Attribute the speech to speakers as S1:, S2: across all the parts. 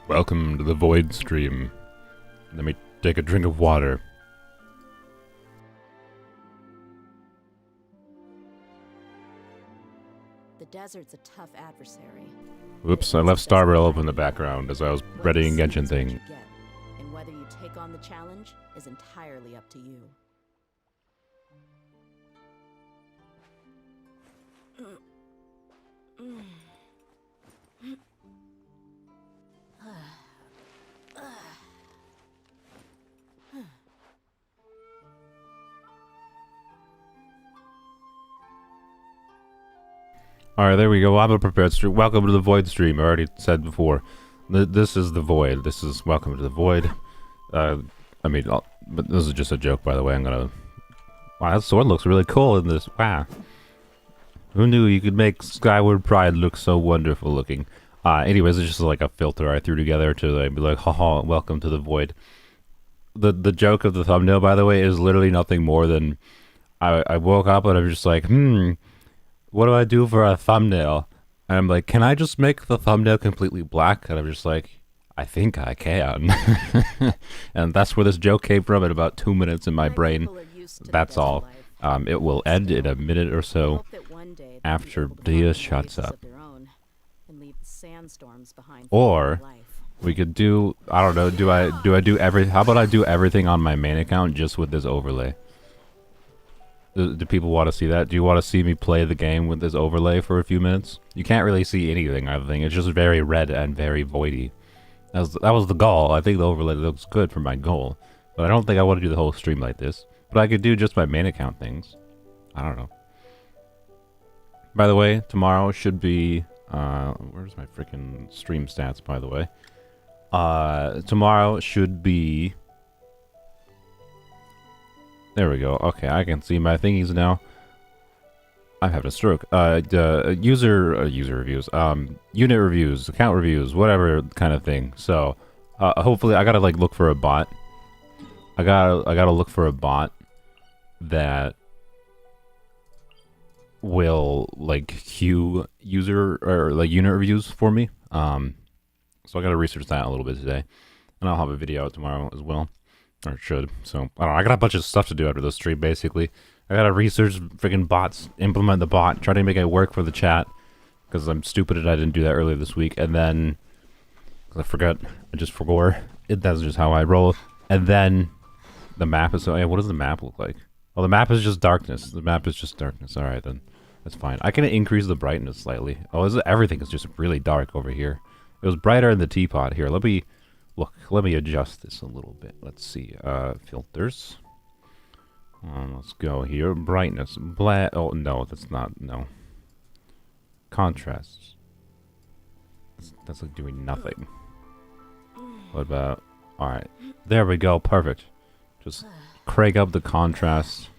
S1: Welcome to the Void Stream. Let me take a drink of water.
S2: The desert's a tough adversary.
S1: Oops, I left Starbarrel up in the background as I was readying Genshin thing.
S2: And whether you take on the challenge is entirely up to you.
S1: Alright, there we go. I'm a prepared stream. Welcome to the Void Stream. I already said before. This is the Void. This is Welcome to the Void. But this is just a joke, by the way. I'm gonna... Wow, that sword looks really cool in this. Wow. Who knew you could make Skyward Pride look so wonderful looking? Anyways, it's just like a filter I threw together to like, be like, haha, welcome to the Void. The joke of the thumbnail, by the way, is literally nothing more than... I woke up and I'm just like, what do I do for a thumbnail? And I'm like, can I just make the thumbnail completely black? And I'm just like, I think I can. And that's where this joke came from in about 2 minutes in my brain. That's all. It will end in a minute or so after Dia shuts up. Or we could do, I don't know, do I do everything? How about I do everything on my main account just with this overlay? Do people want to see that? Do you want to see me play the game with this overlay for a few minutes? You can't really see anything, I think. It's just very red and very voidy. That was the goal. I think the overlay looks good for my goal. But I don't think I want to do the whole stream like this. But I could do just my main account things. I don't know. By the way, tomorrow should be... where's my freaking stream stats, by the way? Tomorrow should be... There we go. Okay, I can see my thingies now. I'm having a stroke. User reviews, unit reviews, account reviews, whatever kind of thing. So, hopefully, I gotta like look for a bot. I gotta look for a bot that will like queue user or like unit reviews for me. So I gotta research that a little bit today, and I'll have a video out tomorrow as well. Or it should. So, I don't know. I got a bunch of stuff to do after this stream, basically. I gotta research freaking bots, implement the bot, try to make it work for the chat. Because I'm stupid and I didn't do that earlier this week. And then... I just forgot. That's just how I roll. And then... The map is... what does the map look like? Oh, the map is just darkness. The map is just darkness. Alright, then. That's fine. I can increase the brightness slightly. Oh, everything is just really dark over here. It was brighter in the teapot. Here, let me... Look, let me adjust this a little bit. Let's see. Filters. Let's go here. Brightness. Oh, no, that's not. No. Contrast. That's like doing nothing. What about... Alright. There we go. Perfect. Just crank up the contrast.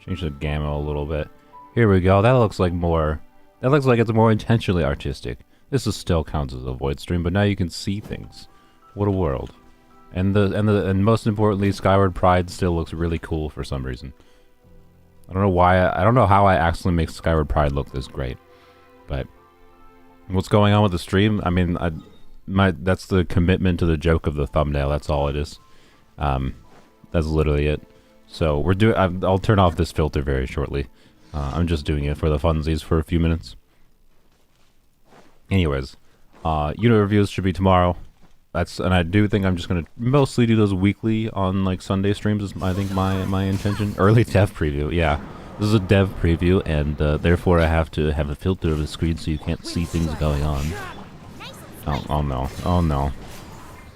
S1: Change the gamma a little bit. Here we go. That looks like more... That looks like it's more intentionally artistic. This is still counts as a void stream, but now you can see things. What a world! And most importantly, Skyward Pride still looks really cool for some reason. I don't know why. I don't know how I actually make Skyward Pride look this great, but what's going on with the stream? I mean, that's the commitment to the joke of the thumbnail. That's all it is. That's literally it. So we're doing. I'll turn off this filter very shortly. I'm just doing it for the funsies for a few minutes. Anyways, unit reviews should be tomorrow. And I do think I'm just gonna mostly do those weekly on like Sunday streams. Is I think my intention. Early dev preview, yeah. This is a dev preview, and therefore I have to have a filter of the screen so you can't see things going on. Oh no! Oh no!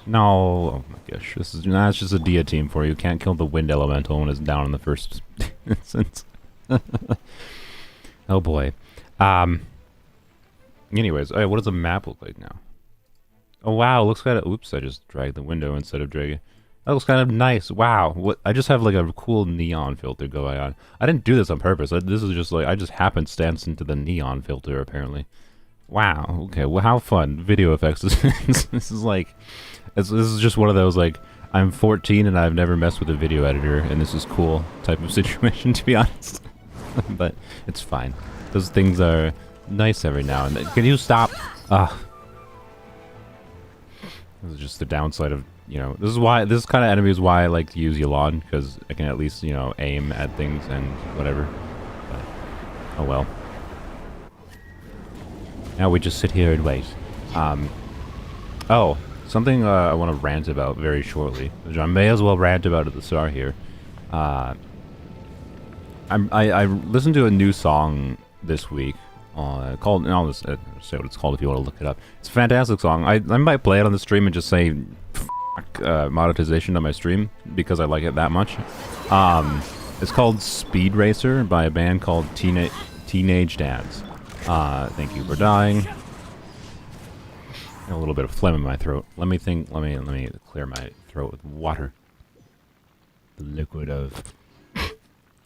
S1: No! Oh my gosh! It's just a Dia team for you. Can't kill the wind elemental when it's down in the first instance. Oh boy. Anyways, what does the map look like now? Oh wow, it looks kind of... Oops, I just dragged the window instead of dragging... That looks kind of nice. Wow, what? I just have like a cool neon filter going on. I didn't do this on purpose. This is just like... I just happenstance into the neon filter, apparently. Wow, okay, well how fun. Video effects. This is like... This is just one of those like... I'm 14 and I've never messed with a video editor, and this is cool type of situation, to be honest. But it's fine. Those things are... nice every now and then. Can you stop? This is just the downside of, this kind of enemy is why I like to use Yulon, because I can at least, aim at things and whatever. But, oh well. Now we just sit here and wait. Oh, something I want to rant about very shortly, which I may as well rant about at the start here. I listened to a new song this week called, and I'll just say what it's called if you want to look it up. It's a fantastic song. I might play it on the stream and just say monetization on my stream because I like it that much. It's called Speed Racer by a band called Teenage Dads. Thank you for dying. A little bit of phlegm in my throat. Let me clear my throat with water. The liquid of.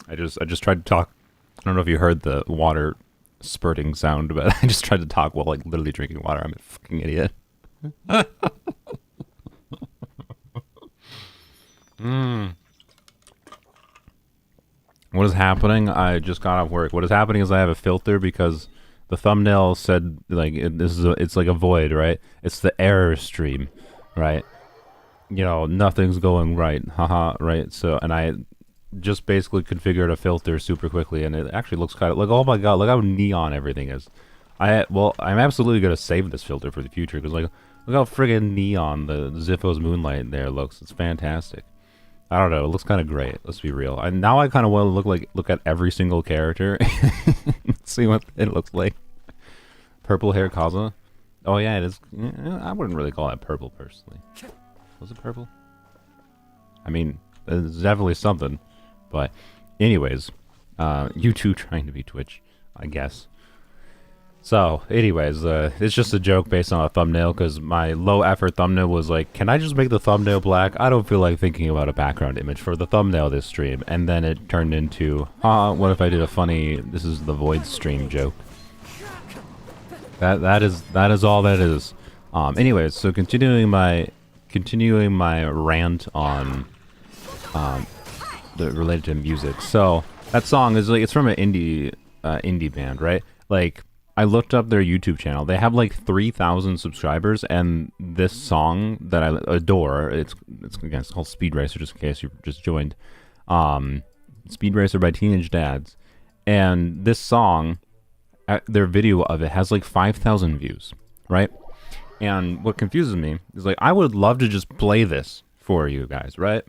S1: I just tried to talk. I don't know if you heard the water spurting sound, but I just tried to talk while like literally drinking water. I'm a fucking idiot. What is happening? I just got off work. What is happening is I have a filter because the thumbnail said like it's like a void, right? It's the error stream, right? Nothing's going right, haha, right? So, and I just basically configured a filter super quickly, and it actually looks kind of like, oh my god, look how neon everything is. I'm absolutely gonna save this filter for the future because like, look how friggin' neon the Zippo's Moonlight there looks. It's fantastic. I don't know. It looks kind of great. Let's be real. Now I kind of want to look at every single character, see what it looks like. Purple hair Kaza. Oh yeah, it is. I wouldn't really call it purple personally. Was it purple? I mean, it's definitely something. But, anyways, you two trying to be Twitch, I guess. So, anyways, it's just a joke based on a thumbnail, because my low-effort thumbnail was like, can I just make the thumbnail black? I don't feel like thinking about a background image for the thumbnail this stream. And then it turned into, what if I did a funny, this is the Void stream joke. That is all that is. Anyways, so continuing my rant on, related to music. So, that song is like, it's from an indie band, right? Like, I looked up their YouTube channel. They have like 3,000 subscribers, and this song that I adore, it's called Speed Racer, just in case you just joined. Speed Racer by Teenage Dads. And this song, their video of it has like 5,000 views, right? And what confuses me is like, I would love to just play this for you guys, right?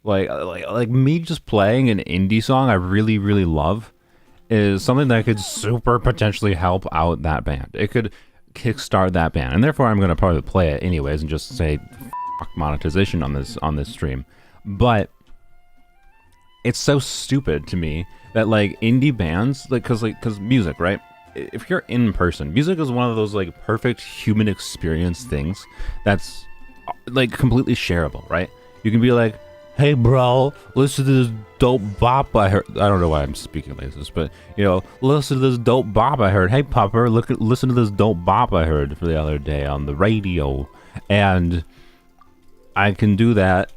S1: Like me just playing an indie song I really, really love is something that could super potentially help out that band. It could kickstart that band, and therefore I'm going to probably play it anyways and just say fuck monetization on this stream. But it's so stupid to me that like indie bands, like because music, right? If you're in person, music is one of those like perfect human experience things that's like completely shareable, right? You can be like, hey bro, listen to this dope bop I heard. I don't know why I'm speaking like this, but listen to this dope bop I heard. Hey Popper, listen to this dope bop I heard for the other day on the radio. And I can do that.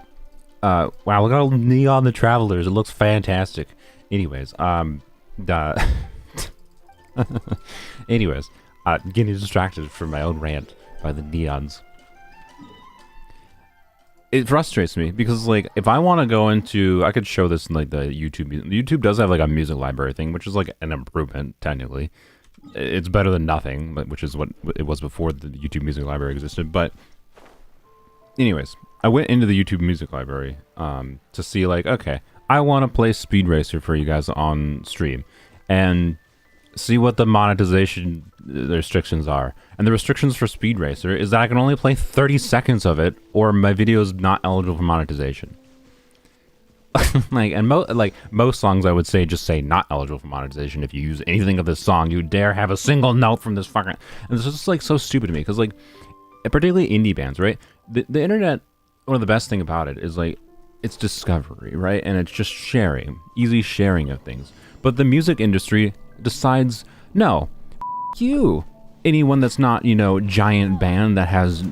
S1: Wow, look how neon the Travelers. It looks fantastic. Anyways, getting distracted from my own rant by the neons. It frustrates me because, like, if I want to go into, I could show this in like the YouTube. YouTube does have like a music library thing, which is like an improvement technically. It's better than nothing, which is what it was before the YouTube music library existed. But, anyways, I went into the YouTube music library to see like, okay, I want to play Speed Racer for you guys on stream, and see what the monetization restrictions are. And the restrictions for Speed Racer is that I can only play 30 seconds of it, or my video is not eligible for monetization. Most songs I would say just say not eligible for monetization. If you use anything of this song, you dare have a single note from this fucking. And it's just like so stupid to me because like, particularly indie bands, right? The internet, one of the best thing about it is like, it's discovery, right? And it's just sharing, easy sharing of things. But the music industry decides, no, you, anyone that's not, giant band that has,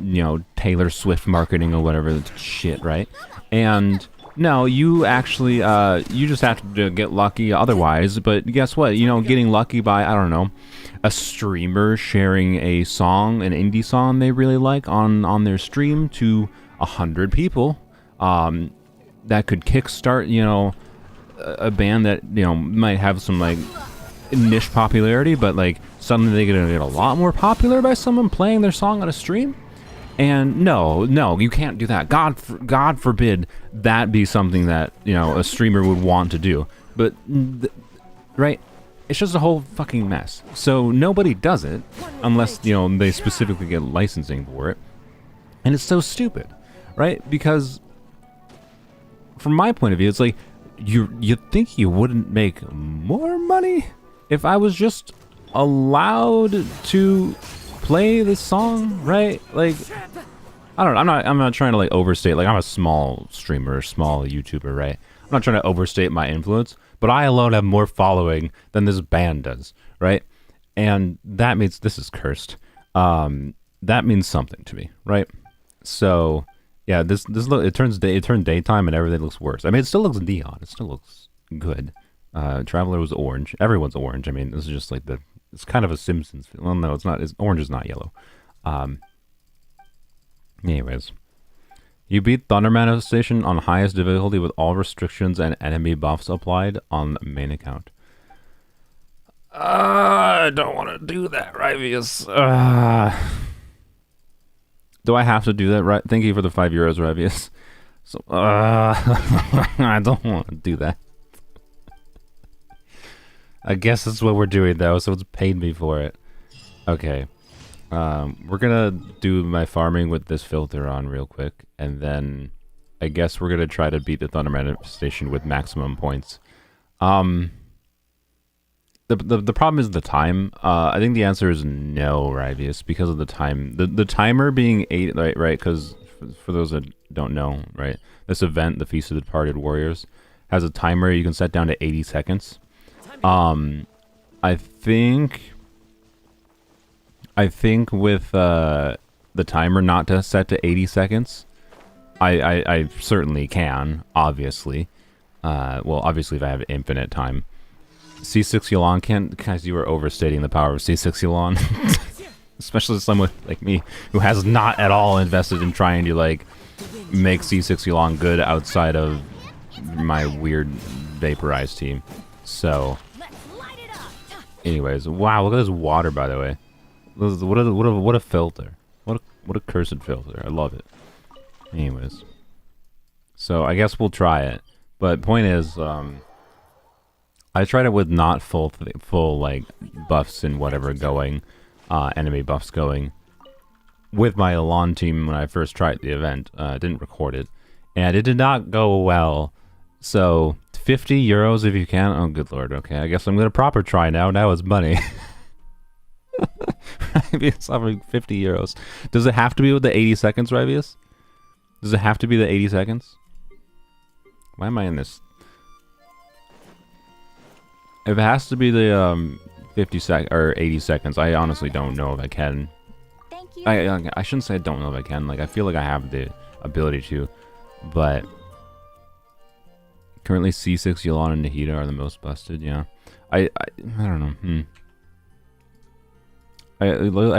S1: Taylor Swift marketing or whatever shit, right? And No, you actually, you just have to get lucky otherwise, but guess what? You know, getting lucky by, I don't know, a streamer sharing a song, an indie song they really like on their stream to 100 people, that could kickstart, you know, a band that, you know, might have some, like, niche popularity, but, like, suddenly they're gonna get a lot more popular by someone playing their song on a stream? And no, you can't do that. God forbid that be something that, you know, a streamer would want to do. But, right? It's just a whole fucking mess. So nobody does it unless, you know, they specifically get licensing for it. And it's so stupid, right? Because from my point of view, it's like, you think you wouldn't make more money if I was just allowed to play this song, right? Like, I don't know. I'm not trying to like overstate. Like, I'm a small streamer, small YouTuber, right? I'm not trying to overstate my influence, but I alone have more following than this band does, right? And that means this is cursed. That means something to me, right? So yeah, this look, it turned daytime and everything looks worse. I mean, it still looks neon. It still looks good. Traveler was orange. Everyone's orange. I mean, this is just like it's kind of a Simpsons. Well, no, it's not. Orange is not yellow. Anyways, you beat Thunder Manifestation on highest difficulty with all restrictions and enemy buffs applied on the main account. I don't want to do that, Rivius. Do I have to do that? Right? Thank you for the €5, Rivius. So, I don't want to do that. I guess that's what we're doing, though, so it's paid me for it. Okay. We're gonna do my farming with this filter on real quick, and then I guess we're gonna try to beat the Thunder Manifestation with maximum points. The problem is the time. I think the answer is no, Rivius, because of the time. The timer being 8, right? Because for those that don't know, right, this event, the Feast of the Departed Warriors, has a timer you can set down to 80 seconds. I think with the timer not to set to 80 seconds, I certainly can, obviously. Well, obviously if I have infinite time. C6 Yulan can't, guys, you are overstating the power of C6 Yulan. Especially someone like me who has not at all invested in trying to like make C6 Yulan good outside of my weird vaporized team. So anyways, wow, look at this water, by the way. What a filter. What a cursed filter. I love it. Anyways. So I guess we'll try it. But point is, I tried it with not full like buffs and whatever going, enemy buffs going, with my Elan team when I first tried the event. Didn't record it, and it did not go well. So €50 if you can. Oh, good lord. Okay, I guess I'm gonna proper try now. Now it's money. Rivius offering €50. Does it have to be with the 80 seconds, Rivius? Does it have to be the 80 seconds? Why am I in this? If it has to be the 80 seconds, I honestly don't know if I can.
S2: Thank you.
S1: I shouldn't say I don't know if I can. Like, I feel like I have the ability to, but currently C6 Yulan and Nahida are the most busted. Yeah, I don't know. I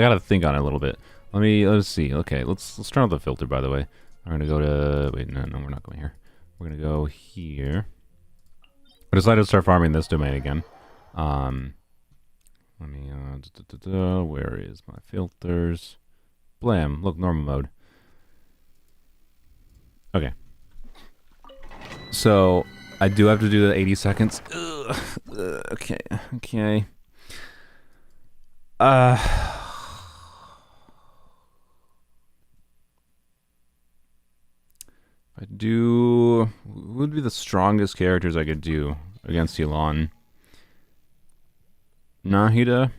S1: gotta think on it a little bit. Let's see. Okay, let's turn off the filter. By the way, I'm gonna go to no, we're not going here. We're gonna go here. I decided to start farming this domain again. Let me where is my filters? Blam! Look, normal mode. Okay. So I do have to do the 80 seconds. Okay. I do. Who would be the strongest characters I could do against Yulan? Nahida,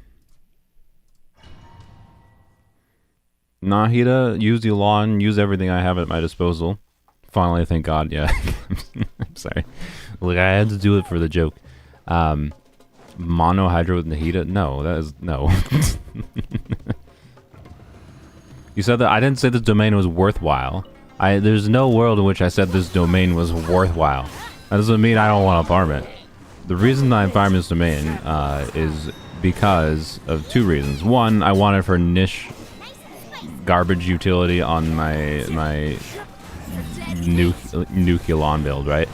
S1: use Yulan, use everything I have at my disposal. Finally, thank God, yeah. I'm sorry. Like, I had to do it for the joke. Mono Hydra with Nahida? No, that is, no. You said that, I didn't say the domain was worthwhile. There's no world in which I said this domain was worthwhile. That doesn't mean I don't want to farm it. The reason I farm this domain is because of two reasons. One, I want it for niche garbage utility on my Nucleon build, right?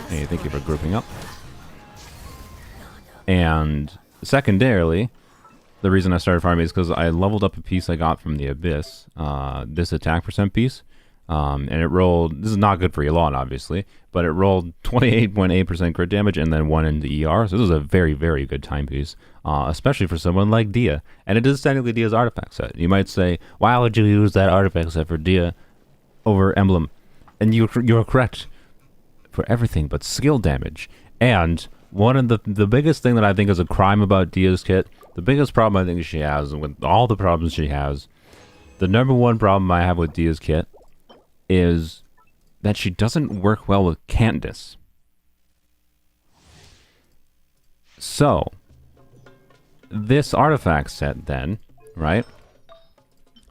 S1: Hey, thank you for grouping up. And secondarily, the reason I started farming is because I leveled up a piece I got from the Abyss, this attack percent piece, and it rolled, this is not good for Elon, obviously, but it rolled 28.8% crit damage and then 1 into ER, so this is a very, very good timepiece, especially for someone like Dia. And it is technically Dia's artifact set. You might say, why would you use that artifact set for Dia over Emblem? And you're correct, for everything but skill damage. And one of the biggest thing that I think is a crime about Dia's kit, the biggest problem I think she has, and with all the problems she has, the number one problem I have with Dia's kit is that she doesn't work well with Candace. So, this artifact set then, right?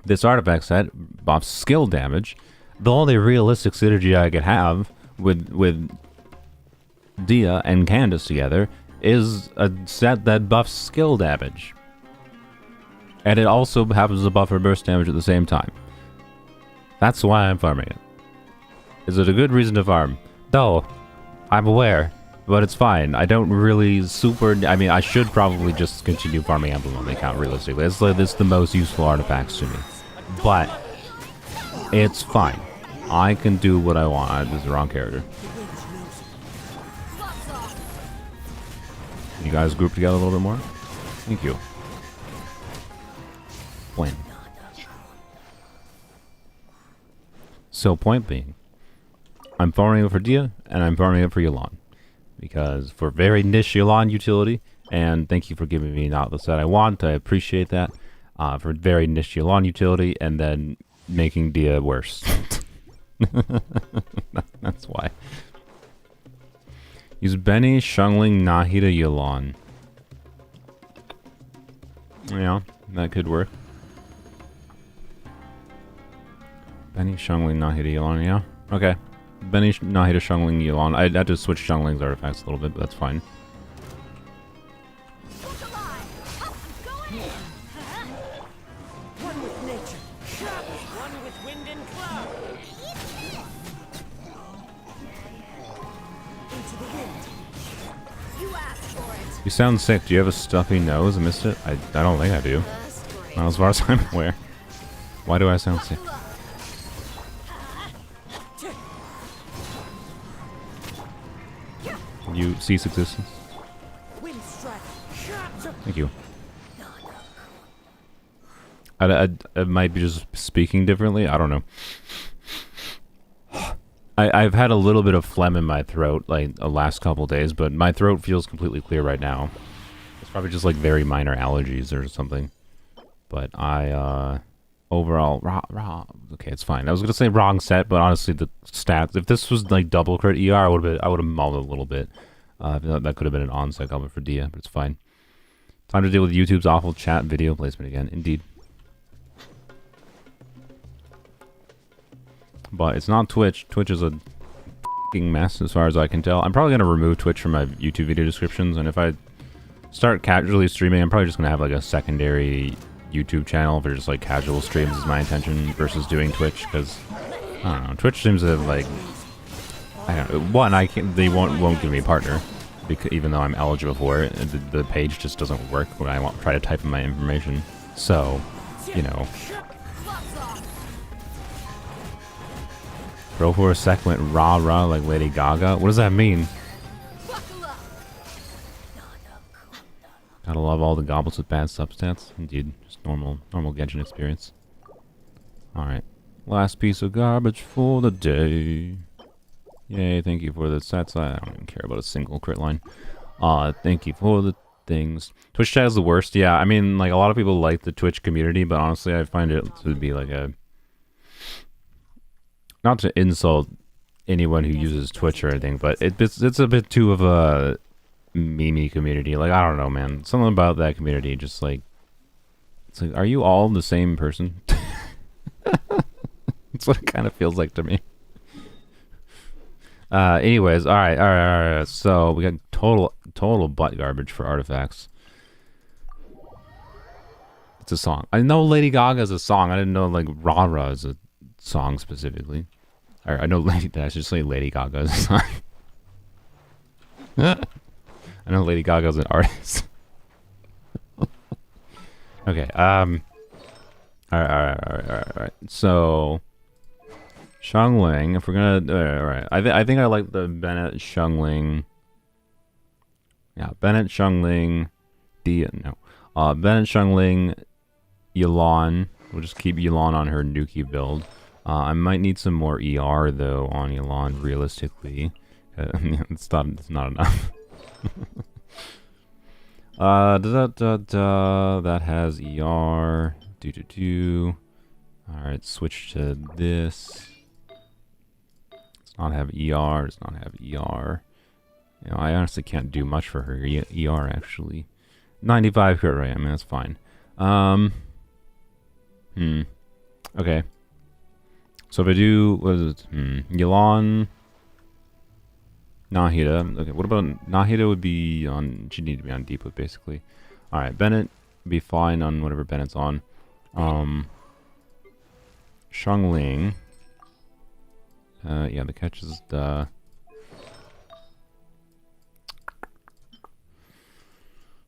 S1: This artifact set buffs skill damage. The only realistic synergy I could have with Dia and Candace together is a set that buffs skill damage. And it also happens to buff her burst damage at the same time. That's why I'm farming it. Is it a good reason to farm? No, I'm aware, but it's fine. I don't really I mean, I should probably just continue farming Emblem on the account realistically. It's like, this the most useful artifacts to me. But it's fine. I can do what I want. This is the wrong character. You guys group together a little bit more? Thank you. When? So point being, I'm farming it for Dia, and I'm farming it for Elon. Because for very niche Elon utility, and thank you for giving me not the set I want, I appreciate that. For very niche Elon utility, and then making Dia worse. That's why. Use Benny, Shungling, Nahida, Yulon. Yeah, that could work. Benny, Shungling, Nahida, Yulon, yeah. Okay. Benny, Nahida, Shungling, Yulon. I'd have to switch Shungling's artifacts a little bit, but that's fine. You sound sick. Do you have a stuffy nose? I missed it? I don't think I do. Not as far as I'm aware. Why do I sound sick? You cease existence? Thank you. I might be just speaking differently. I don't know. I've had a little bit of phlegm in my throat like the last couple days, but my throat feels completely clear right now. It's probably just like very minor allergies or something. But overall, okay, it's fine. I was gonna say wrong set, but honestly, the stats. If this was like double crit ER, I would have mauled it a little bit. That could have been an on-site comment for Dia, but it's fine. Time to deal with YouTube's awful chat video placement again. Indeed. But it's not Twitch. Twitch is a f***ing mess as far as I can tell. I'm probably going to remove Twitch from my YouTube video descriptions, and if I start casually streaming, I'm probably just going to have like a secondary YouTube channel for just like casual streams is my intention versus doing Twitch, because I don't know, Twitch seems to have like, I don't know, one, they won't give me a partner, because even though I'm eligible for it, the page just doesn't work when I try to type in my information. So, you know. Bro for a sec went rah rah like Lady Gaga. What does that mean? Gotta love all the goblets with bad substats. Indeed, just normal Genshin experience. Alright. Last piece of garbage for the day. Yay, thank you for the stats. I don't even care about a single crit line. Thank you for the things. Twitch chat is the worst. Yeah, I mean, like, a lot of people like the Twitch community, but honestly, I find it to be like a... Not to insult anyone who uses Twitch or anything, but it's a bit too of a meme community. Like, I don't know, man. Something about that community just like... It's like, are you all the same person? That's what it kind of feels like to me. Anyways, all right. So we got total butt garbage for artifacts. It's a song. I know Lady Gaga is a song. I didn't know like Rah Rah is a song specifically. I know I should say Lady Gaga is a song. I know Lady Gaga is an artist. Okay. All right. So, Xiangling. If we're gonna, all right. I think I like the Bennett Xiangling. Yeah, Bennett Xiangling. Bennett Xiangling. Yelan. We'll just keep Yelan on her Nuki build. I might need some more ER though on Yelan. Realistically, it's not enough. That has ER. Alright, switch to this. Does not have ER. Does not have ER. You know, I honestly can't do much for her ER actually. 95 crit rate. I mean, that's fine. Okay. So if I do, what is it? Yelan. Nahida. Okay, what about Nahida would be on, she'd need to be on Deepwood basically. Alright, Bennett would be fine on whatever Bennett's on. Xiangling. Yeah, the catch is the...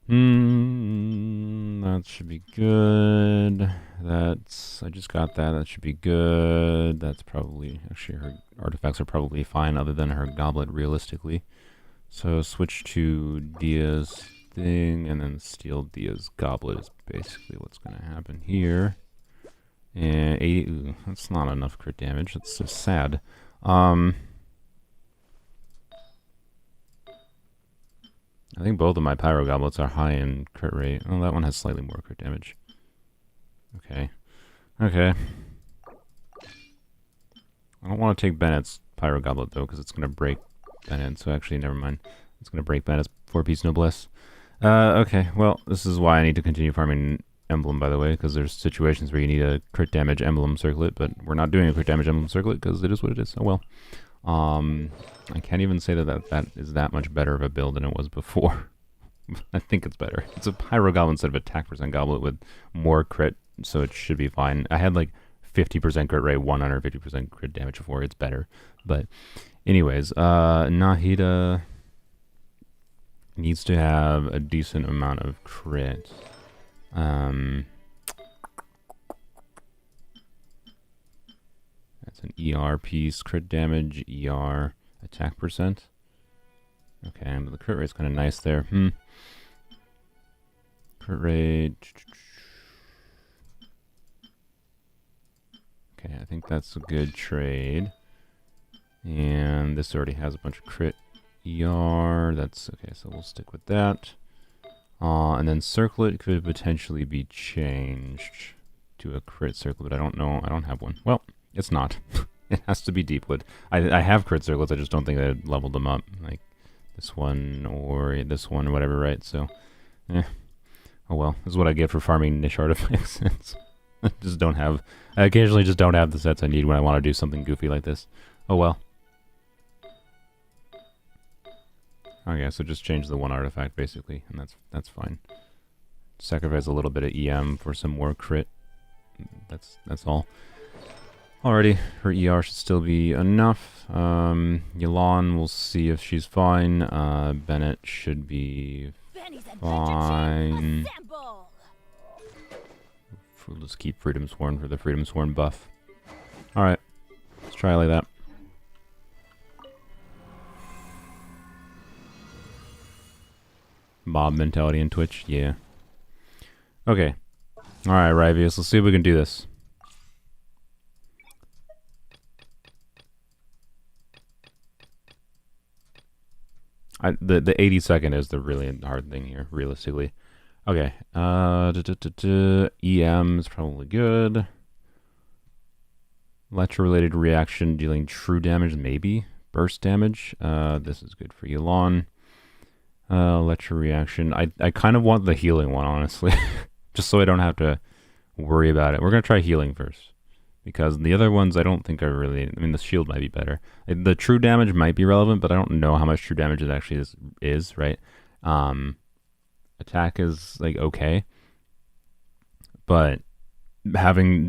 S1: that should be good. I just got that. That should be good. That's probably, actually her artifacts are probably fine other than her goblet realistically. So switch to Dia's thing and then steal Dia's goblet is basically what's going to happen here. And 80, ooh, that's not enough crit damage. That's so sad. I think both of my Pyro Goblets are high in crit rate. Oh, that one has slightly more crit damage. Okay. I don't want to take Bennett's Pyro Goblet, though, because it's going to break Bennett. So actually, never mind. It's going to break Bennett's 4-piece Noblesse. Okay, well, this is why I need to continue farming Emblem, by the way, because there's situations where you need a crit damage Emblem Circlet, but we're not doing a crit damage Emblem Circlet because it is what it is. Oh, well. I can't even say that is that much better of a build than it was before. I think it's better. It's a Pyro Goblin instead of attack % Goblet with more crit, so it should be fine. I had like 50% crit rate, 150% crit damage before. It's better. But anyways, Nahida needs to have a decent amount of crit. That's an ER piece. Crit damage, ER, attack %. Okay, but the crit rate's kind of nice there. Crit rate. Okay, I think that's a good trade. And this already has a bunch of crit ER. That's okay, so we'll stick with that. And then Circlet could potentially be changed to a crit Circlet, but I don't know. I don't have one. Well, it's not. It has to be Deepwood. I have crit Circlets, I just don't think I leveled them up. Like this one or this one or whatever, right? So, oh well. This is what I get for farming niche artifacts. I just don't have... I occasionally just don't have the sets I need when I want to do something goofy like this. Oh well. Okay, so just change the one artifact basically, and that's fine. Sacrifice a little bit of EM for some more crit. That's all. Alrighty, her ER should still be enough. Yelan, we'll see if she's fine. Bennett should be fine. We'll just keep Freedom Sworn for the Freedom Sworn buff. Alright, let's try like that. Mob mentality in Twitch, yeah. Okay. Alright, Rivius, let's see if we can do this. The 80-second is the really hard thing here, realistically. Okay. EM is probably good. Electro-related reaction dealing true damage, maybe. Burst damage. This is good for Yelan. Electro reaction. I kind of want the healing one, honestly. Just so I don't have to worry about it. We're going to try healing first. because the other ones I don't think are really. I mean, the shield might be better. The true damage might be relevant, but I don't know how much true damage it actually is right? Attack is like okay, but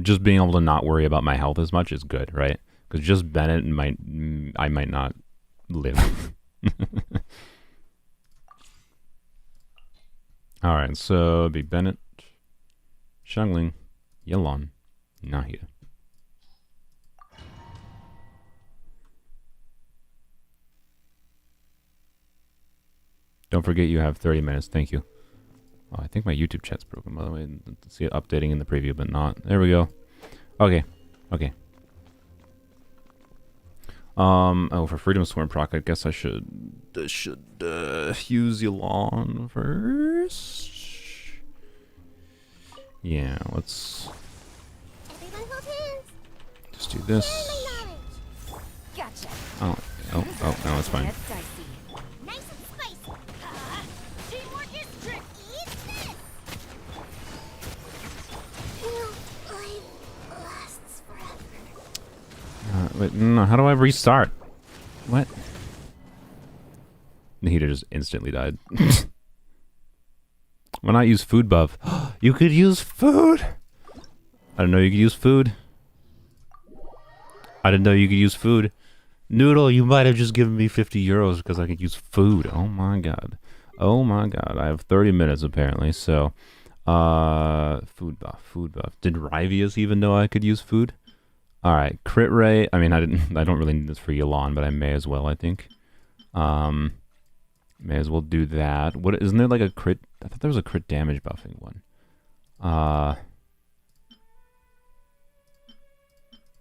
S1: just being able to not worry about my health as much is good, right? Because just Bennett I might not live. All right, so it'd be Bennett, Xiangling, Yelon, Nahia. Don't forget you have 30 minutes. Thank you. Oh, I think my YouTube chat's broken, by the way. See it updating in the preview, but not. There we go. Okay. Okay. Oh, for Freedom Swarm proc, I guess I should use Yulon first. Yeah, let's just do this.
S3: Gotcha.
S1: Oh, no, it's fine.
S3: That's dicey. Nice and spicy. Teamwork is tricky. Eat this. Life lasts forever.
S1: Wait, no, how do I restart? What? Nahida just instantly died. Why not use food buff? You could use food! I didn't know you could use food. I didn't know you could use food. Noodle, you might have just given me 50 euros because I could use food. Oh my god. Oh my god. I have 30 minutes apparently, so... food buff. Did Rivius even know I could use food? Alright, crit rate. I mean, I don't really need this for Yulon, but I may as well, I think. May as well do that. What, isn't there like a crit? I thought there was a crit damage buffing one.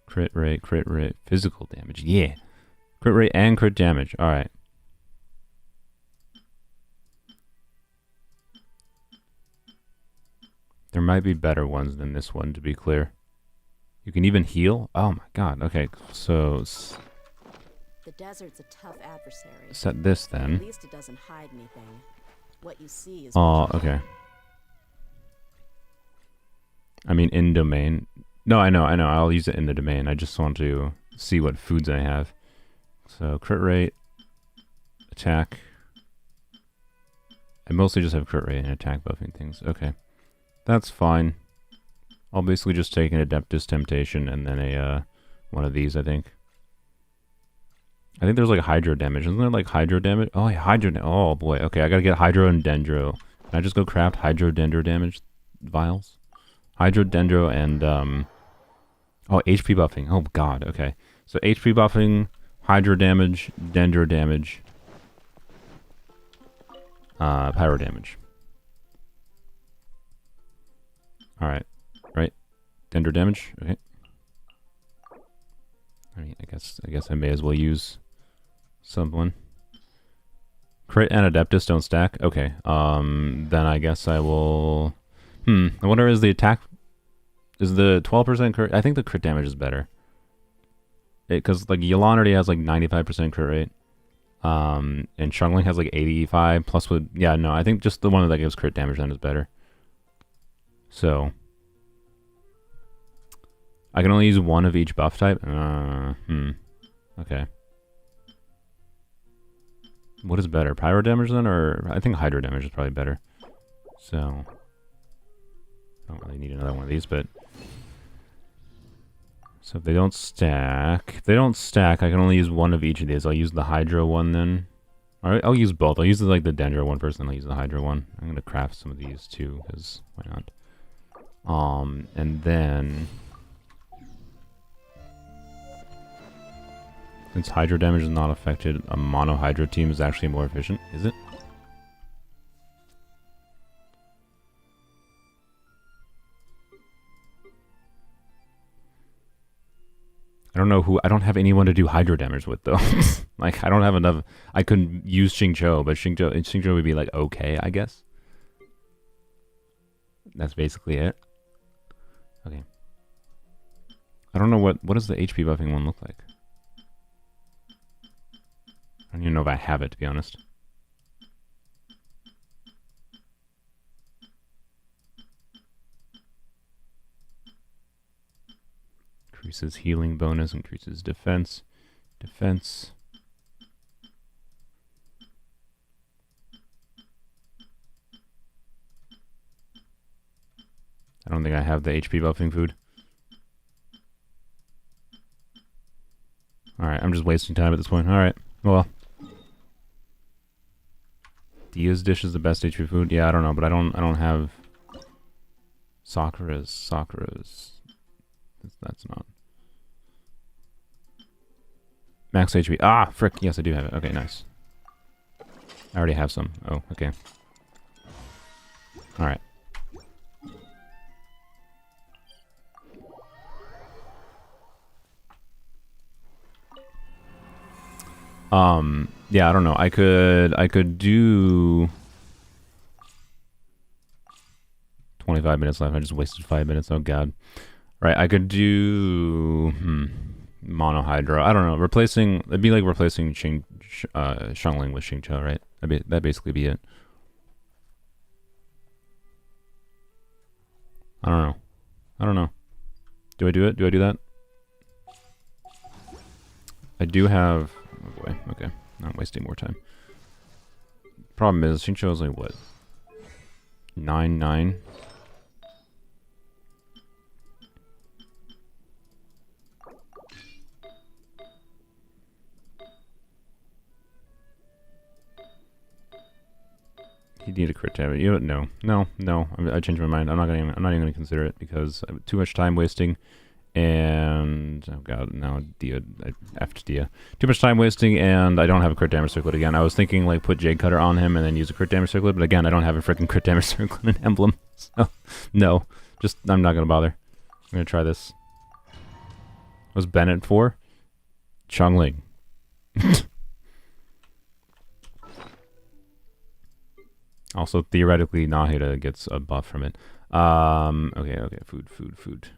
S1: Crit rate, physical damage. Yeah. Crit rate and crit damage. Alright. There might be better ones than this one, to be clear. You can even heal? Oh my god. Okay, so...
S2: The desert's a tough adversary.
S1: set this then.
S2: At least it doesn't hide anything. What you see is...
S1: Oh, okay. I mean, in domain. No, I know. I'll use it in the domain. I just want to see what foods I have. So, crit rate, attack. I mostly just have crit rate and attack buffing things. Okay. That's fine. I'll basically just take an Adeptus Temptation and then a one of these, I think. I think there's like Hydro damage. Isn't there like Hydro damage? Oh, yeah, Hydro. Oh boy. Okay, I gotta get Hydro and Dendro. Can I just go craft Hydro Dendro damage vials? Hydro Dendro and oh, HP buffing. Oh god. Okay. So HP buffing, Hydro damage, Dendro damage, Pyro damage. All right. Right. Dendro damage. Okay. I mean, I guess I may as well use someone. Crit and Adeptus don't stack. Okay. Then I guess I will. I wonder, is the attack, is the 12% crit? I think the crit damage is better. Because like Yulon already has like 95% crit rate. And Xiangling has like 85 plus with, yeah, no, I think just the one that gives crit damage then is better. So I can only use one of each buff type. Okay. What is better, Pyro damage then, or I think Hydro damage is probably better. So I don't really need another one of these, but so if they don't stack, I can only use one of each of these. I'll use the Hydro one then. All right, I'll use both. I'll use like the Dendro one first, then I'll use the Hydro one. I'm gonna craft some of these too, because why not? And then since Hydro damage is not affected, a mono Hydro team is actually more efficient. Is it? I don't know who. I don't have anyone to do Hydro damage with though. Like I don't have enough. I could use Xingqiu, but Xingqiu would be like okay, I guess. That's basically it. Okay. I don't know what does the HP buffing one look like. I don't even know if I have it, to be honest. Increases healing bonus, increases defense. Defense. I don't think I have the HP buffing food. Alright, I'm just wasting time at this point. Alright, well. Dia's dish is the best HP food? Yeah, I don't know, but I don't have Sakura's. That's not. Max HP. Ah, frick. Yes, I do have it. Okay, nice. I already have some. Oh, okay. Alright. Yeah, I don't know. I could do 25 minutes left. I just wasted 5 minutes. Oh god. Right, I could do monohydro. I don't know. It'd be like replacing Shungling with Xingqiu, right? That'd basically be it. I don't know. Do I do it? Do I do that? I do have... Oh boy, okay. Not wasting more time. Problem is, Xingqiu is like, what? 9-9? He need a crit damage. You know, no. I changed my mind. I'm not even gonna consider it because too much time wasting. And oh god, now Dia, I effed Dia. Too much time wasting, and I don't have a crit damage circlet again. I was thinking like put Jade Cutter on him and then use a crit damage circlet, but again, I don't have a freaking crit damage circlet and emblem. So no, just I'm not gonna bother. I'm gonna try this. What's Bennett for? Chungling. Also, theoretically, Nahida gets a buff from it. Okay, food.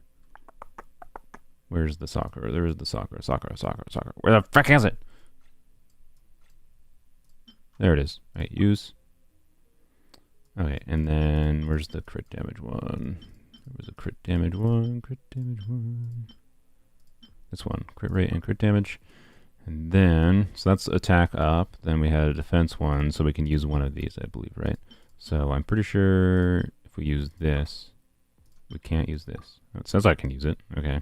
S1: Where's the Sakura? There is the Sakura. Where the frick is it? There it is. Right, use. Okay, and then where's the crit damage one? There was a crit damage one. This one, crit rate and crit damage. And then, so that's attack up. Then we had a defense one, so we can use one of these, I believe, right? So I'm pretty sure if we use this, we can't use this. It says I can use it. Okay.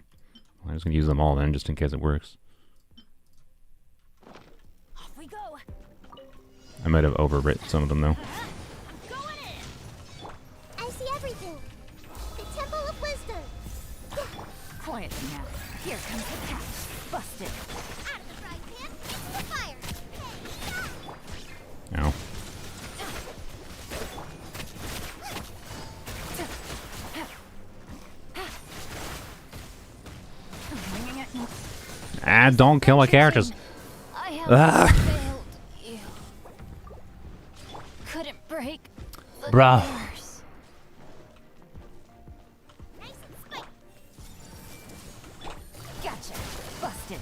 S1: I'm just gonna use them all then, just in case it works.
S3: Off we go.
S1: I might have overwritten some of them though.
S3: I'm going in. I see everything. The Temple of Wisdom.
S2: Quietly now. Here comes the catch. Busted.
S3: Out of the frying pan, into the fire.
S1: Ow. Ah, don't kill my characters.
S3: I have failed you. Couldn't break the
S1: Bruh.
S3: doors. Nice and spicy.
S2: Gotcha. Busted.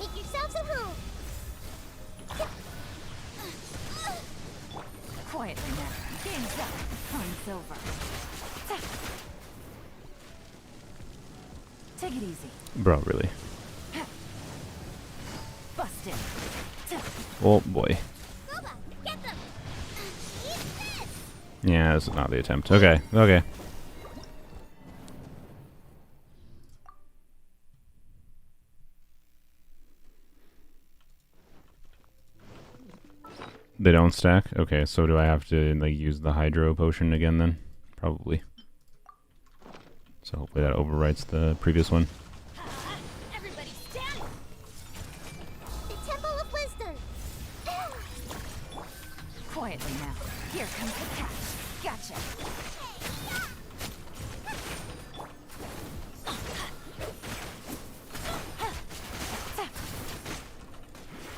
S3: Make yourselves at home.
S2: Quietly now. Game's up. Time's over. Take it easy.
S1: Bro, really?
S2: Busted.
S1: Oh boy.
S3: Boba, get them. Eat this.
S1: Yeah, this is not the attempt. Okay. They don't stack? Okay, so do I have to like use the hydro potion again then? Probably. So hopefully that overwrites the previous one.
S3: Everybody stand. The Temple of Wisdom.
S2: Quietly now. Here comes the catch. Gotcha.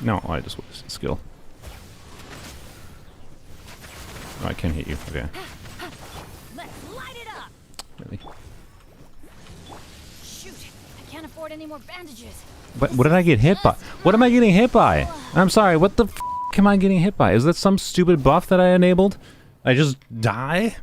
S1: No, I just wasted skill. Oh, I can hit you. Okay.
S2: Let's light it up.
S1: Really?
S3: Shoot, I can't afford any more bandages.
S1: What did I get hit by? What am I getting hit by? I'm sorry, what the f am I getting hit by? Is that some stupid buff that I enabled? I just die?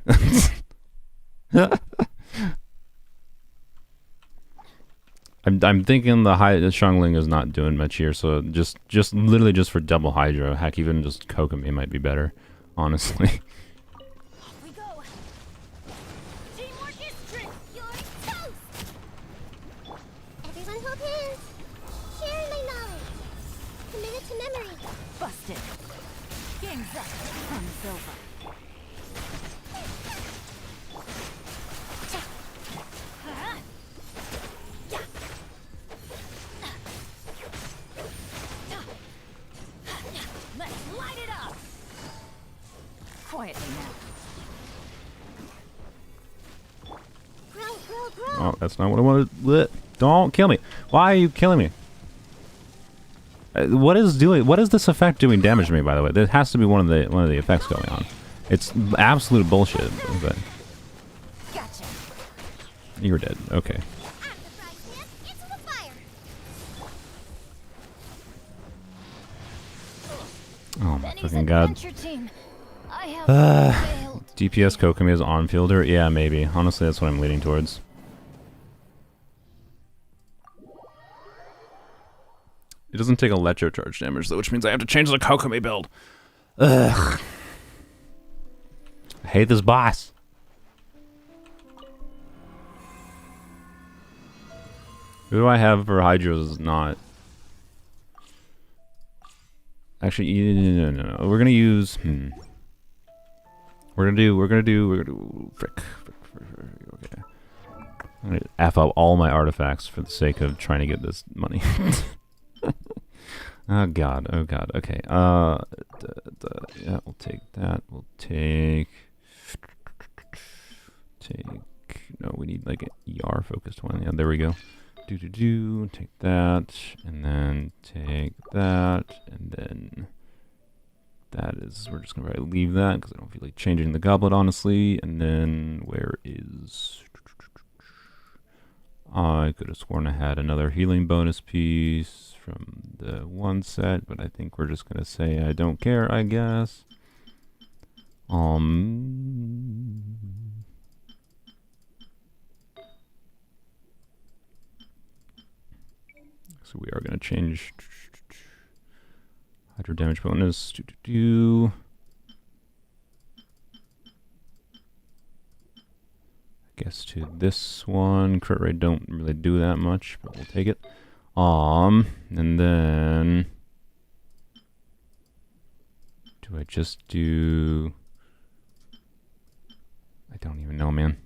S1: I'm thinking the Shangling is not doing much here, so just literally just for double Hydro. Heck, even just Kokomi might be better, honestly.
S3: Off we go. Teamwork is strength. You're toast. Everyone hold hands. Sharing my knowledge. Committed to memory.
S2: Busted. Game's up. Fun's over. Let's light it up. Quietly now.
S3: Grow, grow, grow.
S1: Oh, that's not what I wanted. Blech. Don't kill me. Why are you killing me? What is this effect doing damage to me? By the way, there has to be one of the effects going on. It's absolute bullshit. But
S2: Gotcha.
S1: you're dead. Okay.
S3: I'm the bridesmaid. Into the fire.
S1: Oh my
S2: Benny's
S1: fucking god.
S2: adventure team. I have failed.
S1: DPS Kokomi is on fielder. Yeah, maybe. Honestly, that's what I'm leaning towards. It doesn't take electro charge damage though, which means I have to change the Kokomi build. Ugh. I hate this boss. Who do I have for Hydros is not. Actually, no. We're gonna use. We're gonna do. Frick. Okay. I'm gonna F up all my artifacts for the sake of trying to get this money. Oh god. Okay. Yeah, we'll take that. We'll take. No, we need like an ER focused one. Yeah, there we go. Take that, and then take that, and then that is. We're just gonna probably leave that because I don't feel like changing the goblet, honestly. And then where is? I could have sworn I had another healing bonus piece from the one set, but I think we're just gonna say I don't care, I guess. So we are gonna change Hydro damage bonus I guess to this one. Crit rate don't really do that much, but we'll take it. And then do I just do? I don't even know, man.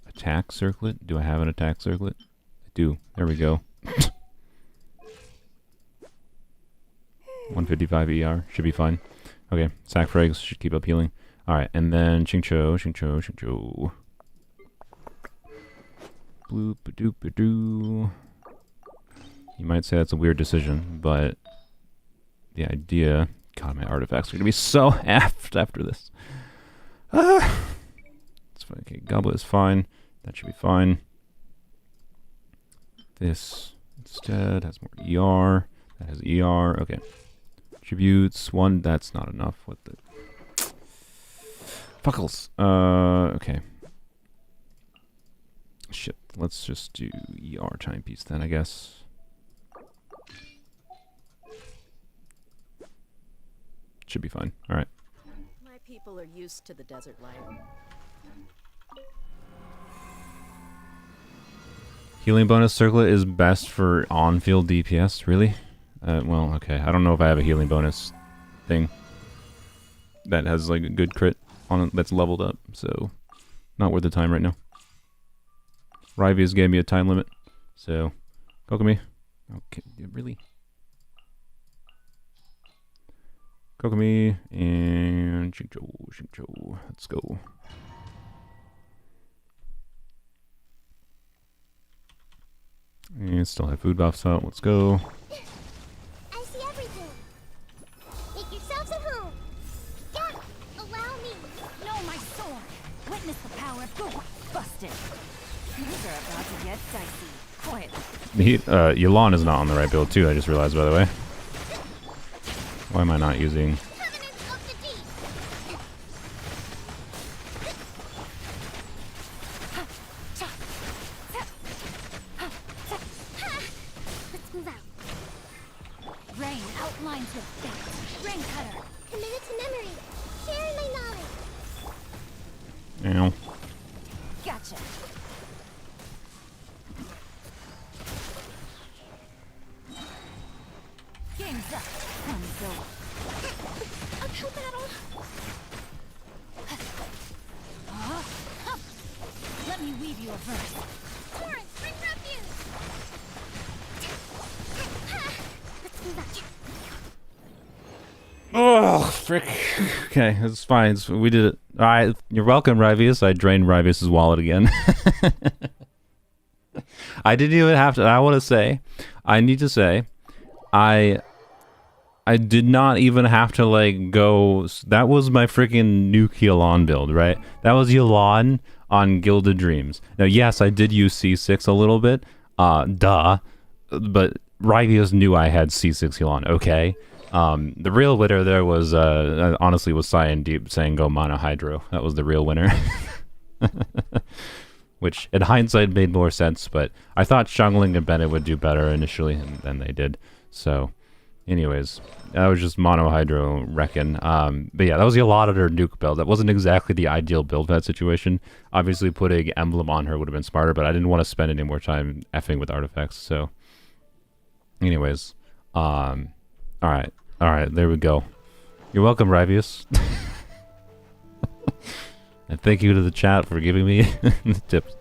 S1: Attack circlet? Do I have an attack circlet? I do. There we go. 155 ER should be fine. Okay, sack frags should keep up healing. All right, and then Xingqiu. Bloop-a-doop-a-doo. You might say that's a weird decision, but the idea... God, my artifacts are going to be so effed after this. It's fine. Okay, goblet is fine. That should be fine. This instead has more ER. That has ER. Okay. Tributes. One. That's not enough. What the... Fuckles. Okay. Shit. Let's just do ER timepiece then, I guess. Should be fine. All right.
S2: My people are used to the desert life.
S1: Healing bonus circlet is best for on-field DPS. Really? Well, okay. I don't know if I have a healing bonus thing that has like a good crit on it that's leveled up. So, not worth the time right now. Rivius gave me a time limit. So, Kokomi. Okay, really? Kokomi and Xingqiu. Let's go. And still have food buffs out. Let's go.
S3: I see everything. Make yourselves at home. Yeah, allow me.
S2: No, my sword. Witness the power of good. Busted. Things are about to get dicey. Quietly.
S1: Yelan is not on the right build too. I just realized, by the way. Why am I not using?
S3: Covenant of the deep. move out.
S2: Rain outlines your fate. Rain cutter.
S3: Committed to memory. Sharing my knowledge.
S1: Ow.
S2: Gotcha. Game's up. One's over.
S3: Uphill battle.
S2: Let me weave you a verse.
S3: Torrent, bring refuge. Let's move out.
S1: Oh, frick. Okay, it's fine. We did it. All right, you're welcome, Rivius. I drained Rivius's wallet again. I didn't even have to. I need to say, I did not even have to like go. That was my freaking nuke Yelan build, right? That was Yelan on Gilded Dreams. Now, yes, I did use C6 a little bit. Duh. But Rivius knew I had C6 Yelan. Okay. The real winner there was honestly was Cyan Deep saying go mono hydro. That was the real winner. Which in hindsight made more sense, but I thought Shungling and Bennett would do better initially, and then they did. So, anyways, that was just mono hydro reckon. But yeah, that was the Allotted nuke build. That wasn't exactly the ideal build for that situation. Obviously, putting Emblem on her would have been smarter, but I didn't want to spend any more time effing with artifacts. So, anyways, all right, there we go. You're welcome, Rivius. And thank you to the chat for giving me the tips.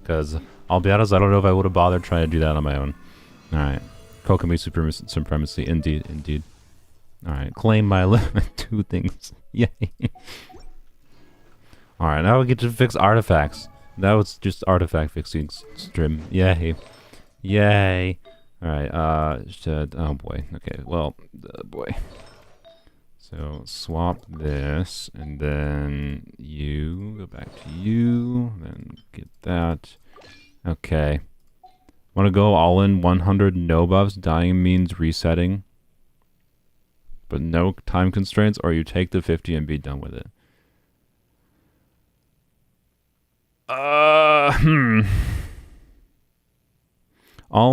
S1: Because, I'll be honest, I don't know if I would have bothered trying to do that on my own. Alright. Kokomi supremacy. Indeed. Alright. Claim my limit. 2 things. Yay. Alright, now we get to fix artifacts. That was just artifact fixing stream. Yay. Alright, oh boy. Okay, well, boy. So swap this, and then you go back to you, then get that. Okay. Want to go all in 100 no buffs? Dying means resetting, but no time constraints, or you take the 50 and be done with it. All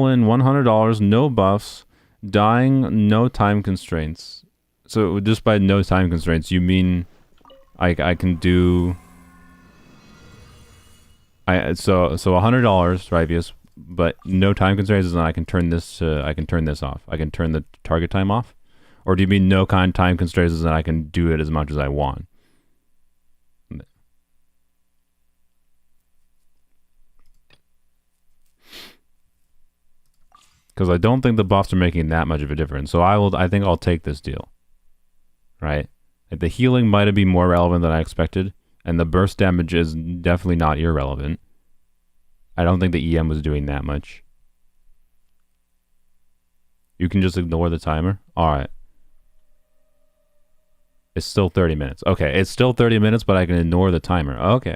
S1: in $100, no buffs, dying, no time constraints. So just by no time constraints, you mean I can do so $100, Rivius, but no time constraints, and I can turn this off. I can turn the target time off, or do you mean no time constraints and I can do it as much as I want? Because I don't think the buffs are making that much of a difference. So I think I'll take this deal. Right? Like the healing might have been more relevant than I expected, and the burst damage is definitely not irrelevant. I don't think the EM was doing that much. You can just ignore the timer? Alright. It's still 30 minutes. Okay, it's still 30 minutes, but I can ignore the timer. Okay.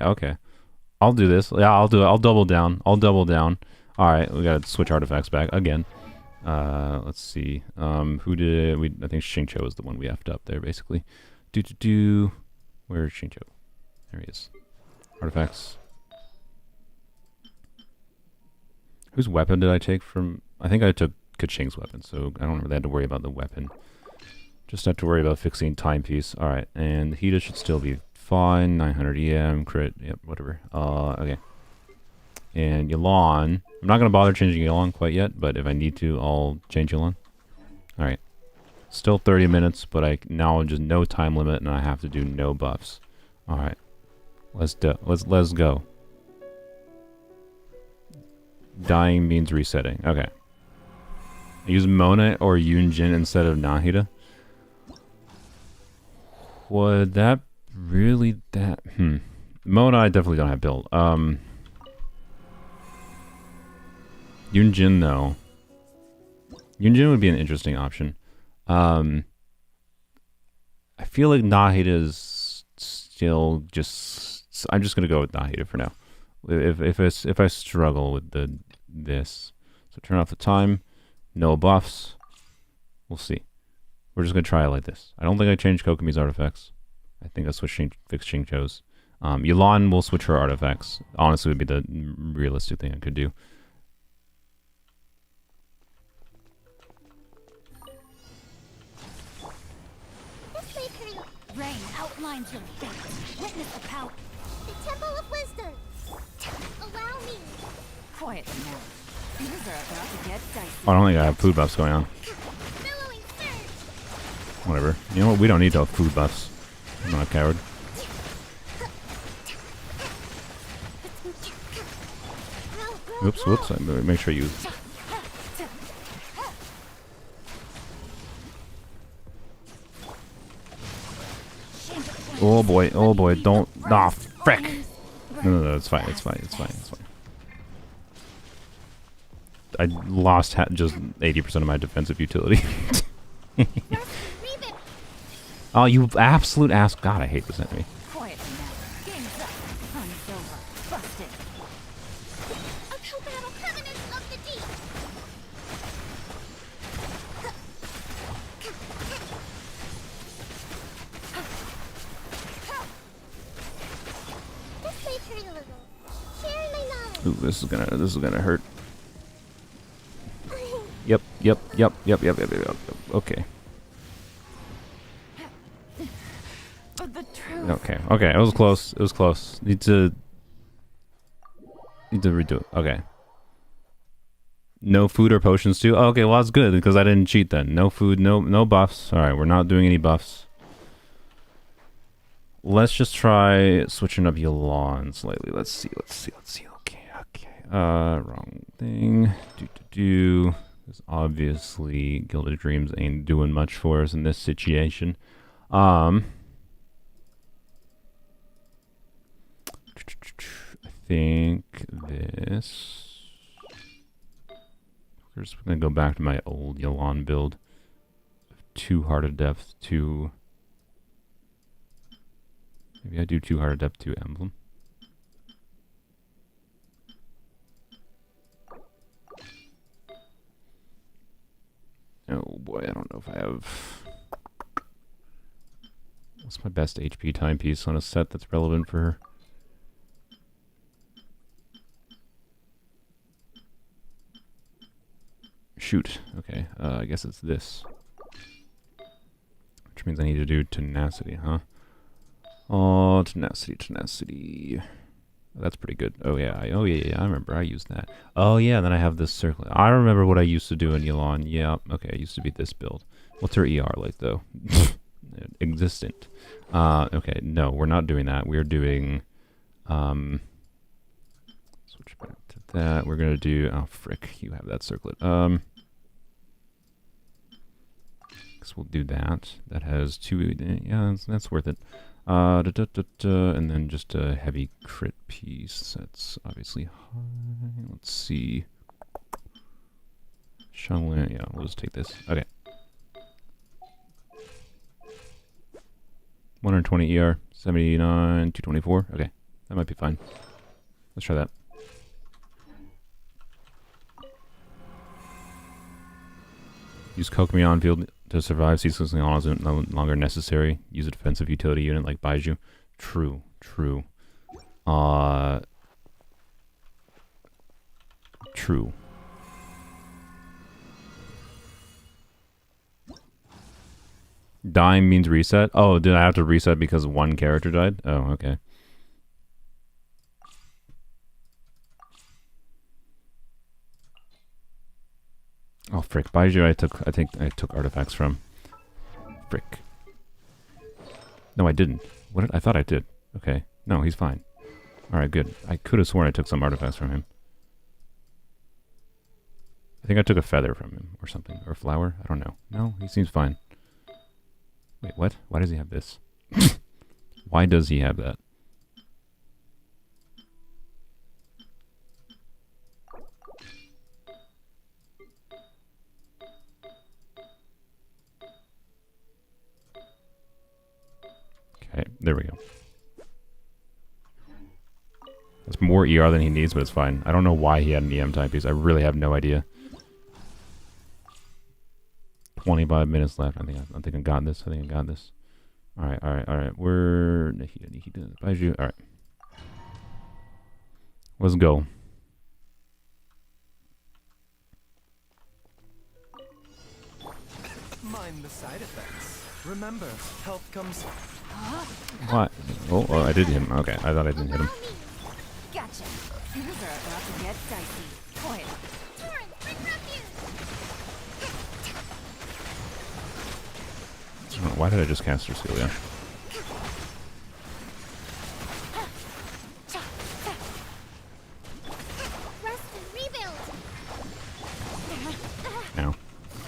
S1: I'll do this. Yeah, I'll do it. I'll double down. Alright, we gotta switch artifacts back again. Let's see. Who did we? I think Xingqiu is the one we effed up there, basically. Where's Xingqiu? There he is. Artifacts. Whose weapon did I take from? I think I took Kaching's weapon, so I don't really have to worry about the weapon. Just have to worry about fixing timepiece. Alright, and Hida should still be fine. 900 EM, crit, yep, whatever. Okay. And Yelan, I'm not going to bother changing Yelan quite yet, but if I need to, I'll change Yelan. Alright. Still 30 minutes, but now just no time limit, and I have to do no buffs. Alright. Let's go. Dying means resetting. Okay. I use Mona or Yunjin instead of Nahida. Would that really Mona I definitely don't have built. Yunjin though. Yunjin would be an interesting option. I feel like Nahida is still just. I'm just gonna go with Nahida for now. If I struggle with this, so turn off the time, no buffs. We'll see. We're just gonna try it like this. I don't think I changed Kokomi's artifacts. I think I fixed Xingqiu's. Yelan will switch her artifacts. Honestly, would be the realistic thing I could do.
S2: Lines your fate. Witness the power.
S3: The Temple of Wisdom. Allow me.
S2: Quietly now. Things are about to get dicey.
S1: Oh, I don't think I have food buffs going on.
S3: Billowing surge.
S1: Whatever. You know what? We don't need to have food buffs. I'm not a coward. Oops, whoops. I better make sure you. Oh boy, oh boy, don't. Ah, frick! No, it's fine, it's fine, it's fine, it's fine. I lost just 80% of my defensive utility. Oh, you absolute ass. God, I hate this enemy.
S2: Quietly now. Game's up. Hunt's over. Busted.
S3: A co-battle covenant of the deep. This may hurt a little. Sharing my knowledge.
S1: Ooh, this is gonna hurt. Yep. Okay.
S2: But the truth.
S1: Okay. It was close. It was close. Need to redo it. Okay. No food or potions too. Oh, okay, well that's good because I didn't cheat then. No food, no buffs. All right, we're not doing any buffs. Let's just try switching up Yelan slightly. Let's see. Okay. Wrong thing. Because obviously Gilded Dreams ain't doing much for us in this situation. I think this. We're just gonna go back to my old Yelan build. 2 Heart of Depth, 2. Maybe I do 2 Heart of Depth, 2 Emblem. Oh boy, I don't know if I have. What's my best HP timepiece on a set that's relevant for her? Shoot. Okay. I guess it's this. Which means I need to do tenacity, huh? Oh, tenacity. That's pretty good. Oh yeah, I remember I used that. Oh yeah, then I have this circle. I remember what I used to do in Yelan. Yeah, okay, I used to be this build. What's her ER like though? Existent. Okay, no, we're not doing that. We're doing switch back to that. We're gonna do oh frick, you have that circlet. Guess we'll do that. That has 2 yeah, that's worth it. And then just a heavy crit piece. That's obviously high. Let's see. Shaolin, yeah, we'll just take this. Okay. 120 ER, 79, 224. Okay, that might be fine. Let's try that. Use Kokomi on field to survive. Ceaseless on is no longer necessary. Use a defensive utility unit like Baiju. True. True. Dying means reset. Oh, did I have to reset because one character died? Oh, okay. Oh, frick. Baiju, I think I took artifacts from. Frick. No, I didn't. What did I thought I did. Okay. No, he's fine. Alright, good. I could have sworn I took some artifacts from him. I think I took a feather from him or something. Or a flower. I don't know. No, he seems fine. Wait, what? Why does he have this? Why does he have that? Okay, there we go. That's more ER than he needs, but it's fine. I don't know why he had an EM type piece. I really have no idea. 25 minutes left. I think I got this. Alright. We're Nihida. Baiju. Alright. Let's go.
S4: Mind the side effects. Remember, health comes.
S1: What? Oh, I did hit him. Okay, I thought I didn't hit him.
S3: Allow me.
S2: Gotcha. Things are about to get dicey. Quiet.
S3: Torrent, bring refuge.
S1: Oh, why did I just cast Cecilia?
S3: Rest and rebuild.
S1: Ow.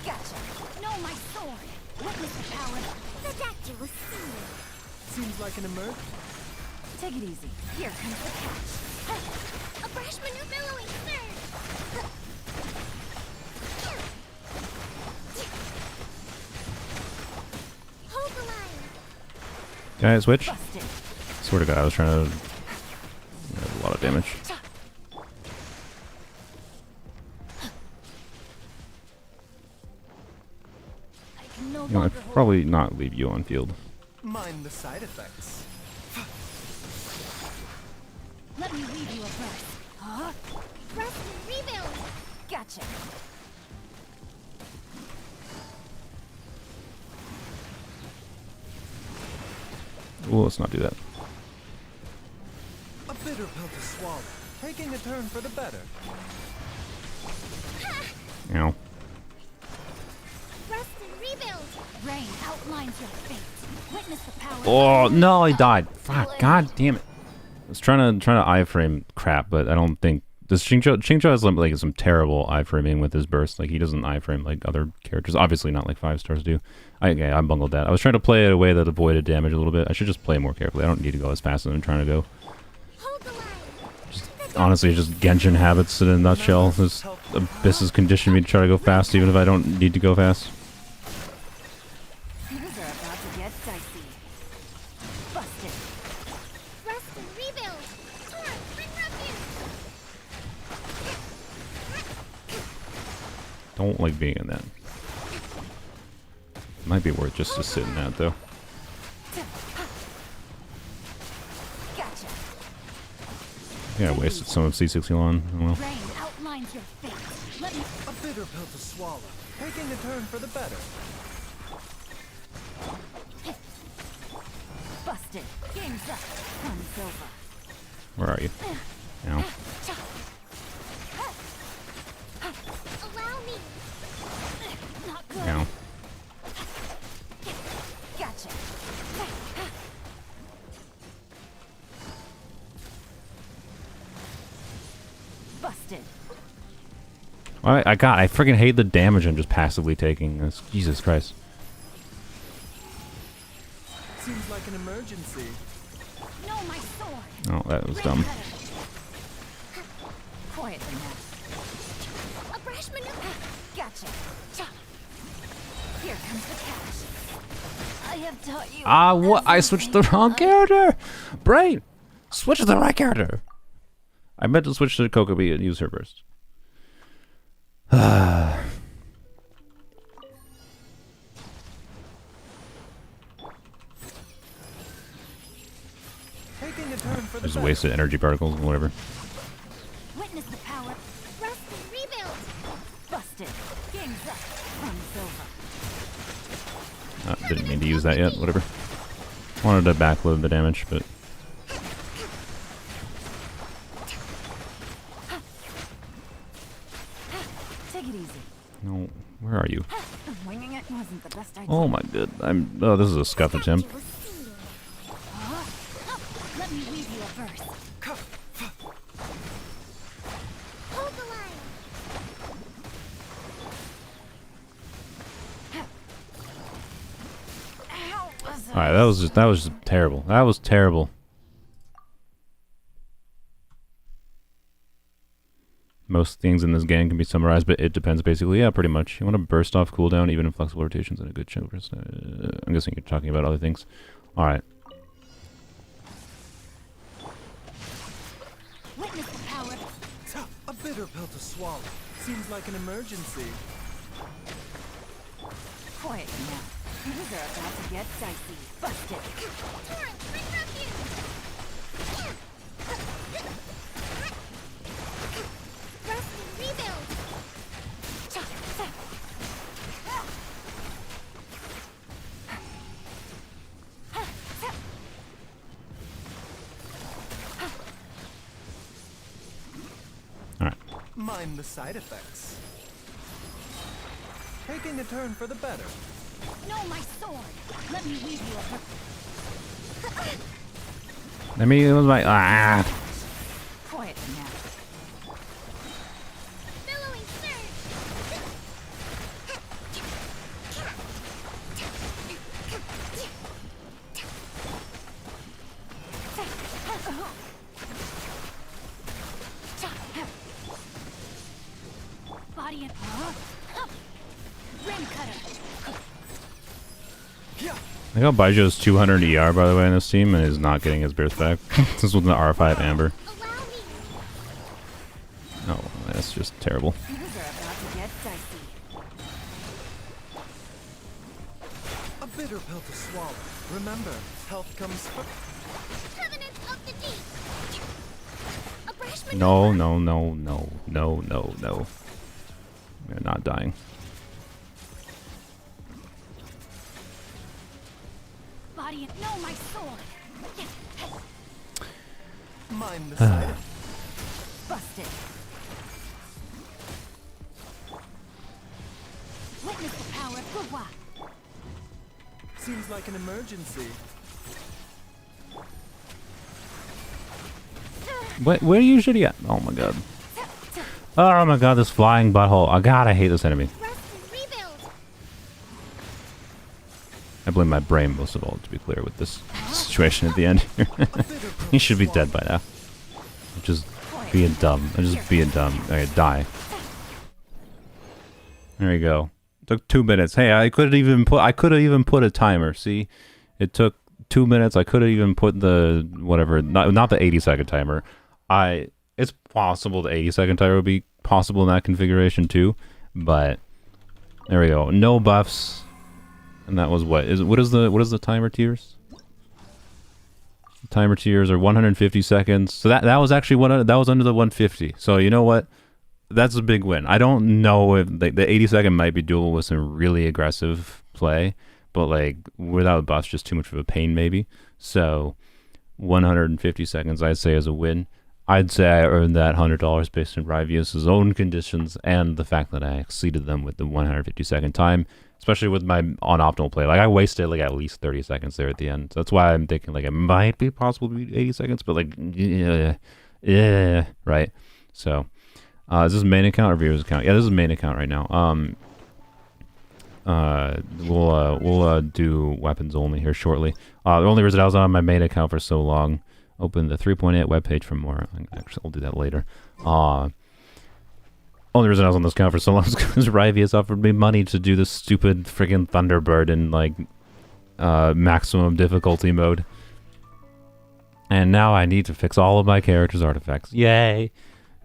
S2: Gotcha. No, my sword. Witness the power.
S3: The doctor will see you.
S4: Seems like an emerg.
S2: Take it easy. Here comes the catch.
S3: A brash maneuver billowing surge. Hold the line.
S1: Can I switch?
S2: Busted.
S1: Swear to God, I was trying to... a lot of damage.
S2: I can no
S1: You know,
S2: longer
S1: I'd
S2: hold.
S1: probably not leave you on field.
S4: Mind the side effects.
S2: Let me weave you a verse. Huh?
S3: Rest and rebuild.
S2: Gotcha.
S1: Well, let's not do that.
S4: A bitter pill to swallow. Taking a turn for the better.
S1: Ow.
S3: Rest and rebuild.
S2: Rain outlines your fate. Witness the power.
S1: Oh, no, I died. Fuck, God damn it. I was trying to iframe crap, but I don't think... Does Xingqiu has like some terrible iframing with his burst. Like, he doesn't iframe like other characters. Obviously not like 5 stars do. I bungled that. I was trying to play it a way that avoided damage a little bit. I should just play more carefully. I don't need to go as fast as I'm trying to go.
S3: Hold the line.
S1: Honestly, just Genshin habits in a nutshell. This Abyss has conditioned me to try to go fast, even if I don't need to go fast.
S2: Things are about to get dicey. Busted.
S3: Rest and rebuild. Torrent, bring refuge.
S1: Don't like being in that. Might be worth just to sit in that, though.
S2: Gotcha.
S1: Yeah, I wasted some of C60 on. Oh well.
S2: Rain outlines your fate. Let me.
S4: A bitter pill to swallow. Taking a turn for the better.
S2: Busted. Game's up. Fun's over.
S1: Where are you? Ow.
S3: Allow me.
S2: Not good.
S1: Ow.
S2: Gotcha. Busted.
S1: I freaking hate the damage I'm just passively taking. This, Jesus Christ.
S4: Seems like an emergency.
S2: No, my sword.
S1: Oh, that was
S2: Rain
S1: dumb.
S2: cutter. Quietly now.
S3: A brash maneuver.
S2: Gotcha. Here comes the catch. I have taught you.
S1: Ah, what? I switched the wrong character! Brain! Switch to the right character! I meant to switch to Kokobi and use her burst.
S4: Taking a turn for the
S1: Just
S4: better.
S1: wasted energy particles, whatever.
S2: Witness the power.
S3: Rest and rebuild.
S2: Busted. Game's up. Fun's over.
S1: Didn't mean to use that yet, whatever. Wanted to backload the damage, but...
S2: Take it easy.
S1: No, where are you?
S2: Winging it wasn't the best idea.
S1: Oh my god, oh, this is a scuff attempt.
S3: Doctor will see you.
S2: Let me weave you a verse.
S3: Hold the line.
S2: How was it?
S1: Alright, that was just terrible. That was terrible. Most things in this game can be summarized, but it depends basically. Yeah, pretty much. You want to burst off cooldown, even in flexible rotations, and a good chunk. I'm guessing you're talking about other things. Alright.
S2: Witness the power.
S4: A bitter pill to swallow. Seems like an emergency.
S2: Quiet now. Things are about to get dicey. Busted.
S3: Torrent, bring refuge. Rest and rebuild.
S4: Mind the side effects. Taking a turn for the better.
S2: No, my sword. Let me leave you a
S1: I mean, it was like,
S2: quiet now.
S3: Billowing surge.
S2: Body and rim cutter.
S4: Yeah.
S1: I got Baiju's 200 ER, by the way, in this team, and is not getting his burst back. This was an R5 Amber.
S3: Allow me.
S1: Oh, that's just terrible.
S2: Things are about to get dicey.
S4: A bitter pill to swallow. Remember, health comes first.
S3: Covenant of the deep. A brash
S1: No, no, no, no, no, no, no. We're not dying.
S2: Body and no, my sword.
S4: Mind the side effects.
S2: Busted. Witness the power of Gugwa.
S4: Seems like an emergency.
S1: Where are you shooting at? Oh my god. Oh my god, this flying butthole. Oh god, I hate this enemy.
S3: Rest and rebuild.
S1: I blame my brain most of all, to be clear, with this situation at the end here. He should be dead by now. I'm just being dumb. I'm just being dumb. Okay, die. There we go. Took 2 minutes. Hey, I could have even put a timer. See, it took 2 minutes. I could have even put the whatever, not the 80-second timer. It's possible the 80-second timer would be possible in that configuration too, but there we go. No buffs, and that was what is the timer tiers? Timer tiers are 150 seconds. So that was actually that was under the 150. So you know what? That's a big win. I don't know if the 80-second might be doable with some really aggressive play, but like without buffs, just too much of a pain maybe. So 150 seconds, I'd say, is a win. I'd say I earned that $100 based on Rivius' own conditions and the fact that I exceeded them with the 150-second time, especially with my on-optimal play. Like, I wasted, like, at least 30 seconds there at the end. So that's why I'm thinking, like, it might be possible to beat 80 seconds, but, like, yeah, right? So, is this main account or viewers account? Yeah, this is main account right now. We'll do weapons only here shortly. The only reason I was on my main account for so long, open the 3.8 webpage for more. Actually, I'll do that later. Only reason I was on this account for so long is because Rivius offered me money to do this stupid friggin' Thunderbird in, like, maximum difficulty mode. And now I need to fix all of my character's artifacts. Yay!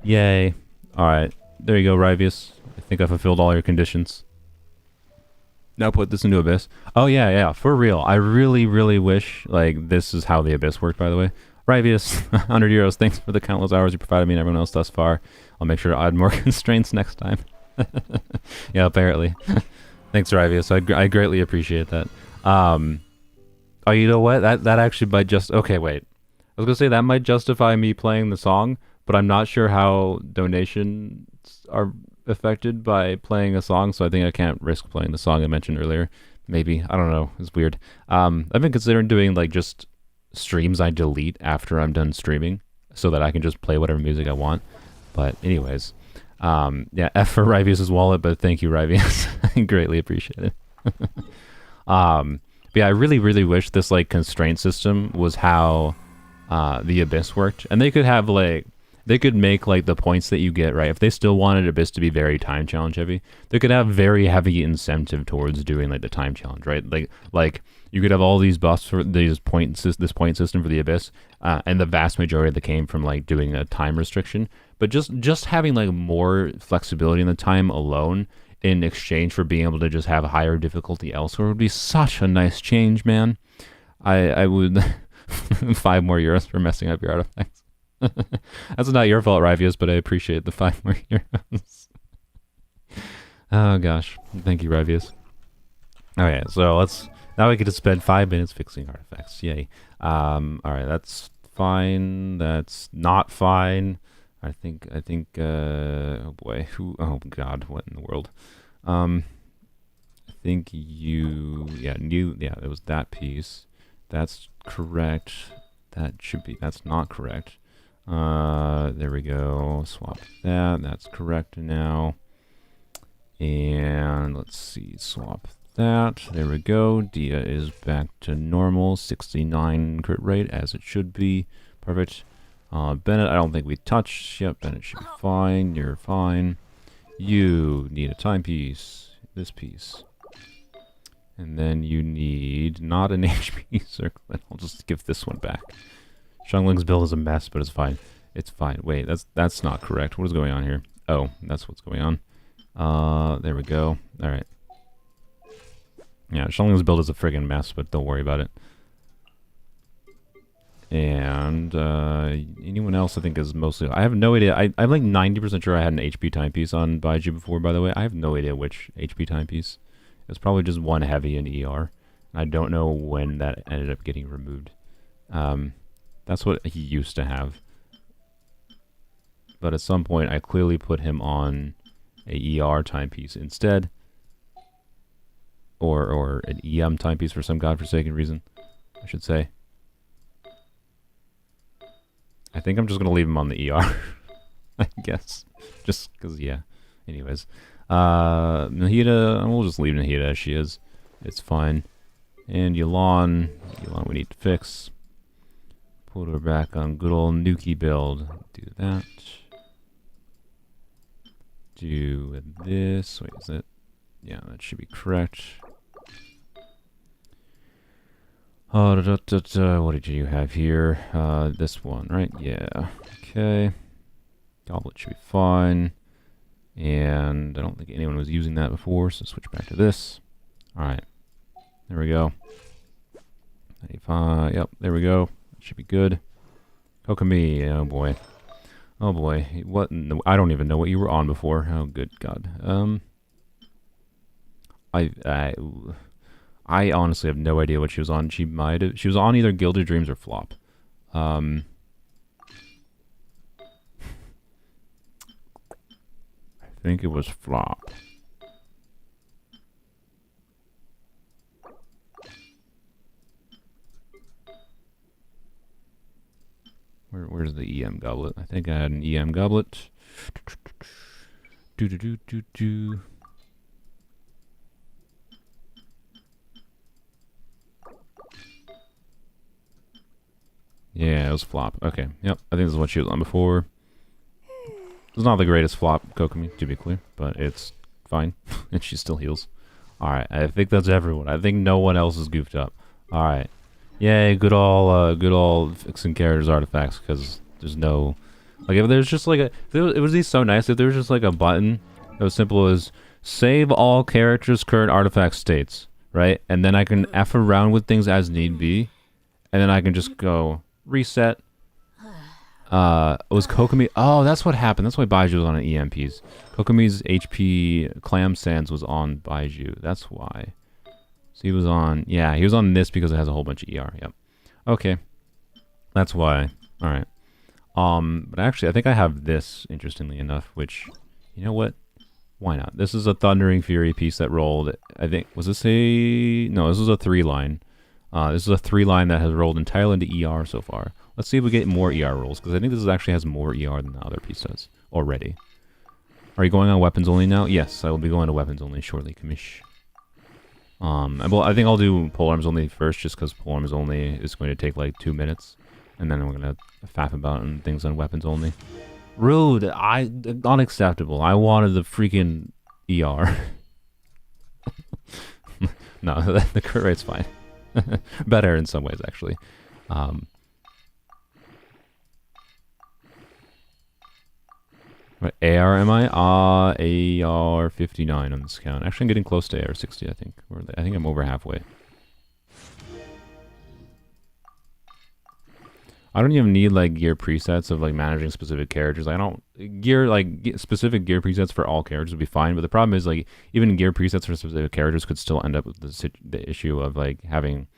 S1: Yay. Alright, there you go, Rivius. I think I fulfilled all your conditions. Now put this into Abyss. Oh, yeah, for real. I really, really wish, like, this is how the Abyss worked, by the way. Rivius, 100 euros. Thanks for the countless hours you provided me and everyone else thus far. I'll make sure to add more constraints next time. Yeah, apparently. Thanks, Rivius. I greatly appreciate that. Oh, you know what? That actually might just... Okay, wait. I was going to say that might justify me playing the song, but I'm not sure how donations are affected by playing a song, so I think I can't risk playing the song I mentioned earlier. Maybe. I don't know. It's weird. I've been considering doing, like, just streams I delete after I'm done streaming so that I can just play whatever music I want. But anyways, yeah, F for Rivius' wallet, but thank you, Rivius. I greatly appreciate it. But yeah, I really, really wish this, like, constraint system was how the Abyss worked. And they could have, like, they could make, like, the points that you get, right? If they still wanted Abyss to be very time challenge heavy, they could have very heavy incentive towards doing, like, the time challenge, right? Like you could have all these buffs for this point system for the Abyss, and the vast majority that came from, like, doing a time restriction. But just having, like, more flexibility in the time alone in exchange for being able to just have higher difficulty elsewhere would be such a nice change, man. I would 5 more euros for messing up your artifacts. That's not your fault, Rivius, but I appreciate the 5 more euros. Oh gosh, thank you, Rivius. Okay, so now we get to spend 5 minutes fixing artifacts. Yay. All right, that's fine. That's not fine. oh boy, oh god, what in the world? I think it was that piece. That's correct. That's not correct. There we go. Swap that. That's correct now. And let's see, swap that. There we go. Dia is back to normal. 69 crit rate, as it should be. Perfect. Bennett, I don't think we touched. Yep, Bennett should be fine. You're fine. You need a timepiece. This piece. And then you need not an HP circlet. I'll just give this one back. Xiangling's build is a mess, but it's fine. It's fine. Wait, that's not correct. What is going on here? Oh, that's what's going on. There we go. Alright. Yeah, Xiangling's build is a friggin' mess, but don't worry about it. And anyone else I think is mostly... I have no idea. I'm like 90% sure I had an HP timepiece on Baiju before, by the way. I have no idea which HP timepiece. It's probably just one heavy in ER. I don't know when that ended up getting removed. That's what he used to have. But at some point, I clearly put him on a ER timepiece instead. Or an EM timepiece for some godforsaken reason, I should say. I think I'm just going to leave him on the ER. I guess. Just because, yeah. Anyways. Nahida, we'll just leave Nahida as she is. It's fine. And Yulan we need to fix. Put her back on good old Nuki build. Do that. Do this. Wait, is it? Yeah, that should be correct. What did you have here? This one, right? Yeah. Okay. Goblet should be fine. And I don't think anyone was using that before, so switch back to this. Alright. There we go. 95. Yep, there we go. Should be good. Kokomi. Oh boy. Oh boy. What? I don't even know what you were on before. Oh good god. I honestly have no idea what she was on. She was on either Gilded Dreams or Flop. I think it was Flop. Where's the EM goblet? I think I had an EM goblet. Do. Yeah, it was Flop. Okay, yep. I think this is what she was on before. It's not the greatest Flop Kokomi, to be clear, but it's fine. And she still heals. Alright, I think that's everyone. I think no one else is goofed up. Alright. Yay, good all fixing characters artifacts, because there's no... Like, if there's just like a... It would be so nice if there was just like a button that was simple as save all characters' current artifact states, right? And then I can F around with things as need be, and then I can just go reset. Was Kokomi... Oh, that's what happened. That's why Baiju was on an EMPs. Kokomi's HP Clam Sands was on Baiju. That's why. So he was on... Yeah, he was on this because it has a whole bunch of ER. Yep. Okay. That's why. Alright. But actually, I think I have this, interestingly enough, which... You know what? Why not? This is a Thundering Fury piece that rolled... I think... Was this a... No, this was a 3-line. This is a 3-line that has rolled entirely into ER so far. Let's see if we get more ER rolls, because I think this actually has more ER than the other piece does already. Are you going on weapons only now? Yes, I will be going to weapons only shortly, Kamish. Well, I think I'll do polearms only first, just because polearms only is going to take like 2 minutes, and then we're going to faff about and things on weapons only. Rude! Unacceptable. I wanted the freaking ER. No, the crit rate's fine. Better in some ways, actually. What AR am I? AR 59 on this count. Actually, I'm getting close to AR 60, I think. I think I'm over halfway. I don't even need like gear presets of like managing specific characters. I don't specific gear presets for all characters would be fine, but the problem is like even gear presets for specific characters could still end up with the issue of like having,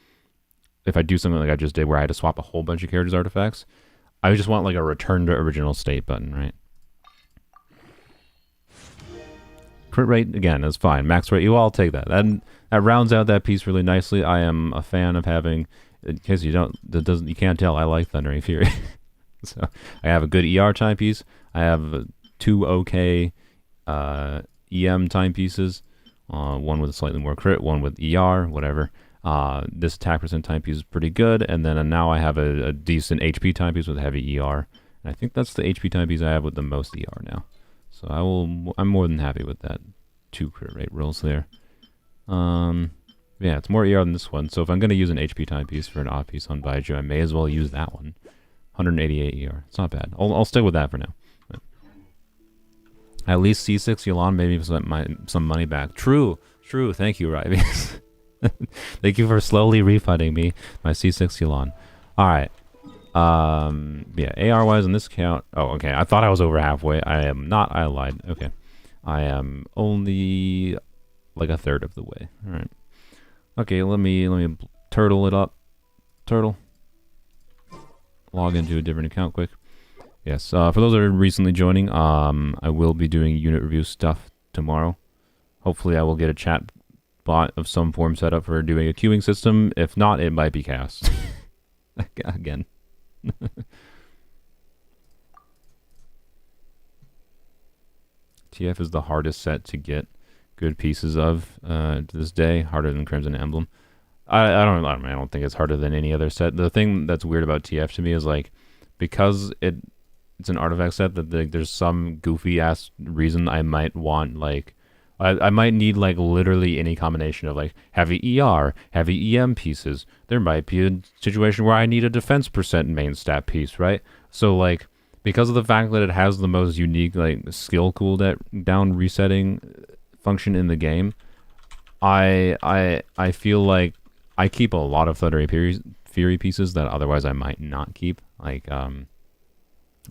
S1: if I do something like I just did where I had to swap a whole bunch of characters artifacts, I just want like a return to original state button, right? Crit rate, again, is fine. Max rate, you all take that. That rounds out that piece really nicely. I am a fan of having, in case you you can't tell, I like Thundering Fury. So I have a good ER timepiece. I have 2 okay EM timepieces. One with a slightly more crit, one with ER, whatever. This attack percent timepiece is pretty good, and then now I have a decent HP timepiece with heavy ER. And I think that's the HP timepiece I have with the most ER now. So I'm more than happy with that. 2 crit rate rolls there. Yeah, it's more ER than this one. So if I'm going to use an HP timepiece for an off piece on Baiju, I may as well use that one. 188 ER. It's not bad. I'll stick with that for now. But at least C6 Yulon maybe some money back. True. Thank you, Rybies. Thank you for slowly refunding me my C6 Yulon. Alright. Yeah, AR wise on this count. Oh, okay. I thought I was over halfway. I am not. I lied. Okay. I am only like a third of the way. Alright. Okay, let me turtle it up. Turtle. Log into a different account quick. Yes, for those that are recently joining, I will be doing unit review stuff tomorrow. Hopefully I will get a chat bot of some form set up for doing a queuing system. If not, it might be cast. Again. TF is the hardest set to get good pieces of to this day, harder than Crimson Emblem. I don't think it's harder than any other set. The thing that's weird about TF to me is like, because it's an artifact set that there's some goofy ass reason I might want, like I might need like literally any combination of like heavy ER, heavy EM pieces. There might be a situation where I need a defense percent main stat piece, right? So like, because of the fact that it has the most unique like skill cooldown resetting function in the game, I feel like I keep a lot of Thundering Fury pieces that otherwise I might not keep, like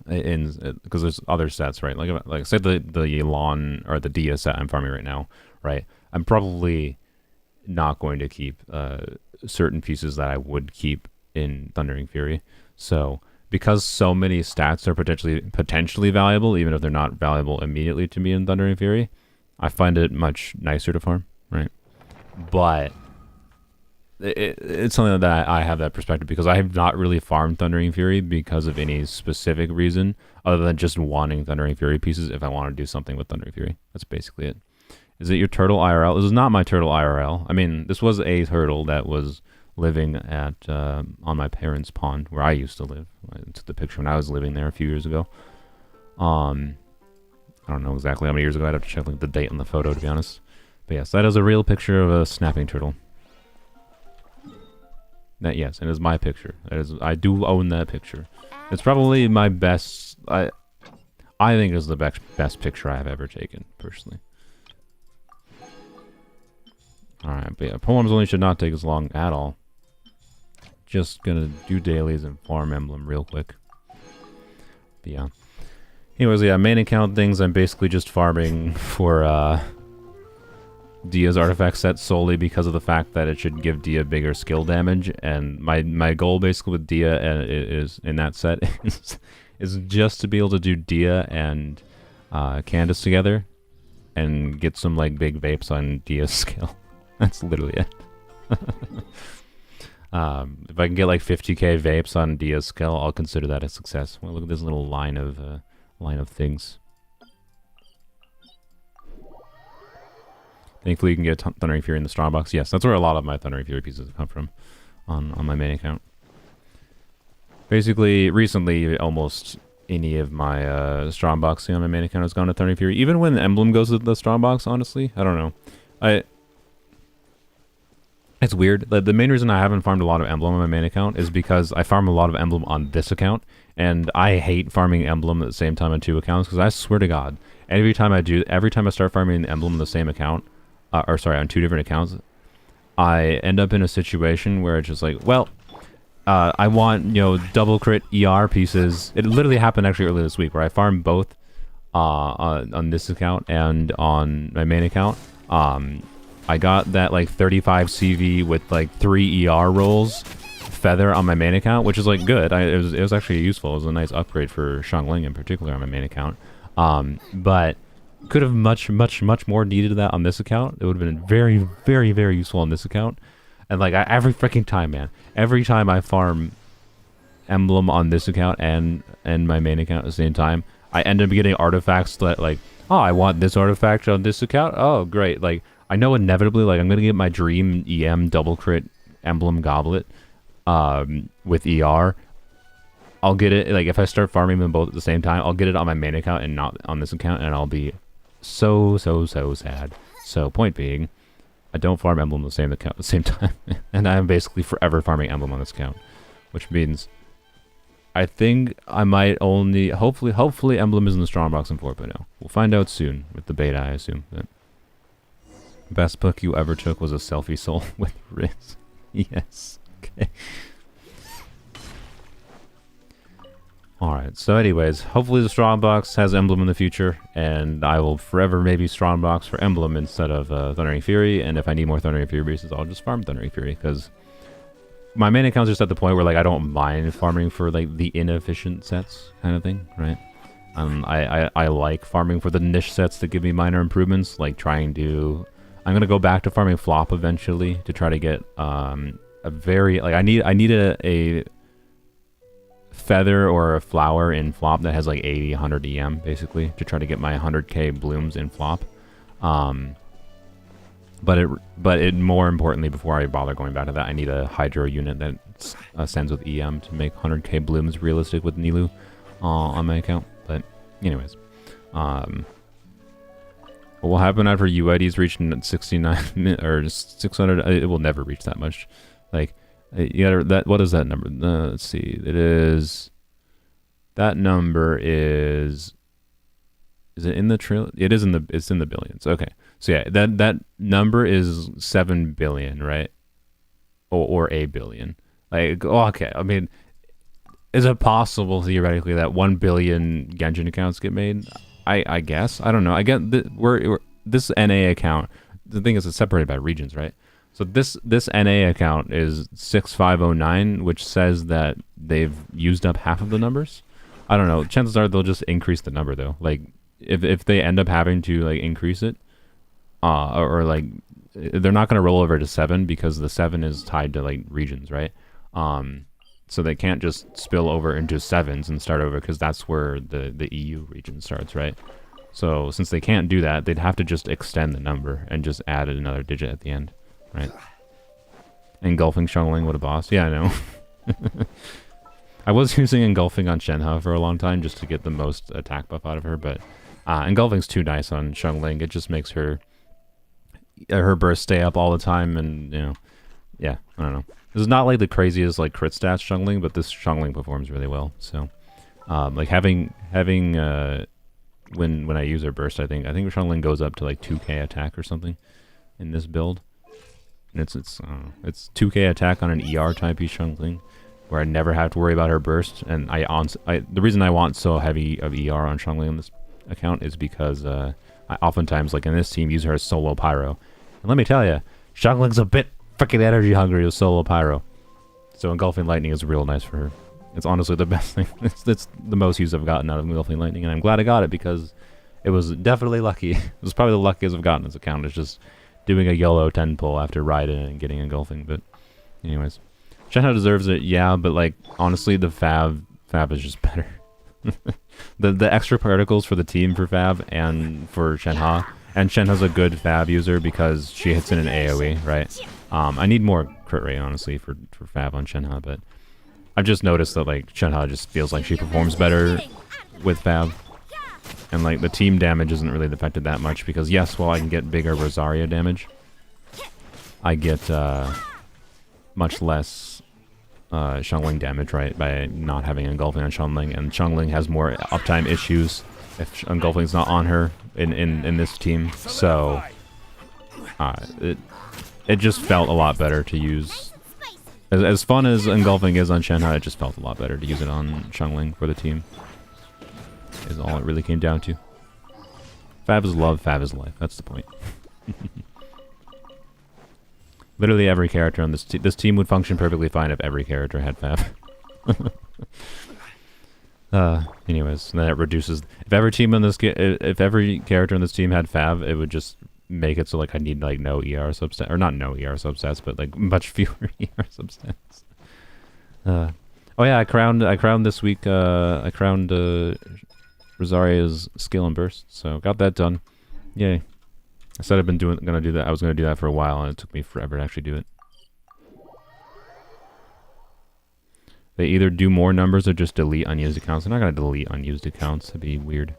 S1: because there's other sets, right? Like say the Elon or the Dia set I'm farming right now, right? I'm probably not going to keep certain pieces that I would keep in Thundering Fury. So because so many stats are potentially valuable, even if they're not valuable immediately to me in Thundering Fury, I find it much nicer to farm, right? But it's something that I have that perspective because I have not really farmed Thundering Fury because of any specific reason other than just wanting Thundering Fury pieces if I want to do something with Thundering Fury. That's basically it. Is it your turtle IRL? This is not my turtle IRL. I mean, this was a turtle that was living at on my parents' pond where I used to live. I took the picture when I was living there a few years ago. I don't know exactly how many years ago. I'd have to check like the date on the photo, to be honest. But yes, that is a real picture of a snapping turtle. That, yes, it is my picture. I do own that picture. It's probably my best. I think it's the best picture I have ever taken, personally. All right, but yeah, poems only should not take as long at all. Just gonna do dailies and farm emblem real quick. But yeah. Anyways, yeah, main account things. I'm basically just farming for Dia's artifact set solely because of the fact that it should give Dia bigger skill damage, and my goal basically with Dia is in that set is just to be able to do Dia and Candace together and get some like big vapes on Dia's skill. That's literally it. If I can get like 50k vapes on Dia's skill, I'll consider that a success. Well, look at this little line of things. Thankfully, you can get Thundering Fury in the Strongbox. Yes, that's where a lot of my Thundering Fury pieces come from on my main account. Basically, recently, almost any of my Strongboxing on my main account has gone to Thundering Fury. Even when Emblem goes to the Strongbox, honestly. I don't know. It's weird. The main reason I haven't farmed a lot of Emblem on my main account is because I farm a lot of Emblem on this account, and I hate farming Emblem at the same time on 2 accounts, because I swear to God, every time I start farming an Emblem on the same account, on 2 different accounts, I end up in a situation where it's just like, well, I want, double crit ER pieces. It literally happened actually earlier this week where I farmed both on this account and on my main account. I got that like 35 CV with like 3 ER rolls feather on my main account, which is like good. It was actually useful. It was a nice upgrade for Xiangling in particular on my main account. But Could have much more needed that on this account. It would have been very useful on this account. And like every freaking time, man. Every time I farm emblem on this account and my main account at the same time, I end up getting artifacts that like, oh, I want this artifact on this account. Oh, great. Like I know inevitably like I'm gonna get my dream EM double crit emblem goblet with ER. I'll get it like if I start farming them both at the same time, I'll get it on my main account and not on this account, and I'll be so sad. So point being, I don't farm emblem on the same account at the same time, and I'm basically forever farming emblem on this account, which means I think I might only hopefully emblem is in the strongbox in 4.0. We'll find out soon with the beta, I assume. But best book you ever took was a selfie soul with Riz. Yes. Okay. Alright, so anyways, hopefully the Strongbox has Emblem in the future, and I will forever maybe Strongbox for Emblem instead of Thundering Fury, and if I need more Thundering Fury pieces, I'll just farm Thundering Fury, because my main account's just at the point where like I don't mind farming for like the inefficient sets kind of thing, right? I like farming for the niche sets that give me minor improvements, like trying to... I'm going to go back to farming Flop eventually to try to get a very... like I need a feather or a flower in Flop that has like 80, 100 EM basically to try to get my 100k blooms in Flop. But it more importantly, before I bother going back to that, I need a Hydro unit that sends with EM to make 100k blooms realistic with Nilu on my account. But anyways, what will happen after UIDs reaching 69 or 600? It will never reach that much. Like you gotta that. What is that number? Let's see. It is. That number is. Is it in the trillion? It is in the. It's in the billions. Okay. So yeah, that number is 7 billion, right? Or a billion. Like, oh, okay. I mean, is it possible theoretically that 1 billion Genshin accounts get made? I guess. I don't know. I get we're this NA account. The thing is, it's separated by regions, right? So this NA account is 6509, which says that they've used up half of the numbers. I don't know. Chances are they'll just increase the number though. Like if they end up having to like increase it, or like they're not going to roll over to 7 because the 7 is tied to like regions, right? So they can't just spill over into 7s and start over because that's where the EU region starts, right? So since they can't do that, they'd have to just extend the number and just add another digit at the end, right? Engulfing Shungling, what a boss. Yeah, I know. I was using Engulfing on Shenhe for a long time just to get the most attack buff out of her, but Engulfing's too nice on Shungling. It just makes her burst stay up all the time, and you know, yeah, I don't know. This is not like the craziest like crit stats Shungling, but this Shungling performs really well. So, like having when I use her burst, I think Shungling goes up to like 2k attack or something in this build, and it's 2k attack on an ER type Shungling, where I never have to worry about her burst. And the reason I want so heavy of ER on Shungling on this account is because I oftentimes, like in this team, use her as solo pyro. And let me tell you, Shungling's a bit freaking energy hungry with solo pyro. So Engulfing Lightning is real nice for her. It's honestly the best thing. It's the most use I've gotten out of Engulfing Lightning, and I'm glad I got it because it was definitely lucky. It was probably the luckiest I've gotten this account. It's just doing a YOLO 10 pull after Raiden and getting Engulfing. But anyways, Shenhe deserves it, yeah, but like honestly, the Fab is just better. the extra particles for the team for Fab and for Shenhe, and Shenhe's a good Fab user because she hits in an AoE, right? I need more crit rate honestly for Fab on Shenhe, but I've just noticed that like Shenhe just feels like she performs better with Fab, and like the team damage isn't really affected that much because yes, while I can get bigger Rosaria damage, I get much less Shungling damage, right, by not having Engulfing on Shungling, and Shungling has more uptime issues if Engulfing's not on her in this team, so it just felt a lot better to use. As fun as Engulfing is on Shenhe, it just felt a lot better to use it on Shungling for the team, is all it really came down to. Fab is love, Fab is life, that's the point. Literally every character on this team would function perfectly fine if every character had Fab. Anyways, then it reduces. If every team in this if every character in this team had Fav, it would just make it so like I need like no ER substats, or not no ER substats, but like much fewer ER substats. Oh yeah, I crowned this week. I crowned Rosaria's skill and burst, so got that done. Yay! I said gonna do that. I was gonna do that for a while, and it took me forever to actually do it. They either do more numbers or just delete unused accounts. They're not gonna delete unused accounts. That'd be weird.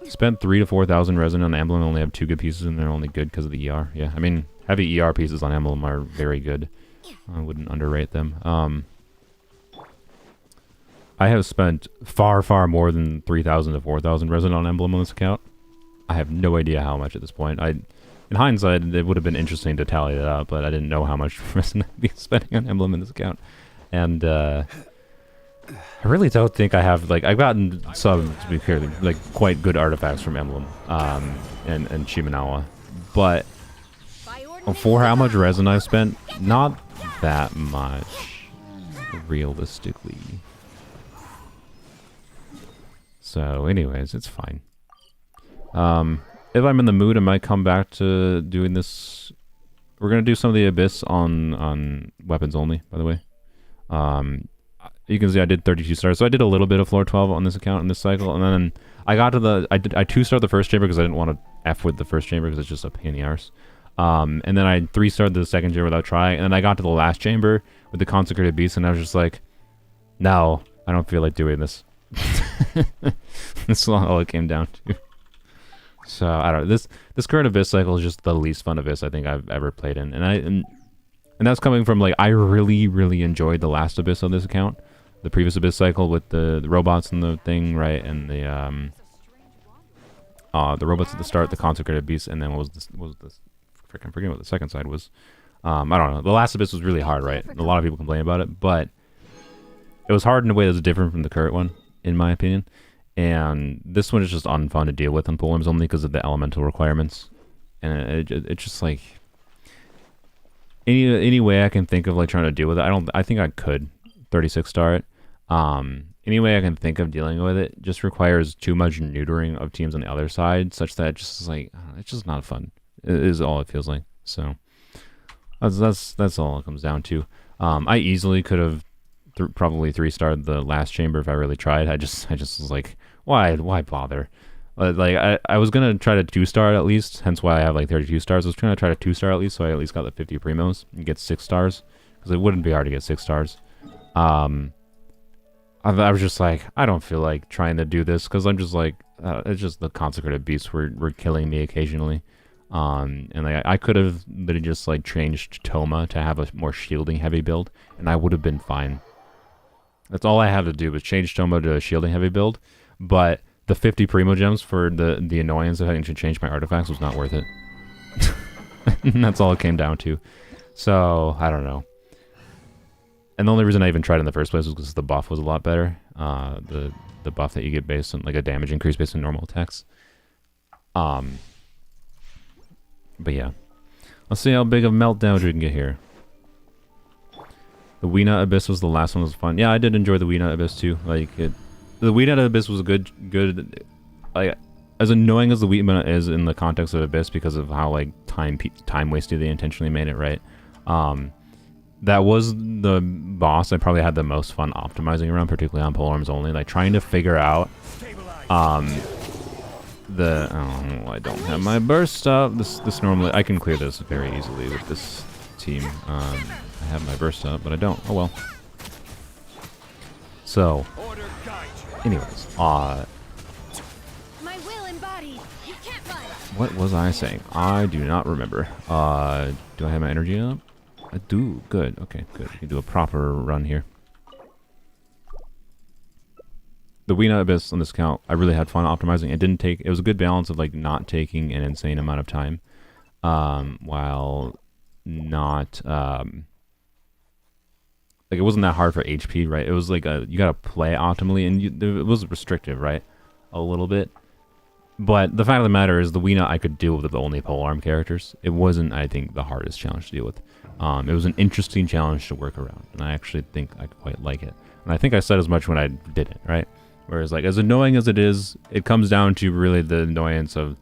S1: Spent 3,000 to 4,000 resin on Emblem. Only have 2 good pieces, and they're only good because of the ER. Yeah, I mean, heavy ER pieces on Emblem are very good. I wouldn't underrate them. I have spent far, far more than 3,000 to 4,000 resin on Emblem on this account. I have no idea how much at this point. In hindsight, it would have been interesting to tally that up, but I didn't know how much resin I'd be spending on Emblem in this account. And I really don't think I have, like, I've gotten some, to be clear, like, quite good artifacts from Emblem and Shimenawa. But for how much resin I've spent, not that much, realistically. So, anyways, it's fine. If I'm in the mood, I might come back to doing this. We're going to do some of the Abyss on weapons only, by the way. You can see I did 32 stars, so I did a little bit of floor 12 on this account in this cycle, and then I got to I 2-starred the first chamber because I didn't want to F with the first chamber because it's just a pain in the arse. And then I 3-starred the second chamber without trying, and then I got to the last chamber with the Consecrated Beast, and I was just like, no, I don't feel like doing this. That's all it came down to. So I don't know. This current Abyss cycle is just the least fun Abyss I think I've ever played in, and that's coming from like I really enjoyed the last Abyss on this account, the previous Abyss cycle with the robots and the thing, right, and the robots at the start, the Consecrated Beast, and then what was this? I'm forgetting what the second side was. I don't know. The last Abyss was really hard, right? A lot of people complain about it, but it was hard in a way that's different from the current one, in my opinion. And this one is just unfun to deal with on polearms only because of the elemental requirements, and it's just like any way I can think of like trying to deal with it. I think I could 36 star it. Any way I can think of dealing with it just requires too much neutering of teams on the other side, such that it just is like it's just not fun. It is all it feels like. So that's all it comes down to. I easily could have probably 3-starred the last chamber if I really tried. I just was like, why bother? Like I was gonna try to 2-star at least, hence why I have like 32 stars. I was trying to try to 2-star at least, so I at least got the 50 primos and get 6 stars because it wouldn't be hard to get 6 stars. I was just like, I don't feel like trying to do this because I'm just like, it's just the Consecrated Beasts were killing me occasionally. And like I could have literally just like changed Toma to have a more shielding heavy build, and I would have been fine. That's all I have to do was change Toma to a shielding heavy build, but the 50 Primo Gems for the annoyance of having to change my artifacts was not worth it. That's all it came down to. So, I don't know. And the only reason I even tried in the first place was because the buff was a lot better. The buff that you get based on, like a damage increase based on normal attacks. But yeah. Let's see how big of melt damage we can get here. The Weena Abyss was the last one that was fun. Yeah, I did enjoy the Weena Abyss too. Like the Weena Abyss was a good like as annoying as the Weena is in the context of Abyss because of how like time wasted they intentionally made it, right? That was the boss I probably had the most fun optimizing around, particularly on polearms only, like trying to figure out I don't have my burst up. This normally I can clear this very easily with this team. I have my burst up, but I don't. Oh well. So, anyways,
S2: My will embodied. You can't run.
S1: what was I saying? I do not remember. Do I have my energy up? I do. Good. Okay, good. We can do a proper run here. The Weena Abyss on this account, I really had fun optimizing. It was a good balance of like not taking an insane amount of time, while not like it wasn't that hard for HP, right? It was like you gotta play optimally, and it was restrictive, right? A little bit. But the fact of the matter is, the Weena I could deal with only polearm characters. It wasn't, I think, the hardest challenge to deal with. It was an interesting challenge to work around, and I actually think I quite like it. And I think I said as much when I did it, right? Whereas, like, as annoying as it is, it comes down to really the annoyance of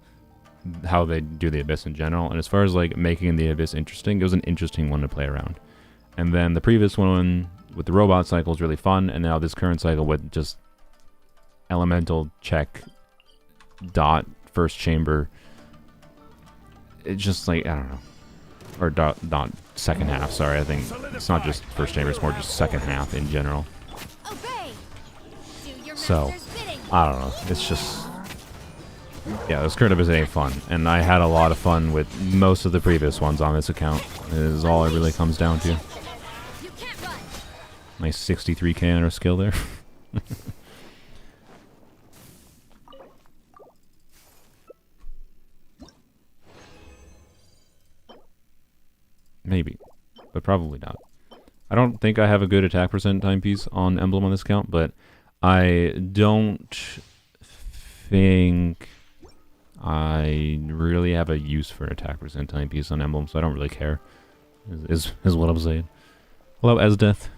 S1: how they do the Abyss in general. And as far as, like, making the Abyss interesting, it was an interesting one to play around. And then the previous one with the robot cycle is really fun, and now this current cycle with just elemental check dot first chamber, it's just like, I don't know, or dot second half. Sorry, I think it's not just first chamber, it's more just second half in general.
S2: Obey. Do your
S1: So
S2: master's bidding.
S1: I don't know, it's just, yeah, this current Abyss ain't fun, and I had a lot of fun with most of the previous ones on this account. Is all it really comes down to.
S2: You can't run.
S1: Nice 63k on our skill there. Maybe, but probably not. I don't think I have a good attack percent timepiece on Emblem on this count, but I don't think I really have a use for an attack percent timepiece on Emblem, so I don't really care, is what I'm saying. Hello, Esdeath.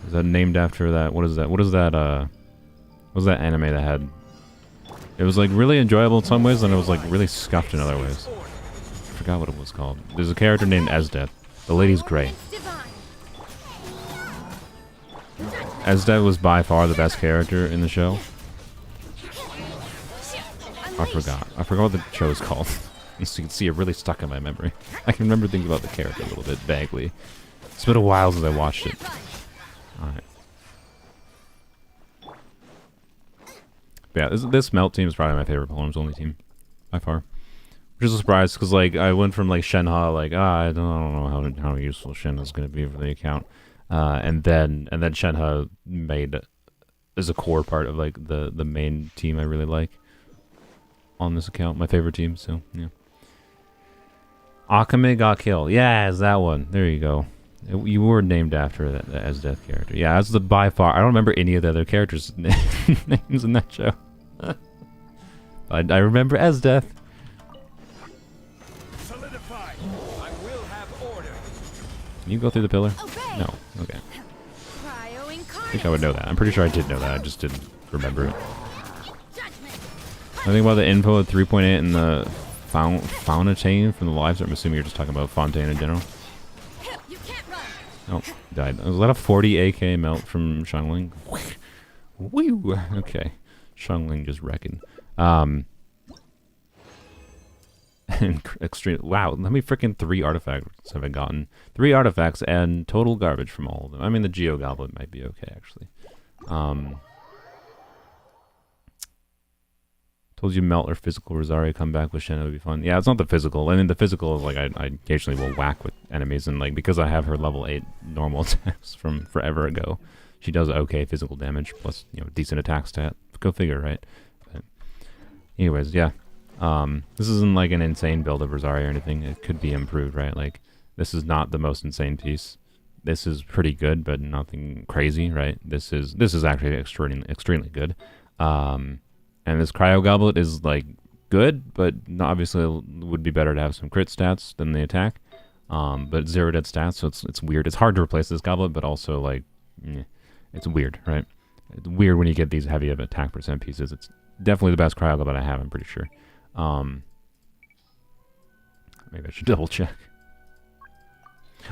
S1: Is that named after that? What is that? What was that anime that had... It was like really enjoyable in some ways, and it was like really scuffed in other ways. I forgot what it was called. There's a character named Esdeath. The lady's great.
S2: Divine.
S1: Esdeath was by far the best character in the show. I forgot what the show is called. So you can see it really stuck in my memory. I can remember thinking about the character a little bit vaguely. It's been a while since I watched it. Alright. Yeah, this Melt team is probably my favorite Polems only team. By far. Which is a surprise, because like I went from like Shenhe, like I don't know how useful Shenhe is going to be for the account, and then Shenhe made as a core part of like the main team I really like on this account, my favorite team. So yeah, Akame ga Kill, yeah, is that one? There you go. You were named after that Esdeath character. Yeah, that's the by far. I don't remember any of the other characters' names in that show. I remember Esdeath. Can you go through the pillar?
S2: Obey.
S1: No. Okay.
S2: Cryo
S1: I think I would know that. I'm pretty sure I did know that. I just didn't remember it.
S2: Judgment.
S1: I think about the info at 3.8 and the Fauntain from the lives. I'm assuming you're just talking about Fontaine in general.
S2: You can't run.
S1: Oh, died. Was that a 40 AK melt from Xiangling? Woo! Okay. Xiangling just wrecking. Extreme. Wow, how many freaking 3 artifacts have I gotten? 3 artifacts and total garbage from all of them. I mean, the Geo Goblet might be okay, actually. Told you Melt or physical Rosario come back with Shen would be fun. Yeah, it's not the physical. I mean, the physical is like I occasionally will whack with enemies, and like because I have her level 8 normal attacks from forever ago, she does okay physical damage plus decent attack stat. Go figure, right? But anyways, yeah. This isn't like an insane build of Rosario or anything. It could be improved, right? Like this is not the most insane piece. This is pretty good, but nothing crazy, right? This is actually extremely good. And this Cryo Goblet is like good, but obviously it would be better to have some crit stats than the attack. But 0 dead stats, so it's weird. It's hard to replace this goblet, but also like it's weird, right? It's weird when you get these heavy of attack percent pieces. It's definitely the best Cryo Goblet I have, I'm pretty sure. Maybe I should double check.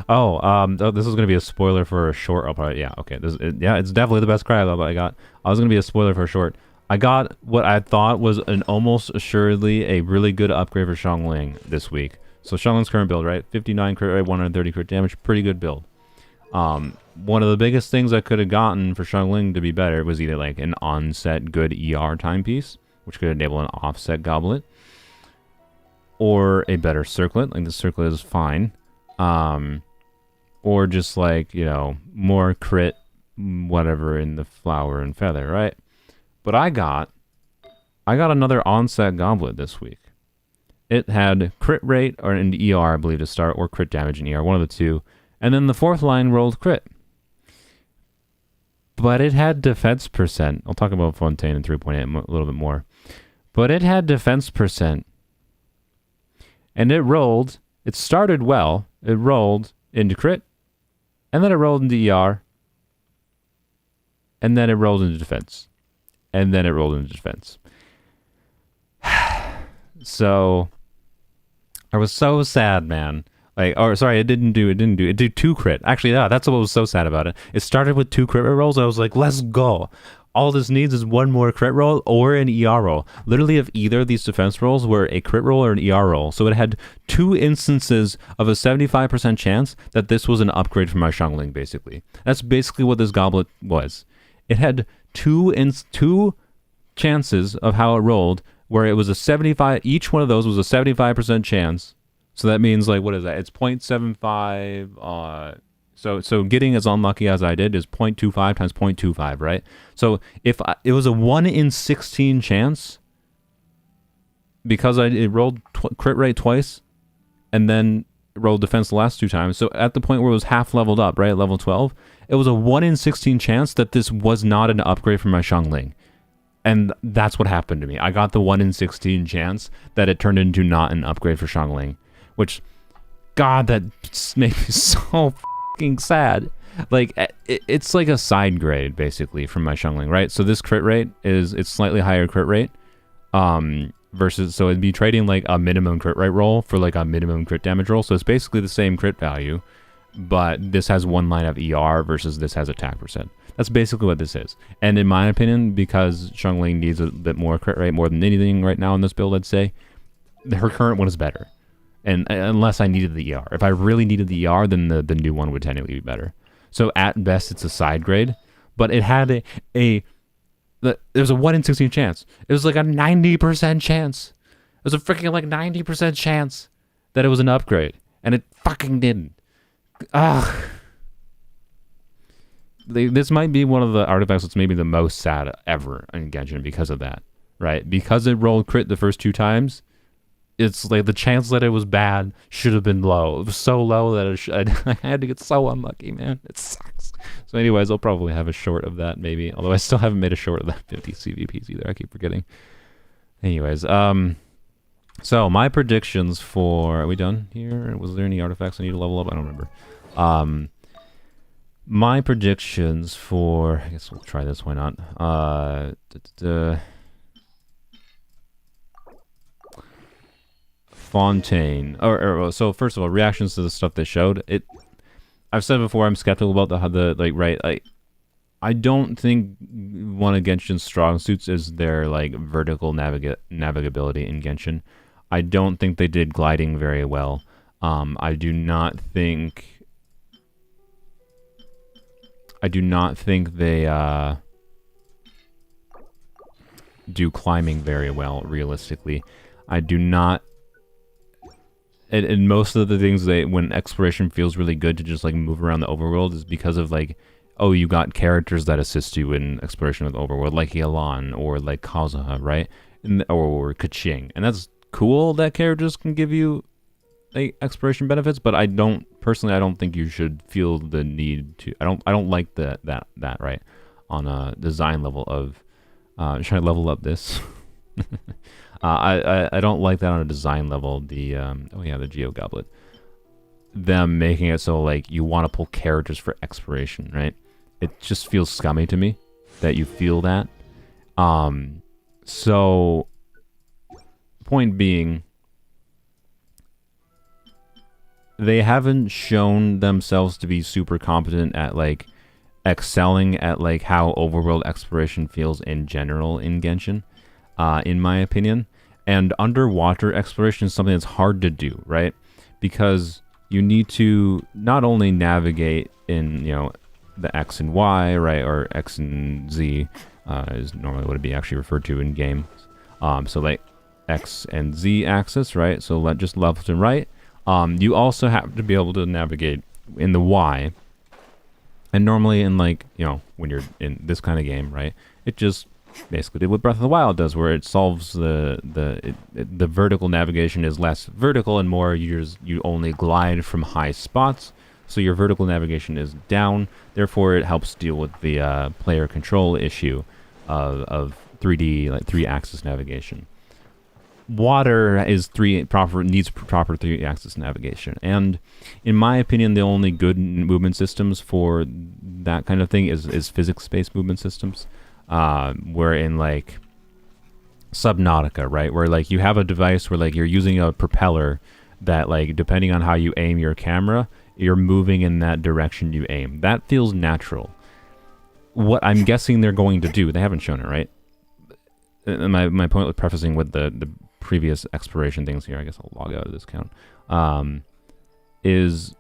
S1: This is gonna be a spoiler for a short. Oh, probably, yeah, okay. It's definitely the best Cryo Goblet I got. I was gonna be a spoiler for a short. I got what I thought was an almost assuredly a really good upgrade for Xiangling this week. So Xiangling's current build, right? 59 crit rate, 130 crit damage, pretty good build. One of the biggest things I could have gotten for Xiangling to be better was either like an onset good ER timepiece, which could enable an offset goblet, or a better circlet. Like the circlet is fine. Or just like, more crit, whatever in the flower and feather, right? But I got another onset goblet this week. It had crit rate or an ER, I believe, to start, or crit damage in ER, one of the two. And then the fourth line rolled crit. But it had defense percent. I'll talk about Fontaine in 3.8 a little bit more. But it had defense percent. And it started well. It rolled into crit. And then it rolled into ER. and then it rolled into defense, and then it rolled into defense. So I was so sad, man. Like, or sorry, it did 2 crit. Actually, yeah, that's what was so sad about it. It started with 2 crit rolls. I was like, let's go. All this needs is 1 more crit roll or an ER roll. Literally, if either of these defense rolls were a crit roll or an ER roll. So it had 2 instances of a 75% chance that this was an upgrade for my Xiangling, basically. That's basically what this goblet was. It had 2 chances of how it rolled, where it was a 75, each one of those was a 75% chance. So that means, like, what is that? It's 0.75, so getting as unlucky as I did is 0.25 times 0.25, right? So if it was a 1 in 16 chance, because it rolled crit rate twice, and then rolled defense the last 2 times, so at the point where it was half leveled up, right, level 12, it was a 1 in 16 chance that this was not an upgrade for my Xiangling. And that's what happened to me. I got the 1 in 16 chance that it turned into not an upgrade for Xiangling. Which, God, that made me so fucking sad. Like, it's like a side grade, basically, from my Xiangling, right? So this crit rate it's slightly higher crit rate. Versus, so it'd be trading like a minimum crit rate roll for like a minimum crit damage roll. So it's basically the same crit value, but this has 1 line of ER versus this has attack percent. That's basically what this is. And in my opinion, because Xiangling needs a bit more crit rate more than anything right now in this build, I'd say, her current one is better. And unless I needed the ER. If I really needed the ER, then the new one would technically be better. So at best, it's a side grade. But it had there was a 1 in 16 chance. It was like a 90% chance. It was a freaking like 90% chance that it was an upgrade. And it fucking didn't. Ugh. This might be one of the artifacts that's maybe the most sad ever in Genshin because of that. Right? Because it rolled crit the first 2 times, it's like the chance that it was bad should have been low. It was so low that I had to get so unlucky, man. It sucks. So anyways, I'll probably have a short of that maybe. Although I still haven't made a short of that 50 CVPs either. I keep forgetting. Anyways, so my predictions for... Are we done here? Was there any artifacts I need to level up? I don't remember. My predictions for... I guess we'll try this. Why not? Fontaine. So first of all, reactions to the stuff they showed. I've said before, I'm skeptical about I don't think one of Genshin's strong suits is their like vertical navigability in Genshin. I don't think they did gliding very well. I do not think they do climbing very well, realistically. I do not. And most of the things when exploration feels really good to just like move around the overworld is because of like, oh, you got characters that assist you in exploration of the overworld, like Yelan or like Kazuha, right? Or Keqing. And that's cool that characters can give you like exploration benefits, but I don't think you should feel the need to. I don't like that right on a design level of should I level up this? I don't like that on a design level. The the Geo Goblet, them making it so like you want to pull characters for exploration, right? It just feels scummy to me that you feel that. So point being, they haven't shown themselves to be super competent at like excelling at like how overworld exploration feels in general in Genshin. In my opinion. And underwater exploration is something that's hard to do, right? Because you need to not only navigate in, the X and Y, right? Or X and Z is normally what it'd be actually referred to in games. So like X and Z axis, right? So just left and right. You also have to be able to navigate in the Y. And normally in like, when you're in this kind of game, right? It just basically did what Breath of the Wild does, where it solves the vertical navigation is less vertical and more you only glide from high spots, so your vertical navigation is down. Therefore, it helps deal with the player control issue of 3D like 3-axis navigation. water is needs proper 3-axis navigation, and in my opinion, the only good movement systems for that kind of thing is physics-based movement systems, where in like Subnautica, right, where like you have a device where like you're using a propeller that like depending on how you aim your camera, you're moving in that direction you aim. That feels natural. What I'm guessing they're going to do, they haven't shown it, right? My point with prefacing with the previous exploration things here, I guess I'll log out of this count, is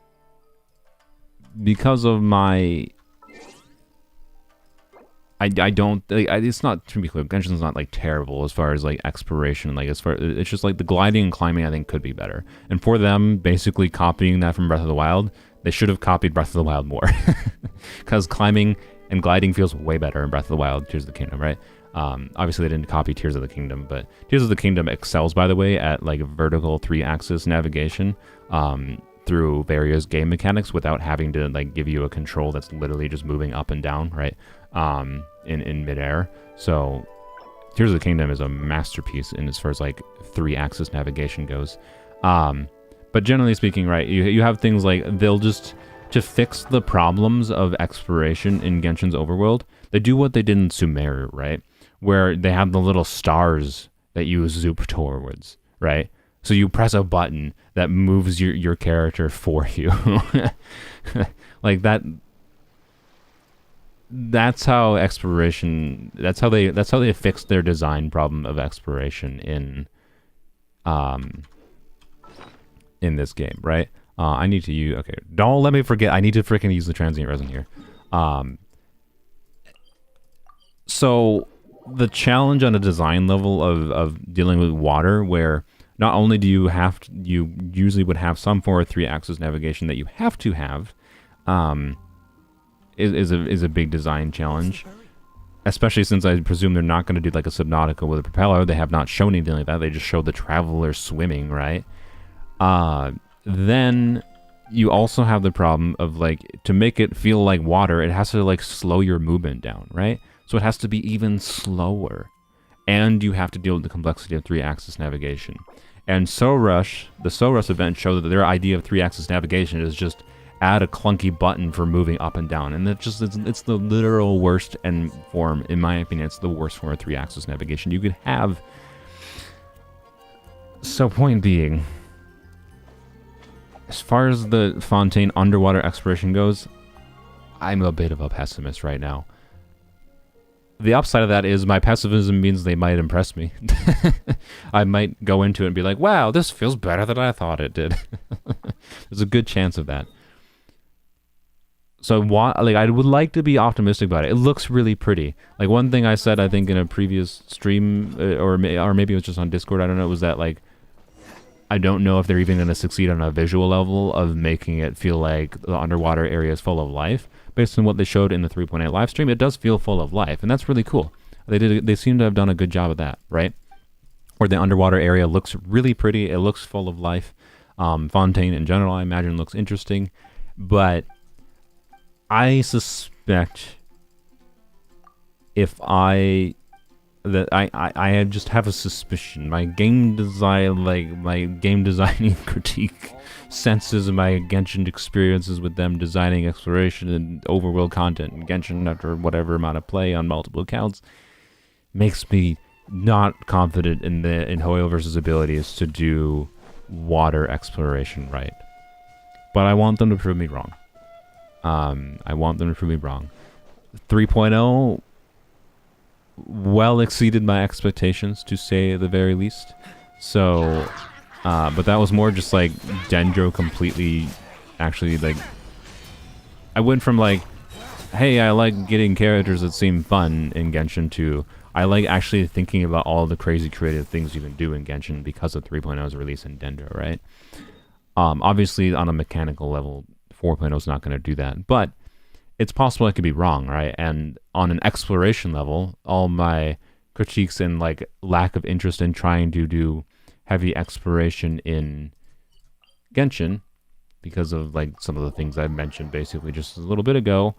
S1: because of my... I don't... it's not, to be clear, Genshin's not like terrible as far as like exploration, like it's just like the gliding and climbing I think could be better. And for them, basically copying that from Breath of the Wild, they should have copied Breath of the Wild more. Because climbing and gliding feels way better in Breath of the Wild, Tears of the Kingdom, right? Obviously they didn't copy Tears of the Kingdom, but Tears of the Kingdom excels, by the way, at like vertical 3-axis navigation through various game mechanics without having to like give you a control that's literally just moving up and down, right? In midair. So Tears of the Kingdom is a masterpiece in as far as like 3-axis navigation goes. But generally speaking, right, you have things like they'll just to fix the problems of exploration in Genshin's overworld, they do what they did in Sumeru, right? Where they have the little stars that you zoop towards, right? So you press a button that moves your character for you. Like that. That's how exploration. That's how they fixed their design problem of exploration in this game, right? I need to use... Okay, don't let me forget. I need to freaking use the transient resin here. So the challenge on a design level of dealing with water, where not only do you usually would have some form of 3-axis navigation that you have to have, is a big design challenge. Especially since I presume they're not going to do like a Subnautica with a propeller. They have not shown anything like that. They just showed the traveler swimming, right? Then you also have the problem of like, to make it feel like water, it has to like slow your movement down, right? So it has to be even slower. And you have to deal with the complexity of 3-axis navigation. And the So Rush event showed that their idea of 3-axis navigation is just add a clunky button for moving up and down. And it's the literal worst form, in my opinion. It's the worst form of 3-axis navigation you could have. So point being, as far as the Fontaine underwater exploration goes, I'm a bit of a pessimist right now. The upside of that is my pessimism means they might impress me. I might go into it and be like, wow, this feels better than I thought it did. There's a good chance of that. So I would like to be optimistic about it. It looks really pretty. Like one thing I said, I think in a previous stream, or maybe it was just on Discord, I don't know, was that like, I don't know if they're even going to succeed on a visual level of making it feel like the underwater area is full of life. Based on what they showed in the 3.8 live stream, it does feel full of life, and that's really cool. They seem to have done a good job of that, right? Where the underwater area looks really pretty, it looks full of life. Fontaine in general, I imagine, looks interesting, but I suspect I just have a suspicion. My game designing critique senses my Genshin experiences with them designing exploration and overworld content in Genshin after whatever amount of play on multiple accounts makes me not confident in Hoyoverse's abilities to do water exploration right. But I want them to prove me wrong. 3.0 well exceeded my expectations, to say the very least. So, but that was more just like Dendro completely, actually, like, I went from like, hey, I like getting characters that seem fun in Genshin to, I like actually thinking about all the crazy creative things you can do in Genshin because of 3.0's release in Dendro, right? Obviously, on a mechanical level, 4.0 is not going to do that, but it's possible I could be wrong, right? And on an exploration level, all my critiques and like lack of interest in trying to do heavy exploration in Genshin, because of like some of the things I mentioned basically just a little bit ago,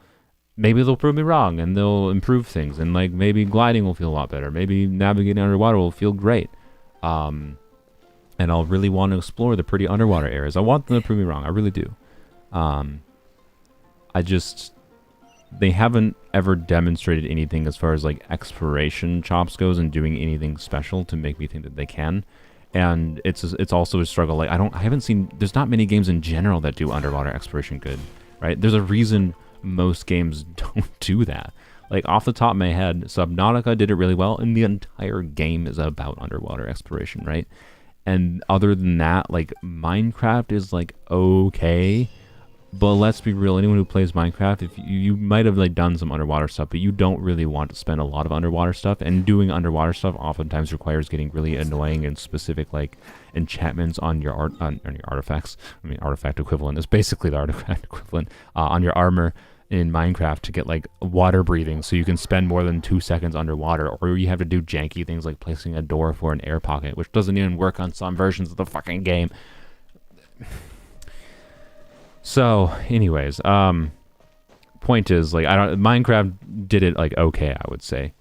S1: maybe they'll prove me wrong and they'll improve things, and like maybe gliding will feel a lot better, maybe navigating underwater will feel great. and I'll really want to explore the pretty underwater areas. I want them to prove me wrong. I really do. They haven't ever demonstrated anything as far as like exploration chops goes and doing anything special to make me think that they can. And it's also a struggle. Like I haven't seen. There's not many games in general that do underwater exploration good, right? There's a reason most games don't do that. Like off the top of my head, Subnautica did it really well, and the entire game is about underwater exploration, right? And other than that, like Minecraft is like okay, but let's be real. Anyone who plays Minecraft, if you might have like done some underwater stuff, but you don't really want to spend a lot of underwater stuff. And doing underwater stuff oftentimes requires getting really annoying and specific like enchantments on your on your artifacts. I mean, artifact equivalent is basically the artifact equivalent on your armor in Minecraft to get like water breathing, so you can spend more than 2 seconds underwater, or you have to do janky things like placing a door for an air pocket, which doesn't even work on some versions of the fucking game. So, anyways, point is like Minecraft did it like okay, I would say,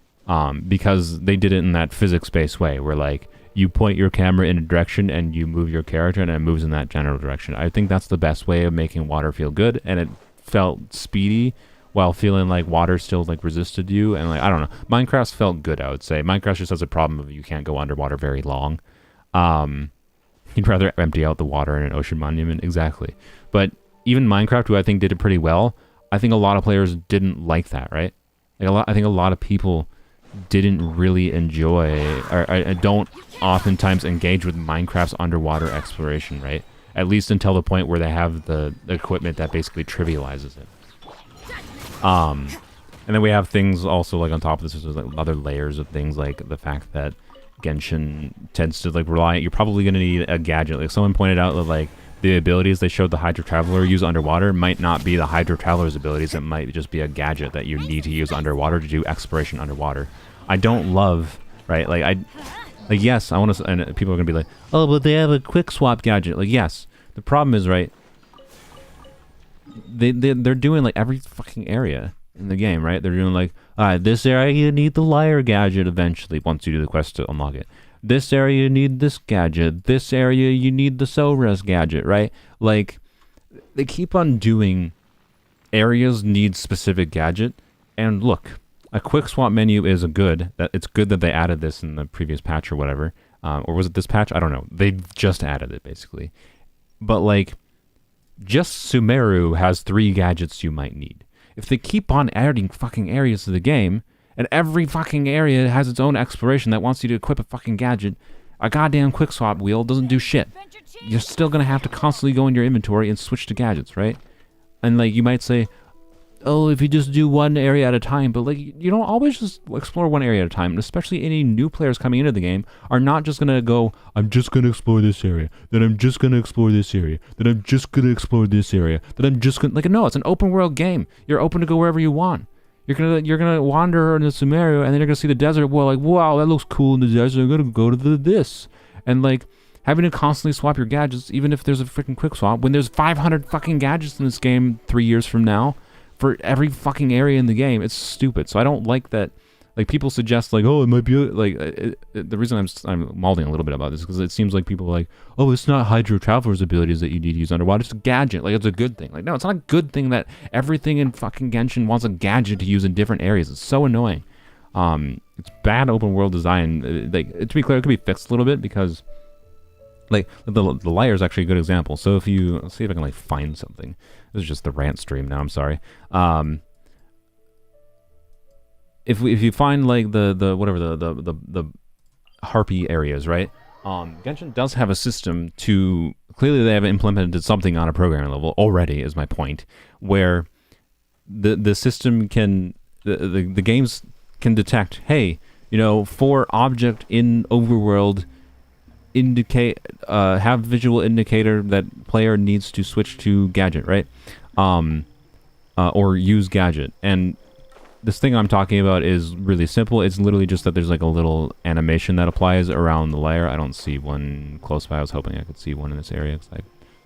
S1: because they did it in that physics-based way, where like you point your camera in a direction and you move your character and it moves in that general direction. I think that's the best way of making water feel good, and it felt speedy while feeling like water still like resisted you, and like I don't know, Minecraft felt good, I would say. Minecraft just has a problem of you can't go underwater very long. You'd rather empty out the water in an ocean monument, exactly. But even Minecraft, who I think did it pretty well, I think a lot of players didn't like that, right? Like I think a lot of people didn't really enjoy or don't oftentimes engage with Minecraft's underwater exploration, right? At least until the point where they have the equipment that basically trivializes it. And then we have things also like on top of this, there's like other layers of things, like the fact that Genshin tends to like rely. You're probably going to need a gadget. Like someone pointed out that like the abilities they showed the Hydro Traveler use underwater might not be the Hydro Traveler's abilities. It might just be a gadget that you need to use underwater to do exploration underwater. I don't love, right? Like yes, I want to, and people are going to be like, oh, but they have a quick swap gadget. Like, yes. The problem is, right, they're doing like every fucking area in the game, right? They're doing like, this area you need the Liar gadget eventually once you do the quest to unlock it. This area you need this gadget. This area you need the Res gadget, right? Like, they keep on doing areas need specific gadget. And look, a quick swap menu is it's good that they added this in the previous patch or whatever. Or was it this patch? I don't know. They just added it, basically. But, like, just Sumeru has 3 gadgets you might need. If they keep on adding fucking areas to the game, and every fucking area has its own exploration that wants you to equip a fucking gadget, a goddamn quick swap wheel doesn't do shit. You're still going to have to constantly go in your inventory and switch to gadgets, right? And, like, you might say, oh, if you just do one area at a time, but like you don't always just explore one area at a time, and especially any new players coming into the game are not just gonna go, I'm just gonna explore this area, then I'm just gonna explore this area, then I'm just gonna explore this area, then I'm just gonna, like, no, it's an open world game. You're open to go wherever you want. You're gonna wander into some area, and then you're gonna see the desert. Well, like, wow, that looks cool in the desert. I'm gonna go to this, and like having to constantly swap your gadgets, even if there's a freaking quick swap, when there's 500 fucking gadgets in this game 3 years from now. For every fucking area in the game, it's stupid. So I don't like that. Like, people suggest like, oh, it might be like the reason I'm malding a little bit about this is because it seems like people are like, oh, it's not Hydro Traveler's abilities that you need to use underwater, it's a gadget. Like, it's a good thing. Like, no, it's not a good thing that everything in fucking Genshin wants a gadget to use in different areas. It's so annoying. It's bad open world design. Like, to be clear, it could be fixed a little bit because, like, the Liar is actually a good example. So if you, let's see if I can like find something. This is just the rant stream now. I'm sorry. If you find like the harpy areas, right? Genshin does have a system to, clearly they have implemented something on a programming level already, is my point, where the system can, the games can detect, hey, you know, for object in overworld, indicate, have visual indicator that player needs to switch to gadget, right? Or use gadget. And this thing I'm talking about is really simple. It's literally just that there's like a little animation that applies around the layer. I don't see one close by. I was hoping I could see one in this area because I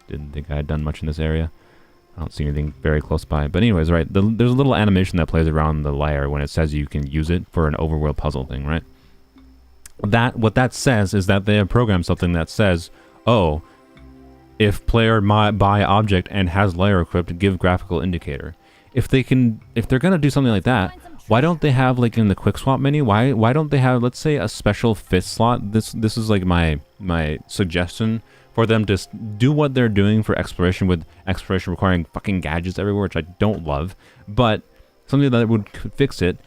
S1: didn't think I had done much in this area. I don't see anything very close by. But anyways, right, there's a little animation that plays around the layer when it says you can use it for an overworld puzzle thing, right? what that says is that they have programmed something that says, oh, if player buy object and has layer equipped, give graphical indicator. If they're gonna do something like that, why don't they have, like, in the quick swap menu? Why don't they have, let's say, a special fifth slot? This is like my suggestion for them to do what they're doing for exploration, with exploration requiring fucking gadgets everywhere, which I don't love. But something that would fix it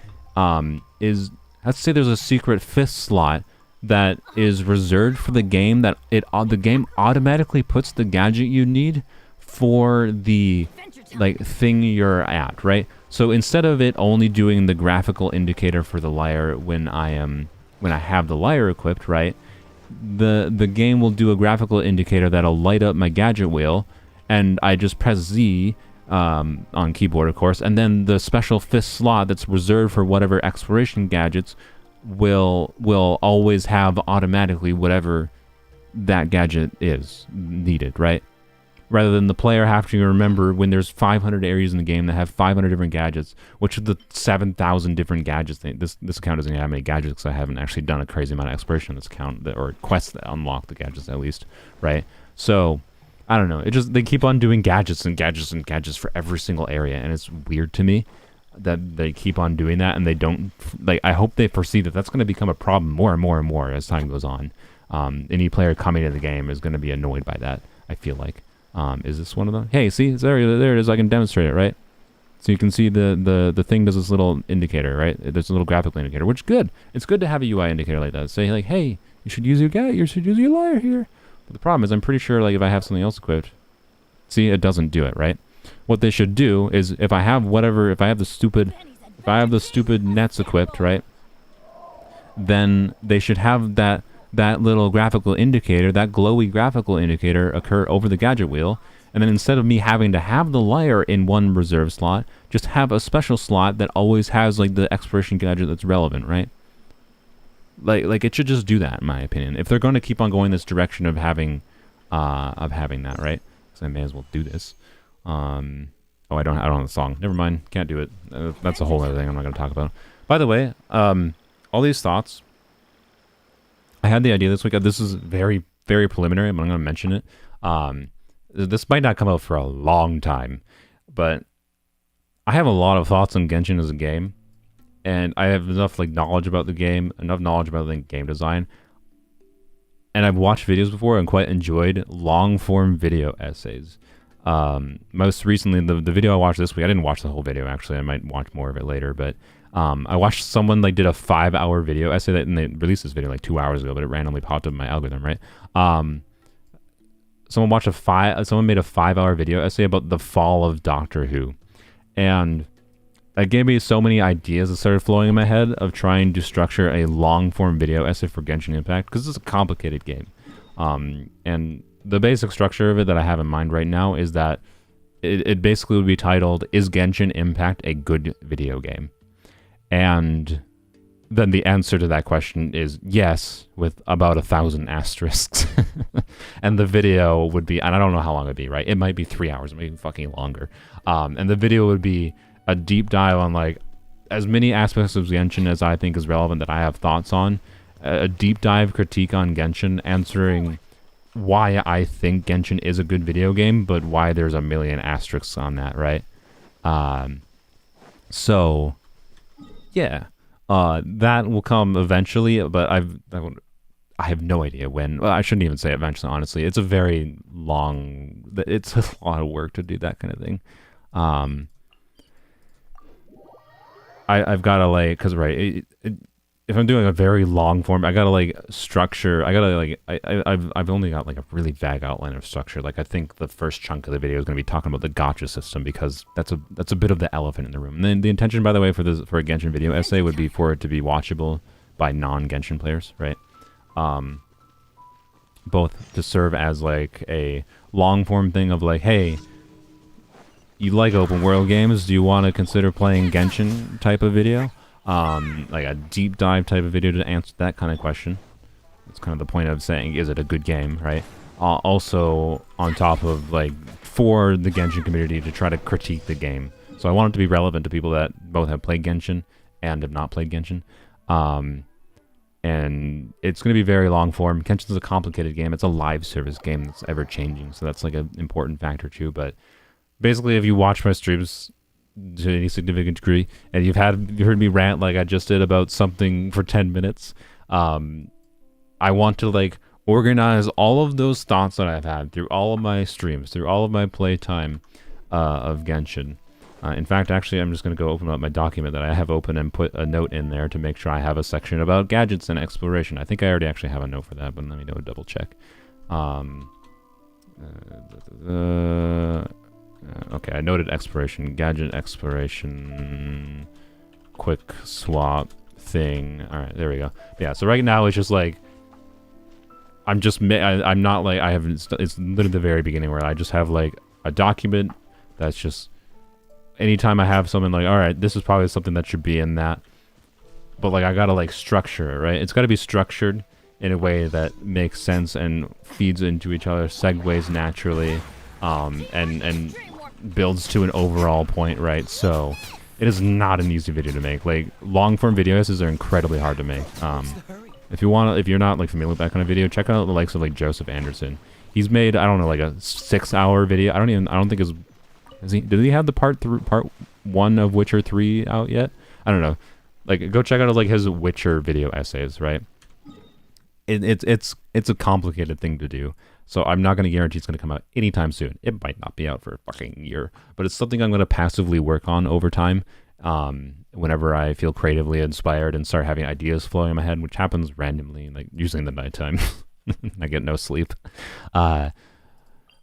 S1: is, let's say there's a secret fifth slot that is reserved for the game, that the game automatically puts the gadget you need for the like thing you're at, right? So instead of it only doing the graphical indicator for the lyre when I have the lyre equipped, right? The game will do a graphical indicator that'll light up my gadget wheel, and I just press Z on keyboard, of course, and then the special fifth slot that's reserved for whatever exploration gadgets will always have automatically whatever that gadget is needed, right? Rather than the player have to remember when there's 500 areas in the game that have 500 different gadgets, which are the 7,000 different gadgets. This account doesn't have many gadgets because I haven't actually done a crazy amount of exploration on this account, or quests that unlock the gadgets at least, right? So, I don't know. They keep on doing gadgets and gadgets and gadgets for every single area, and it's weird to me that they keep on doing that, and they don't, like, I hope they foresee that that's going to become a problem more and more and more as time goes on. Any player coming into the game is going to be annoyed by that, I feel like. Is this one of them? Hey, see, there it is. I can demonstrate it, right? So you can see the thing does this little indicator, right? There's a little graphical indicator, which is good. It's good to have a UI indicator like that. Say, like, hey, you should use your lyre here. But the problem is, I'm pretty sure, like, if I have something else equipped, see, it doesn't do it, right? What they should do is, if I have the stupid nets equipped, right? Then they should have that little graphical indicator, that glowy graphical indicator, occur over the gadget wheel, and then instead of me having to have the lyre in one reserve slot, just have a special slot that always has, like, the exploration gadget that's relevant, right? Like it should just do that, in my opinion. If they're going to keep on going this direction of having that, right? So I may as well do this. Oh, I don't have the song. Never mind. Can't do it. That's a whole other thing I'm not going to talk about. By the way, all these thoughts, I had the idea this week. This is very, very preliminary, but I'm going to mention it. This might not come out for a long time, but I have a lot of thoughts on Genshin as a game, and I have enough, like, knowledge about the game, enough knowledge about the game design, and I've watched videos before and quite enjoyed long-form video essays. Most recently, the video I watched this week, I didn't watch the whole video, actually. I might watch more of it later, but I watched someone, like, did a 5-hour video essay, and they released this video like 2 hours ago, but it randomly popped up in my algorithm, right? Someone made a 5-hour video essay about the fall of Doctor Who, and that gave me so many ideas that started flowing in my head of trying to structure a long-form video essay for Genshin Impact, because it's a complicated game. And the basic structure of it that I have in mind right now is that it basically would be titled, "Is Genshin Impact a good video game?" And then the answer to that question is yes, with about 1,000 asterisks. And the video would be, and I don't know how long it'd be, right? It might be 3 hours, maybe fucking longer. And the video would be a deep dive on, like, as many aspects of Genshin as I think is relevant that I have thoughts on. A deep dive critique on Genshin, answering why I think Genshin is a good video game, but why there's a million asterisks on that, right? So yeah, that will come eventually, but I have no idea when. Well, I shouldn't even say eventually, honestly. It's a lot of work to do that kind of thing. I've got to, like, because, right, if I'm doing a very long form, I gotta, like, structure. I gotta, like, I've only got, like, a really vague outline of structure. Like, I think the first chunk of the video is going to be talking about the gacha system, because that's a bit of the elephant in the room. And then the intention, by the way, for a Genshin video essay would be for it to be watchable by non-Genshin players, right? Both to serve as, like, a long form thing of, like, hey, you like open world games? Do you want to consider playing Genshin type of video? Like a deep dive type of video to answer that kind of question. That's kind of the point of saying, is it a good game, right? Also, on top of, like, for the Genshin community to try to critique the game. So I want it to be relevant to people that both have played Genshin and have not played Genshin. and it's going to be very long form. Genshin's a complicated game. It's a live service game that's ever changing, so that's like an important factor too. But basically, if you watch my streams to any significant degree, and you heard me rant like I just did about something for 10 minutes, I want to like organize all of those thoughts that I've had through all of my streams, through all of my playtime of Genshin. In fact, actually, I'm just going to go open up my document that I have open and put a note in there to make sure I have a section about gadgets and exploration. I think I already actually have a note for that, but let me double check. Okay, I noted exploration, gadget exploration, quick swap thing. All right, there we go. Yeah, so right now it's just like I'm not like I haven't. It's literally the very beginning where I just have like a document that's just. Anytime I have something like, all right, this is probably something that should be in that, but like I gotta like structure it, right? It's gotta be structured in a way that makes sense and feeds into each other, segues naturally, and builds to an overall point, right? So it is not an easy video to make. Like long form video essays are incredibly hard to make. If you're not like familiar with that kind of video, check out the likes of like Joseph Anderson. He's made, I don't know, like a 6-hour video. I don't think his. Did he have the part 1 of Witcher 3 out yet? I don't know. Like, go check out like his Witcher video essays, right? It's a complicated thing to do. So I'm not going to guarantee it's going to come out anytime soon. It might not be out for a fucking year, but it's something I'm going to passively work on over time. Whenever I feel creatively inspired and start having ideas flowing in my head, which happens randomly, like usually in the nighttime. I get no sleep.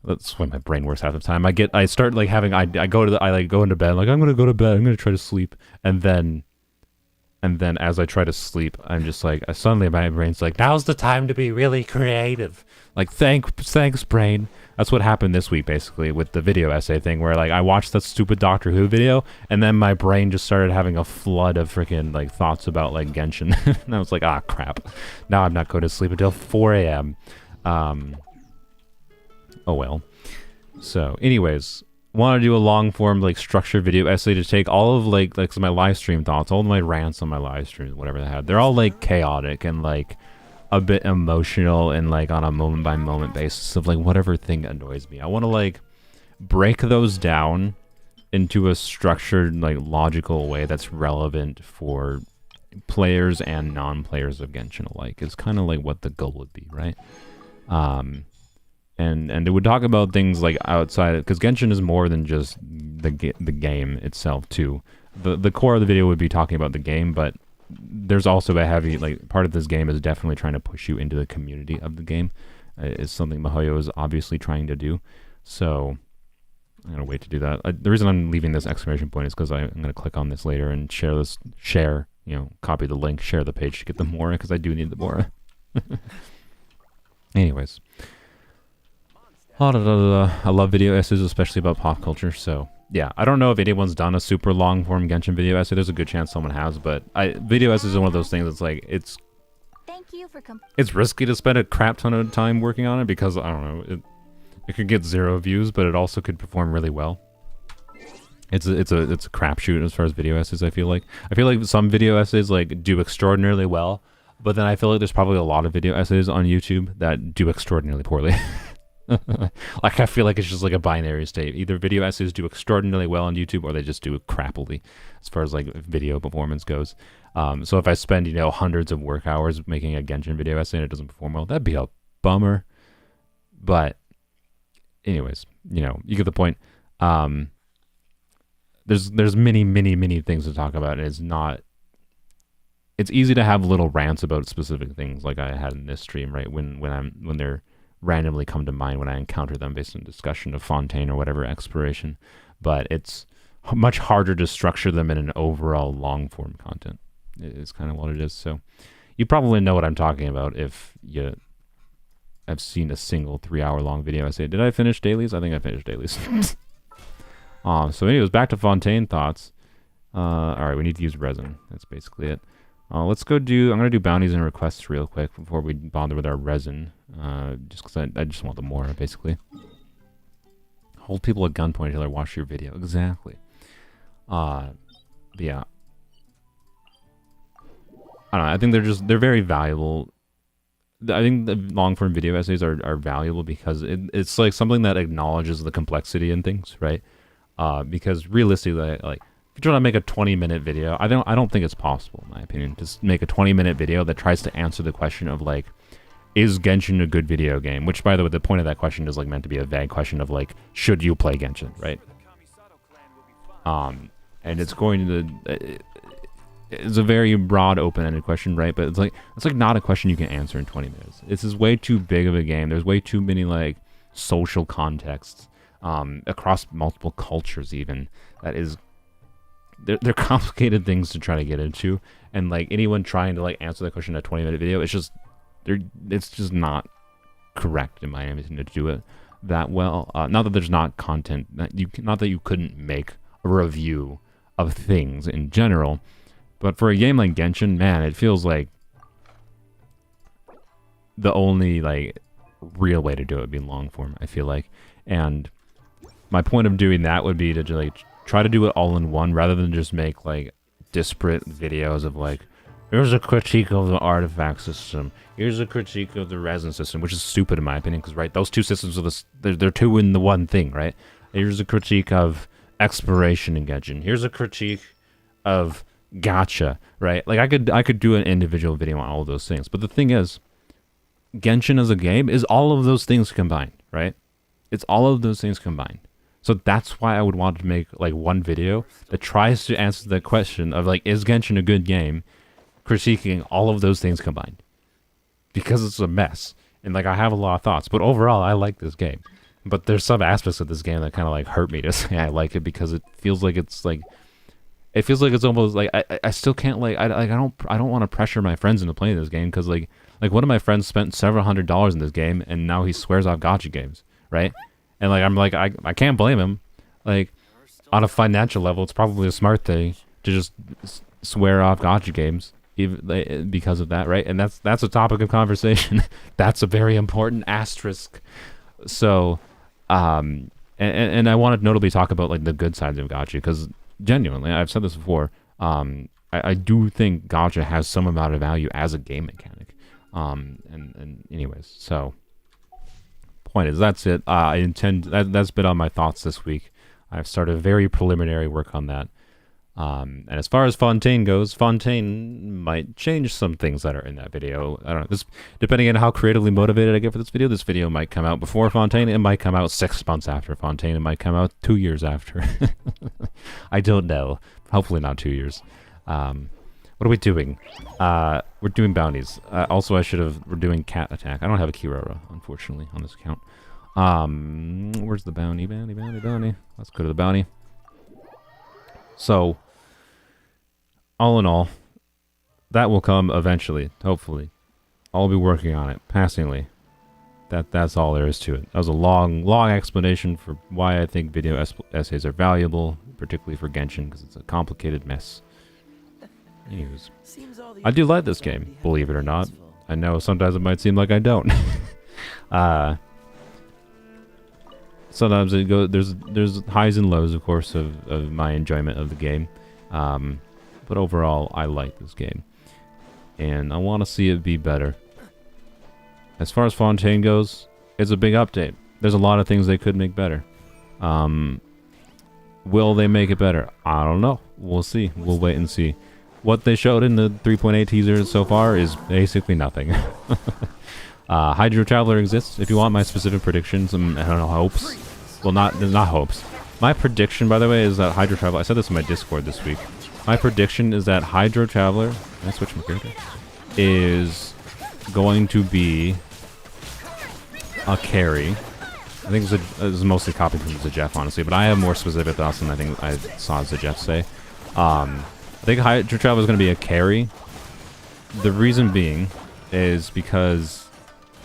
S1: That's why my brain works half the time. I start like having, I go into bed, like I'm going to go to bed, I'm going to try to sleep. And then as I try to sleep, I'm just like, suddenly my brain's like, now's the time to be really creative. Like, thanks brain. That's what happened this week, basically, with the video essay thing, where like I watched that stupid Doctor Who video, and then my brain just started having a flood of freaking like thoughts about like Genshin. And I was like, ah, crap. Now I'm not going to sleep until 4 a.m. Oh well. So, anyways, want to do a long form like structured video essay to take all of like my live stream thoughts, all of my rants on my live stream, whatever they had. They're all like chaotic and like a bit emotional and like on a moment by moment basis of like whatever thing annoys me. I want to like break those down into a structured like logical way that's relevant for players and non-players of Genshin alike. Is kind of like what the goal would be, right? And it would talk about things like outside, because Genshin is more than just the game itself too. The core of the video would be talking about the game, but there's also a heavy, like, part of this game is definitely trying to push you into the community of the game. It's something MiHoYo is obviously trying to do. So I'm gonna wait to do that. The reason I'm leaving this exclamation point is because I'm gonna click on this later and share, copy the link, share the page to get the Mora, because I do need the Mora. Anyways. I love video essays, especially about pop culture, so yeah. I don't know if anyone's done a super long form Genshin video essay. There's a good chance someone has, but video essays is one of those things that's like, it's risky to spend a crap ton of time working on it, because, I don't know, it could get 0 views, but it also could perform really well. It's a crapshoot as far as video essays, I feel like. I feel like some video essays like do extraordinarily well, but then I feel like there's probably a lot of video essays on YouTube that do extraordinarily poorly. Like, I feel like it's just like a binary state. Either video essays do extraordinarily well on YouTube, or they just do crappily as far as like video performance goes. So if I spend, hundreds of work hours making a Genshin video essay and it doesn't perform well, that'd be a bummer. But anyways, you get the point. There's many things to talk about, and it's easy to have little rants about specific things like I had in this stream, right? When they're randomly come to mind when I encounter them based on discussion of Fontaine or whatever exploration, but it's much harder to structure them in an overall long form content. It's kind of what it is. So you probably know what I'm talking about if you have seen a single 3-hour long video essay. Did I finish dailies? I think I finished dailies. So anyways, back to Fontaine thoughts. All right, we need to use resin. That's basically it. Let's go I'm going to do bounties and requests real quick before we bother with our resin. Just because I just want the Mora, basically. Hold people at gunpoint until they watch your video. Exactly. But yeah. I don't know. I think they're very valuable. I think the long form video essays are valuable because it's like something that acknowledges the complexity in things, right? Because realistically, like if you're trying to make a 20-minute video, I don't think it's possible, in my opinion, to make a 20-minute video that tries to answer the question of like, is Genshin a good video game? Which, by the way, the point of that question is like meant to be a vague question of like, should you play Genshin, right? And it's going to, it's a very broad, open-ended question, right? But it's like not a question you can answer in 20 minutes. This is way too big of a game. There's way too many like social contexts across multiple cultures, even they're complicated things to try to get into, and like anyone trying to like answer that question in a 20-minute video, it's just not correct in my opinion to do it that well. Not that there's not content not that you couldn't make a review of things in general, but for a game like Genshin, man, it feels like the only like real way to do it would be long form, I feel like. And my point of doing that would be to like try to do it all in one rather than just make like disparate videos of like, here's a critique of the artifact system, here's a critique of the resin system, which is stupid in my opinion, because right, those two systems are they're two in the one thing, right? Here's a critique of exploration in Genshin, here's a critique of gacha, right? Like I could do an individual video on all of those things, but the thing is, Genshin as a game is all of those things combined, right? It's all of those things combined. So that's why I would want to make like one video that tries to answer the question of like, is Genshin a good game, critiquing all of those things combined, because it's a mess. And like I have a lot of thoughts, but overall I like this game. But there's some aspects of this game that kind of like hurt me to say I like it, because it feels like it's almost like I still can't like I don't want to pressure my friends into playing this game, because like one of my friends spent several $100s in this game and now he swears off gacha games, right? And like I'm like I can't blame him. Like on a financial level, it's probably a smart thing to just swear off gacha games, even because of that, right? And that's a topic of conversation. That's a very important asterisk. So, and I want to notably talk about like the good sides of gacha, because genuinely, I've said this before, I do think gacha has some amount of value as a game mechanic. And anyways, so point is, that's it. That's been on my thoughts this week. I've started very preliminary work on that. And as far as Fontaine goes, Fontaine might change some things that are in that video. I don't know. This, depending on how creatively motivated I get for this video might come out before Fontaine. It might come out 6 months after Fontaine. It might come out 2 years after. I don't know. Hopefully not 2 years. What are we doing? We're doing bounties. Also, we're doing cat attack. I don't have a Kirara, unfortunately, on this account. Where's the bounty? Bounty. Let's go to the bounty. So, all in all, that will come eventually, hopefully. I'll be working on it, passingly. That's all there is to it. That was a long explanation for why I think video essays are valuable, particularly for Genshin, because it's a complicated mess. Anyways, I do like this game, believe it or not. I know sometimes it might seem like I don't. Sometimes there's highs and lows, of course, of my enjoyment of the game. But overall, I like this game. And I want to see it be better. As far as Fontaine goes, it's a big update. There's a lot of things they could make better. Will they make it better? I don't know. We'll see. We'll wait and see. What they showed in the 3.8 teaser so far is basically nothing. Hydro Traveler exists. If you want my specific predictions, I don't know, hopes. Well, not hopes. My prediction, by the way, is that Hydro Traveler, I said this in my Discord this week. My prediction is that Hydro Traveler, can I switch my character? Is going to be a carry. I think it's mostly copied from Zajef, honestly, but I have more specific thoughts than I think I saw Zajef say. I think Hydro Traveler is going to be a carry. The reason being is because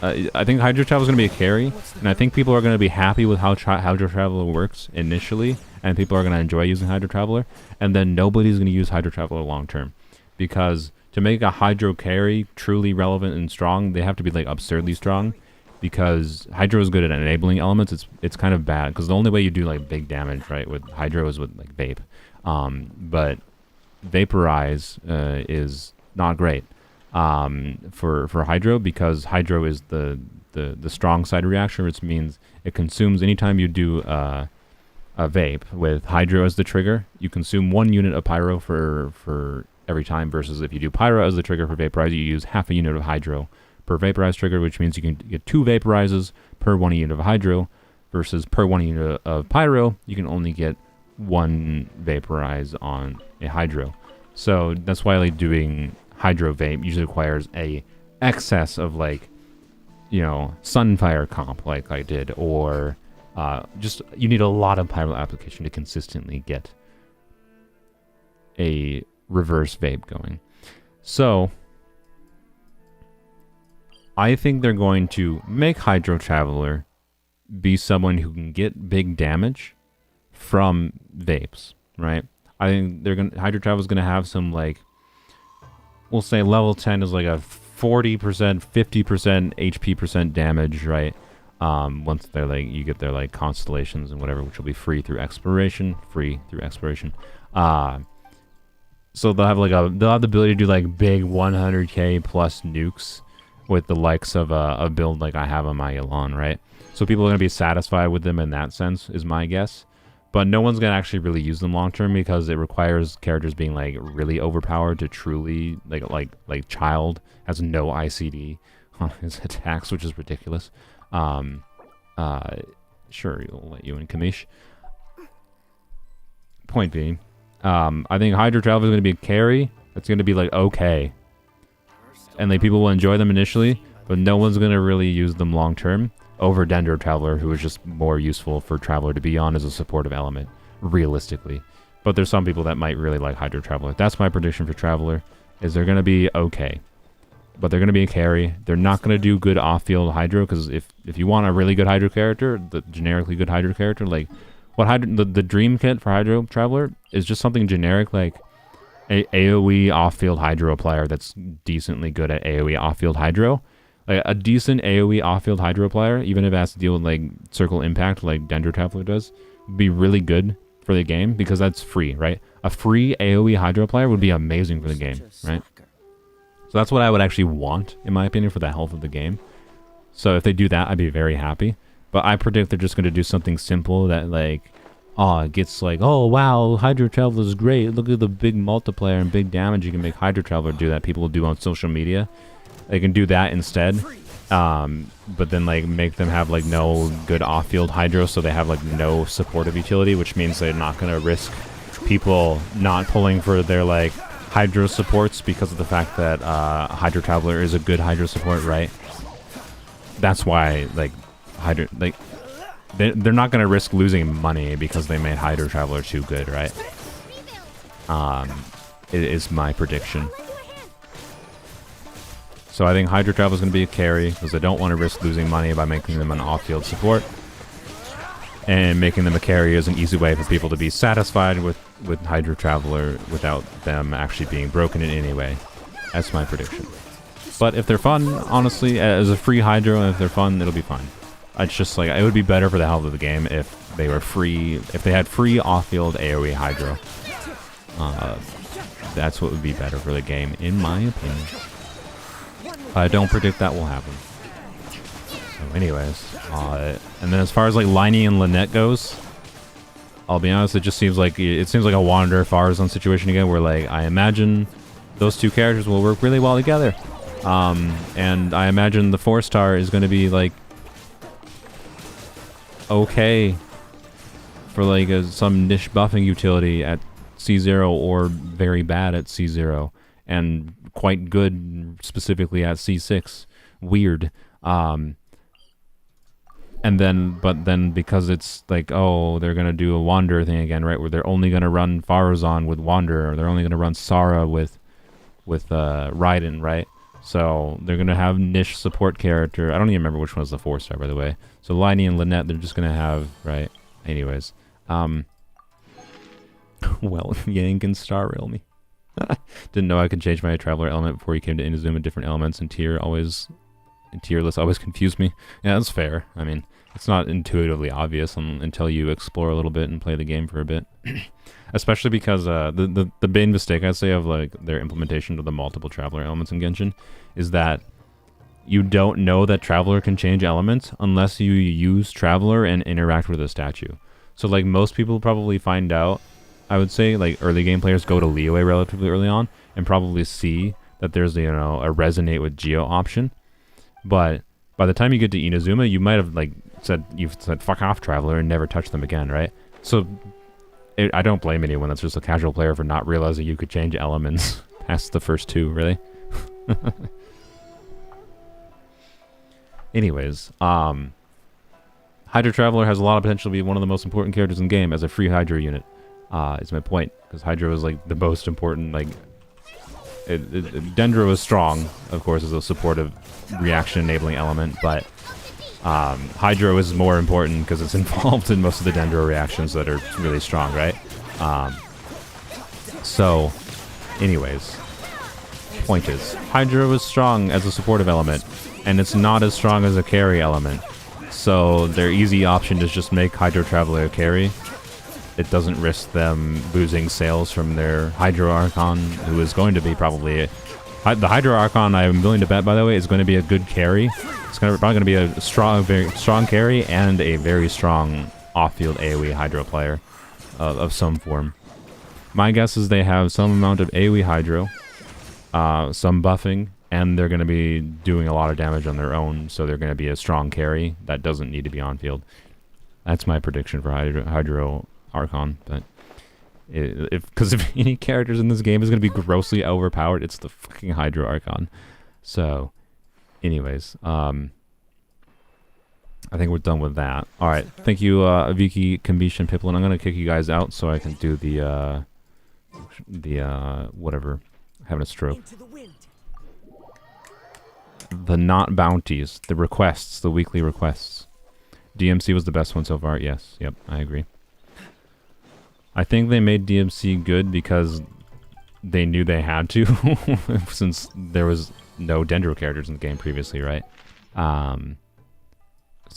S1: I think Hydro Traveler is going to be a carry, and I think people are going to be happy with how Hydro Traveler works initially, and people are going to enjoy using Hydro Traveler, and then nobody's going to use Hydro Traveler long term, because to make a Hydro carry truly relevant and strong, they have to be like absurdly strong, because Hydro is good at enabling elements. It's kind of bad, because the only way you do like big damage, right, with Hydro is with like Vape, but Vaporize is not great. for Hydro, because Hydro is the strong side reaction, which means it consumes anytime you do a vape with Hydro as the trigger. You consume 1 unit of Pyro for every time, versus if you do Pyro as the trigger for Vaporize, you use half a unit of Hydro per Vaporize trigger, which means you can get 2 Vaporizes per 1 unit of Hydro, versus per 1 unit of Pyro, you can only get 1 Vaporize on a Hydro. So that's why like doing Hydro Vape usually requires a excess of like, you know, Sunfire comp like I did, or just you need a lot of Pyro application to consistently get a reverse vape going. So I think they're going to make Hydro Traveler be someone who can get big damage from vapes, right? I think Hydro Traveler is gonna have some, like, we'll say level 10 is like a 40%, 50% HP percent damage, right? Once they're like, you get their like constellations and whatever, which will be free through exploration. So they'll have the ability to do like big 100k plus nukes with the likes of a build like I have on my Elan, right? So people are gonna be satisfied with them in that sense, is my guess. But no one's gonna actually really use them long term, because it requires characters being like really overpowered to truly like Child has no ICD on his attacks, which is ridiculous. Sure, you'll let you in, Kamish. Point being, I think Hydro Traveler is gonna be a carry. It's gonna be like okay, and like people will enjoy them initially, but no one's gonna really use them long term over Dendro Traveler, who is just more useful for Traveler to be on as a supportive element, realistically. But there's some people that might really like Hydro Traveler. That's my prediction for Traveler, is they're going to be okay. But they're going to be a carry. They're not going to do good off-field Hydro, because if you want a really good Hydro character, the generically good Hydro character, like what the dream kit for Hydro Traveler is just something generic, like a AoE off-field Hydro player that's decently good at AoE off-field Hydro. Like a decent AoE off-field Hydro player, even if it has to deal with like circle impact like Dendro Traveler does, would be really good for the game, because that's free, right? A free AoE Hydro player would be amazing for the game, right? So that's what I would actually want, in my opinion, for the health of the game. So if they do that, I'd be very happy. But I predict they're just going to do something simple that like, it gets like, oh wow, Hydro Traveler is great. Look at the big multiplier and big damage you can make Hydro Traveler do that people will do on social media. They can do that instead, but then like make them have like no good off-field Hydro, so they have like no supportive utility, which means they're not going to risk people not pulling for their like Hydro supports because of the fact that Hydro Traveler is a good Hydro support, right? That's why like Hydro, like they're not going to risk losing money because they made Hydro Traveler too good, right? It is my prediction. So I think Hydro Traveler is going to be a carry, because I don't want to risk losing money by making them an off-field support. And making them a carry is an easy way for people to be satisfied with Hydro Traveler without them actually being broken in any way. That's my prediction. But if they're fun, honestly, as a free Hydro, and if they're fun, it'll be fine. It's just like, it would be better for the health of the game if they were free, if they had free off-field AoE Hydro. That's what would be better for the game, in my opinion. I don't predict that will happen. So anyways, and then as far as like Liney and Lynette goes, I'll be honest, it seems like a Wander Farazan situation again, where like I imagine those two characters will work really well together. And I imagine the 4-star is going to be like okay for like some niche buffing utility at C0, or very bad at C0, and quite good specifically at C6. Weird. But then because it's like, oh, they're gonna do a Wanderer thing again, right? Where they're only gonna run Farazan with Wanderer, or they're only gonna run Sara with Raiden, right? So they're gonna have niche support character. I don't even remember which one was the 4-star, by the way. So Liney and Lynette, they're just gonna have, right? Anyways, well, Yank and Star Rail me. Didn't know I could change my Traveler element before you came to Inazuma. Different elements and tier list always confused me. Yeah, that's fair. I mean, It's not intuitively obvious until you explore a little bit and play the game for a bit. Especially because the main mistake I'd say of like their implementation of the multiple Traveler elements in Genshin is that you don't know that Traveler can change elements unless you use Traveler and interact with a statue. So like most people probably find out, I would say, like early game players go to Liyue relatively early on and probably see that there's, you know, a resonate with Geo option. But by the time you get to Inazuma, you might have like you've said fuck off Traveler and never touch them again, right? So I don't blame anyone that's just a casual player for not realizing you could change elements past the first two, really. Anyways, Hydra Traveler has a lot of potential to be one of the most important characters in the game as a free Hydra unit. Is my point, because Hydra was like the most important. Like, Dendro is strong, of course, as a supportive reaction-enabling element, but Hydra is more important because it's involved in most of the Dendro reactions that are really strong, right? So, anyways, point is, Hydra was strong as a supportive element, and it's not as strong as a carry element. So their easy option is just make Hydro Traveler a carry. It doesn't risk them losing sales from their Hydro Archon, who is going to be probably... the Hydro Archon, I'm willing to bet, by the way, is going to be a good carry. It's probably going to be a strong, very strong carry and a very strong off-field AoE Hydro player of some form. My guess is they have some amount of AoE Hydro, some buffing, and they're going to be doing a lot of damage on their own, so they're going to be a strong carry that doesn't need to be on field. That's my prediction for Hydro Archon. But because if any characters in this game is going to be grossly overpowered, it's the fucking Hydro Archon. So, anyways, I think we're done with that. All right, thank you, Aviki, Kambish, and Piplin. I'm going to kick you guys out so I can do the whatever, having a stroke. The not bounties, the requests, the weekly requests. DMC was the best one so far. Yes, yep, I agree. I think they made DMC good because they knew they had to, since there was no Dendro characters in the game previously, right? So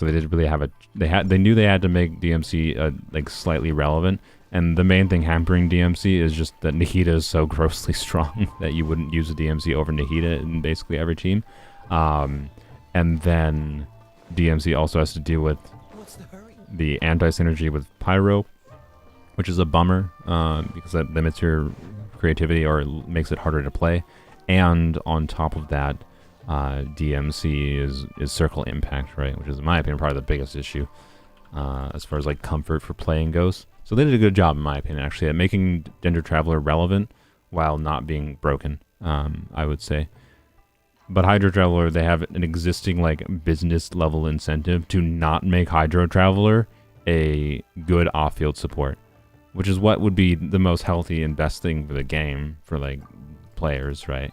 S1: they didn't really have they knew they had to make DMC like slightly relevant, and the main thing hampering DMC is just that Nahida is so grossly strong that you wouldn't use a DMC over Nahida in basically every team. And then DMC also has to deal with the anti-synergy with Pyro, which is a bummer, because that limits your creativity or makes it harder to play. And on top of that, DMC is circle impact, right? Which is, in my opinion, probably the biggest issue as far as like comfort for playing goes. So they did a good job, in my opinion, actually, at making Dendro Traveler relevant while not being broken, I would say. But Hydro Traveler, they have an existing like business level incentive to not make Hydro Traveler a good off-field support, which is what would be the most healthy and best thing for the game for like players, right?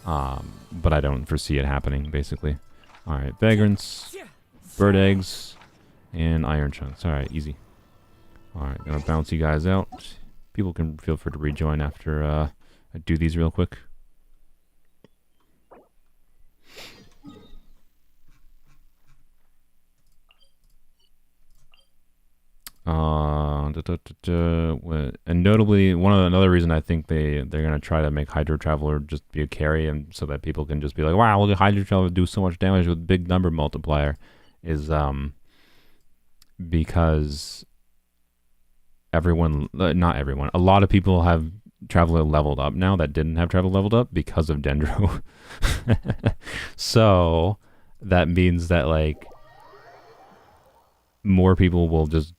S1: But I don't foresee it happening, basically. All right, Vagrants, Bird Eggs, and Iron Chunks. All right, easy. All right, gonna bounce you guys out. People can feel free to rejoin after I do these real quick. And notably, another reason I think they're gonna try to make Hydro Traveler just be a carry, and so that people can just be like, wow, look at Hydro Traveler do so much damage with big number multiplier, is because not everyone, a lot of people have Traveler leveled up now that didn't have Traveler leveled up because of Dendro. So that means that like more people will just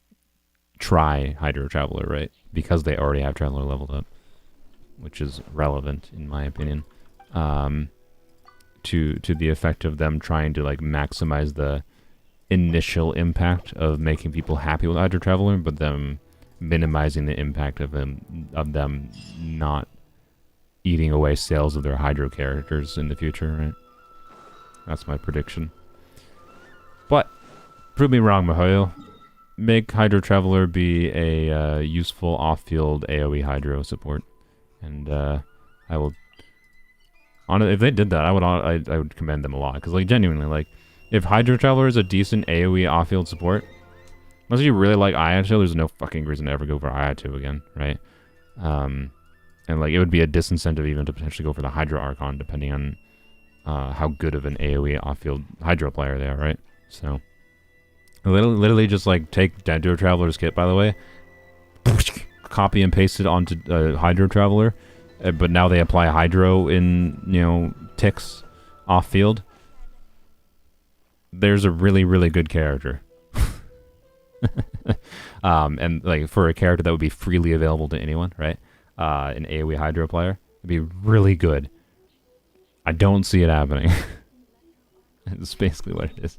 S1: try Hydro Traveler, right? Because they already have Traveler leveled up, which is relevant in my opinion, to the effect of them trying to like maximize the initial impact of making people happy with Hydro Traveler, but them minimizing the impact of them not eating away sales of their Hydro characters in the future, right? That's my prediction. But prove me wrong, Mihail. Make Hydro Traveler be a useful off-field AoE Hydro support, and I will. If they did that, I would commend them a lot, because like genuinely, like if Hydro Traveler is a decent AoE off-field support, unless you really like Ayato, there's no fucking reason to ever go for Ayato again, right? And like it would be a disincentive even to potentially go for the Hydro Archon, depending on how good of an AoE off-field Hydro player they are, right? So, literally just like take Hydro Traveler's kit, by the way, copy and paste it onto Hydro Traveler, but now they apply Hydro in, you know, ticks off-field. There's a really, really good character. And like for a character that would be freely available to anyone, right? An AoE Hydro player, it'd be really good. I don't see it happening. It's basically what it is.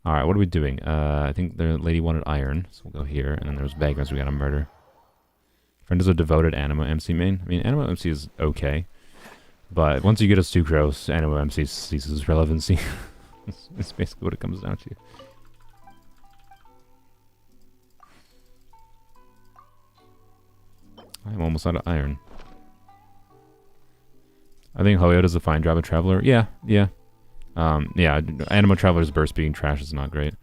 S1: Alright, what are we doing? I think the lady wanted iron, so we'll go here. And then there's vagrants we gotta murder. Friend is a devoted Animo MC main. I mean, Animo MC is okay. But once you get a Sucrose, Animo MC ceases relevancy. It's basically what it comes down to. I'm almost out of iron. I think Hoyo does a fine job of Traveler. Yeah. Yeah, Animo Traveler's burst being trash is not great.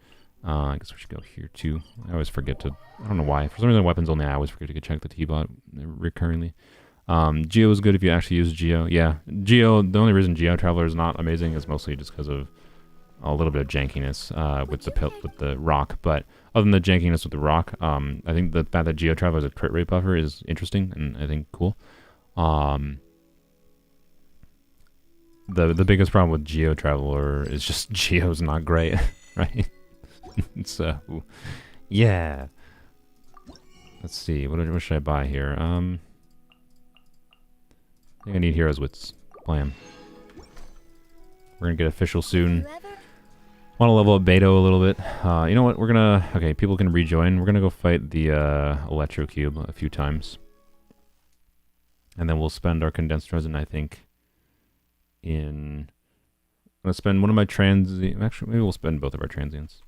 S1: I guess we should go here too. I always forget to... I don't know why. For some reason, weapons only, I always forget to check the T-bot recurringly. Geo is good if you actually use Geo. Yeah, Geo, the only reason Geo Traveler is not amazing is mostly just because of a little bit of jankiness with the rock. But other than the jankiness with the rock, I think the fact that Geo Traveler is a crit rate buffer is interesting and I think cool. The biggest problem with Geo Traveler is just Geo's not great, right? So, yeah. Let's see, what should I buy here? I think I need Heroes Wits. Blam. We're gonna get official soon. Want to level up Beto a little bit. You know what? We're gonna... Okay, people can rejoin. We're gonna go fight the Electro Cube a few times. And then we'll spend our condensed resin, I think, in... I'm gonna spend one of my transients... Actually, maybe we'll spend both of our transients.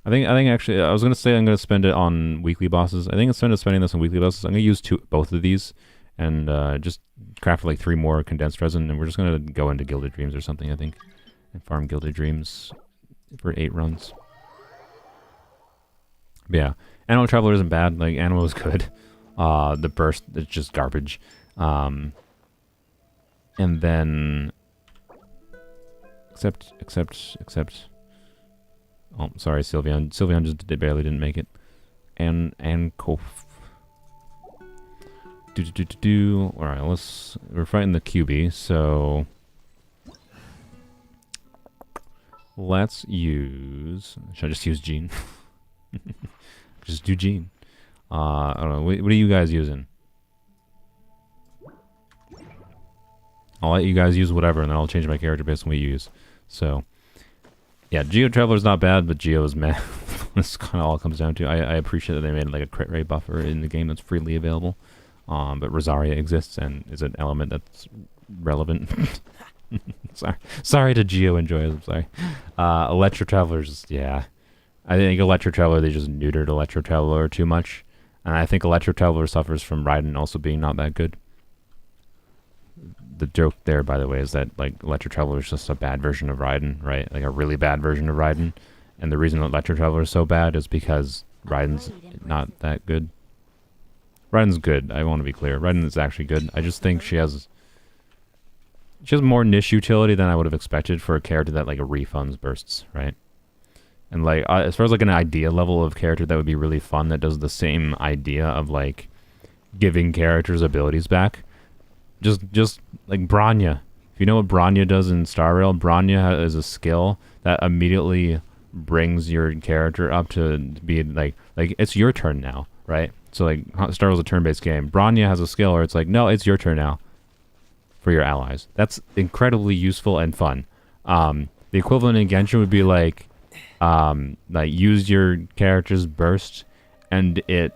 S1: I think actually... I was gonna say I'm gonna spend it on weekly bosses. I think instead of spending this on weekly bosses, I'm gonna use both of these and just craft like 3 more condensed resin, and we're just gonna go into Gilded Dreams or something, I think, and farm Gilded Dreams for 8 runs. But yeah, Animal Traveler isn't bad. Like, Animal is good. The burst is just garbage. And then except oh, sorry, Sylveon. Sylveon just barely didn't make it. And Kof. Alright, we're fighting the QB, so let's use... Should I just use Gene? Just do Gene. I don't know. What are you guys using? I'll let you guys use whatever, and then I'll change my character based on what you use. So, yeah, Geo Traveler's not bad, but Geo is meh. That's kind of all it comes down to. I appreciate that they made like a crit rate buffer in the game that's freely available. But Rosaria exists and is an element that's relevant. Sorry to Geo enjoyers, I'm sorry. Electro Travelers, yeah. I think Electro Traveler, they just neutered Electro Traveler too much. And I think Electro Traveler suffers from Raiden also being not that good. The joke there, by the way, is that like Electro Traveler is just a bad version of Raiden, right? Like a really bad version of Raiden. And the reason Electro Traveler is so bad is because Raiden's not that good. Raiden's good, I want to be clear. Raiden is actually good. I just think she has more niche utility than I would have expected for a character that like refunds bursts, right? And like as far as like an idea level of character that would be really fun that does the same idea of like giving characters abilities back. Just like Bronya. If you know what Bronya does in Star Rail, Bronya is a skill that immediately brings your character up to be like it's your turn now, right? So like Star Rail's a turn-based game. Bronya has a skill where it's like, no, it's your turn now for your allies. That's incredibly useful and fun. The equivalent in Genshin would be like use your character's burst and it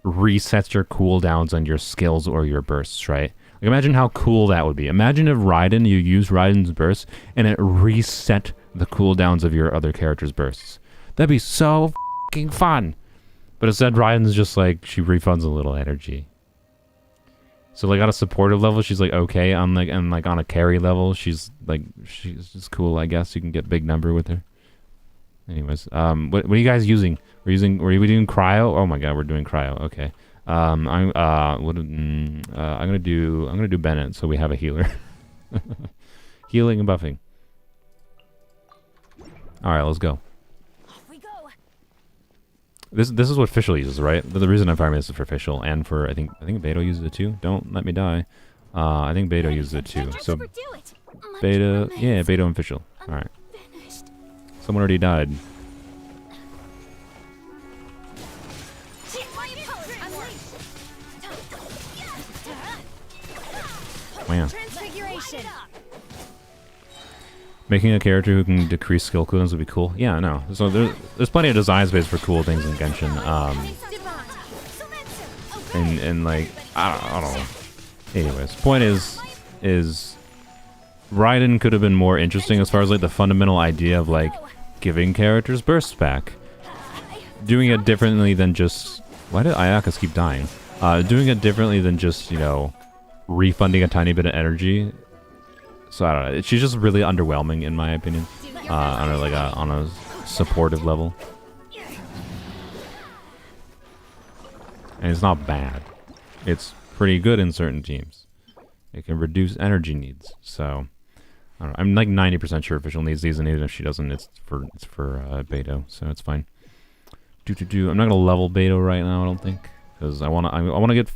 S1: resets your cooldowns on your skills or your bursts, right? Like imagine how cool that would be. Imagine if Raiden, you use Raiden's burst and it reset the cooldowns of your other character's bursts. That'd be so fucking fun. But instead, Raiden's just like, she refunds a little energy. So like on a supportive level, she's like okay. On like and like on a carry level, she's just cool. I guess you can get big number with her. Anyways, what are you guys using? Were we doing cryo? Oh my god, we're doing cryo. Okay. I'm gonna do Bennett, so we have a healer. Healing and buffing. All right, let's go.
S2: Off we go.
S1: This is what Fischl uses, right? The reason I'm farming this is for Fischl and for I think Beto uses it too. Don't let me die. I think Beto uses it too. So Beto, yeah, Beto and Fischl. All right. Someone already died. Man.
S2: Transfiguration.
S1: Making a character who can decrease skill cooldowns would be cool. Yeah, no. So there's plenty of design space for cool things in Genshin. And like I don't know. Anyways, point is Raiden could have been more interesting as far as like the fundamental idea of like giving characters bursts back. Doing it differently than just why did Ayakas keep dying? Doing it differently than just, you know, refunding a tiny bit of energy. So I don't know. She's just really underwhelming in my opinion. On a supportive level. And it's not bad. It's pretty good in certain teams. It can reduce energy needs. So I don't know. I'm like 90% sure Fischl needs these, and even if she doesn't, it's for Beto, so it's fine. I'm not gonna level Beto right now, I don't think, because I wanna get.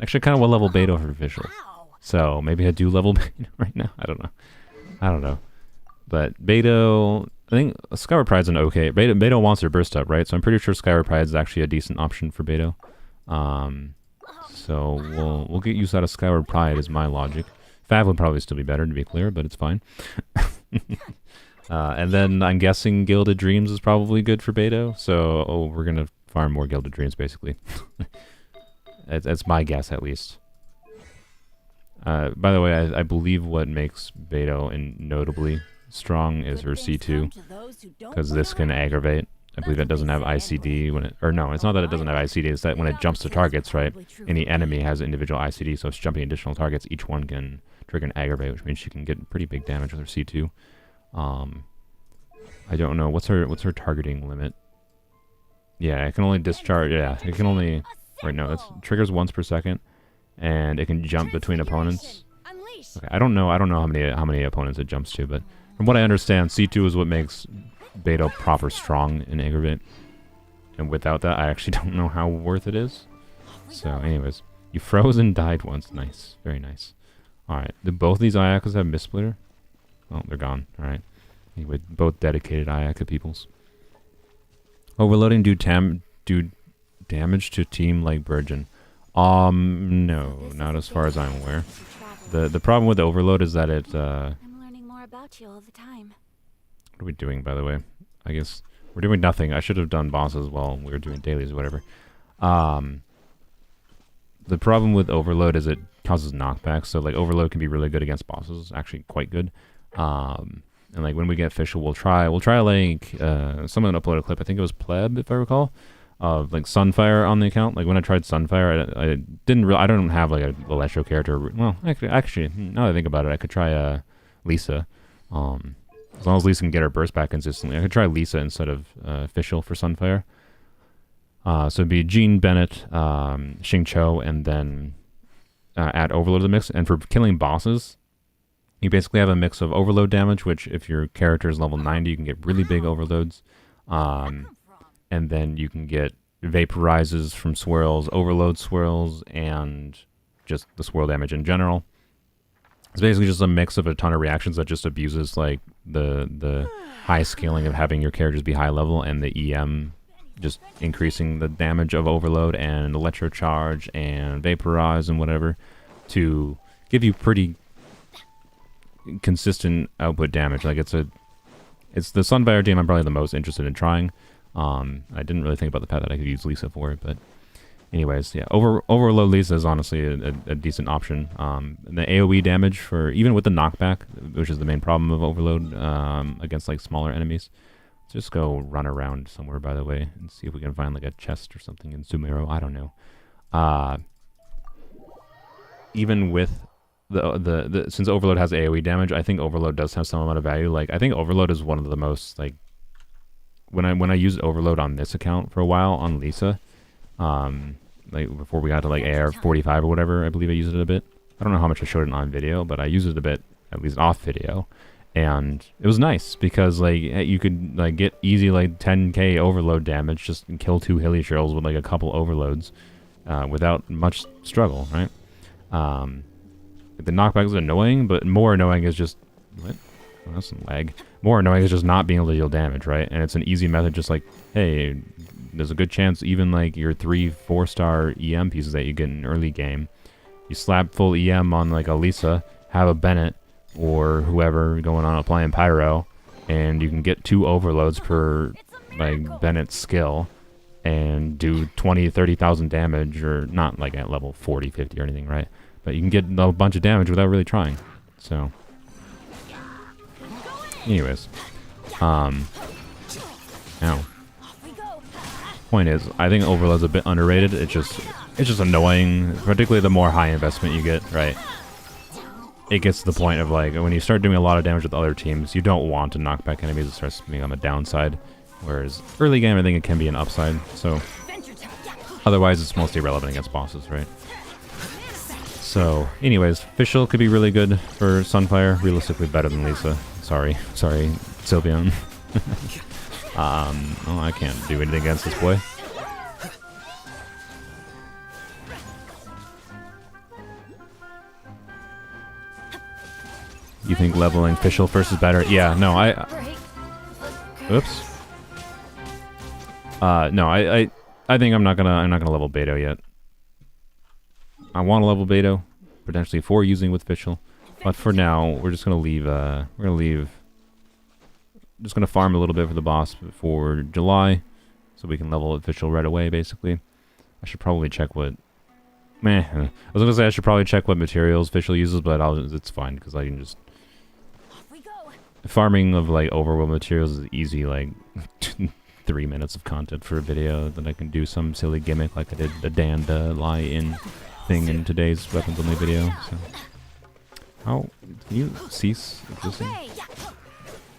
S1: Actually, I kind of want to level Beto for Fischl. So maybe I do level Beto right now. I don't know. But Beto, I think Skyward Pride's an okay. Beto wants her burst up, right? So I'm pretty sure Skyward Pride is actually a decent option for Beto. So we'll get use out of Skyward Pride is my logic. Fav would probably still be better, to be clear, but it's fine. And then I'm guessing Gilded Dreams is probably good for Beto. So we're gonna farm more Gilded Dreams, basically. That's my guess, at least. By the way, I believe what makes Beto notably strong is her C2, because this can aggravate. I believe it doesn't have ICD when it, or no, it's not that it doesn't have ICD, it's that when it jumps to targets, right, any enemy has individual ICD, so it's jumping additional targets, each one can trigger an aggravate, which means she can get pretty big damage with her C2. I don't know, what's her targeting limit? Yeah, it can only discharge, yeah, it can only, right, no, it triggers once per second, and it can jump between opponents. Okay, I don't know how many opponents it jumps to, but from what I understand, C2 is what makes Beto proper strong in aggravate, and without that I actually don't know how worth it is. So anyways, you froze and died once. Nice, very nice. Alright, did both these Ayakas have Mistsplitter? Oh, they're gone. Alright, anyway, both dedicated Ayaka peoples. Overloading do damage to team like Virgin? No, not as far as I'm aware. The problem with overload is that it
S2: I'm learning more about you all the time.
S1: what are we doing, by the way? I guess we're doing nothing. I should have done bosses while we were doing dailies or whatever. The problem with overload is it causes knockbacks. So like overload can be really good against bosses, actually quite good. And like when we get Fischl, we'll try like someone uploaded a clip. I think it was Pleb, if I recall, of like Sunfire on the account. Like when I tried Sunfire, I don't have like a Electro character. Well, actually, now that I think about it, I could try Lisa. As long as Lisa can get her burst back consistently, I could try Lisa instead of Fischl for Sunfire. So it'd be Jean, Bennett, Xing Cho, and then add Overload to the mix. And for killing bosses, you basically have a mix of Overload damage, which if your character is level 90, you can get really big Overloads. And then you can get Vaporizes from swirls, Overload swirls, and just the swirl damage in general. It's basically just a mix of a ton of reactions that just abuses like the high scaling of having your characters be high level, and the EM just increasing the damage of Overload and Electro Charge and Vaporize and whatever to give you pretty consistent output damage. Like it's the Sunfire team I'm probably the most interested in trying. I didn't really think about the path that I could use Lisa for, but anyways, yeah, Overload Lisa is honestly a decent option. The AoE damage for, even with the knockback, which is the main problem of Overload against like smaller enemies. Let's just go run around somewhere, by the way, and see if we can find like a chest or something in Sumero. I don't know. even with the since Overload has AoE damage, I think Overload does have some amount of value. Like I think Overload is one of the most like when I used Overload on this account for a while on Lisa, like before we got to like AR 45 or whatever, I believe I used it a bit. I don't know how much I showed it on video, but I used it a bit, at least off video, and it was nice because like you could like get easy like 10k Overload damage, just kill 2 hilly shells with like a couple overloads without much struggle, right? The knockback is annoying, but more annoying is just what? Oh, that's some lag. More annoying is just not being able to deal damage, right? And it's an easy method, just like, hey, there's a good chance even like your 3-4 star EM pieces that you get in early game, you slap full EM on like a Lisa, have a Bennett or whoever going on applying pyro, and you can get 2 overloads per like Bennett's skill and do 20-30,000 damage, or not like at level 40-50 or anything, right? But you can get a bunch of damage without really trying. So anyways, ow. Point is, I think Overload's a bit underrated. It's just annoying, particularly the more high investment you get, right? It gets to the point of like when you start doing a lot of damage with other teams, you don't want to knock back enemies. It starts being on the downside. Whereas early game, I think it can be an upside. So otherwise, it's mostly relevant against bosses, right? So, anyways, Fischl could be really good for Sunfire. Realistically, better than Lisa. Sorry, Sylveon. Oh, I can't do anything against this boy. You think leveling Fischl first is better? Yeah, no, oops. No, I think I'm not gonna level Beto yet. I want to level Beto, potentially for using with Fischl, but for now we're just gonna leave. Just gonna farm a little bit for the boss for July, so we can level Fischl right away. Basically, I should probably check what. I was gonna say I should probably check what materials Fischl uses, but it's fine because I can just. Farming of like overworld materials is easy, like 3 minutes of content for a video. Then I can do some silly gimmick like I did the Danda lie-in thing in today's weapons only video. So, how can you cease existing?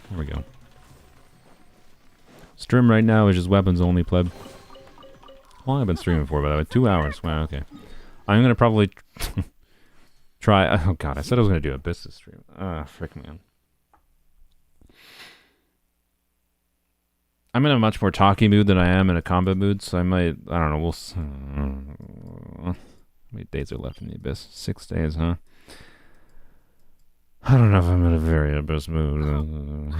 S1: There we go. Stream right now is just weapons only, pleb. How long have I been streaming for, by the way? 2 hours. Wow, okay. I'm gonna probably try. Oh god, I said I was gonna do a business stream. Frick, man. I'm in a much more talky mood than I am in a combat mood, so I might. I don't know. We'll. How many days are left in the Abyss? 6 days, huh? I don't know if I'm in a very Abyss mood.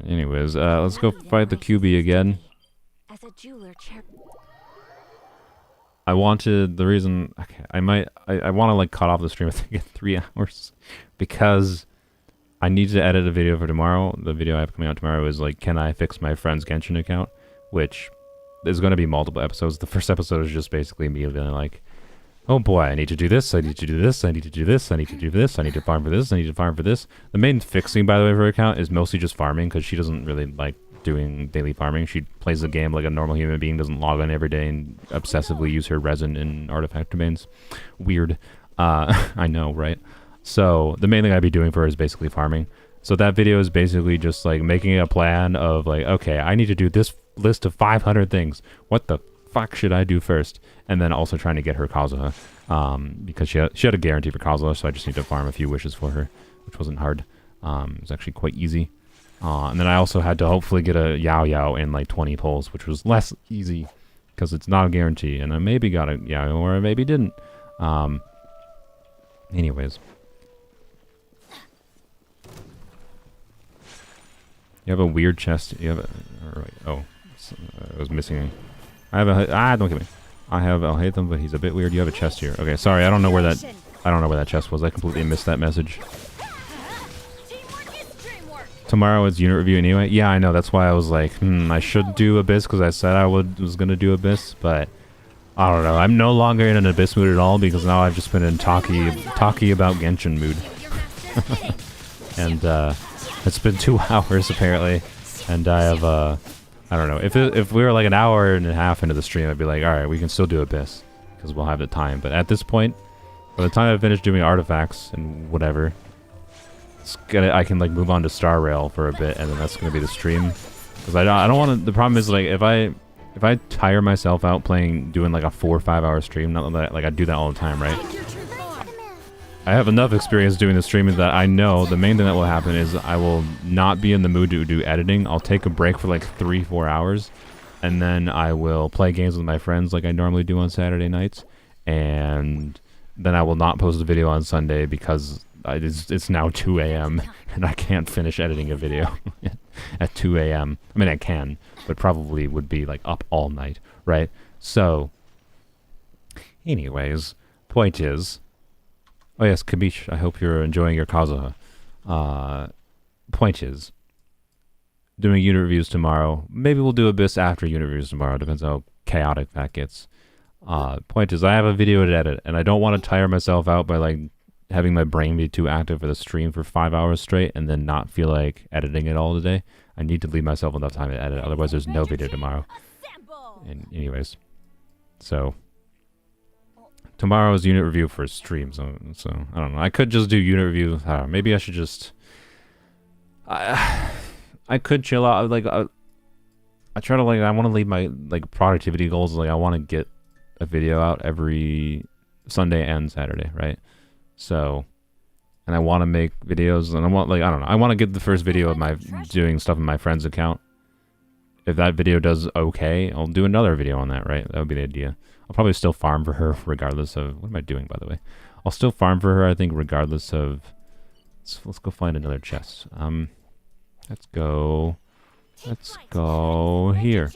S1: Anyways, let's go fight the QB again.
S2: As a jeweler,
S1: I wanted the reason. Okay, I want to like cut off the stream. I think in 3 hours because I need to edit a video for tomorrow. The video I have coming out tomorrow is like, can I fix my friend's Genshin account? Which is going to be multiple episodes. The first episode is just basically me being like, oh boy, I need to do this, I need to do this, I need to do this, I need to do this, I need to farm for this, I need to farm for this. The main fixing, by the way, of her account is mostly just farming, because she doesn't really like doing daily farming. She plays the game like a normal human being, doesn't log on every day and obsessively use her resin and artifact domains. Weird. I know, right? So the main thing I'd be doing for her is basically farming. So that video is basically just like making a plan of like, okay, I need to do this list of 500 things. What the fuck should I do first? And then also trying to get her Kazuha, because she had a guarantee for Kazuha, so I just need to farm a few wishes for her, which wasn't hard. It was actually quite easy. And then I also had to hopefully get a Yao Yao in like 20 pulls, which was less easy because it's not a guarantee. And I maybe got a Yao Yao or I maybe didn't. Anyways. You have a weird chest. You have a... Oh, I was missing... I have a... don't get me. I have Al-Haytham, but he's a bit weird. You have a chest here. Okay, sorry, I don't know where that chest was. I completely missed that message. Tomorrow is unit review anyway. Yeah, I know. That's why I was like, I should do Abyss because I said I was gonna do Abyss, but I don't know. I'm no longer in an Abyss mood at all because now I've just been in talky about Genshin mood. And it's been 2 hours apparently, and I have I don't know. If we were like an hour and a half into the stream, I'd be like, all right, we can still do Abyss because we'll have the time. But at this point, By the time I finish doing artifacts and whatever, I can like move on to Star Rail for a bit, and then that's gonna be the stream. Because I don't want to. The problem is like if I tire myself out doing like a 4 or 5 hour stream, not that like I do that all the time, right? I have enough experience doing the streaming that I know the main thing that will happen is I will not be in the mood to do editing. I'll take a break for like 3-4 hours, and then I will play games with my friends like I normally do on Saturday nights, and then I will not post a video on Sunday because it's now 2 a.m. and I can't finish editing a video at 2 a.m. I mean, I can, but probably would be like up all night, right? So, anyways, point is, oh yes, Kamish, I hope you're enjoying your Kazuha. Point is, doing unit reviews tomorrow. Maybe we'll do Abyss after unit reviews tomorrow. Depends how chaotic that gets. Point is, I have a video to edit, and I don't want to tire myself out by like having my brain be too active for the stream for 5 hours straight and then not feel like editing it all today. I need to leave myself enough time to edit, otherwise there's no video tomorrow. And anyways, so tomorrow's unit review for stream, so I don't know. I could just do unit review. Maybe I should just. I could chill out. Like I try to like. I want to leave my like productivity goals. Like I want to get a video out every Sunday and Saturday, right? So, and I want to make videos, and I want like I don't know. I want to get the first video of my doing stuff in my friend's account. If that video does okay, I'll do another video on that, right? That would be the idea. I'll probably still farm for her regardless of... What am I doing, by the way? I'll still farm for her, I think, regardless of... Let's go find another chest. Let's go here.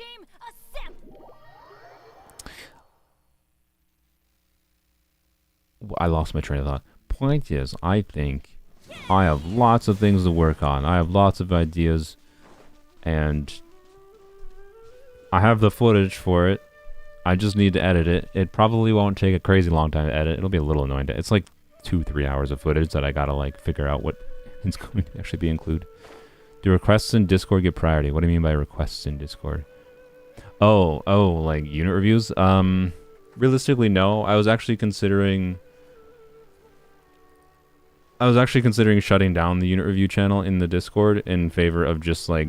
S1: I lost my train of thought. Point is, I think I have lots of things to work on. I have lots of ideas, and I have the footage for it. I just need to edit it. It probably won't take a crazy long time to edit. It'll be a little annoying. It's like 2-3 hours of footage that I gotta like figure out what is going to actually be included. Do requests in Discord get priority? What do you mean by requests in Discord? Oh, like unit reviews? Realistically, no. I was actually considering shutting down the unit review channel in the Discord in favor of just like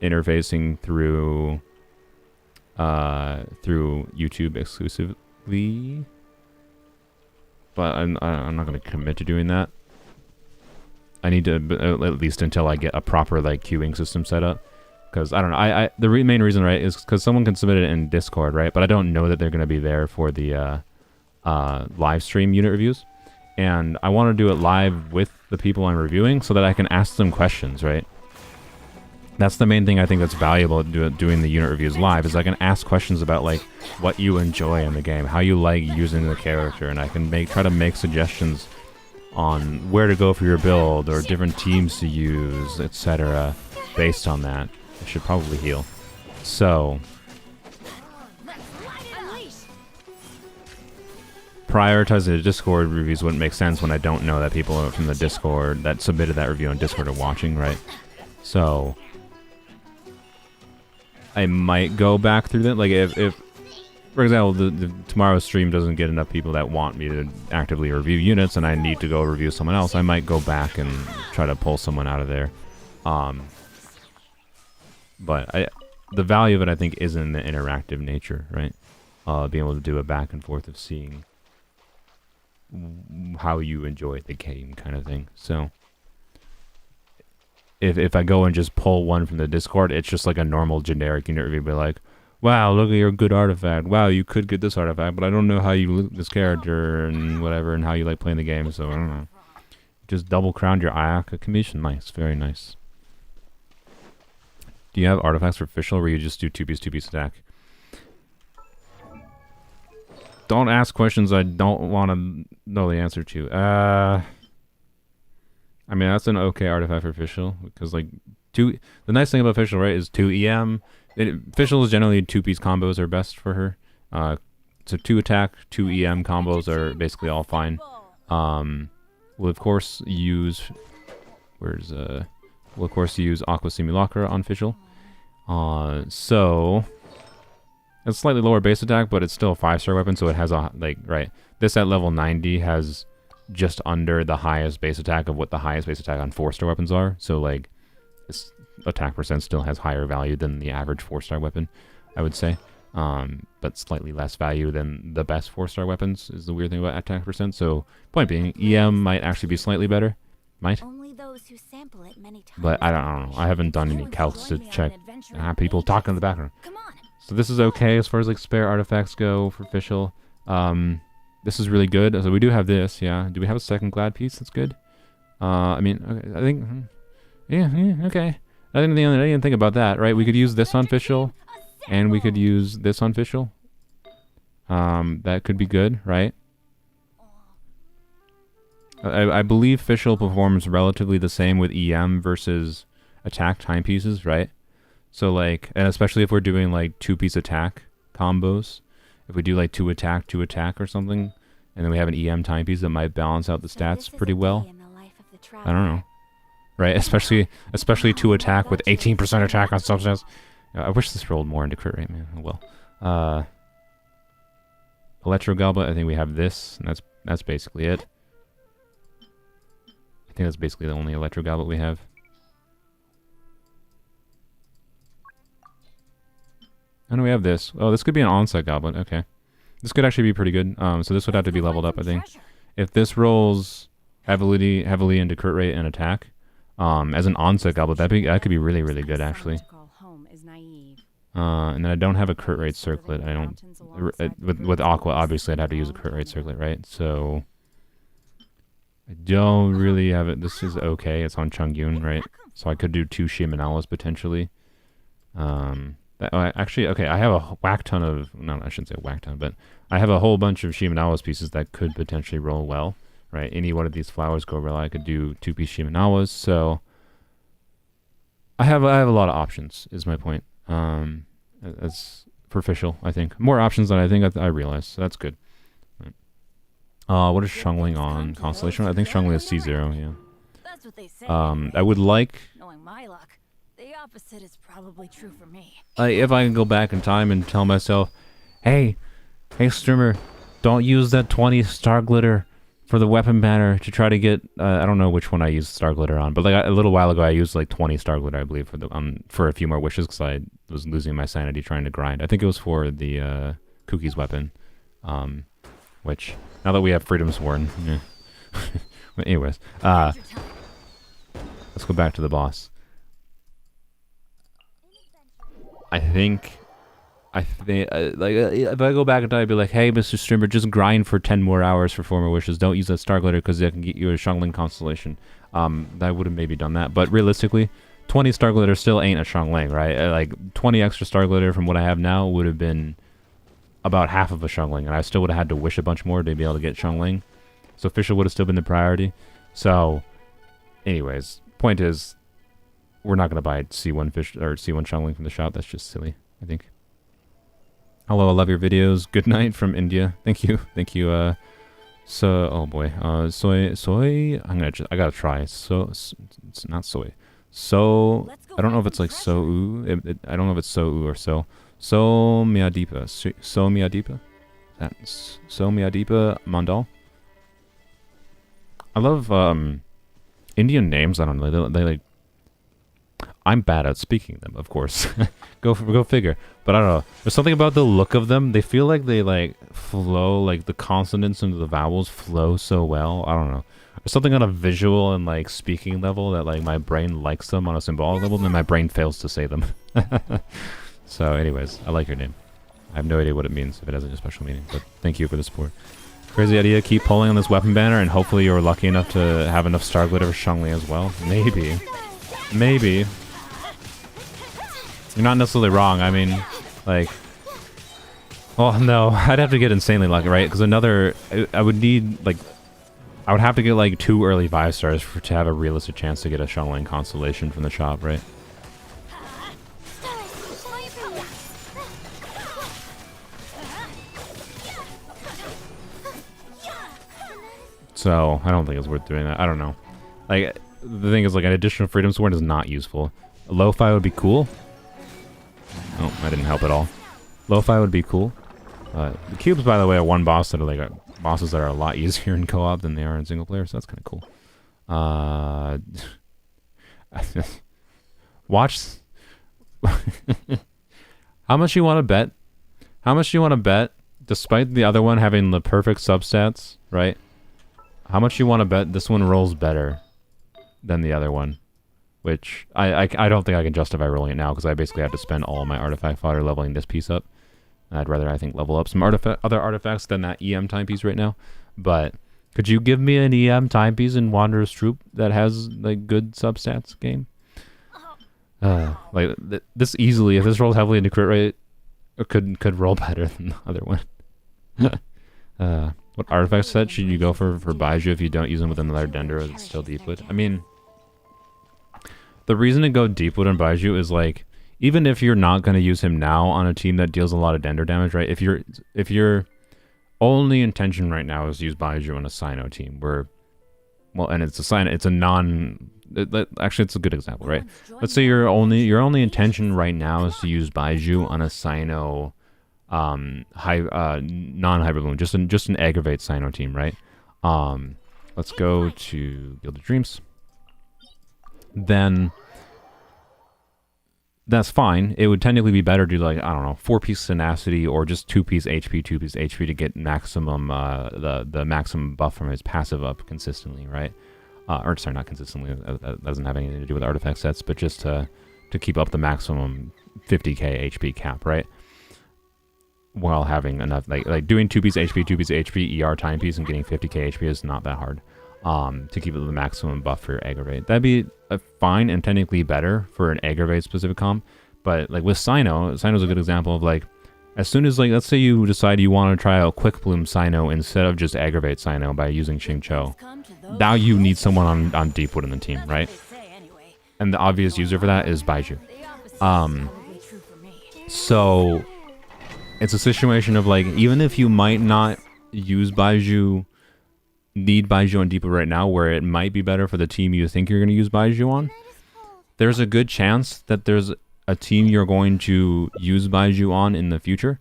S1: interfacing through YouTube exclusively, but I'm not going to commit to doing that. I need to at least until I get a proper like queuing system set up, because I don't know. The main reason, right, is because someone can submit it in Discord, right? But I don't know that they're going to be there for the live stream unit reviews, and I want to do it live with the people I'm reviewing so that I can ask them questions, right? That's the main thing I think that's valuable doing the unit reviews live, is I can ask questions about like what you enjoy in the game, how you like using the character, and I can try to make suggestions on where to go for your build or different teams to use, etc. based on that. I should probably heal. So prioritizing the Discord reviews wouldn't make sense when I don't know that people from the Discord that submitted that review on Discord are watching, right? So I might go back through that. Like if for example, the tomorrow's stream doesn't get enough people that want me to actively review units, and I need to go review someone else, I might go back and try to pull someone out of there. But the value of it, I think, is in the interactive nature, right? Being able to do a back and forth of seeing how you enjoy the game, kind of thing. So if I go and just pull one from the Discord, it's just like a normal generic unit review, be like, wow, look at your good artifact. Wow, you could get this artifact, but I don't know how you loot this character and whatever, and how you like playing the game, so I don't know. Just double crowned your Ayaka commission. Nice, very nice. Do you have artifacts for official where you just do 2-piece attack? Don't ask questions I don't want to know the answer to. I mean, that's an okay artifact for official, because like the nice thing about official, right, is 2 EM. Official is generally 2-piece combos are best for her. So 2 attack, 2 EM combos are basically all fine. We'll of course use Aqua Simulacra on official. So It's slightly lower base attack, but it's still a 5-star weapon, so it has a, like, right. This at level 90 has just under the highest base attack of what the highest base attack on 4-star weapons are. So, like, its attack percent still has higher value than the average 4-star weapon, I would say. But slightly less value than the best 4-star weapons is the weird thing about attack percent. So, point being, EM might actually be slightly better. Might.
S2: Only those who sample it many times.
S1: But I don't know. I haven't done any calcs to check. People talking in the background.
S2: Come on.
S1: So this is okay as far as like spare artifacts go for official. This is really good. So we do have this, yeah. Do we have a second glad piece that's good? I mean, okay, I think, yeah, okay. I didn't think about that, right? We could use this on official, and we could use this on official. That could be good, right? I believe official performs relatively the same with EM versus attack timepieces, right? So like, and especially if we're doing like 2-piece attack combos, if we do like 2 attack or something, and then we have an EM timepiece that might balance out the stats pretty well. I don't know, right? Especially 2 attack with 18% attack on substats. I wish this rolled more into crit rate, man. Oh well. Electro Goblet. I think we have this, and that's basically it. I think that's basically the only Electro Goblet we have. And we have this. Oh, this could be an onset goblet. Okay. This could actually be pretty good. So this would have to be leveled up, I think. If this rolls heavily into crit rate and attack, as an onset goblet, that could be really, really good, actually. And then I don't have a crit rate circlet. I don't... With Aqua, obviously, I'd have to use a crit rate circlet, right? So... I don't really have it. This is okay. It's on Chungyun, right? So I could do 2 Shimenawas, potentially. Actually, okay, I have a whack ton of... No, I shouldn't say whack ton, but I have a whole bunch of Shimenawas pieces that could potentially roll well, right? Any one of these flowers go well. I could do 2-piece Shimenawas, so... I have a lot of options, is my point. That's for official, I think. More options than I think I realized, so that's good. Right. What is Shungling on Constellation? I think Shungling is C0, yeah.
S2: That's what they say.
S1: I would like...
S2: Knowing my luck, the opposite is probably true for me.
S1: If I can go back in time and tell myself, hey streamer, don't use that 20 star glitter for the weapon banner to try to get, I don't know which one I used star glitter on, but like a little while ago I used like 20 star glitter, I believe, for a few more wishes because I was losing my sanity trying to grind. I think it was for the Cookie's weapon, which, now that we have Freedom Sworn, yeah. But anyways, let's go back to the boss. I think, like, if I go back in time, I'd be like, hey, Mr. Streamer, just grind for 10 more hours for 4 more wishes. Don't use that star glitter because it can get you a Shungling Constellation. I would have maybe done that. But realistically, 20 star glitter still ain't a Shungling, right? Like, 20 extra star glitter from what I have now would have been about half of a Shungling. And I still would have had to wish a bunch more to be able to get Shungling. So official would have still been the priority. So, anyways, point is, we're not going to buy C1 fish or C1 Shungling from the shop. That's just silly, I think. Hello, I love your videos. Good night from India. Thank you. Thank you. Oh boy. Soy. I gotta try. It's not soy. So, I don't know if it's like so. I don't know if it's so or so. So Miadipa. So Miadipa. That's So Miadipa Mandal. I love Indian names. I don't know. They like. I'm bad at speaking them, of course. Go figure. But I don't know. There's something about the look of them. They feel like they like flow, like the consonants and the vowels flow so well. I don't know. There's something on a visual and like speaking level that like my brain likes them on a symbolic level, and then my brain fails to say them. So, anyways, I like your name. I have no idea what it means if it has a special meaning, but thank you for the support. Crazy idea. Keep pulling on this weapon banner, and hopefully you're lucky enough to have enough star glitter for Shungli as well. Maybe. Maybe. You're not necessarily wrong. I mean, like... Well, no. I'd have to get insanely lucky, right? Because I would need, like... I would have to get, like, 2 early 5 stars to have a realistic chance to get a Shungling Constellation from the shop, right? So, I don't think it's worth doing that. I don't know. Like, the thing is, like, an additional Freedom Sword is not useful. A Lo-Fi would be cool. Oh, that didn't help at all. Lo-fi would be cool. The cubes, by the way, are one boss that are like bosses that are a lot easier in co-op than they are in single player, so that's kind of cool. Watch. How much you want to bet? How much do you want to bet? Despite the other one having the perfect substats, right? How much you want to bet this one rolls better than the other one? Which I don't think I can justify rolling it now because I basically have to spend all my artifact fodder leveling this piece up. I'd rather, I think, level up some other artifacts than that EM timepiece right now. But could you give me an EM timepiece in Wanderer's Troop that has like good substats game? Like this easily, if this rolls heavily into crit rate, it could roll better than the other one. What artifact set should you go for Baiju if you don't use them with another Dendro that's still Deepwood? I mean, the reason to go Deepwood on Baiju is like, even if you're not going to use him now on a team that deals a lot of Dendro damage, right? If your only intention right now is to use Baiju on a Sino team, where, well, and it's a Sino, it's a non. Actually, it's a good example, right? Let's say your only intention right now is to use Baiju on a Sino, non-Hyper Bloom, just an aggravate Sino team, right? Let's go to Guild of Dreams. Then that's fine. It would technically be better to do like, I don't know, 4-piece tenacity or just 2-piece HP, 2-piece HP to get maximum the maximum buff from his passive up consistently, right? Or sorry, not consistently. That doesn't have anything to do with artifact sets, but just to keep up the maximum 50k HP cap, right? While having enough, like doing 2-piece HP, 2-piece HP, ER timepiece, and getting 50k HP is not that hard. To keep it the maximum buff for your aggravate. That'd be fine and technically better for an aggravate specific comp. But like with Sino's a good example of like, as soon as like, let's say you decide you want to try out Quick Bloom Sino instead of just aggravate Sino by using Xingqiu. Now you need someone on Deepwood in the team, right? And the obvious user for that is Baiju. So it's a situation of like, even if you might not use Baiju, need Baiju on Deepwood right now, where it might be better for the team you think you're going to use Baiju on, there's a good chance that there's a team you're going to use Baiju on in the future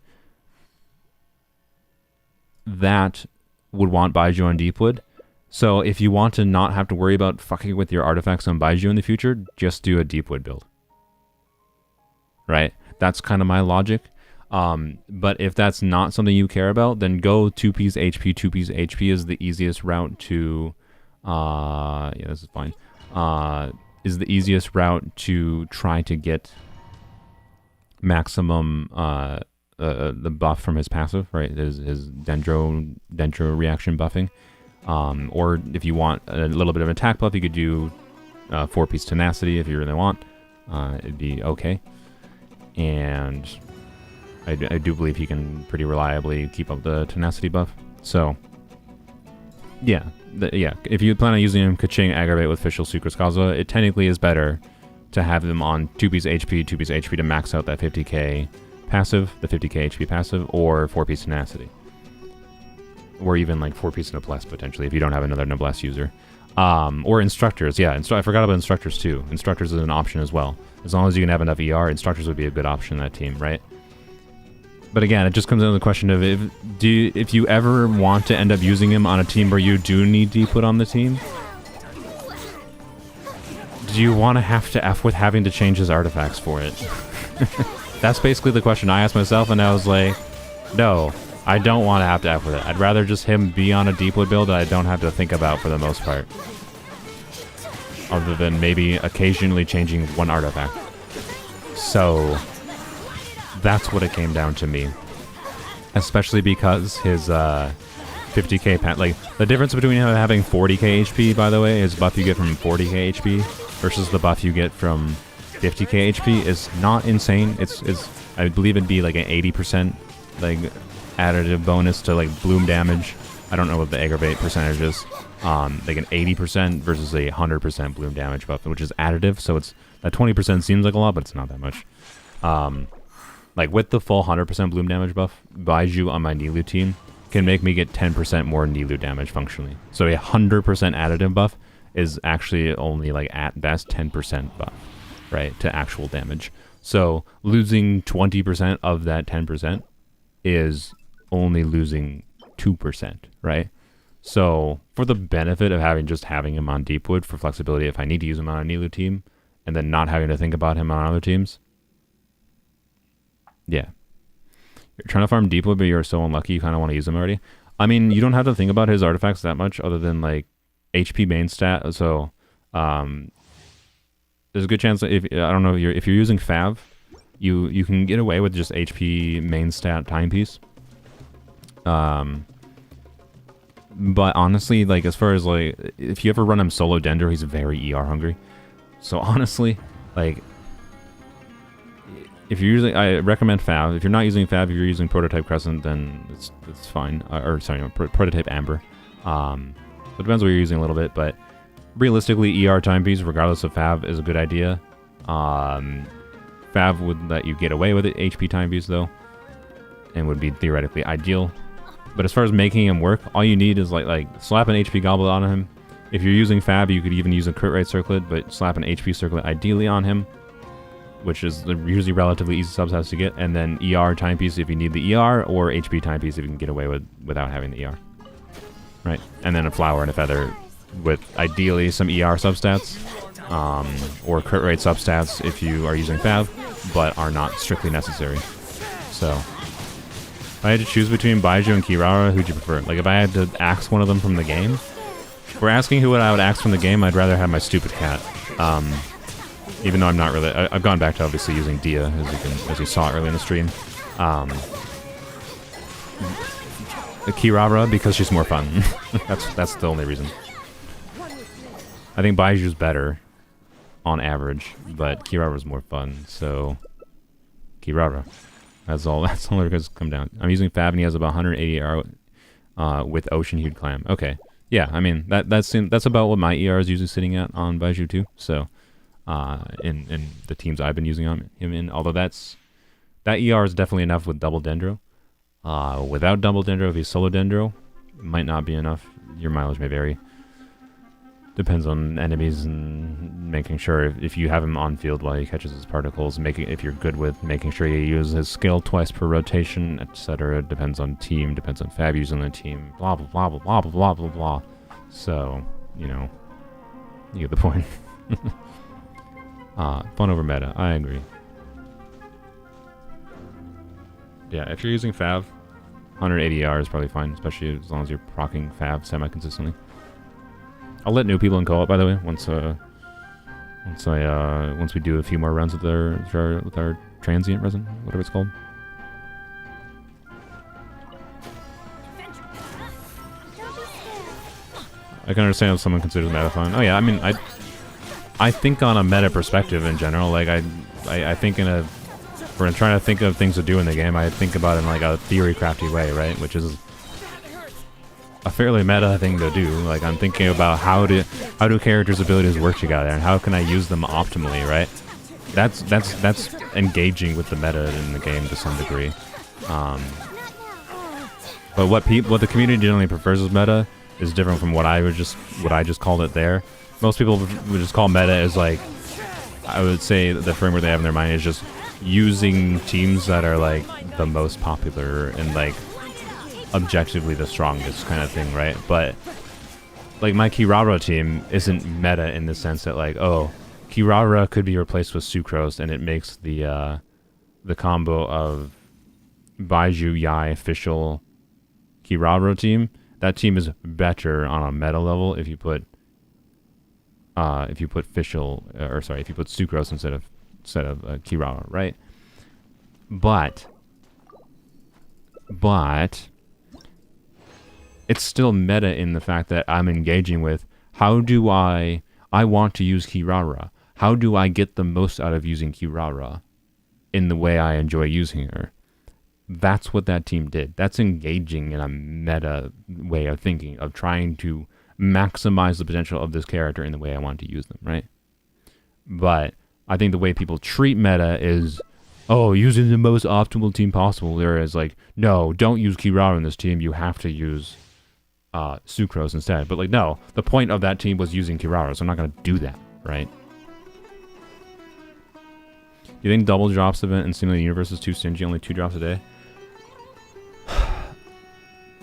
S1: that would want Baiju on Deepwood. So if you want to not have to worry about fucking with your artifacts on Baiju in the future, just do a Deepwood build. Right? That's kind of my logic. But if that's not something you care about, then go 2-piece HP. 2-piece HP is the easiest route to, yeah, this is fine. Is the easiest route to try to get maximum, the buff from his passive, right? His Dendro reaction buffing. Or if you want a little bit of attack buff, you could do 4-piece tenacity if you really want. It'd be okay. And I do believe he can pretty reliably keep up the tenacity buff. So, yeah. If you plan on using him Kaching Aggravate with Official Secrets Kazuha, it technically is better to have him on 2-piece HP, 2-piece HP to max out that 50k passive, the 50k HP passive, or 4-piece tenacity. Or even like 4-piece Noblesse potentially if you don't have another Noblesse user. Or Instructors, yeah. I forgot about Instructors too. Instructors is an option as well. As long as you can have enough ER, Instructors would be a good option in that team, right? But again, it just comes down to the question of if you ever want to end up using him on a team where you do need Deepwood on the team, do you want to have to F with having to change his artifacts for it? That's basically the question I asked myself, and I was like, no, I don't want to have to F with it. I'd rather just him be on a Deepwood build that I don't have to think about for the most part. Other than maybe occasionally changing one artifact. So that's what it came down to me. Especially because his 50k like the difference between him having 40k HP, by the way, is buff you get from 40k HP versus the buff you get from 50k HP is not insane. It's I believe it'd be like an 80% like additive bonus to like bloom damage. I don't know what the aggravate percentage is. Like an 80% versus a 100% bloom damage buff, which is additive. So it's that 20% seems like a lot, but it's not that much. Like with the full 100% bloom damage buff, Baiju on my Nilou team can make me get 10% more Nilou damage functionally. So a 100% additive buff is actually only like at best 10% buff, right, to actual damage. So losing 20% of that 10% is only losing 2%, right? So for the benefit of having him on Deepwood for flexibility, if I need to use him on a Nilu team, and then not having to think about him on other teams, yeah. You're trying to farm Deepwood, but you're so unlucky you kind of want to use him already. I mean, you don't have to think about his artifacts that much other than, like, HP main stat. So there's a good chance that if you're using Fav, you can get away with just HP main stat timepiece. But honestly, like, as far as, like, if you ever run him solo Dendro, he's very ER hungry. So honestly, like, if you're using, I recommend Fav. If you're not using Fav, if you're using Prototype Crescent, then it's fine. Prototype Amber. So it depends what you're using a little bit, but realistically, ER timepiece, regardless of Fav, is a good idea. Fav would let you get away with it, HP timepiece though, and would be theoretically ideal. But as far as making him work, all you need is like slap an HP Goblet on him. If you're using Fav, you could even use a crit rate circlet, but slap an HP circlet ideally on him, which is usually relatively easy subsets to get, and then ER timepiece if you need the ER, or HP timepiece if you can get away without having the ER. Right, and then a flower and a feather with ideally some ER substats, or crit rate substats if you are using Fav, but are not strictly necessary. So, if I had to choose between Baiju and Kirara, who'd you prefer? Like, if I had to axe one of them from the game, if we're asking who I would axe from the game, I'd rather have my stupid cat. Even though I'm not really, I've gone back to obviously using Dia, as you saw early in the stream. Kirara, because she's more fun. that's the only reason. I think Baiju's better on average, but Kirara's more fun, so Kirara. That's all it has come down. I'm using Fab and he has about 180 ER with Ocean Hued Clam. Okay. Yeah, I mean that's about what my ER is usually sitting at on Baiju too. So in the teams I've been using him in, although that ER is definitely enough with double Dendro. Without double Dendro, if he's solo Dendro, it might not be enough. Your mileage may vary. Depends on enemies and making sure if you have him on field while he catches his particles, if you're good with making sure you use his skill twice per rotation, etc. Depends on team, depends on Fab using the team, blah blah blah blah blah blah blah blah. So, you know, you get the point. Fun over meta, I agree. Yeah, if you're using Fav, 180 R is probably fine, especially as long as you're proccing Fav semi-consistently. I'll let new people in co-op, by the way, once we do a few more runs with our transient resin, whatever it's called. I can understand if someone considers meta fun. Oh yeah, I mean, I think on a meta perspective in general, like I think when I'm trying to think of things to do in the game, I think about it in like a theory crafty way, right? Which is a fairly meta thing to do. Like, I'm thinking about how do characters' abilities work together and how can I use them optimally, right? That's engaging with the meta in the game to some degree. But what the community generally prefers as meta is different from what I just called it there. Most people would just call meta as, like, I would say the framework they have in their mind is just using teams that are like the most popular and like objectively the strongest kind of thing, right? But like my Kirara team isn't meta in the sense that like, oh, Kirara could be replaced with Sucrose and it makes the combo of Baiju, Yai, Fischl, Kirara team. That team is better on a meta level if you put Fischl, or sorry, if you put Sucrose instead of Kirara, right? But it's still meta in the fact that I'm engaging with how do I want to use Kirara. How do I get the most out of using Kirara in the way I enjoy using her? That's what that team did. That's engaging in a meta way of thinking, of trying to maximize the potential of this character in the way I want to use them, right? But I think the way people treat meta is, oh, using the most optimal team possible. Whereas, like, no, don't use Kirara in this team. You have to use Sucrose instead. But, like, no, the point of that team was using Kirara, so I'm not going to do that, right? You think double drops event in Simulated Universe is too stingy? Only 2 drops a day?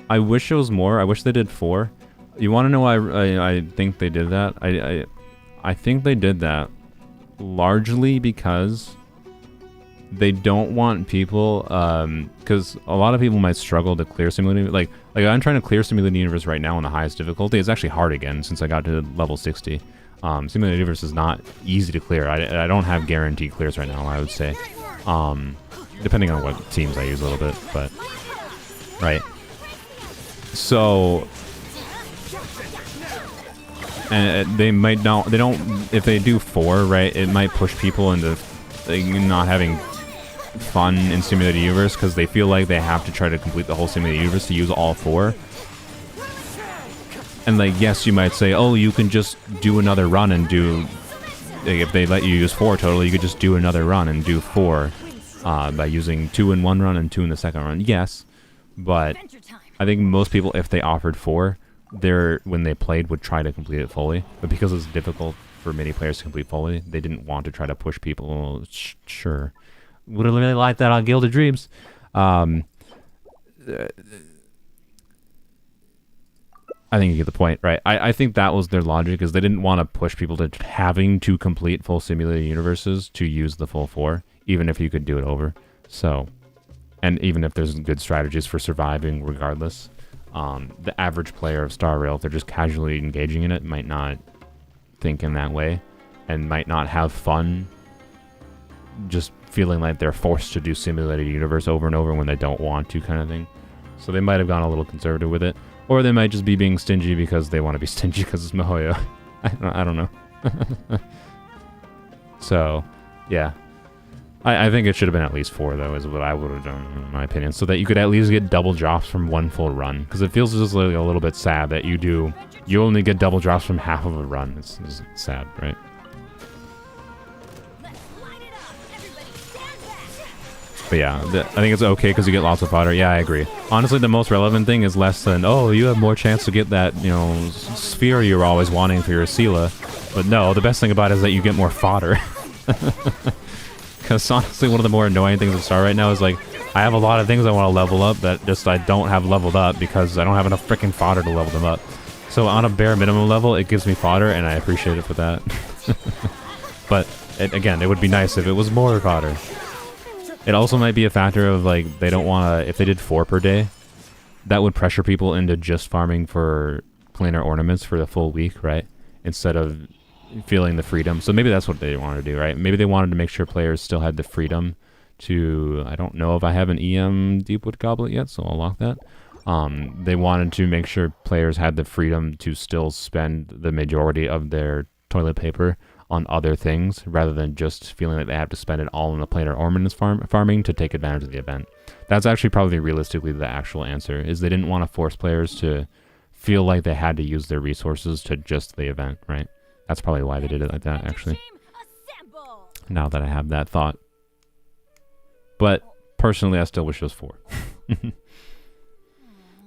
S1: I wish it was more. I wish they did 4. You want to know why I think they did that? I think they did that largely because they don't want people, because a lot of people might struggle to clear Simulated. Like I'm trying to clear Simulated Universe right now on the highest difficulty. It's actually hard again since I got to level 60. Simulated Universe is not easy to clear. I don't have guaranteed clears right now, I would say. Depending on what teams I use a little bit, but... Right. So... And they might not... They don't... If they do 4, right, it might push people into not having fun in Simulated Universe because they feel like they have to try to complete the whole Simulated Universe to use all 4. And like, yes, you might say, oh, you can just do another run and do... Like, if they let you use 4 total, you could just do another run and do 4 by using 2 in one run and 2 in the second run. Yes, but I think most people, if they offered 4, when they played, would try to complete it fully. But because it's difficult for many players to complete fully, they didn't want to try to push people. Sure. Would have really liked that on Gilded Dreams. I think you get the point, right? I think that was their logic, is they didn't want to push people to having to complete full Simulated Universes to use the full 4, even if you could do it over. So, and even if there's good strategies for surviving regardless, the average player of Star Rail, if they're just casually engaging in it, might not think in that way, and might not have fun just feeling like they're forced to do Simulated Universe over and over when they don't want to, kind of thing. So they might have gone a little conservative with it. Or they might just be being stingy because they want to be stingy because it's Mihoyo. I don't know. So, yeah. I think it should have been at least 4, though, is what I would have done, in my opinion. So that you could at least get double drops from 1 full run. Because it feels just like a little bit sad that you only get double drops from half of a run. It's sad, right? But yeah, I think it's okay because you get lots of fodder. Yeah, I agree. Honestly, the most relevant thing is less than, oh, you have more chance to get that, sphere you're always wanting for your Sela. But no, the best thing about it is that you get more fodder. Because honestly, one of the more annoying things at Star right now is like, I have a lot of things I want to level up that just I don't have leveled up because I don't have enough freaking fodder to level them up. So on a bare minimum level, it gives me fodder, and I appreciate it for that. But again, it would be nice if it was more fodder. It also might be a factor of, like, they don't want to... If they did 4 per day, that would pressure people into just farming for planar ornaments for the full week, right? Instead of feeling the freedom. So maybe that's what they wanted to do, right? Maybe they wanted to make sure players still had the freedom to... I don't know if I have an EM Deepwood Goblet yet, so I'll lock that. They wanted to make sure players had the freedom to still spend the majority of their toilet paper on other things, rather than just feeling like they have to spend it all on the planar ornaments farming to take advantage of the event. That's actually probably realistically the actual answer, is they didn't want to force players to feel like they had to use their resources to just the event, right? That's probably why they did it like that, actually. Now that I have that thought. But personally, I still wish it was 4.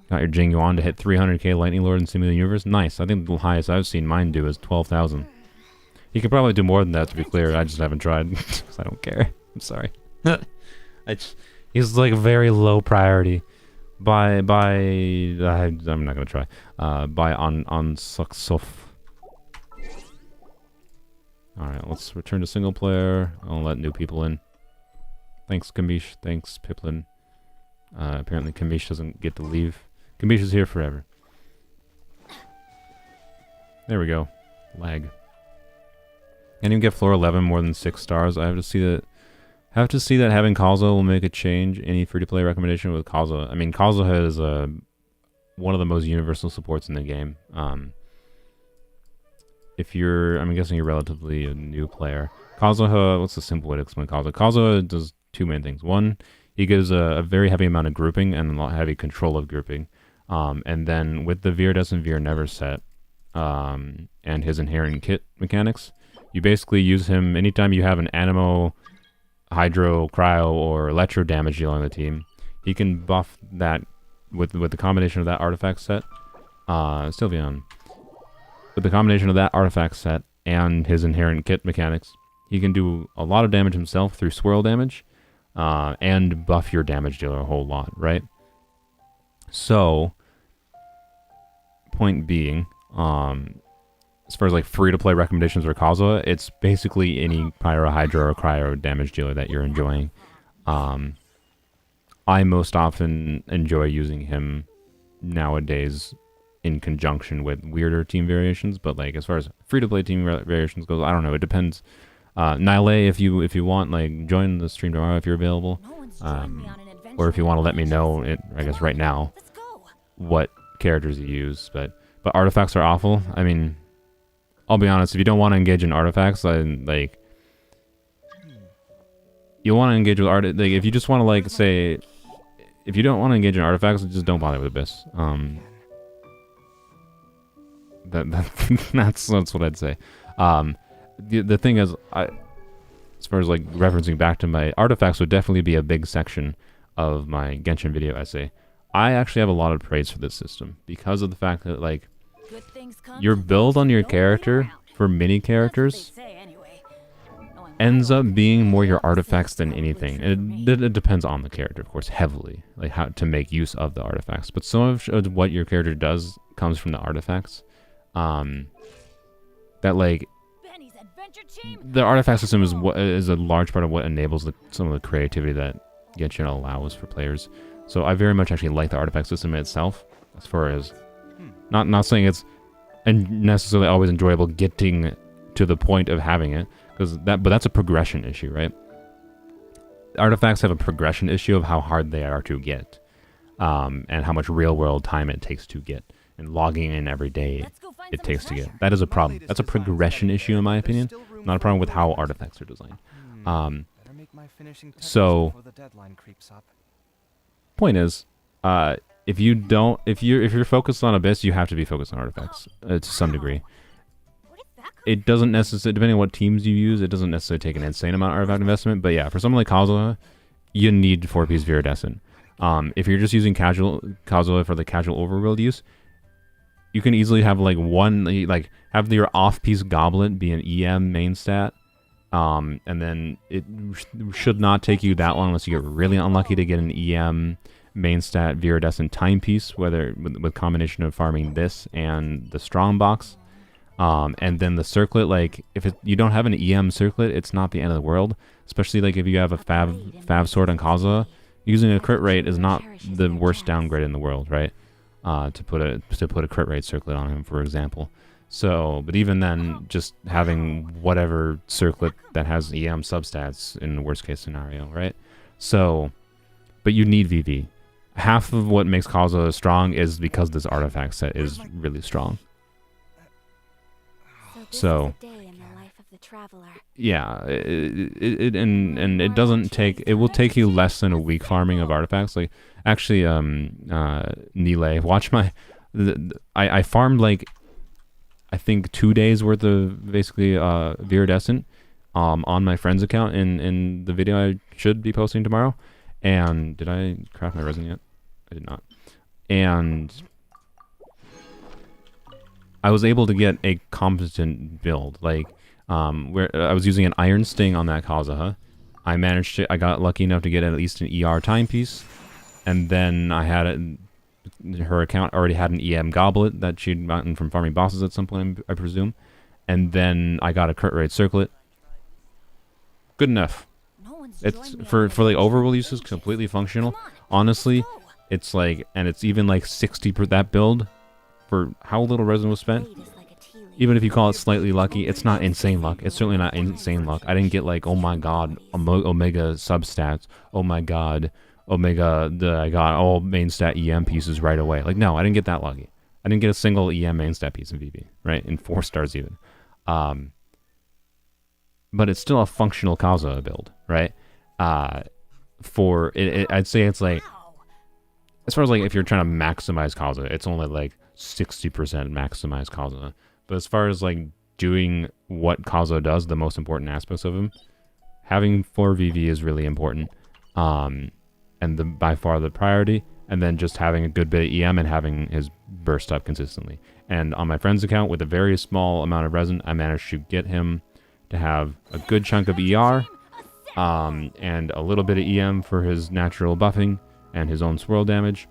S1: Got your Jing Yuan to hit 300k Lightning Lord in Simulated Universe. Nice. I think the highest I've seen mine do is 12,000. You could probably do more than that, to be clear. I just haven't tried because I don't care. I'm sorry. He's like very low priority. I'm not gonna try. By on Suksuf. All right, let's return to single player. I'll let new people in. Thanks, Kamish. Thanks, Piplin. Apparently, Kamish doesn't get to leave. Kamish is here forever. There we go. Lag. Can't even get floor 11 more than 6 stars. I have to see that having Kazuha will make a change. Any free-to-play recommendation with Kazuha? I mean, Kazuha is one of the most universal supports in the game. I'm guessing you're relatively a new player. Kazuha, what's the simple way to explain Kazuha? Kazuha does 2 main things. One, he gives a very heavy amount of grouping and a heavy control of grouping. And then with the Veer Doesn't Veer Never set, and his inherent kit mechanics, you basically use him anytime you have an Animo, Hydro, Cryo, or Electro damage dealer on the team. He can buff that with the combination of that artifact set. Sylveon. With the combination of that artifact set and his inherent kit mechanics, he can do a lot of damage himself through swirl damage, and buff your damage dealer a whole lot, right? So, point being, as far as like free-to-play recommendations for Kazuha, it's basically any Pyro Hydra or Cryo damage dealer that you're enjoying. I most often enjoy using him nowadays in conjunction with weirder team variations, but like as far as free-to-play team variations goes, I don't know. It depends. Nile, if you want, like join the stream tomorrow if you're available,
S2: No one's joined me on an adventure
S1: or if you want to let me
S2: like
S1: know,
S2: this.
S1: I guess right now,
S2: Let's go.
S1: what characters you use. But artifacts are awful. I mean, I'll be honest. If you don't want to engage in artifacts, like you want to engage with art. Like if you just want to like say, if you don't want to engage in artifacts, just don't bother with Abyss. That's what I'd say. The thing is, as far as like referencing back to my artifacts, would definitely be a big section of my Genshin video essay. I actually have a lot of praise for this system because of the fact that like
S2: Good things come
S1: your
S2: to
S1: build
S2: those
S1: on
S2: who
S1: your
S2: don't wait
S1: character
S2: around.
S1: for mini
S2: That's what
S1: characters
S2: they say anyway. Knowing
S1: ends
S2: my
S1: up
S2: own
S1: being more your
S2: opinions
S1: artifacts than
S2: is probably
S1: anything.
S2: true for me.
S1: It depends on the character, of course, heavily, like how to make use of the artifacts. But some of what your character does comes from the artifacts. That like
S2: Benny's adventure team.
S1: the artifact system is a large part of what enables some of the creativity that Genshin allows for players. So I very much actually like the artifact system itself, as far as not saying it's necessarily always enjoyable getting to the point of having it, but that's a progression issue, right? Artifacts have a progression issue of how hard they are to get, and how much real world time it takes to get, and logging in every day
S2: Let's go find
S1: it
S2: some
S1: takes to get.
S2: treasure.
S1: That is a problem. That's a progression issue in my opinion, not a problem with how artifacts are designed.
S4: Better make my finishing touches
S1: so-
S4: before the deadline creeps up.
S1: Point is, if you're focused on Abyss, you have to be focused on artifacts to some degree.
S2: Where did that come
S1: It doesn't necessarily, depending on what teams you use, it doesn't necessarily take an insane amount of artifact investment. But yeah, for someone like Kazuha, you need 4-piece Viridescent. If you're just using Kazuha for the casual overworld use, you can easily have like have your off-piece goblet be an EM main stat. And then it should not take you that long unless you get really unlucky to get an EM main stat Viridescent timepiece, whether with combination of farming this and the strong box. And then the circlet, like if you don't have an EM circlet, it's not the end of the world. Especially like if you have a Fav sword on Kazuha, using a crit rate is not the worst downgrade in the world, right? To put a crit rate circlet on him, for example. So, but even then, just having whatever circlet that has EM substats in the worst case scenario, right? So, but you need VV. Half of what makes Kazuha strong is because this artifact set is really strong. So,
S3: this is a day in the life of the traveler.
S1: yeah, it doesn't take, it will take you less than a week farming of artifacts. Like, actually, Nile, watch my, I farmed like, I think 2 days worth of basically Viridescent on my friend's account in the video I should be posting tomorrow. And did I craft my resin yet? I did not. And I was able to get a competent build. Like where I was using an Iron Sting on that Kazuha. I got lucky enough to get at least an ER timepiece. And then I had her account already had an EM goblet that she'd gotten from farming bosses at some point, I presume. And then I got a crit rate circlet. Good enough.
S2: No one's
S1: It's
S2: joined me
S1: for
S2: on
S1: like
S2: an
S1: overworld
S2: adventure.
S1: uses completely functional.
S2: Come on,
S1: Honestly,
S2: let's go.
S1: it's like, and it's even like 60 per that build for how little resin was spent.
S3: Fate is like a tea leaf.
S1: Even if you call it slightly lucky, it's not insane luck. It's certainly not insane luck. I didn't get like, oh my god, Omega substats. Oh my god, Omega, I got all main stat EM pieces right away. Like, no, I didn't get that lucky. I didn't get a single EM main stat piece in VB, right? In 4 stars even. But it's still a functional Kazuha build, right? For it, I'd say it's like,
S2: Wow.
S1: as far as like if you're trying to maximize Kazuha, it's only like 60% maximize Kazuha. But as far as like doing what Kazuha does, the most important aspects of him, having 4 VV is really important. And by far the priority, and then just having a good bit of EM and having his burst up consistently. And on my friend's account, with a very small amount of resin, I managed to get him to have a good chunk of ER, and a little bit of EM for his natural buffing and his own swirl damage.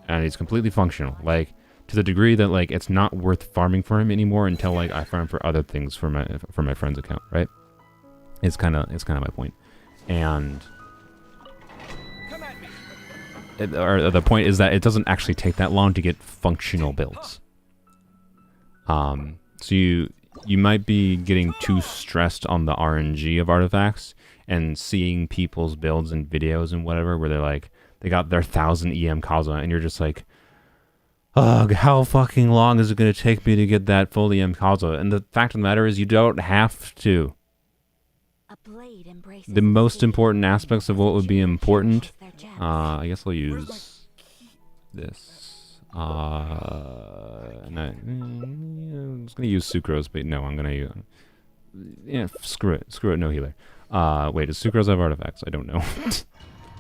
S1: And he's completely functional, like to the degree that like it's not worth farming for him anymore until like I farm for other things for my friend's account, right? It's kind of my point. And the point is that it doesn't actually take that long to get functional builds. So you might be getting too stressed on the RNG of artifacts and seeing people's builds and videos and whatever where they're like, they got their 1000 EM Kaza, and you're just like, ugh, how fucking long is it going to take me to get that full EM Kaza? And the fact of the matter is, you don't have to. The most important aspects of what would be important, I guess I'll use this. And I'm just going to use Sucrose, but no, I'm going to use... Yeah, screw it. Screw it, no healer. Wait, does Sucrose have artifacts? I don't know.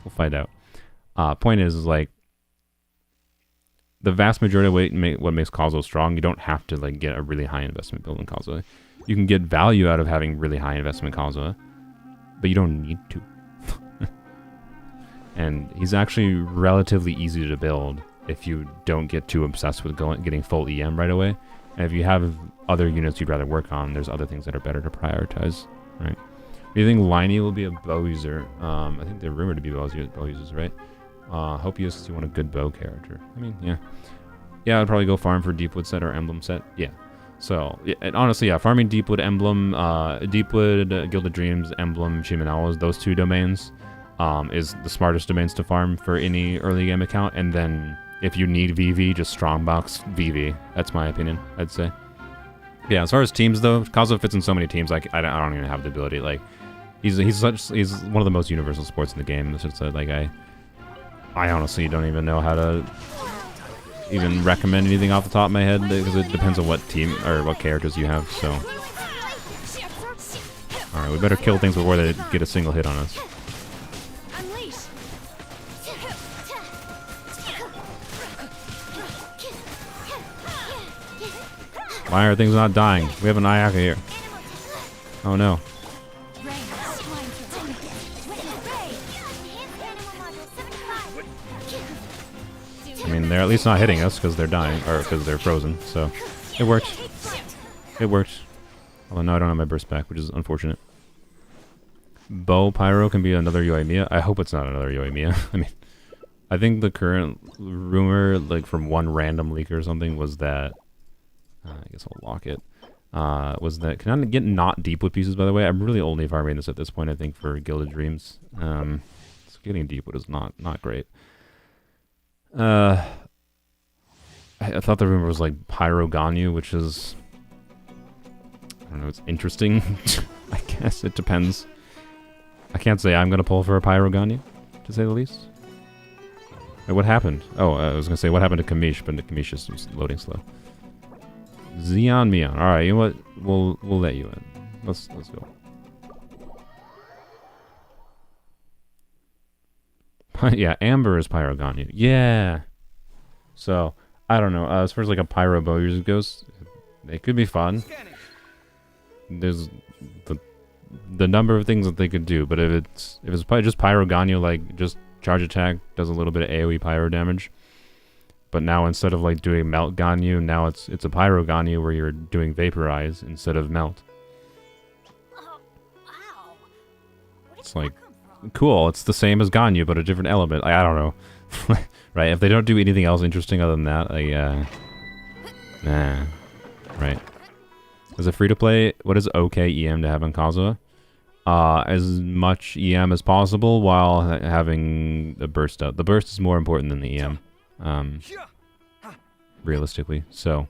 S1: We'll find out. Point is like, the vast majority of what makes Kazo strong, you don't have to like get a really high investment build in Kazo. You can get value out of having really high investment Kazo, but you don't need to. And he's actually relatively easy to build if you don't get too obsessed with getting full EM right away. And if you have other units you'd rather work on, there's other things that are better to prioritize, right? Do you think Liney will be a bow user? I think they're rumored to be bow users, right? Hope you want a good bow character. I mean, yeah. Yeah, I'd probably go farm for Deepwood set or Emblem set. Yeah. So, yeah, and honestly, yeah, farming Deepwood, Emblem, Deepwood, Gilded Dreams, Emblem, Shimenawas, those two domains is the smartest domains to farm for any early game account. And then if you need VV, just strongbox VV. That's my opinion, I'd say. Yeah, as far as teams though, Kazo fits in so many teams. Like I don't even have the ability. Like he's one of the most universal sports in the game. It's just like I honestly don't even know how to even recommend anything off the top of my head because it depends on what team or what characters you have. So, all right, we better kill things before they get a single hit on us. Why are things not dying? We have an Ayaka here. Oh no. I mean, they're at least not hitting us because they're dying, or because they're frozen, so it worked. It worked. Although now I don't have my burst back, which is unfortunate. Bow Pyro can be another Yoimiya. I hope it's not another Yoimiya. I mean, I think the current rumor, like from one random leaker or something, was that... I guess I'll lock it. Was that... Can I get not Deepwood pieces, by the way? I'm really only farming this at this point, I think, for Gilded Dreams. So getting Deepwood is not great. I thought the rumor was like Pyro Ganyu, which is... I don't know, it's interesting. I guess it depends. I can't say I'm going to pull for a Pyro Ganyu, to say the least. Wait, what happened? Oh, I was going to say what happened to Kamish, but Kamish is just loading slow. Xeon Mion. Alright, you know what? We'll let you in. Let's go. Yeah, Amber is Pyro Ganyu. Yeah. So, I don't know. As far as like a Pyro Bow user goes, they could be fun. There's the number of things that they could do, but if it's probably just Pyro Ganyu, like just charge attack, does a little bit of AoE pyro damage. But now instead of like doing Melt Ganyu, now it's a Pyro Ganyu where you're doing Vaporize instead of Melt. It's like cool. It's the same as Ganyu, but a different element. I don't know. Right? If they don't do anything else interesting other than that, nah. Right. As a free-to-play, what is okay EM to have on Kazuha? As much EM as possible while having the burst out. The burst is more important than the EM. Realistically. So,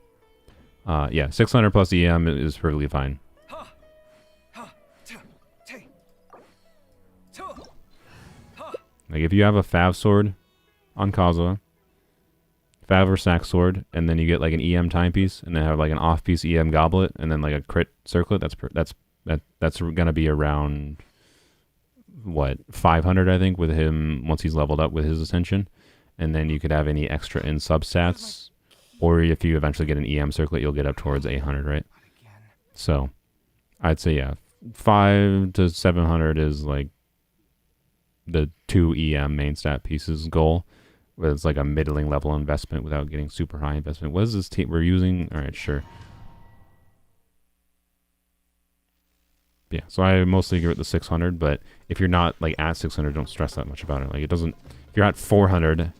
S1: yeah, 600 plus EM is perfectly fine. Like, if you have a Fav sword on Kazuha, Fav or Sack sword, and then you get like an EM timepiece, and then have like an off-piece EM goblet, and then like a crit circlet, that's gonna be around, what, 500, I think, with him once he's leveled up with his Ascension. And then you could have any extra in substats, or if you eventually get an EM circlet, you'll get up towards 800, right? So I'd say, yeah, 5 to 700 is like the 2 EM main stat pieces goal. Where it's like a middling level investment without getting super high investment. What is this team we're using? All right, sure. Yeah, so I mostly give it the 600, but if you're not like at 600, don't stress that much about it. Like it doesn't, if you're at 400,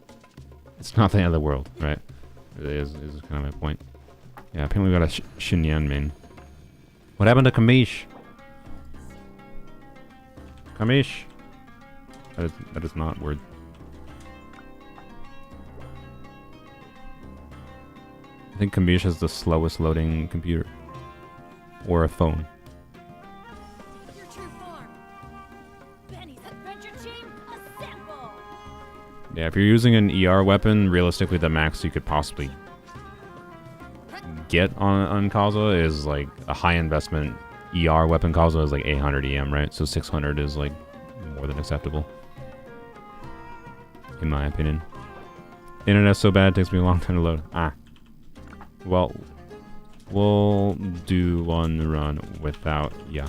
S1: it's not the end of the world, right? It is kind of my point. Yeah, apparently we got a Xinyan main. What happened to Kamish? Kamish? That is not word. I think Kamish has the slowest loading computer. Or a phone.
S2: Your true form. Benny's adventure team, assemble!
S1: Yeah, if you're using an ER weapon, realistically the max you could possibly get on Kaza is like a high investment ER weapon. Kaza is like 800 EM, right? So 600 is like more than acceptable. In my opinion. Internet's so bad it takes me a long time to load. Well, we'll do one run without, yeah.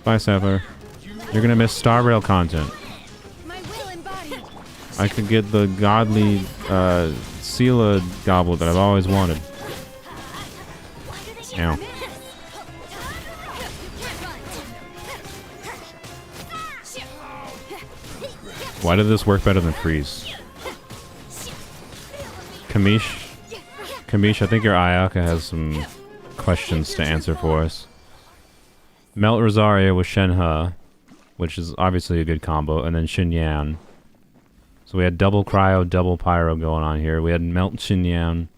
S1: Bye, Sapphire. You're gonna miss Star Rail content.
S2: My will embodied.
S1: I could get the godly Sela goblet that I've always wanted. Ow. Why did this work better than freeze? Kamish, I think your Ayaka has some questions to answer for us. Melt Rosaria with Shenhe, which is obviously a good combo, and then Xinyan. So we had double cryo, double pyro going on here. We had Melt Xinyan.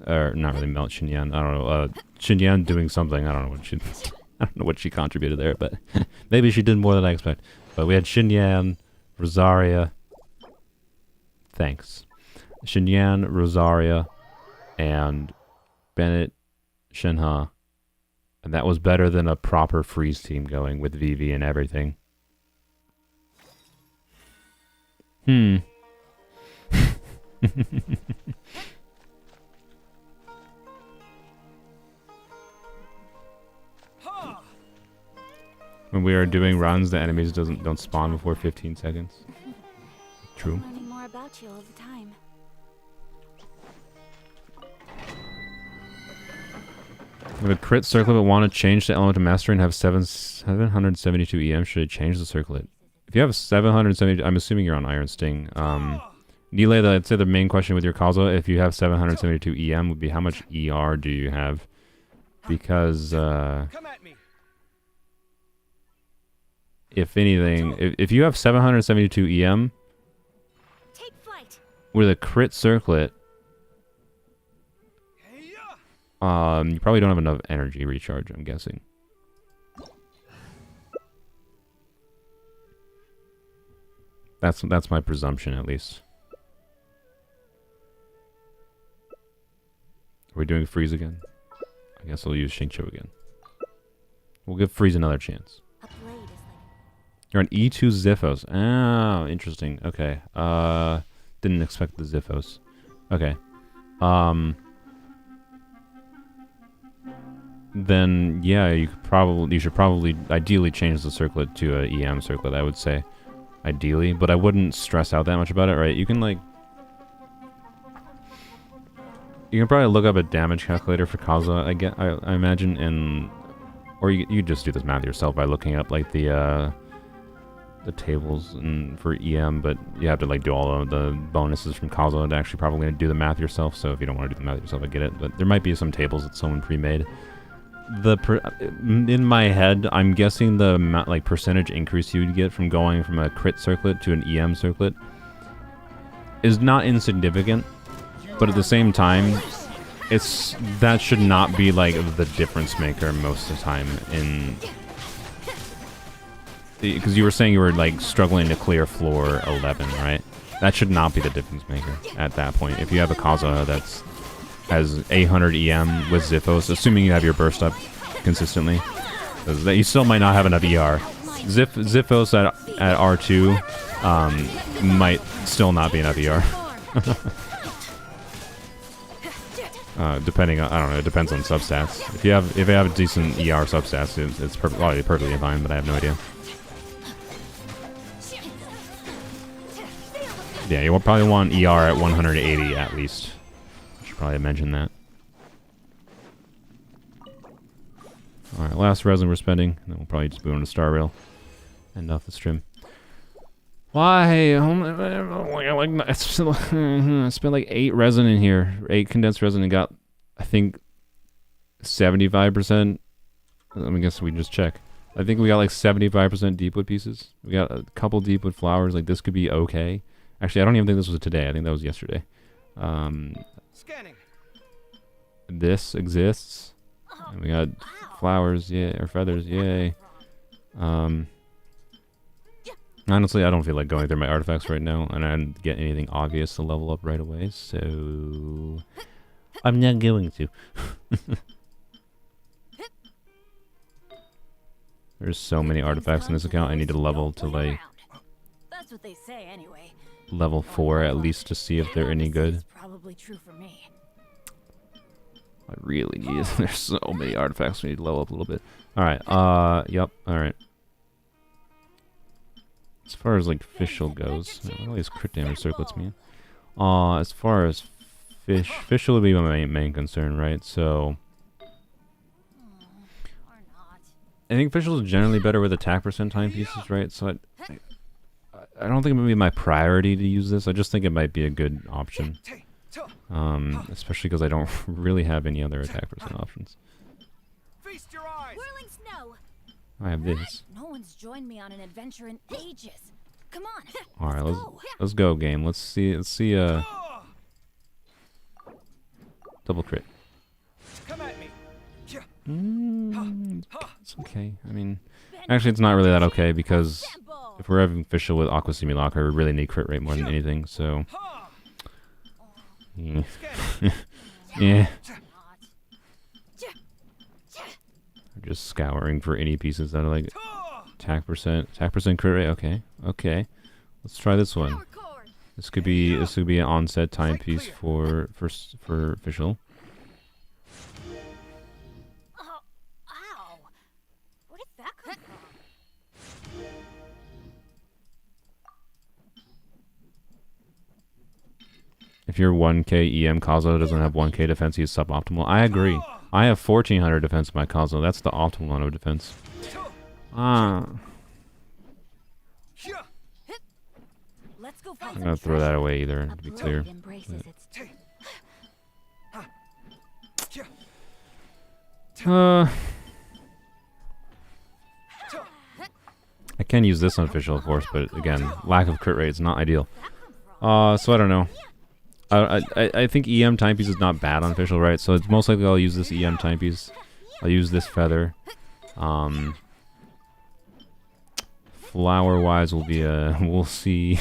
S1: Or not really Melt Xinyan. I don't know. Xinyan doing something. I don't know what she I don't know what she contributed there, but maybe she did more than I expect. But we had Xinyan, Rosaria. Thanks. Xinyan, Rosaria, and Bennett, Shenhe. And that was better than a proper freeze team going with VV and everything. When we are doing runs, the enemies don't spawn before 15 seconds. True.
S2: Learning more about you all the time.
S1: If a crit circlet but want to change the element to mastery and have 772 EM, should I change the circlet? If you have 770, I'm assuming you're on Iron Sting. Nile, I'd say the main question with your Kaza, if you have 772 EM, would be how much ER do you have? Because, if anything, if you have 772 EM,
S2: Take flight.
S1: with a crit circlet, you probably don't have enough energy recharge, I'm guessing. That's my presumption, at least. Are we doing freeze again? I guess I'll use Xingqiu again. We'll give freeze another chance.
S2: A blade is like
S1: You're on E2 Ziphos. Oh, interesting. Okay. Didn't expect the Ziphos. Okay. Then yeah, you should probably ideally change the circlet to a EM circlet, I would say. Ideally, but I wouldn't stress out that much about it, right? You can probably look up a damage calculator for Kaza, I imagine, or you just do this math yourself by looking up like the tables for EM, but you have to like do all of the bonuses from Kaza and actually probably do the math yourself. So if you don't want to do the math yourself, I get it, but there might be some tables that someone pre-made. In my head, I'm guessing the like percentage increase you would get from going from a crit circlet to an EM circlet is not insignificant, but at the same time, that should not be like the difference maker most of the time. Because you were saying you were like struggling to clear floor 11, right? That should not be the difference maker at that point. If you have a Kaza that's has 800 EM with Ziphos, assuming you have your burst up consistently, you still might not have enough ER. Ziphos at R2 might still not be enough ER. Depending on, I don't know, it depends on substats. If you have a decent ER substats, it's probably perfectly fine, but I have no idea. Yeah, you will probably want ER at 180 at least. I should probably mention that. Alright, last resin we're spending, and then we'll probably just move on to Star Rail. End off the stream. Why? I spent like 8 resin in here. 8 condensed resin and got, I think, 75%. Let me guess, we just check. I think we got like 75% deep wood pieces. We got a couple deep wood flowers. Like, this could be okay. Actually, I don't even think this was today. I think that was yesterday.
S4: Scanning.
S1: This exists. And we got flowers, yeah, or feathers, yay. Honestly, I don't feel like going through my artifacts right now, and I didn't get anything obvious to level up right away, so I'm not going to. There's so many artifacts in this account. I need to level to like
S2: That's what they say anyway.
S1: level 4 at least to see if they're any good.
S2: Probably true for me.
S1: I really need. There's so many artifacts. We need to level up a little bit. All right. Yep. All right. As far as like Fischl goes, all these crit damage circlets, man. As far as Fischl would be my main concern, right? So I think Fischl is generally better with attack percent timepieces, right? So I don't think it would be my priority to use this. I just think it might be a good option, especially because I don't really have any other attack percent options.
S4: Feast your eyes.
S2: Whirling snow.
S1: I have this.
S2: No one's joined me on an adventure in ages. Come on.
S1: All right, let's go, game. Let's see double crit.
S4: Come at me.
S1: It's okay. I mean, actually, it's not really that okay because if we're having Fischl with Aqua Simulacra, we really need crit rate more than anything. So, yeah. Yeah. I'm just scouring for any pieces that are like attack percent crit rate. Okay, okay. Let's try this one. This could be an onset timepiece for Fischl.
S2: Oh, ow. Where did that come from?
S1: If your 1k EM Kazo doesn't have 1k defense, he's suboptimal. I agree. I have 1400 defense in my Kazo. That's the optimal amount of defense.
S2: Let's go
S1: I'm gonna throw that away either, to be clear. I can use this on Fischl, of course, but again, lack of crit rate is not ideal. So I don't know. I think EM timepiece is not bad on Fischl, right? So it's most likely I'll use this EM timepiece. I'll use this feather. Flower-wise will be a... we'll see.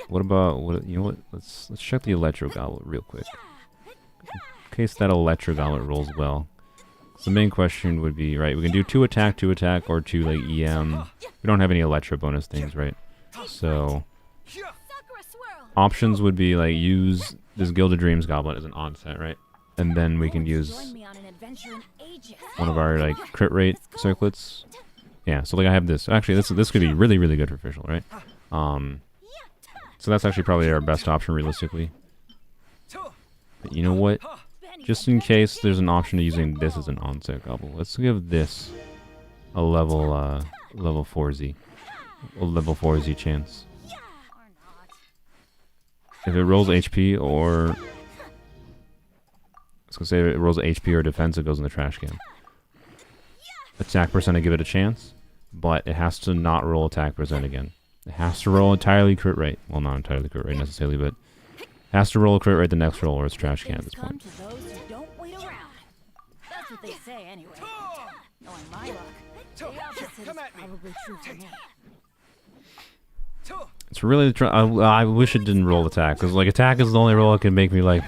S1: What about... you know what? Let's check the Electro Goblet real quick. In case that Electro Goblet rolls well. So the main question would be, right, we can do 2 attack, or 2 like EM. We don't have any Electro bonus things, right? So options would be like use this Gilded Dreams Goblet as an onset, right? And then we can use one of our like crit rate circlets. Yeah, so like I have this. Actually, this could be really, really good for Fischl, right? So that's actually probably our best option realistically. But you know what? Just in case there's an option of using this as an onset goblet, let's give this a level 4Z. A level 4Z chance. If it rolls HP or... I was gonna say if it rolls HP or defense, it goes in the trash can. Attack percent, I give it a chance, but it has to not roll attack percent again. It has to roll entirely crit rate. Well, not entirely crit rate necessarily, but it has to roll a crit rate the next roll or it's trash can at this point.
S2: That's what they say anyway. Knowing my luck, the opposite is probably true for me.
S1: It's really I wish it didn't roll attack, because like attack is the only roll that can make me like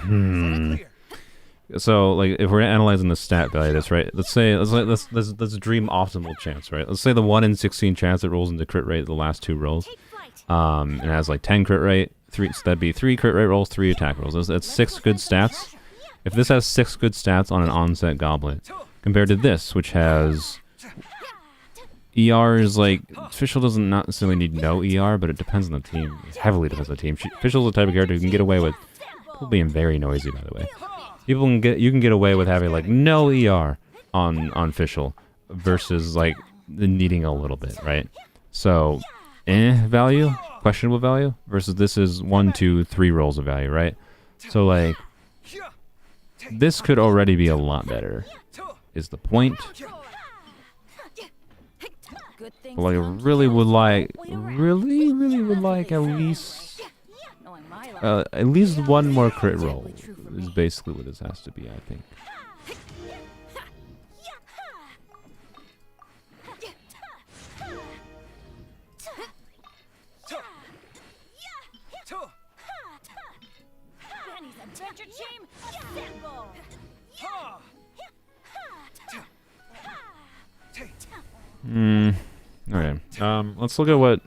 S1: So like if we're analyzing the stat value of this, right? Let's say let's dream optimal chance, right? Let's say the 1 in 16 chance it rolls into crit rate the last 2 rolls. It has like 10 crit rate. So that'd be 3 crit rate rolls, 3 attack rolls. That's 6 good stats. If this has 6 good stats on an onset goblet, compared to this, which has ER is like, Fischl doesn't not necessarily need no ER, but it depends on the team. It heavily depends on the team. Fischl's the type of character who can get away with people being very noisy, by the way. You can get away with having like no ER on Fischl versus like needing a little bit, right? So, value, questionable value, versus this is 1, 2, 3 rolls of value, right? So like, this could already be a lot better, is the point. But like, I really would like at least one more crit roll is basically what this has to be, I think. Okay. Let's look at what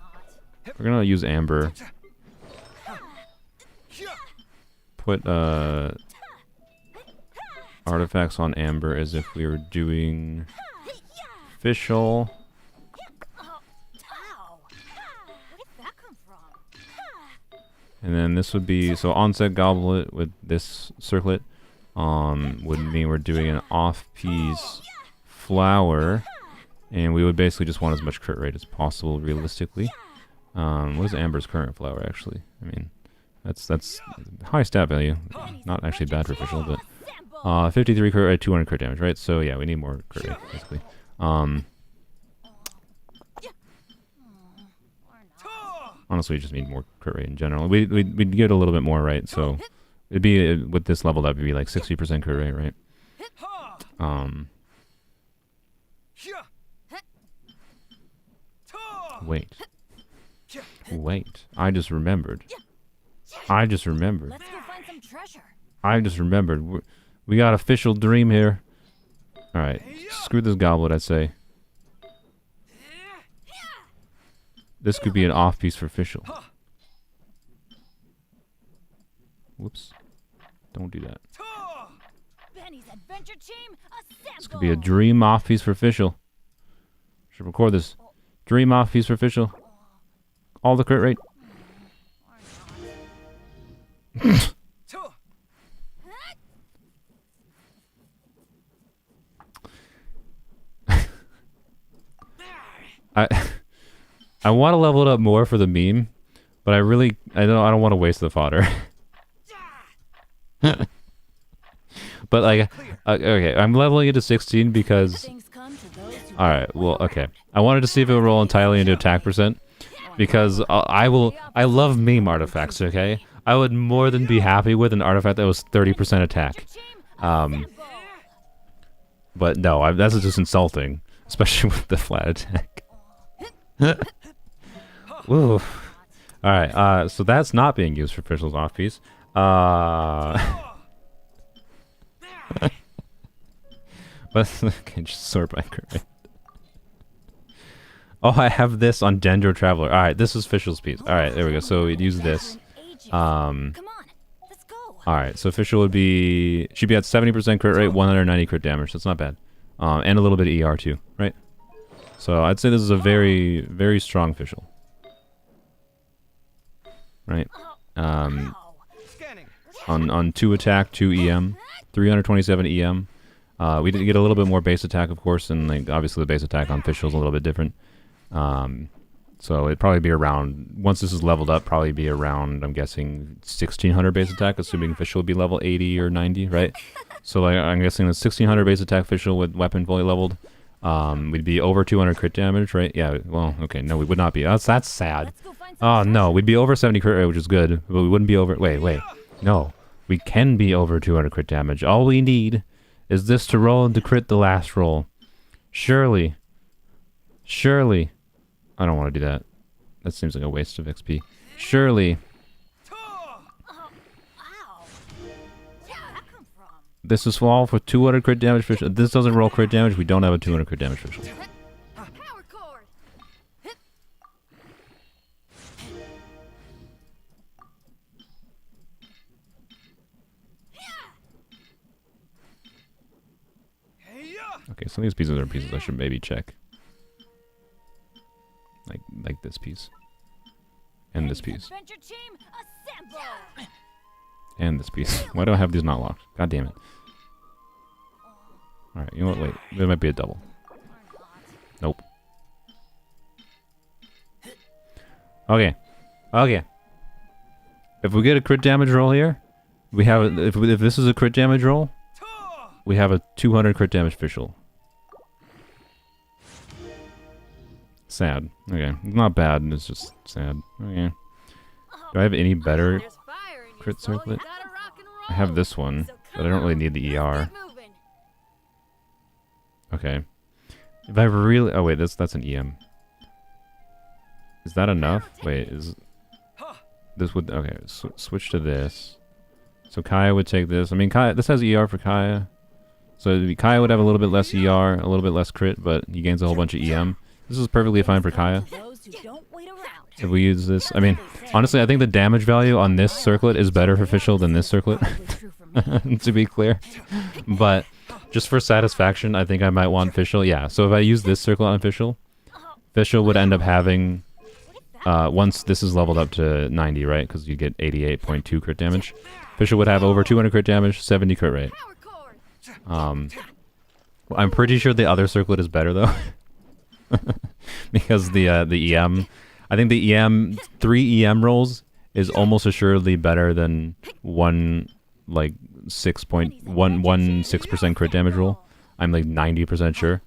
S1: we're gonna use. Amber. Put artifacts on Amber as if we were doing Fischl. And then this would be, so onset goblet with this circlet would mean we're doing an off-piece flower, and we would basically just want as much crit rate as possible realistically. What is Amber's current flower actually? I mean, that's high stat value, not actually bad for Fischl, but 53 crit rate, 200 crit damage, right? So yeah, we need more crit rate basically. Honestly, we just need more crit rate in general. We'd get a little bit more, right? So it'd be with this level that would be like 60% crit rate, right? Wait. I just remembered.
S2: Let's go find some treasure.
S1: I just remembered. We got a Fischl dream here. All right, screw this goblet, I say. This could be an off piece for Fischl. Whoops! Don't do that. This could be a dream off piece for Fischl. Should record this. Dream off piece for Fischl. All the crit rate. I want to level it up more for the meme, but I don't want to waste the fodder. But like, okay, I'm leveling it to 16 because. All right, well, okay. I wanted to see if it would roll entirely into attack percent, because I love meme artifacts. Okay, I would more than be happy with an artifact that was 30% attack. But no, that's just insulting, especially with the flat attack. Woo. Alright, so that's not being used for Fischl's off piece. But okay, just sort by crit. Oh, I have this on Dendro Traveler. Alright, this is Fischl's piece. Alright, there we go. So we'd use this. Alright, so Fischl should be at 70% crit rate, 190 crit damage. That's not bad. And a little bit of ER too, right? So I'd say this is a very, very strong Fischl. Right? On 2 attack, 2 EM, 327 EM. We did get a little bit more base attack, of course, and like obviously the base attack on Fischl is a little bit different. So it'd probably be around, once this is leveled up, probably be around, I'm guessing, 1600 base attack, assuming Fischl would be level 80 or 90, right? So like I'm guessing the 1600 base attack Fischl with weapon fully leveled. We'd be over 200 crit damage, right? Yeah, well, okay, no, we would not be. That's sad. Oh, no, we'd be over 70 crit rate, which is good, but we wouldn't be over... Wait. No, we can be over 200 crit damage. All we need is this to roll and to crit the last roll. Surely. I don't want to do that. That seems like a waste of XP. Surely. This is all for 200 crit damage Fischl. This doesn't roll crit damage. We don't have a 200 crit damage Fischl. Okay, some of these pieces are pieces I should maybe check. Like this piece. And this piece.
S2: Adventure team, assemble!
S1: And this piece. Why do I have these not locked? God damn it. Alright, you know what? Wait. There might be a double. Nope. Okay. Okay. If we get a crit damage roll here, we have if this is a crit damage roll, we have a 200 crit damage official. Sad. Okay. Not bad, it's just sad. Okay. Do I have any better crit circlet? I have this one, but I don't really need the ER. Okay. If I really... Oh, wait, that's an EM. Is that enough? Wait, is... This would... Okay, switch to this. So Kaya would take this. I mean, Kaya... This has ER for Kaya. So Kaya would have a little bit less ER, a little bit less crit, but he gains a whole bunch of EM. This is perfectly fine for Kaya. If we use this... I mean, honestly, I think the damage value on this circlet is better for official than this circlet. To be clear. But... Just for satisfaction, I think I might want official. Yeah, so if I use this circle on official, official would end up having, once this is leveled up to 90, right? Because you get 88.2 crit damage. Official would have over 200 crit damage, 70 crit rate. Well, I'm pretty sure the other circlet is better, though. Because the EM, I think the EM, 3 EM rolls is almost assuredly better than one, like, 6.116% crit damage roll. I'm like 90% sure.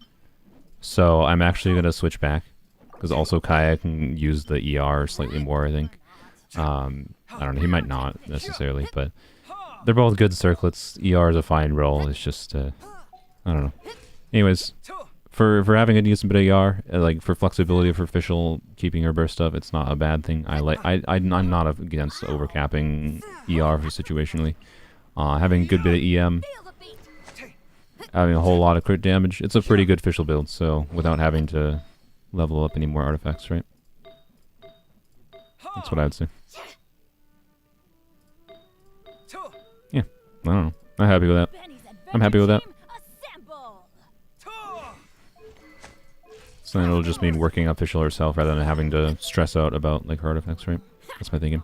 S1: So I'm actually going to switch back. Because also Kaya can use the ER slightly more, I think. I don't know, he might not necessarily, but they're both good circlets. ER is a fine roll, it's just, I don't know. Anyways, for having a decent bit of ER, like for flexibility for official keeping her burst up, it's not a bad thing. I'm not against overcapping ER for situationally. Having a good bit of EM, having a whole lot of crit damage, it's a pretty good official build, so without having to level up any more artifacts, right? That's what I would say. Yeah, I don't know. I'm happy with that. I'm happy with that. So then it'll just mean working official herself rather than having to stress out about like her artifacts, right? That's my thinking.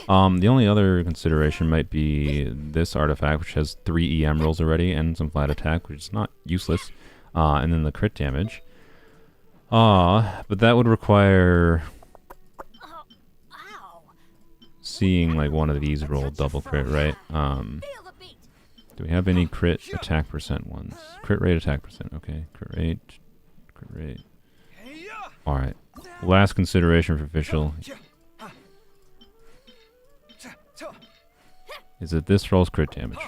S1: The only other consideration might be this artifact, which has 3 EM rolls already and some flat attack, which is not useless. And then the crit damage. But that would require seeing like one of these roll double crit, right? Do we have any crit attack percent ones? Crit rate, attack percent. Okay, crit rate. Alright. Last consideration for official is that this rolls crit damage.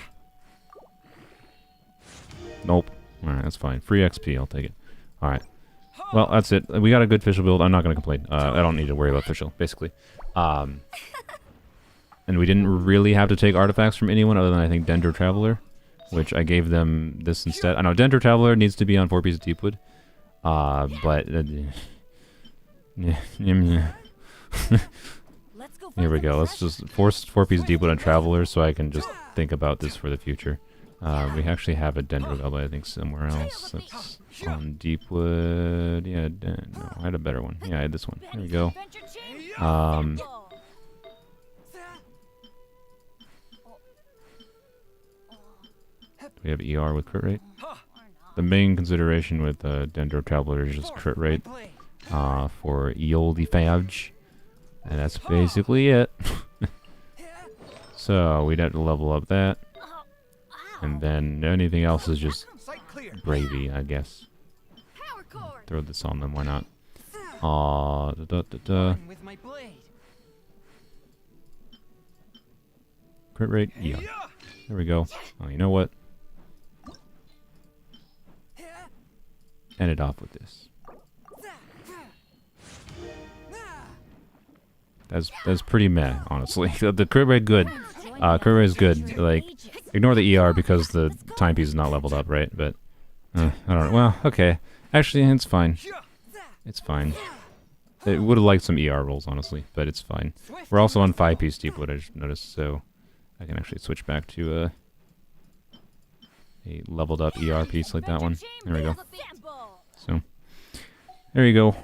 S1: Nope. Alright, that's fine. Free XP, I'll take it. Alright. Well, that's it. We got a good official build. I'm not going to complain. I don't need to worry about official, basically. And we didn't really have to take artifacts from anyone other than, I think, Dendro Traveler, which I gave them this instead. I know Dendro Traveler needs to be on 4 pieces of Deepwood. But... Here we go. Let's just force 4 pieces Deepwood on Traveler so I can just think about this for the future. We actually have a Dendro Goblin, I think, somewhere else. That's on Deepwood. Yeah, no, I had a better one. Yeah, I had this one. Here we go. We have ER with crit rate. The main consideration with Dendro Traveler is just crit rate for Eoldi Fage. And that's basically it. So we'd have to level up that. And then anything else is just gravy, I guess. Throw this on them, why not? Crit rate, yeah. There we go. Oh, you know what? End it off with this. That's pretty meh, honestly. The crit rate good. Crit rate is good. Like, ignore the ER because the timepiece is not leveled up, right? But I don't know. Well, okay. Actually, it's fine. It's fine. It would have liked some ER rolls, honestly, but it's fine. We're also on 5-piece Deepwood, I just noticed, so I can actually switch back to a leveled up ER piece like that one. There we go.
S2: Sample.
S1: So, there you go.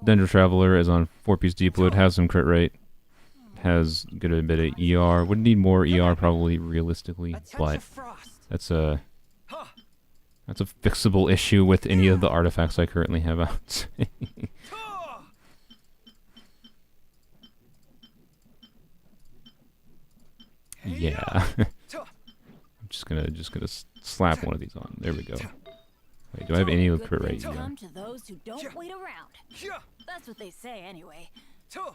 S1: Dendro Traveler is on 4-piece Deepwood, has some crit rate, has good a bit of ER. Would need more ER probably realistically, but that's a fixable issue with any of the artifacts I currently have out. Yeah. I'm just gonna slap one of these on. There we go. Wait, do I have any with crit rate? Yeah.
S2: Come to those who don't wait around. That's what they say anyway.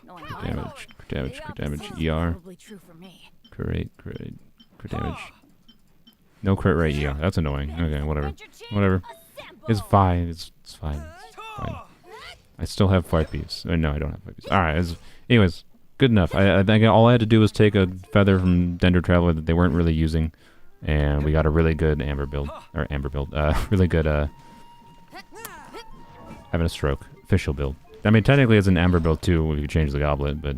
S2: Knowing my
S1: Damage,
S2: power,
S1: crit damage,
S2: the
S1: crit damage,
S2: opposite is
S1: ER.
S2: probably true for me.
S1: Crit rate, crit damage. No crit rate, yeah. That's annoying. Okay, whatever. Whatever. It's fine. It's fine. It's fine. I still have 5 piece. No, I don't have 5 piece. Alright, anyways, good enough. I think all I had to do was take a feather from Dendro Traveler that they weren't really using, and we got a really good Amber build. Really good, having a stroke. Official build. I mean, technically it's an Amber build too if you change the goblet, but...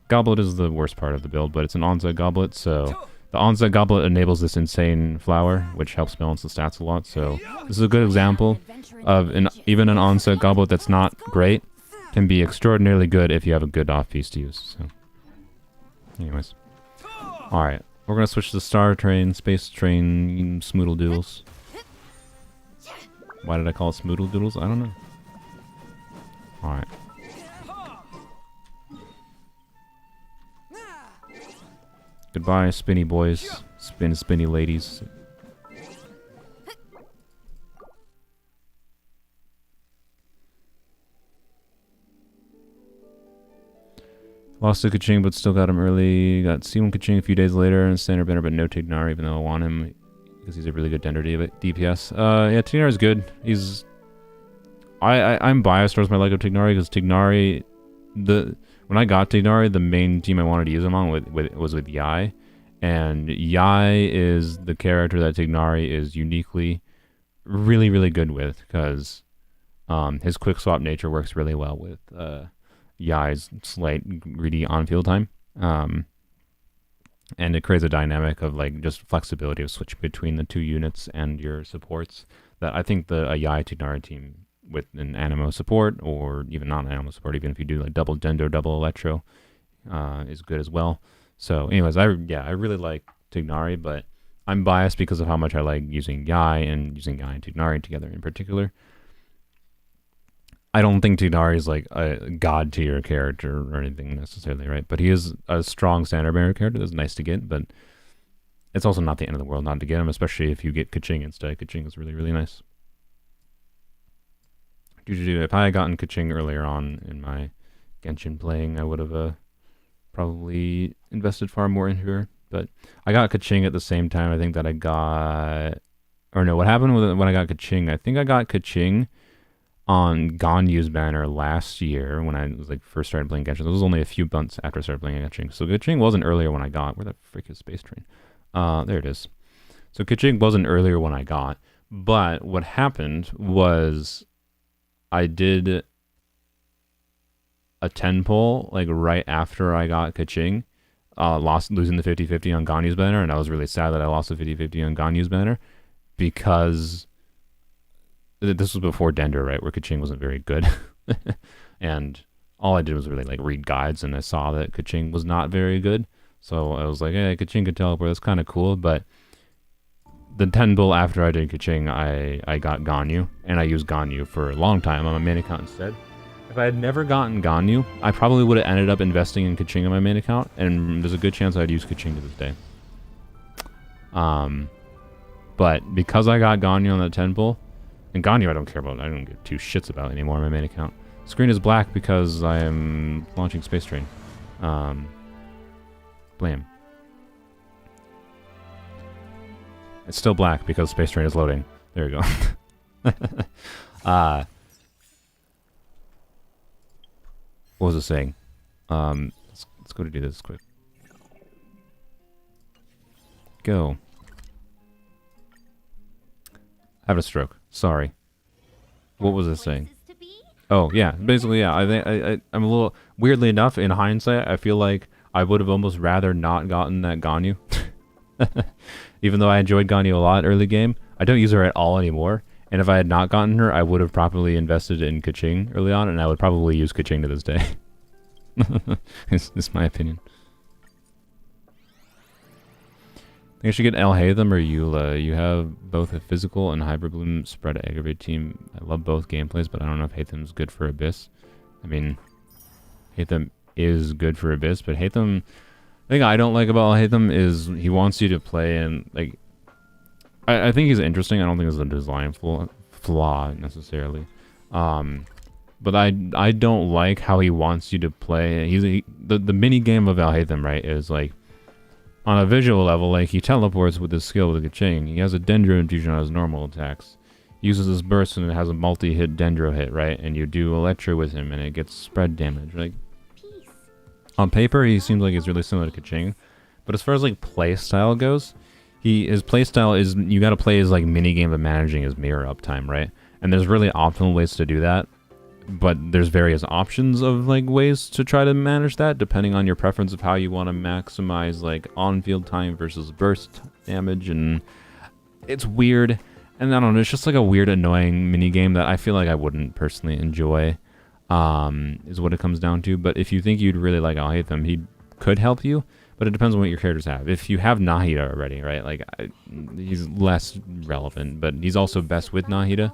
S1: Goblet is the worst part of the build, but it's an onset goblet, so... The onset goblet enables this insane flower, which helps balance the stats a lot, so... This is a good example of even an onset goblet that's not great can be extraordinarily good if you have a good off-piece to use, so... Anyways. Alright, we're gonna switch to Star Train, Space Train, Smoodle Doodles. Why did I call it Smoodle Doodles? I don't know. Alright. Goodbye, spinny boys. Spinny ladies. Lost to Kaching, but still got him early. Got C1 Kaching a few days later, and Standard Banner, but no Tignar, even though I want him because he's a really good Dendro DPS. Yeah, Tignar is good. He's... I'm biased towards my Lego Tignari because Tignari... When I got Tignari, the main team I wanted to use him on was with Yai. And Yai is the character that Tignari is uniquely really, really good with because his quick swap nature works really well with Yai's slight greedy on-field time. And it creates a dynamic of like just flexibility of switching between the two units and your supports that I think a Yai Tignari team with an Animo support, or even non-Animo support, even if you do like double Dendro, double Electro, is good as well. So anyways, I really like Tignari, but I'm biased because of how much I like using Yai and Tignari together in particular. I don't think Tignari is like a god tier character or anything necessarily, right? But he is a strong standard bearer character that's nice to get, but it's also not the end of the world not to get him, especially if you get Kaching instead. Kaching is really, really nice. If I had gotten Kaching earlier on in my Genshin playing, I would have probably invested far more into her. But I got Kaching at the same time I think that I got... Or no, what happened when I got Kaching? I think I got Kaching on Ganyu's banner last year when I was like first started playing Genshin. This was only a few months after I started playing Kaching. So Kaching wasn't earlier when I got... Where the frick is Space Train? There it is. So Kaching wasn't earlier when I got. But what happened was... I did a 10 pull like right after I got Kaching, losing the 50-50 on Ganyu's banner, and I was really sad that I lost the 50-50 on Ganyu's banner because this was before Dendro, right, where Kaching wasn't very good. And all I did was really like read guides, and I saw that Kaching was not very good. So I was like, hey, Kaching could teleport, that's kind of cool, but the 10 bull after I did Kaching, I got Ganyu, and I used Ganyu for a long time on my main account instead. If I had never gotten Ganyu, I probably would have ended up investing in Kaching on my main account, and there's a good chance I'd use Kaching to this day. But because I got Ganyu on that 10 bull, and Ganyu I don't care about, I don't give two shits about anymore on my main account. Screen is black because I am launching Space Train. Blam. It's still black because Space Train is loading. There you go. What was it saying? Let's go to do this quick. Go. I have a stroke. Sorry. What was it saying? Oh yeah, basically yeah. I think I'm a little weirdly enough in hindsight. I feel like I would have almost rather not gotten that Ganyu. Even though I enjoyed Ganyu a lot early game, I don't use her at all anymore. And if I had not gotten her, I would have probably invested in Kaching early on, and I would probably use Kaching to this day. It's my opinion. I think I should get El Hatham or Eula. You have both a physical and Hyper Bloom spread aggravate team. I love both gameplays, but I don't know if Hatham's good for Abyss. I mean, Hatham is good for Abyss, but Hatham... The thing I don't like about Hatham is he wants you to play and, like... I think he's interesting. I don't think it's a design flaw necessarily. But I don't like how he wants you to play. The mini game of Al Hatham, right, is like... On a visual level, like, he teleports with his skill with the Kaching. He has a Dendro infusion on his normal attacks. He uses his burst and it has a multi-hit Dendro hit, right? And you do Electro with him and it gets spread damage. Like, on paper, he seems like he's really similar to Kaching. But as far as, like, playstyle goes, his playstyle is, you gotta play his, like, minigame of managing his mirror uptime, right? And there's really optimal ways to do that. But there's various options of, like, ways to try to manage that, depending on your preference of how you want to maximize, like, on-field time versus burst damage, and it's weird. And I don't know, it's just, like, a weird, annoying minigame that I feel like I wouldn't personally enjoy, is what it comes down to. But if you think you'd really like Al Hatham, he could help you, but it depends on what your characters have. If you have Nahida already, right, like, he's less relevant, but he's also best with Nahida,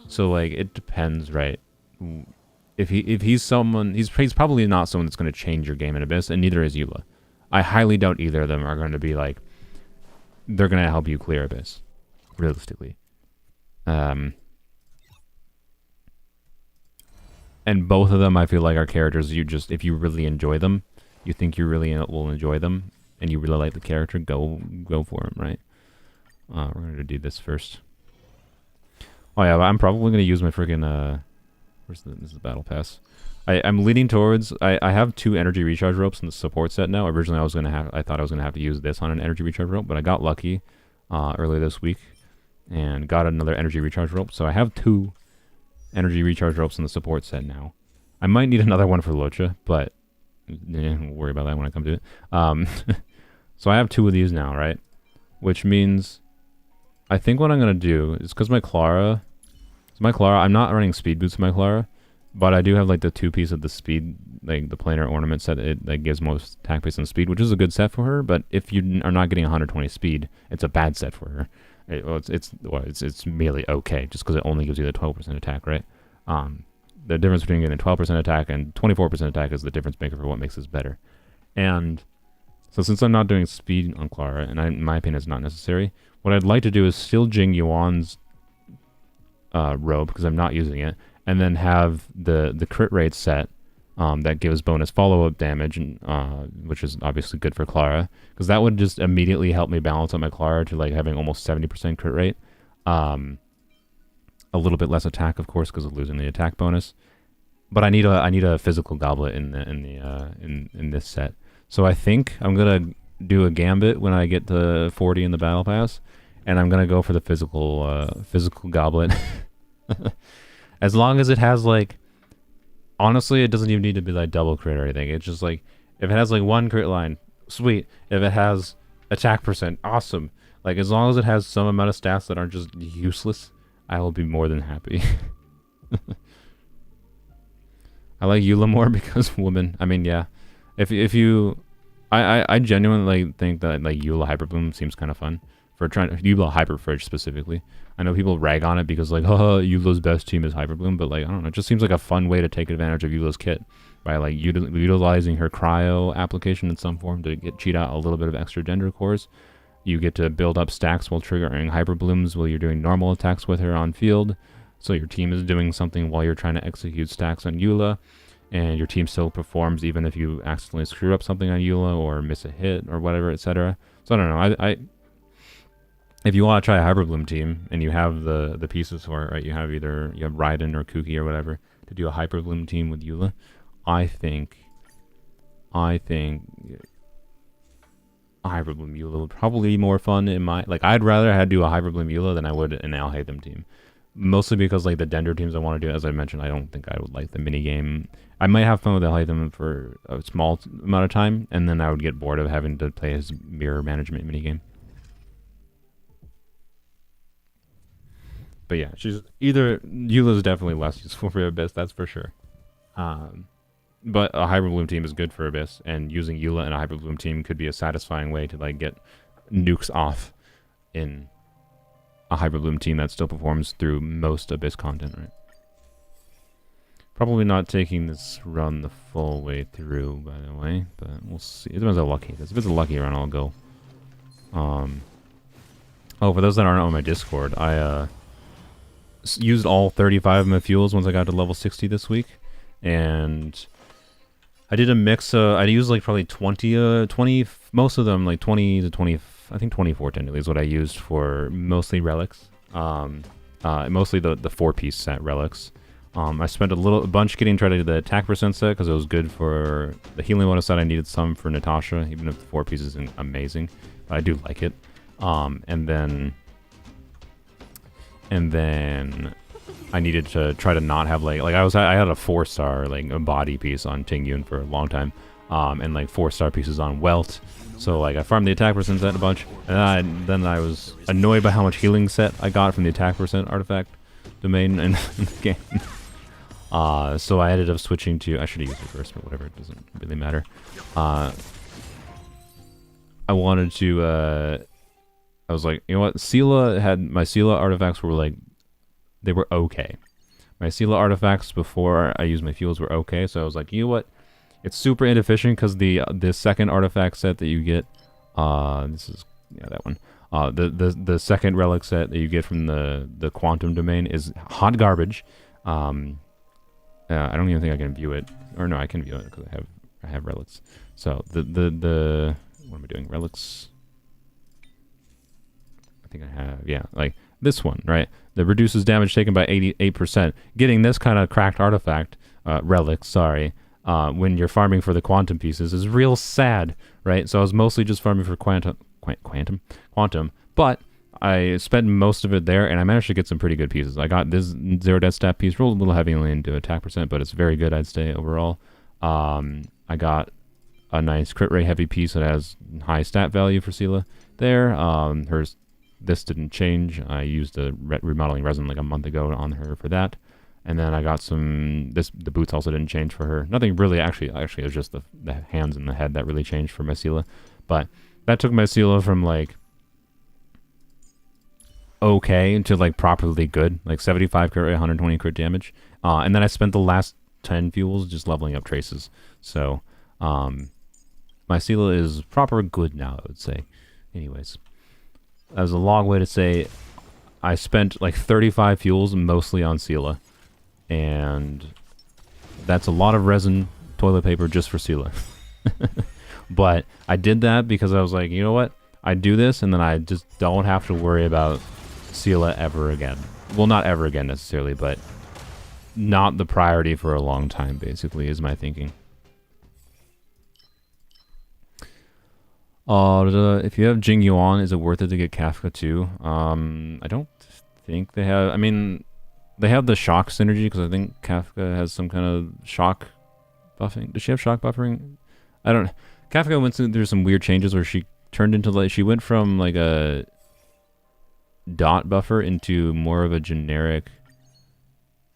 S1: so, like, it depends, right? If he's someone, he's probably not someone that's going to change your game in Abyss, and neither is Eula. I highly doubt either of them are going to be like, they're going to help you clear Abyss, realistically. And both of them, I feel like, are characters you just, if you really enjoy them, you think you really will enjoy them, and you really like the character, go for him, right? We're going to do this first. Oh yeah, I'm probably going to use my freaking this is the battle pass. I'm leaning towards... I have 2 energy recharge ropes in the support set now. Originally, I thought I was gonna have to use this on an energy recharge rope, but I got lucky earlier this week and got another energy recharge rope. So I have 2 energy recharge ropes in the support set now. I might need another one for Locha, but we'll worry about that when I come to it. So I have 2 of these now, right? Which means I think what I'm gonna do is, because my Clara, I'm not running speed boots with my Clara, but I do have, like, the 2-piece of the speed, like, the planar ornament set. It, like, gives most attack based on speed, which is a good set for her, but if you are not getting 120 speed, it's a bad set for her. It's merely okay, just because it only gives you the 12% attack, right? The difference between getting 12% attack and 24% attack is the difference maker for what makes this better. And so since I'm not doing speed on Clara, and in my opinion it's not necessary, what I'd like to do is still Jing Yuan's robe, because I'm not using it, and then have the crit rate set that gives bonus follow-up damage, and which is obviously good for Clara, because that would just immediately help me balance out my Clara to, like, having almost 70% crit rate. A little bit less attack, of course, because of losing the attack bonus. But I need a physical goblet in this set. So I think I'm gonna do a gambit when I get to 40 in the battle pass, and I'm gonna go for the physical goblet. As long as it has, like, honestly, it doesn't even need to be like double crit or anything. It's just like, if it has like 1 crit line, sweet. If it has attack percent, awesome. Like, as long as it has some amount of stats that aren't just useless, I will be more than happy. I like Eula more because woman. I mean, yeah. If you, I genuinely think that, like, Eula Hyper Bloom seems kind of fun. For trying Eula Hyper Fridge specifically. I know people rag on it because, like, oh, Eula's best team is Hyper Bloom, but, like, I don't know, it just seems like a fun way to take advantage of Eula's kit by, like, utilizing her cryo application in some form to cheat out a little bit of extra Dendro cores. You get to build up stacks while triggering Hyper Blooms while you're doing normal attacks with her on field. So your team is doing something while you're trying to execute stacks on Eula, and your team still performs even if you accidentally screw up something on Eula or miss a hit or whatever, etc. So I don't know. If you want to try a Hyper Bloom team and you have the pieces for it, right? You have Raiden or Kuki or whatever to do a Hyper Bloom team with Eula. I think Hyper Bloom Eula would probably be more fun in my, like, I'd rather do a Hyper Bloom Eula than I would an Al Hatham team. Mostly because, like, the Dendro teams I want to do, as I mentioned, I don't think I would like the minigame. I might have fun with Al Hatham for a small amount of time, and then I would get bored of having to play his mirror management minigame. But yeah, she's either Eula's definitely less useful for Abyss, that's for sure. But a Hybrid Bloom team is good for Abyss, and using Eula in a Hybrid Bloom team could be a satisfying way to like get nukes off in a Hybrid Bloom team that still performs through most Abyss content, right? Probably not taking this run the full way through, by the way, but we'll see. It depends how lucky it is. If it's a lucky run, I'll go. Oh, for those that aren't on my Discord, I used all 35 of my fuels once I got to level 60 this week, and I did a mix. I used like probably 20, most of them like 20 to 20. I think 24 technically is what I used for mostly relics. Mostly the 4-piece set relics. I spent a bunch getting trying to do the attack percent set because it was good for the healing bonus set. I needed some for Natasha, even if the 4 piece isn't amazing, but I do like it. And then I needed to try to not have I had a 4-star like a body piece on Ting Yun for a long time, and like 4-star pieces on Welt. So like I farmed the attack percent set a bunch, and then I was annoyed by how much healing set I got from the attack percent artifact domain in the game. So I ended up switching to, I should have used it first, but whatever, it doesn't really matter. I wanted to, I was like, you know what, my Sela artifacts were like, they were okay. My Sela artifacts before I used my fuels were okay, so I was like, you know what, it's super inefficient because the second artifact set that you get, this is, yeah, that one. The second relic set that you get from the quantum domain is hot garbage. I don't even think I can view it, or no, I can view it because I have relics. So the what am I doing? Relics. I think I have, yeah, like this one, right? That reduces damage taken by 88%. Getting this kind of cracked artifact, relic, sorry, when you're farming for the quantum pieces is real sad, right? So I was mostly just farming for quantum, but I spent most of it there, and I managed to get some pretty good pieces. I got this 0 death stat piece, rolled a little heavily into attack percent, but it's very good, I'd say, overall. I got a nice crit rate heavy piece that has high stat value for Sela there. This didn't change. I used a remodeling resin like a month ago on her for that. And then I got the boots also didn't change for her. Nothing really, actually it was just the hands and the head that really changed for my Sela. But that took my Sela from like okay to like properly good, like 75 crit rate, 120 crit damage. And then I spent the last 10 fuels just leveling up traces. So my Sela is proper good now, I would say. Anyways, that was a long way to say I spent like 35 fuels mostly on Sela. And that's a lot of resin, toilet paper just for Sela. But I did that because I was like, you know what? I do this and then I just don't have to worry about Sela ever again. Well, not ever again necessarily, but not the priority for a long time, basically, is my thinking. If you have Jing Yuan, is it worth it to get Kafka too? I don't think they have. I mean, they have the shock synergy because I think Kafka has some kind of shock buffing. Does she have shock buffering? I don't know. Kafka went through some weird changes where she turned into like, she went from like a dot buffer into more of a generic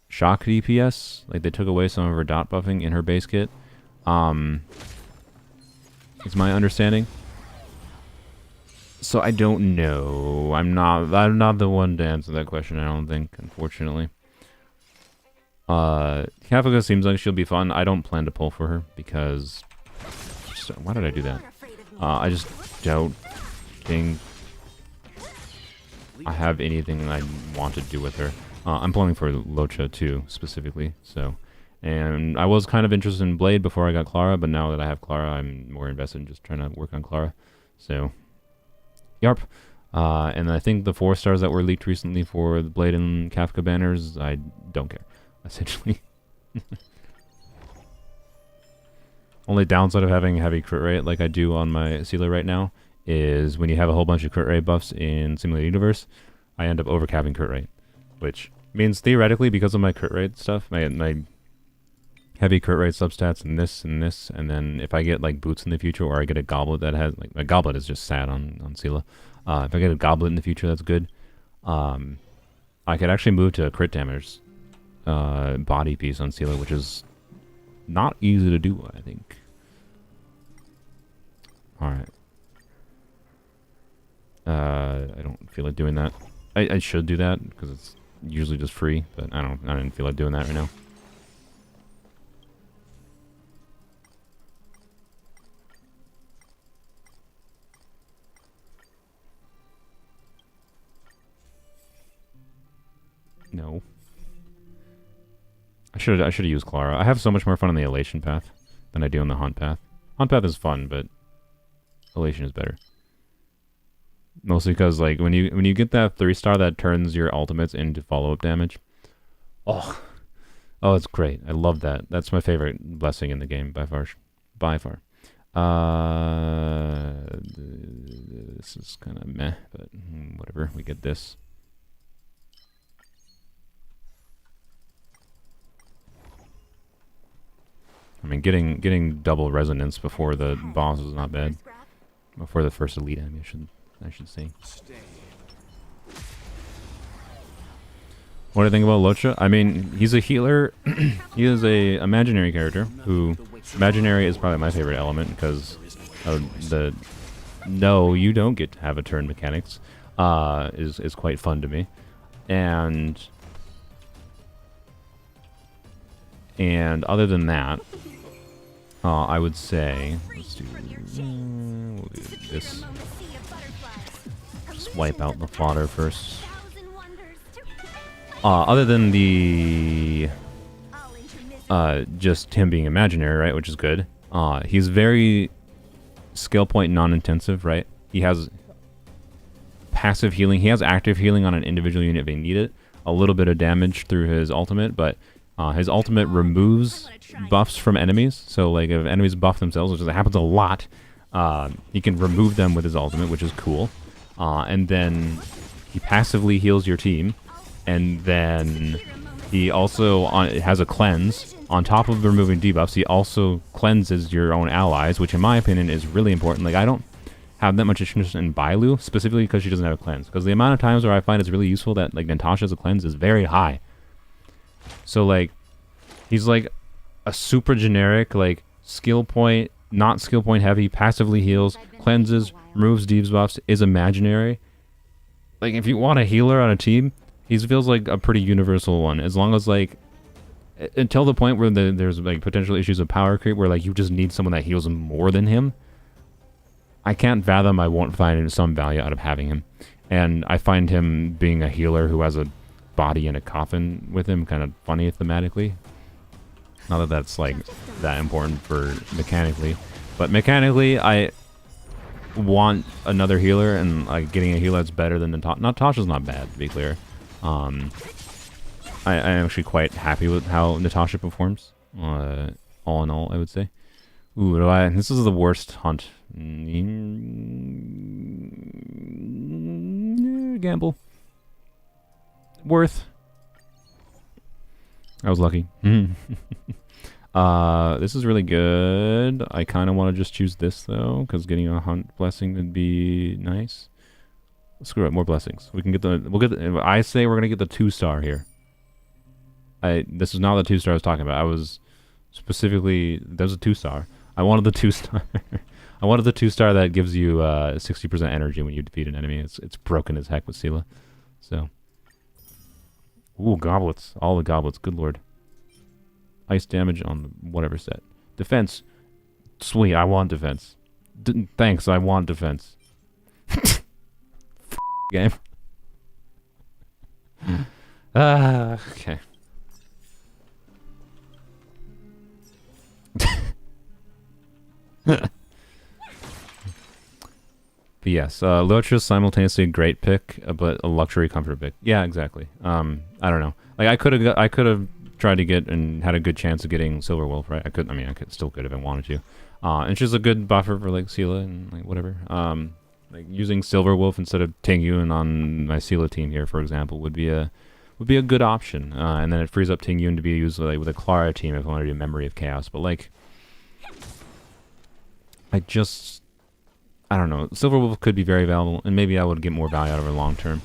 S1: shock DPS. Like they took away some of her dot buffing in her base kit. Is my understanding. So I don't know. I'm not the one to answer that question, I don't think, unfortunately. Kafka seems like she'll be fun. I don't plan to pull for her because why did I do that? I just don't think I have anything I want to do with her. I'm pulling for Locha too, specifically. So, and I was kind of interested in Blade before I got Clara, but now that I have Clara, I'm more invested in just trying to work on Clara. So, yarp. And I think the 4 stars that were leaked recently for the Blade and Kafka banners, I don't care, essentially. Only downside of having heavy crit rate like I do on my Sela right now is when you have a whole bunch of crit rate buffs in Simulated Universe, I end up overcapping crit rate, which means theoretically because of my crit rate stuff, my heavy crit rate substats and this, and then if I get like boots in the future or I get a goblet that has, like, my goblet is just sad on Sela. If I get a goblet in the future, that's good. I could actually move to a crit damage body piece on Seela, which is not easy to do, I think. Alright. I don't feel like doing that. I should do that, because it's usually just free, but I didn't feel like doing that right now. No. I should have used Clara. I have so much more fun on the Elation path than I do on the Hunt path. Hunt path is fun, but Elation is better. Mostly because like when you get that 3-star that turns your ultimates into follow-up damage. Oh, it's great. I love that. That's my favorite blessing in the game by far. By far. This is kind of meh, but whatever. We get this. I mean, getting double resonance before the boss is not bad. Before the first elite enemy, I should say. What do I think about Locha? I mean, he's a healer. He is a imaginary character who imaginary is probably my favorite element because of the no, you don't get to have a turn mechanics. Is quite fun to me, and other than that. I would say, let's do, we'll do this. Just wipe out the fodder first. Other than the, just him being imaginary, right, which is good. He's very skill point non-intensive, right? He has passive healing. He has active healing on an individual unit if they need it. A little bit of damage through his ultimate, but his ultimate removes buffs from enemies. So, like, if enemies buff themselves, which happens a lot, he can remove them with his ultimate, which is cool. And then he passively heals your team. And then he also has a cleanse. On top of removing debuffs, he also cleanses your own allies, which in my opinion is really important. Like, I don't have that much interest in Bailu, specifically because she doesn't have a cleanse. Because the amount of times where I find it's really useful that, like, Natasha has a cleanse is very high. So, like, he's like a super generic, like, skill point, not skill point heavy, passively heals, cleanses, removes debuffs, is imaginary. Like, if you want a healer on a team, he feels like a pretty universal one. As long as, like, until the point where there's, like, potential issues of power creep, where, like, you just need someone that heals more than him, I can't fathom I won't find some value out of having him. And I find him being a healer who has a body in a coffin with him kind of funny thematically. Not that that's like that important for mechanically, but mechanically I want another healer, and like getting a healer that's better than Natasha. Natasha's not bad, to be clear. I'm actually quite happy with how Natasha performs. All in all, I would say. Ooh, this is the worst hunt. Gamble. Worth. I was lucky. This is really good. I kind of want to just choose this though, because getting a hunt blessing would be nice. Screw it, more blessings. We can get the. I say we're gonna get the 2-star here. This is not the 2-star I was talking about. I was specifically there's a 2-star. I wanted the 2-star. I wanted the 2-star that gives you 60% energy when you defeat an enemy. It's broken as heck with Seela. So. Ooh, goblets. All the goblets. Good lord. Ice damage on the whatever set. Defense. Sweet, I want defense. Thanks, I want defense. Game. Okay. But yes, Lotra's simultaneously a great pick, but a luxury comfort pick. Yeah, exactly. I don't know. Like I could have tried to get and had a good chance of getting Silver Wolf, right? I still could if I wanted to. And she's a good buffer for like Seela and like whatever. Like using Silver Wolf instead of Tingyun on my Seela team here, for example, would be a good option. And then it frees up Tingyun to be used like with a Clara team if I want to do Memory of Chaos. But like, I don't know. Silver Wolf could be very valuable, and maybe I would get more value out of her long term.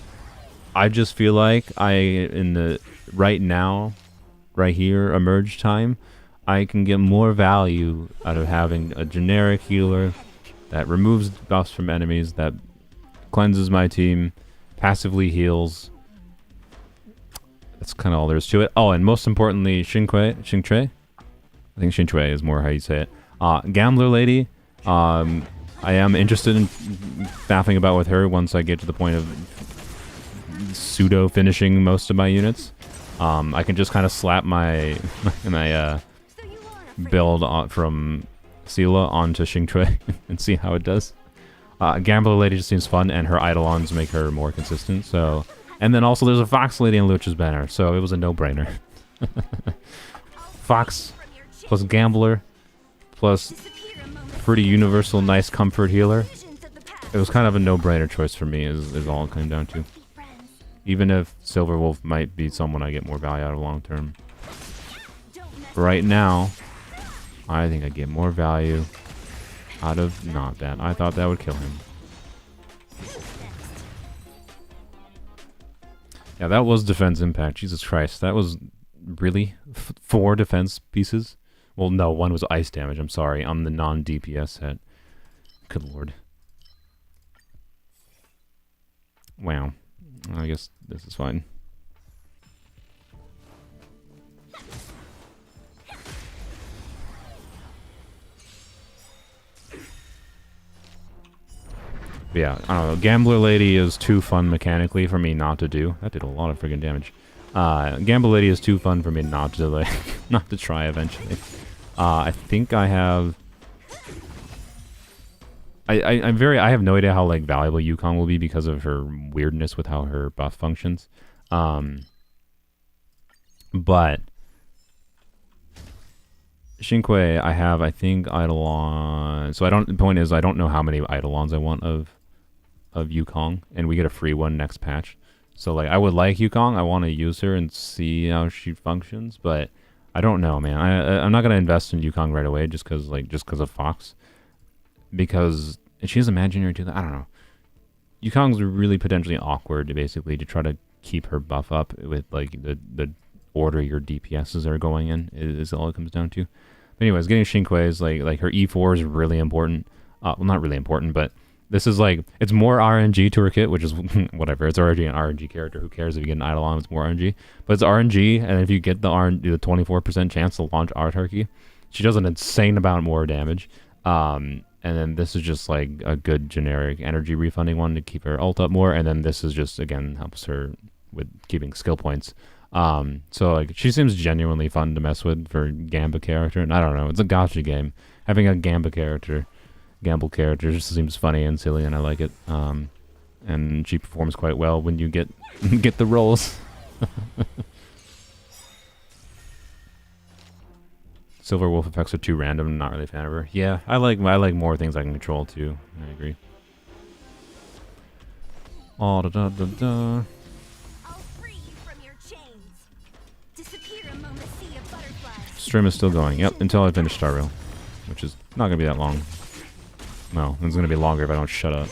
S1: I just feel like in the right now, right here, emerge time, I can get more value out of having a generic healer that removes buffs from enemies, that cleanses my team, passively heals. That's kind of all there is to it. Oh, and most importantly, Xingque. I think Xingque is more how you say it. Gambler Lady. I am interested in faffing about with her once I get to the point of pseudo finishing most of my units. I can just kind of slap my build from Sela onto Xingque and see how it does. Gambler Lady just seems fun, and her Eidolons make her more consistent. So, and then also there's a Fox Lady in Luch's banner, so it was a no-brainer. Fox plus Gambler plus pretty universal, nice comfort healer. It was kind of a no-brainer choice for me, is all it came down to. Even if Silver Wolf might be someone I get more value out of long term. Right now, I think I get more value out of not that. I thought that would kill him. Yeah, that was defense impact. Jesus Christ. That was really 4 defense pieces. Well, no, 1 was ice damage. I'm sorry. On the non-DPS set. Good lord. Wow. I guess this is fine. But yeah, I don't know. Gambler Lady is too fun mechanically for me not to do. That did a lot of friggin' damage. Gambler Lady is too fun for me not to like, not to try eventually. I think I have. I have no idea how like valuable Yukong will be because of her weirdness with how her buff functions. But Xingque, I think Eidolon. So the point is I don't know how many Eidolons I want of Yukong, and we get a free one next patch. So like I would like Yukong. I want to use her and see how she functions, but I don't know, man. I'm not gonna invest in Yukong right away just because of Fox. Because she has imaginary too. I don't know. Yukong's really potentially awkward basically to try to keep her buff up with like the order your DPSs are going in is all it comes down to. But anyways, getting Xingque is like her E4 is really important. Well, not really important, but this is like it's more RNG to her kit, which is whatever. It's already an RNG character. Who cares if you get an Eidolon? It's more RNG, but it's RNG, and if you get the 24% chance to launch Autarky, she does an insane amount more damage. And then this is just like a good generic energy refunding one to keep her ult up more. And then this is just, again, helps her with keeping skill points. So like she seems genuinely fun to mess with for Gamba character. And I don't know, it's a gacha game. Having a Gamble character just seems funny and silly, and I like it. And she performs quite well when you get the rolls. Silver Wolf effects are too random. I'm not really a fan of her. Yeah, I like more things I can control too. I agree. Oh, da da da da.
S3: I'll free you from your chains. Disappear among the sea of butterflies.
S1: Stream is still going. Yep, until I finish Star Rail, which is not gonna be that long. Well, it's gonna be longer if I don't shut up.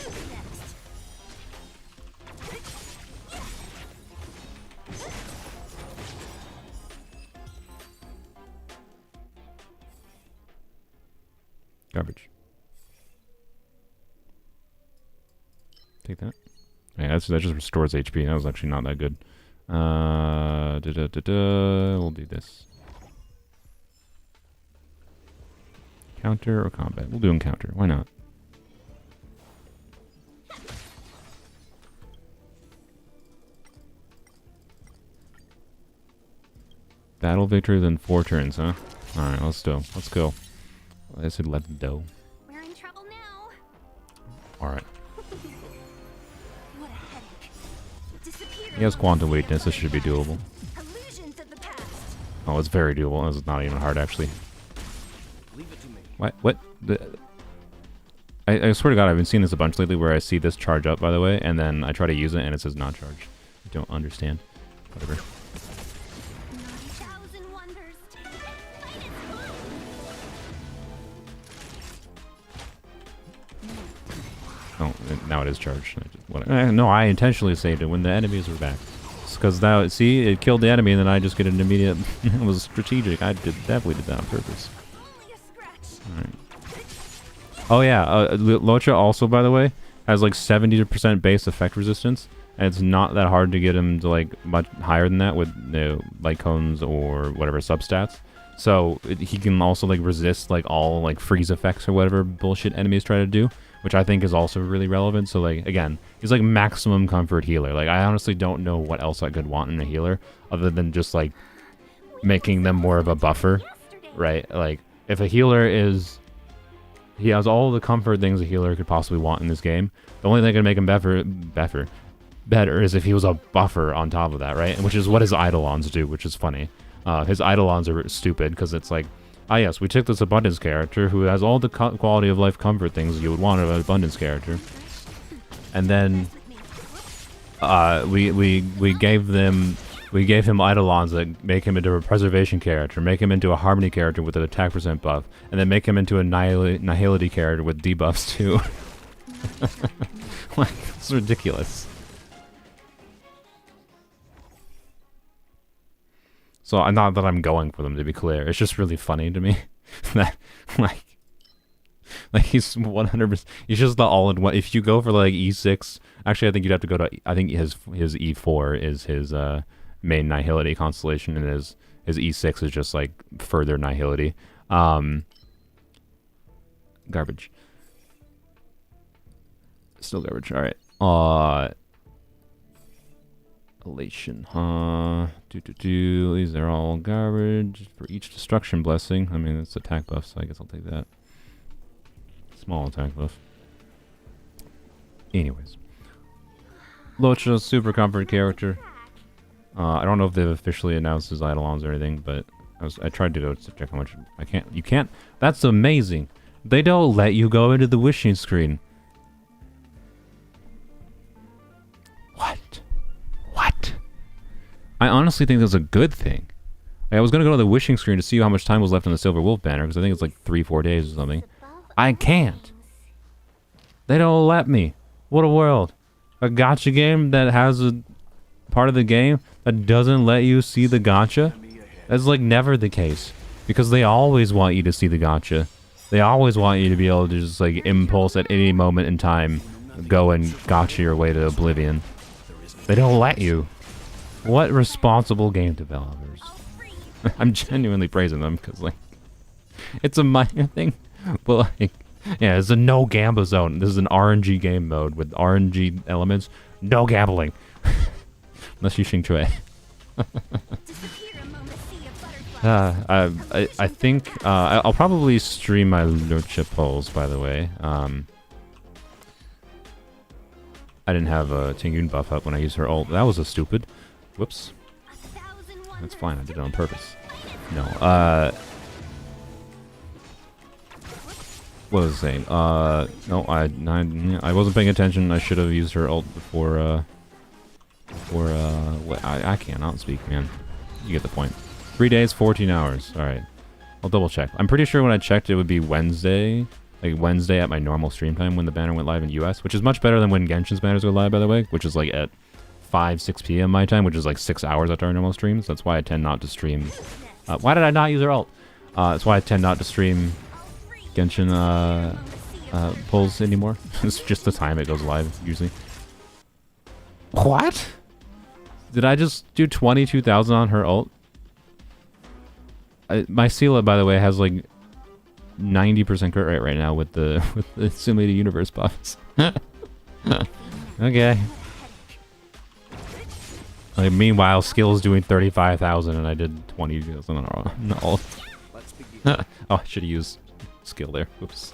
S1: Garbage. Take that. Yeah, that just restores HP. That was actually not that good. We'll do this. Counter or combat? We'll do encounter. Why not? Battle victory, then 4 turns, huh? Alright, let's go. I said let's go.
S3: We're in trouble now.
S1: Alright.
S3: What a headache. Disappear
S1: He has
S3: among
S1: quantum
S3: the sea of
S1: weakness. This should be doable.
S3: butterflies. Illusions of the past.
S1: Oh, it's very doable. This is not even hard, actually.
S4: Leave it to me.
S1: What? I swear to God, I've been seeing this a bunch lately where I see this charge up, by the way, and then I try to use it and it says not charged. I don't understand. Whatever.
S3: 9,000 wonders. Fight is fun.
S1: Oh, now it is charged. No, I intentionally saved it when the enemies were back. Because now, see, it killed the enemy, and then I just get an immediate... It was strategic. I definitely did that on purpose. Alright. Oh yeah, Locha also, by the way, has like 70% base effect resistance, and it's not that hard to get him to like much higher than that with light cones or whatever substats. So he can also like resist like all like freeze effects or whatever bullshit enemies try to do, which I think is also really relevant. So like again, he's like maximum comfort healer. Like I honestly don't know what else I could want in a healer other than just like making them more of a buffer, right? Like if a healer is, he has all the comfort things a healer could possibly want in this game. The only thing that can make him better is if he was a buffer on top of that, right? Which is what his Eidolons do, which is funny. His Eidolons are stupid because it's like, ah yes, we took this abundance character who has all the quality of life comfort things you would want of an abundance character, and then we gave him Eidolons that make him into a preservation character, make him into a harmony character with an attack percent buff, and then make him into a nihility character with debuffs too. Like, it's ridiculous. So not that I'm going for them, to be clear. It's just really funny to me that like he's 100%. He's just the all-in-one. If you go for like E6, actually I think you'd have to go to. I think his E4 is his main nihility constellation, and his E6 is just like further nihility. Garbage. Still garbage. All right. Elation, huh? These are all garbage. For each destruction blessing. I mean, it's attack buff, so I guess I'll take that. Small attack buff. Anyways. Locha, super comfort character. I don't know if they've officially announced his Eidolons or anything, but I tried to go to check how much. You can't. That's amazing. They don't let you go into the wishing screen. What? I honestly think that's a good thing. Like, I was going to go to the wishing screen to see how much time was left on the Silver Wolf banner, because I think it's like 3-4 days or something. I can't. They don't let me. What a world. A gacha game that has a part of the game that doesn't let you see the gacha? That's like never the case. Because they always want you to see the gacha. They always want you to be able to just like impulse at any moment in time, go and gacha your way to oblivion. They don't let you. What responsible game developers. I'm genuinely praising them because, like, it's a minor thing, but, like, yeah, it's a no gamble zone. This is an RNG game mode with RNG elements. No gambling. Unless you Xing Chui. I think I'll probably stream my Lucha polls, by the way. I didn't have a Tingyun buff up when I used her ult. That was a stupid. Whoops. That's fine, I did it on purpose. No, what was I saying? No, I wasn't paying attention. I should have used her ult before, what, I cannot speak, man. You get the point. 3 days, 14 hours. Alright. I'll double check. I'm pretty sure when I checked it would be Wednesday. Like Wednesday at my normal stream time when the banner went live in US, which is much better than when Genshin's banners go live, by the way, which is like at 6 p.m. my time, which is like 6 hours after our normal streams. That's why I tend not to stream. Why did I not use her ult? That's why I tend not to stream Genshin polls anymore. It's just the time it goes live, usually. What? Did I just do 22,000 on her ult? My Sela, by the way, has like 90% crit rate right now with the Simulated Universe buffs. Okay. Like, meanwhile, skill's doing 35,000 and I did 20,000 on ult. Oh, I should have used skill there. Whoops.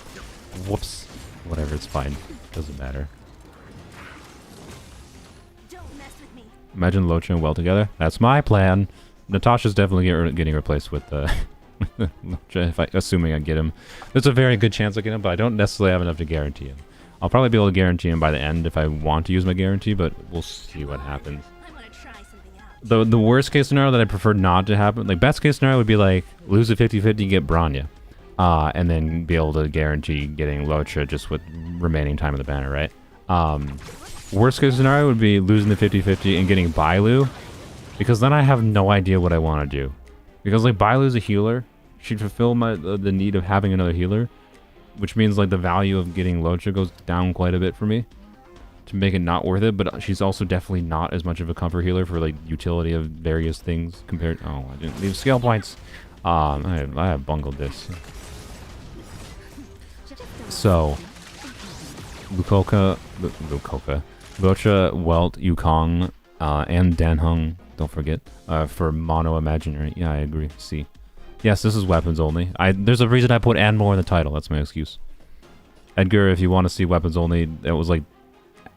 S1: Whoops. Whatever, it's fine. Doesn't matter. Imagine Locha and Well together. That's my plan. Natasha's definitely getting replaced with Locha, assuming I get him. There's a very good chance I get him, but I don't necessarily have enough to guarantee him. I'll probably be able to guarantee him by the end if I want to use my guarantee, but we'll see what happens. The worst case scenario that I prefer not to happen, like best case scenario would be like lose a 50-50 get Branya. and then be able to guarantee getting Locha just with remaining time of the banner, right? Worst case scenario would be losing the 50-50 and getting Bailu, because then I have no idea what I want to do. Because like Bailu's a healer, she'd fulfill the need of having another healer, which means like the value of getting Locha goes down quite a bit for me to make it not worth it. But she's also definitely not as much of a comfort healer for like utility of various things compared. Oh, I didn't leave skill points. I have bungled this. So Lukoka, Locha, Welt, Yukong, and Danheng, don't forget, for mono imaginary. Yeah, I agree. See. Yes, this is weapons only. There's a reason I put and more in the title. That's my excuse. Edgar, if you want to see weapons only, it was like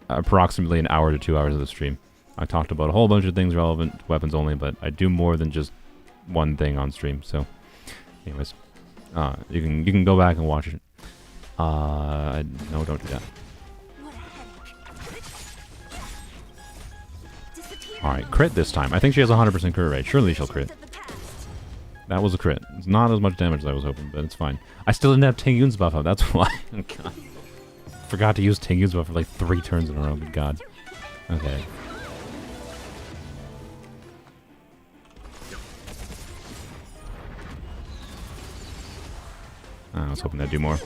S1: approximately an hour to 2 hours of the stream. I talked about a whole bunch of things relevant to weapons only, but I do more than just one thing on stream. So, anyways, you can go back and watch it. No, don't do that. Alright, crit this time. I think she has 100% crit rate. Surely she'll crit. That was a crit. It's not as much damage as I was hoping, but it's fine. I still didn't have Tingyun's buff up, that's why. Oh, God. Forgot to use Tingyun's buff for like 3 turns in a row, good God. Okay. I was hoping that'd do more.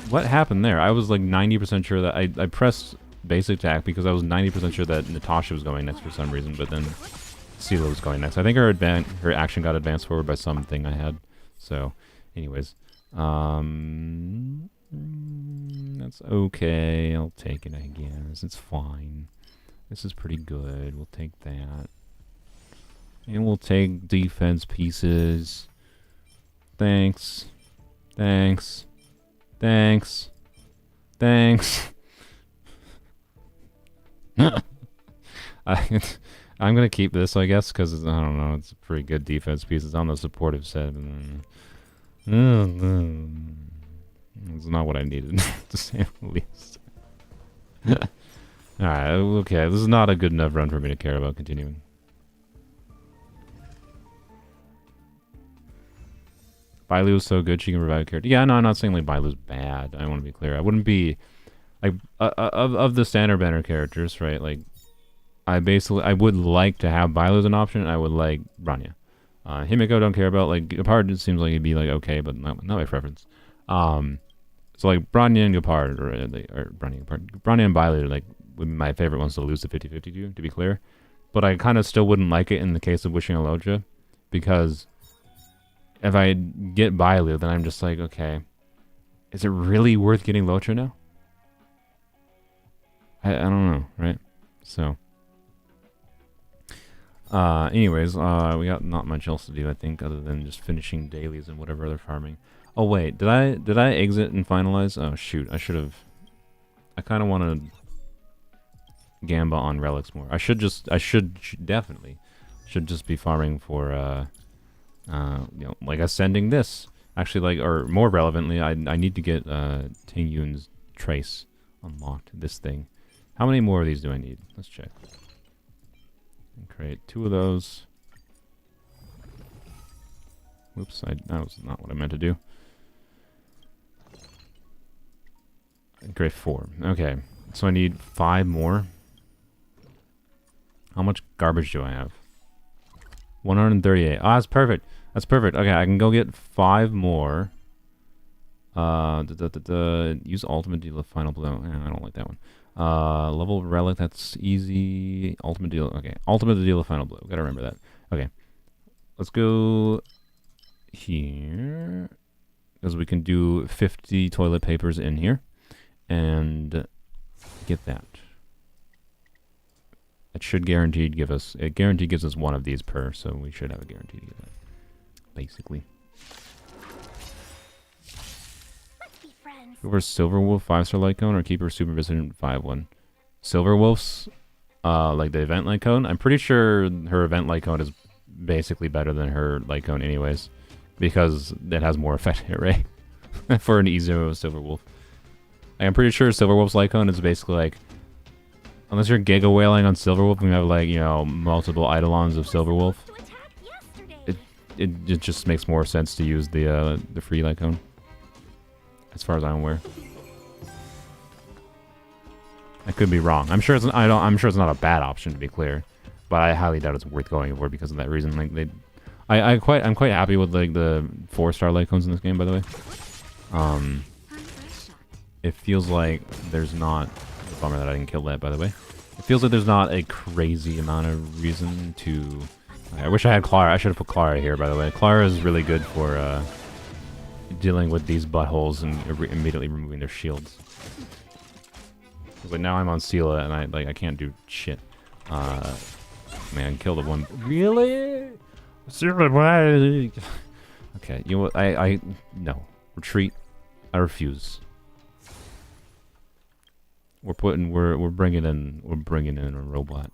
S1: What happened there? I was like 90% sure that I pressed basic attack because I was 90% sure that Natasha was going next for some reason, but then Sela was going next. I think her action got advanced forward by something I had. So, anyways, that's okay. I'll take it, I guess. It's fine. This is pretty good. We'll take that, and we'll take defense pieces. Thanks. Thanks. Thanks. Thanks. I'm gonna keep this, I guess, because I don't know. It's a pretty good defense piece. It's on the supportive set. It's not what I needed, to say the least. Alright, okay. This is not a good enough run for me to care about continuing. Bailu is so good she can revive a character. Yeah, no, I'm not saying like Bailu's bad. I want to be clear. I wouldn't be like of the standard banner characters, right? Like I would like to have Bailu as an option. And I would like Branya. Himiko don't care about. Like Gepard, it seems like it'd be like okay, but not my preference. So like Branya and Gepard, or Branya and Bailu are like my favorite ones to lose the 50-50 to be clear. But I kind of still wouldn't like it in the case of Wishing Aloja, because if I get Bailu, then I'm just like, okay, is it really worth getting Locha now? I don't know, right? So, anyways, we got not much else to do, I think, other than just finishing dailies and whatever other farming. Oh wait, did I exit and finalize? Oh shoot, I should have. I kind of want to gamba on relics more. I should definitely just be farming for you know, like ascending this. Actually, like, or more relevantly, I need to get Ting Yun's trace unlocked. This thing. How many more of these do I need? Let's check. Create 2 of those. Whoops, that was not what I meant to do. Create 4. Okay, so I need 5 more. How much garbage do I have? 138. Ah, that's perfect. That's perfect. Okay, I can go get 5 more. Use ultimate deal of final blow. I don't like that one. Level of relic, that's easy. Ultimate deal. Okay, ultimate deal of final blow. Gotta remember that. Okay, let's go here, because we can do 50 toilet papers in here and get that. It should guaranteed give us. It guaranteed gives us 1 of these per, so we should have a guarantee to get that. Basically. Over Silverwolf 5-star light cone or Keeper Super Visitant 5-1. Silverwolf's like the event light cone. I'm pretty sure her event light cone is basically better than her light cone anyways, because it has more effective hit rate for an easier Silverwolf. I'm pretty sure Silverwolf's light cone is basically like, unless you're Giga Whaling on Silverwolf and you have like, you know, multiple Eidolons of Silverwolf, it just makes more sense to use the free Lycone, as far as I'm aware. I could be wrong. I'm sure I'm sure it's not a bad option, to be clear, but I highly doubt it's worth going for because of that reason. Like I'm quite happy with like the 4-star Lycones in this game, by the way. It feels like there's not. It's a bummer that I didn't kill that, by the way. It feels like there's not a crazy amount of reason to. I wish I had Clara. I should have put Clara here, by the way. Clara is really good for dealing with these buttholes and immediately removing their shields. Like now I'm on Sela and I can't do shit. Man, kill the one. Really? Sela, why? Okay, you know what? No. Retreat. I refuse. We're bringing in a robot.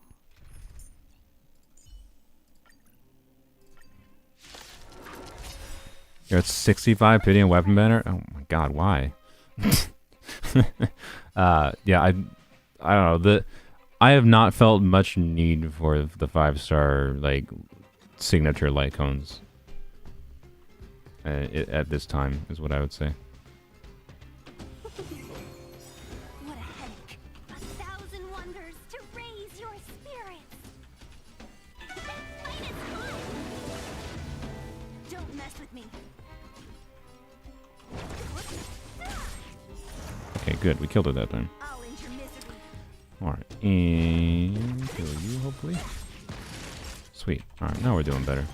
S1: You're at 65 pity and weapon banner. Oh my god, why? Yeah, I don't know. I have not felt much need for the 5-star like signature Lycones at this time, is what I would say.
S3: What a headache. 1,000 wonders to raise your spirits. Fight is fun. Don't mess with me.
S1: Okay, good. We killed it that time.
S3: I'll end your misery.
S1: Alright, and kill you, hopefully. Sweet. Alright, now we're doing better.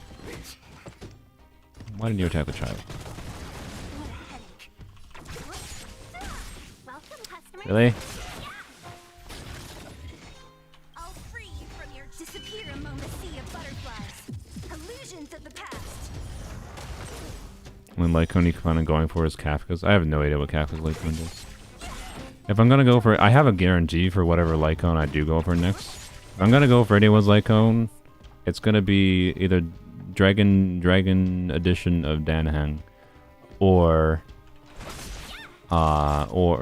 S1: Why didn't you attack the child?
S3: What a headache. Welcome, customers.
S1: Really?
S3: I'll free you from your disappear among the sea of butterflies. Illusions of the past.
S1: When Lycone you plan on going for is Kafka's. I have no idea what Kafka's Lycone does. If I'm gonna go for it, I have a guarantee for whatever Lycone I do go for next. If I'm gonna go for anyone's Lycone, it's gonna be either Dragon Edition of Danhang, or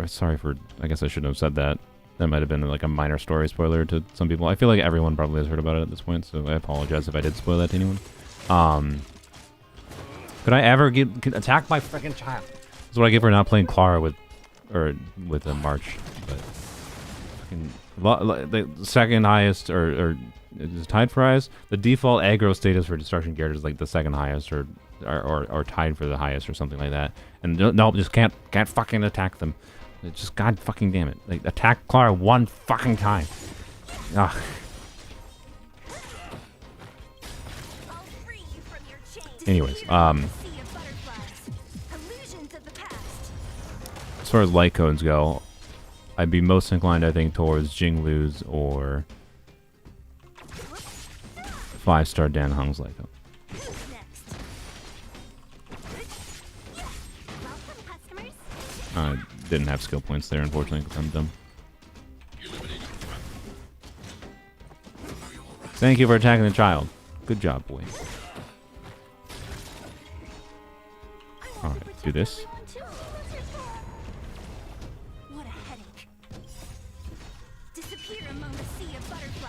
S1: sorry for, I guess I shouldn't have said that. That might have been like a minor story spoiler to some people. I feel like everyone probably has heard about it at this point, so I apologize if I did spoil that to anyone. Could I ever get attacked by freaking child? That's what I get for not playing Clara with a March. But the second highest, or is tied for highest. The default aggro status for destruction characters is like the second highest, or tied for the highest, or something like that. And no, just can't fucking attack them. It's just god fucking damn it! Like attack Clara one fucking time. Ugh. Anyways, as far as Lycones go, I'd be most inclined, I think, towards Jinglu's or 5-star Danheng's Lycone. I didn't have skill points there, unfortunately, because I'm dumb. Thank you for attacking the child. Good job, boy. Alright, do this.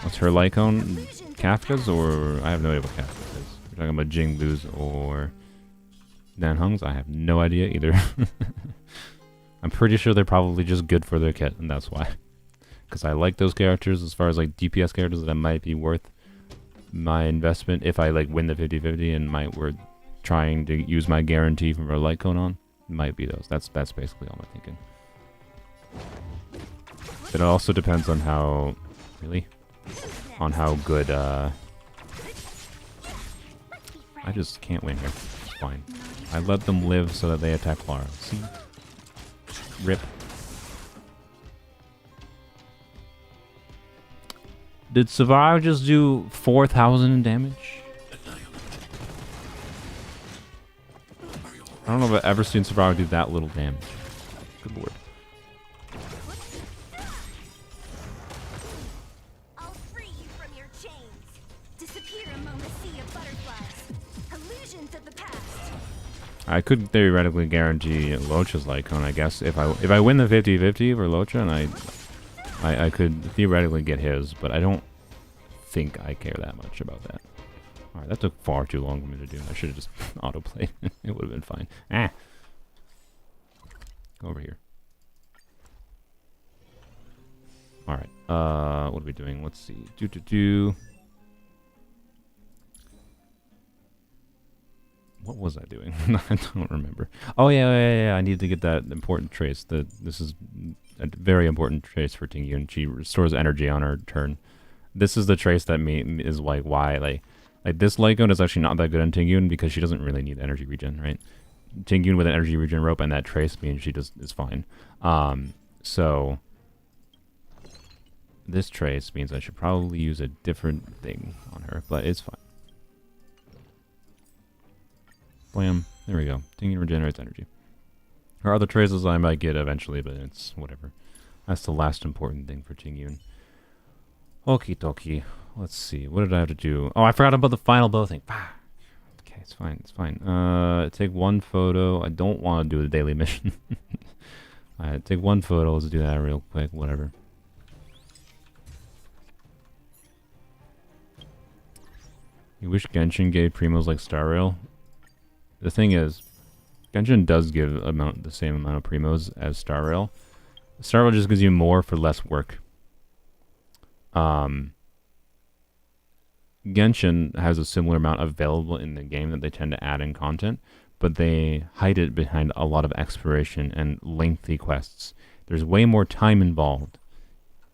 S1: What's her Lycone? Kafka's, or I have no idea what Kafka's is. We're talking about Jinglu's or Danheng's. I have no idea either. I'm pretty sure they're probably just good for their kit, and that's why. Because I like those characters as far as like DPS characters that might be worth my investment if I like win the 50-50 and we're trying to use my guarantee from a Lycone on. Might be those. That's basically all I'm thinking. It also depends on how on how good I just can't win here. It's fine. I let them live so that they attack Clara. See? Rip. Did Savara just do 4,000 damage? I don't know if I've ever seen Savara do that little damage. Good lord.
S3: I'll free you from your chains. Disappear among the sea of butterflies. Illusions of the past.
S1: I could theoretically guarantee Locha's Lycone, I guess. If I win the 50-50 for Locha, and I could theoretically get his, but I don't think I care that much about that. Alright, that took far too long for me to do. I should have just autoplayed. It would have been fine. Ah! Go over here. Alright, what are we doing? Let's see. What was I doing? I don't remember. Oh, yeah. I need to get that important trace. This is a very important trace for Tingyun. She restores energy on her turn. This is the trace that is like why like this light gun is actually not that good on Tingyun because she doesn't really need energy regen, right? Tingyun with an energy regen rope and that trace means she is fine. So this trace means I should probably use a different thing on her, but it's fine. Blam. There we go. Tingyun regenerates energy. There are other traces I might get eventually, but it's whatever. That's the last important thing for Tingyun. Okie dokie. Let's see. What did I have to do? Oh, I forgot about the final bow thing. Okay, it's fine. It's fine. Take one photo. I don't want to do the daily mission. Alright, take one photo. Let's do that real quick. Whatever. You wish Genshin gave primos like Star Rail? The thing is, Genshin does give the same amount of primos as Star Rail. Star Rail just gives you more for less work. Genshin has a similar amount available in the game that they tend to add in content, but they hide it behind a lot of exploration and lengthy quests. There's way more time involved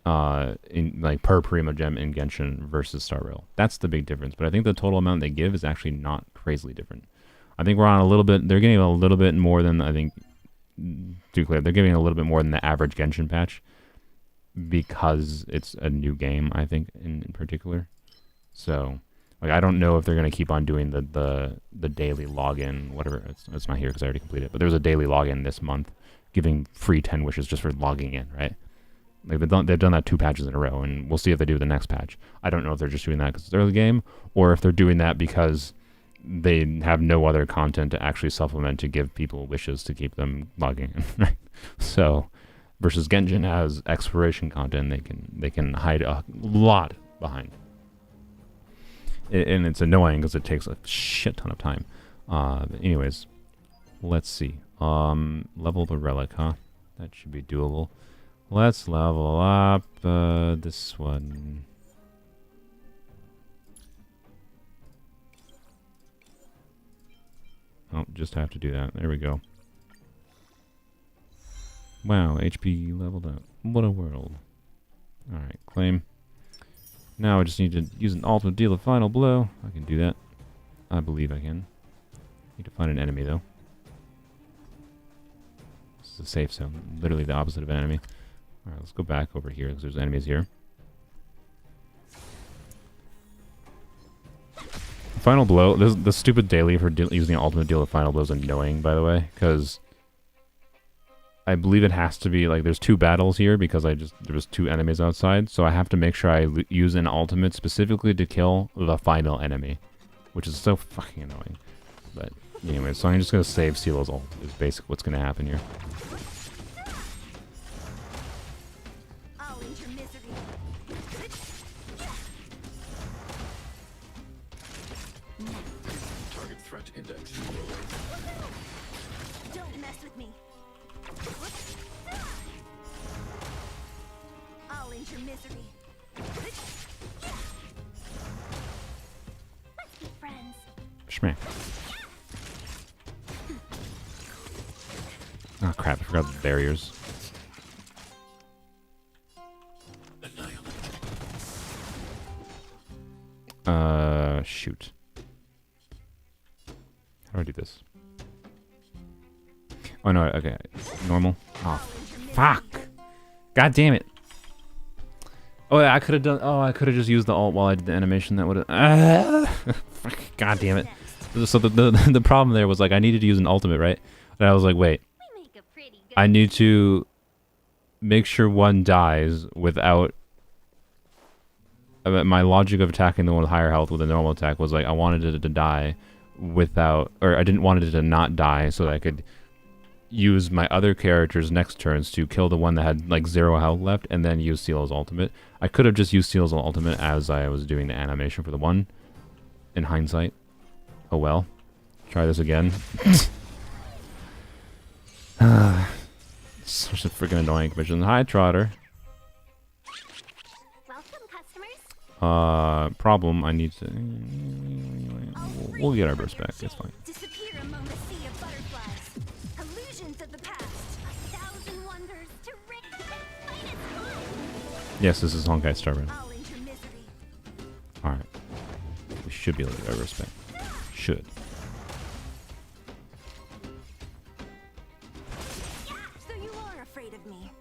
S1: in like per primo gem in Genshin versus Star Rail. That's the big difference. But I think the total amount they give is actually not crazily different. I think we're on a little bit. They're getting a little bit more than I think. To be clear, they're giving a little bit more than the average Genshin patch because it's a new game. I think in particular. So, like, I don't know if they're gonna keep on doing the daily login, whatever. It's not here because I already completed it. But there was a daily login this month, giving free 10 wishes just for logging in, right? Like they've done that 2 patches in a row, and we'll see if they do the next patch. I don't know if they're just doing that because it's early game, or if they're doing that because they have no other content to actually supplement to give people wishes to keep them logging in. Right? So, versus Genshin has exploration content, they can hide a lot behind. And it's annoying because it takes a shit ton of time. Anyways, let's see. Level the relic, huh? That should be doable. Let's level up this one. Oh, just have to do that. There we go. Wow, HP leveled up. What a world. Alright, claim. Now I just need to use an ultimate deal a final blow. I can do that. I believe I can. Need to find an enemy, though. This is a safe zone. Literally the opposite of an enemy. Alright, let's go back over here because there's enemies here. Final blow. The stupid daily for using ultimate deal of final blow is annoying, by the way, because I believe it has to be like there's 2 battles here because there was 2 enemies outside, so I have to make sure I use an ultimate specifically to kill the final enemy, which is so fucking annoying. But anyway, so I'm just gonna save Silo's ult. Is basically what's gonna happen here.
S3: Don't mess with me. I'll end your misery. Let's be friends.
S1: Schmack. Oh crap, I forgot the barriers. Shoot. How do I do this? Oh no, okay. Normal. Oh, fuck! God damn it! Oh yeah, I could have done. Oh, I could have just used the alt while I did the animation. That would have. God damn it! So the problem there was like I needed to use an ultimate, right? And I was like, wait, I need to make sure one dies without. My logic of attacking the one with higher health with a normal attack was like I wanted it to die without, or I didn't want it to not die so that I could use my other character's next turns to kill the one that had like 0 health left and then use Seal's ultimate. I could have just used Seal's ultimate as I was doing the animation for the one, in hindsight. Oh well. Try this again. Such a freaking annoying commission. Hi, Trotter.
S3: Welcome, customers.
S1: Problem. I need to. We'll get our burst back. It's fine.
S3: Disappear among the sea of butterflies. Illusions of the past. 1,000 wonders to ring. Fight its fun.
S1: Yes, this is Honkai Star Rail.
S3: All into misery.
S1: Alright. We should be able to get our burst back. Should.
S3: So you are afraid of me.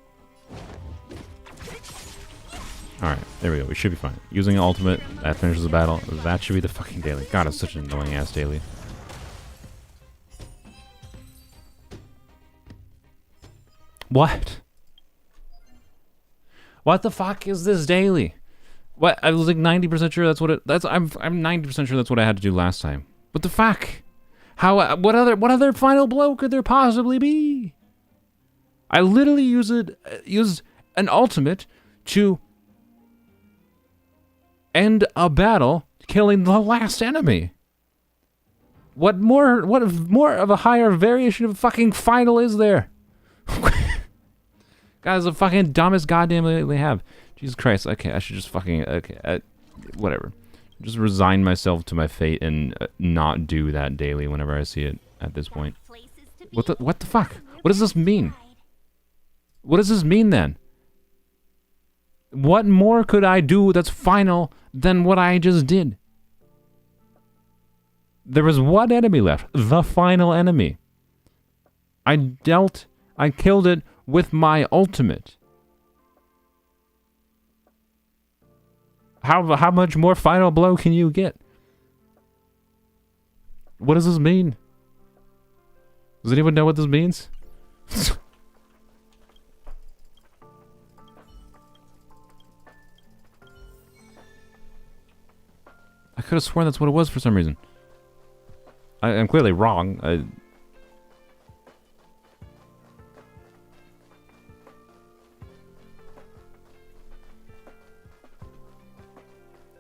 S1: Alright, there we go. We should be fine. Using ultimate, that finishes the battle. That should be the fucking daily. God, it's such an annoying ass daily. What? What the fuck is this daily? What? I was like 90% sure that's what it. I'm 90% sure that's what I had to do last time. What the fuck? How? What other final blow could there possibly be? I literally used an ultimate to end a battle, killing the last enemy. What more of a higher variation of fucking final is there? Guys, the fucking dumbest goddamn they have. Jesus Christ. Okay, I should just fucking whatever. Just resign myself to my fate and not do that daily whenever I see it at this point. What the fuck? What does this mean? What does this mean then? What more could I do that's final than what I just did? There was one enemy left. The final enemy. I killed it with my ultimate. How much more final blow can you get? What does this mean? Does anyone know what this means? I could have sworn that's what it was for some reason. I'm clearly wrong.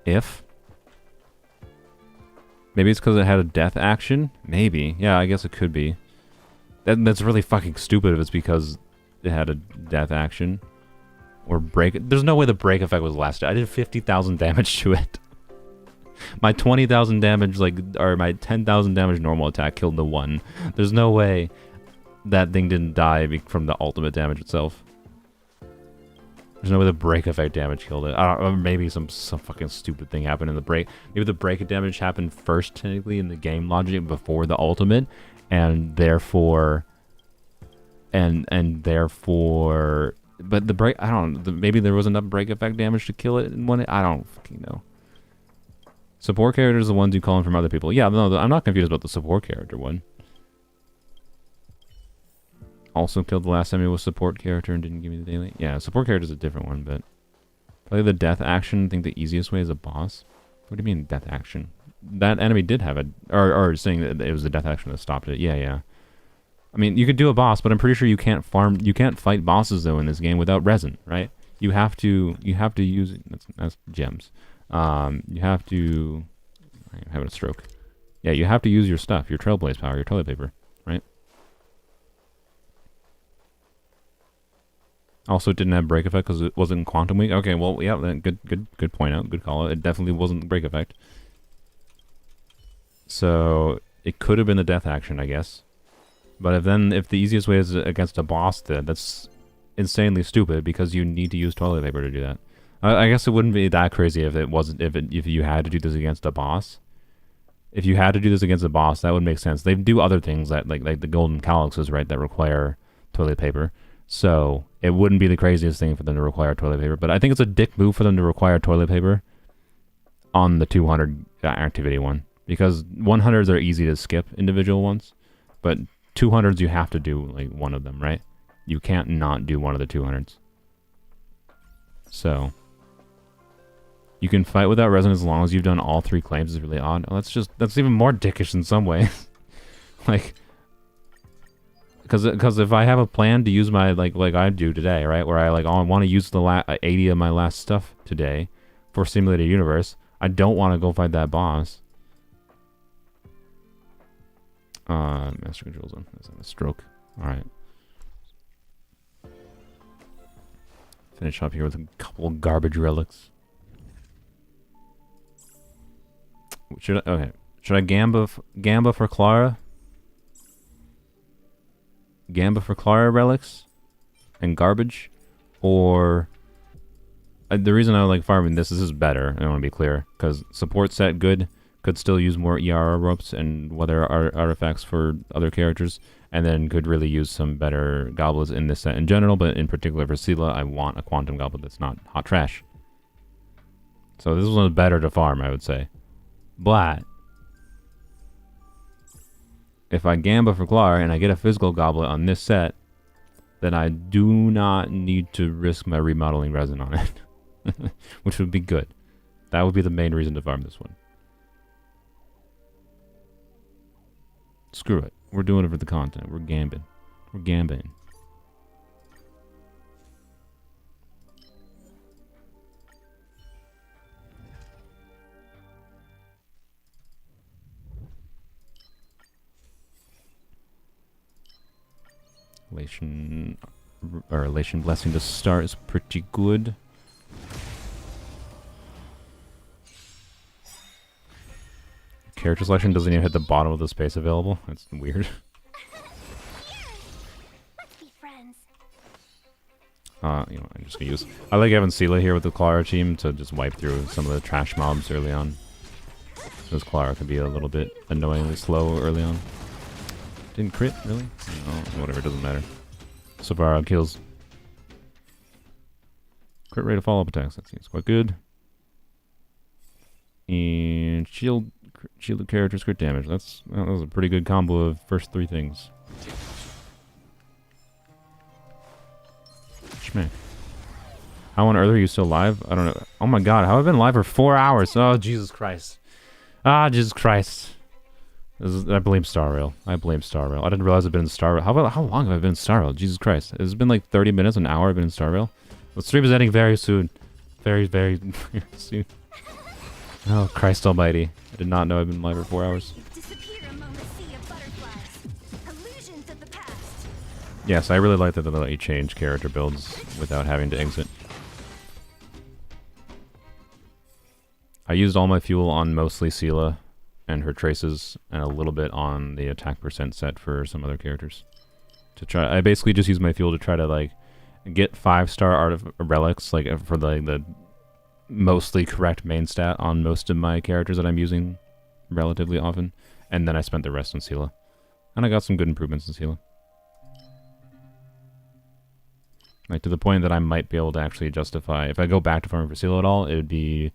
S1: If? Maybe it's because it had a death action? Maybe. Yeah, I guess it could be. That's really fucking stupid if it's because it had a death action. Or break. There's no way the break effect was lasted. I did 50,000 damage to it. My 20,000 damage, or my 10,000 damage normal attack killed the one. There's no way that thing didn't die from the ultimate damage itself. There's no way the break effect damage killed it. I don't, or maybe some fucking stupid thing happened in the break. Maybe the break damage happened first, technically, in the game logic before the ultimate, and therefore, but the break, I don't know. Maybe there was enough break effect damage to kill it in one. I don't fucking know. Support characters are the ones you call in from other people. Yeah, no, I'm not confused about the support character one. Also killed the last enemy with support character and didn't give me the daily. Yeah, support character is a different one, but probably the death action. I think the easiest way is a boss. What do you mean death action? That enemy did have a, or saying that it was the death action that stopped it. Yeah. I mean, you could do a boss, but I'm pretty sure you can't fight bosses though in this game without resin, right? You have to use that's gems. You have to. I'm having a stroke. Yeah, you have to use your stuff, your trailblaze power, your toilet paper, right? Also, it didn't have break effect because it wasn't quantum weak. Okay, well, yeah, good point out, good call out. It definitely wasn't break effect. So it could have been the death action, I guess. But if the easiest way is against a boss, then that's insanely stupid because you need to use toilet paper to do that. I guess it wouldn't be that crazy if you had to do this against a boss. If you had to do this against a boss, that would make sense. They do other things that like the golden calyxes, right, that require toilet paper. So it wouldn't be the craziest thing for them to require toilet paper. But I think it's a dick move for them to require toilet paper on the 200 activity one. Because 100s are easy to skip individual ones. But 200s you have to do like one of them, right? You can't not do one of the 200s. So you can fight without resin as long as you've done all 3 claims is really odd. Oh, that's even more dickish in some ways. Like, because if I have a plan to use my like I do today, right, where I want to use the 80 of my last stuff today for Simulated Universe, I don't want to go fight that boss. Master Control Zone. Is that a stroke? Alright. Finish up here with a couple of garbage relics. Okay. Should I Gamba for Clara? Gamba for Clara relics? And garbage? Or... the reason I like farming this is better, I want to be clear. Because support set, good. Could still use more ERR ropes and weather artifacts for other characters. And then could really use some better goblins in this set in general. But in particular for Sela, I want a quantum goblin that's not hot trash. So this one's better to farm, I would say. But... if I Gamba for Clara and I get a physical goblet on this set, then I do not need to risk my remodeling resin on it. Which would be good. That would be the main reason to farm this one. Screw it. We're doing it for the content. We're gambling. We're gambling. Elation Blessing to start is pretty good. Character selection doesn't even hit the bottom of the space available. That's weird.
S3: Let's be friends.
S1: You know, I'm just gonna use... I like having Sela here with the Clara team to just wipe through some of the trash mobs early on. Because Clara can be a little bit annoyingly slow early on. Didn't crit, really? No, whatever, doesn't matter. So far, kills. Crit rate of follow-up attacks, that seems quite good. And shielded characters, crit damage. That was a pretty good combo of first three things. Schmack. How on earth are you still live? I don't know. Oh my god, how have I been live for 4 hours? Oh, Jesus Christ. Ah, Jesus Christ. I blame Star Rail. I blame Star Rail. I didn't realize I've been in Star Rail. How long have I been in Star Rail? Jesus Christ. It's been like 30 minutes, an hour I've been in Star Rail. The stream is ending very soon. Very, very, very soon. Oh, Christ almighty. I did not know I've been live for 4 hours. Yes, I really like that they let you change character builds without having to exit. I used all my fuel on mostly Sela and her traces, and a little bit on the attack percent set for some other characters. I basically just use my fuel to try to like get 5-star relics, like for the mostly correct main stat on most of my characters that I'm using relatively often, and then I spent the rest on Sela, and I got some good improvements in Sela. Like to the point that I might be able to actually justify, if I go back to farming for Sela at all, it'd be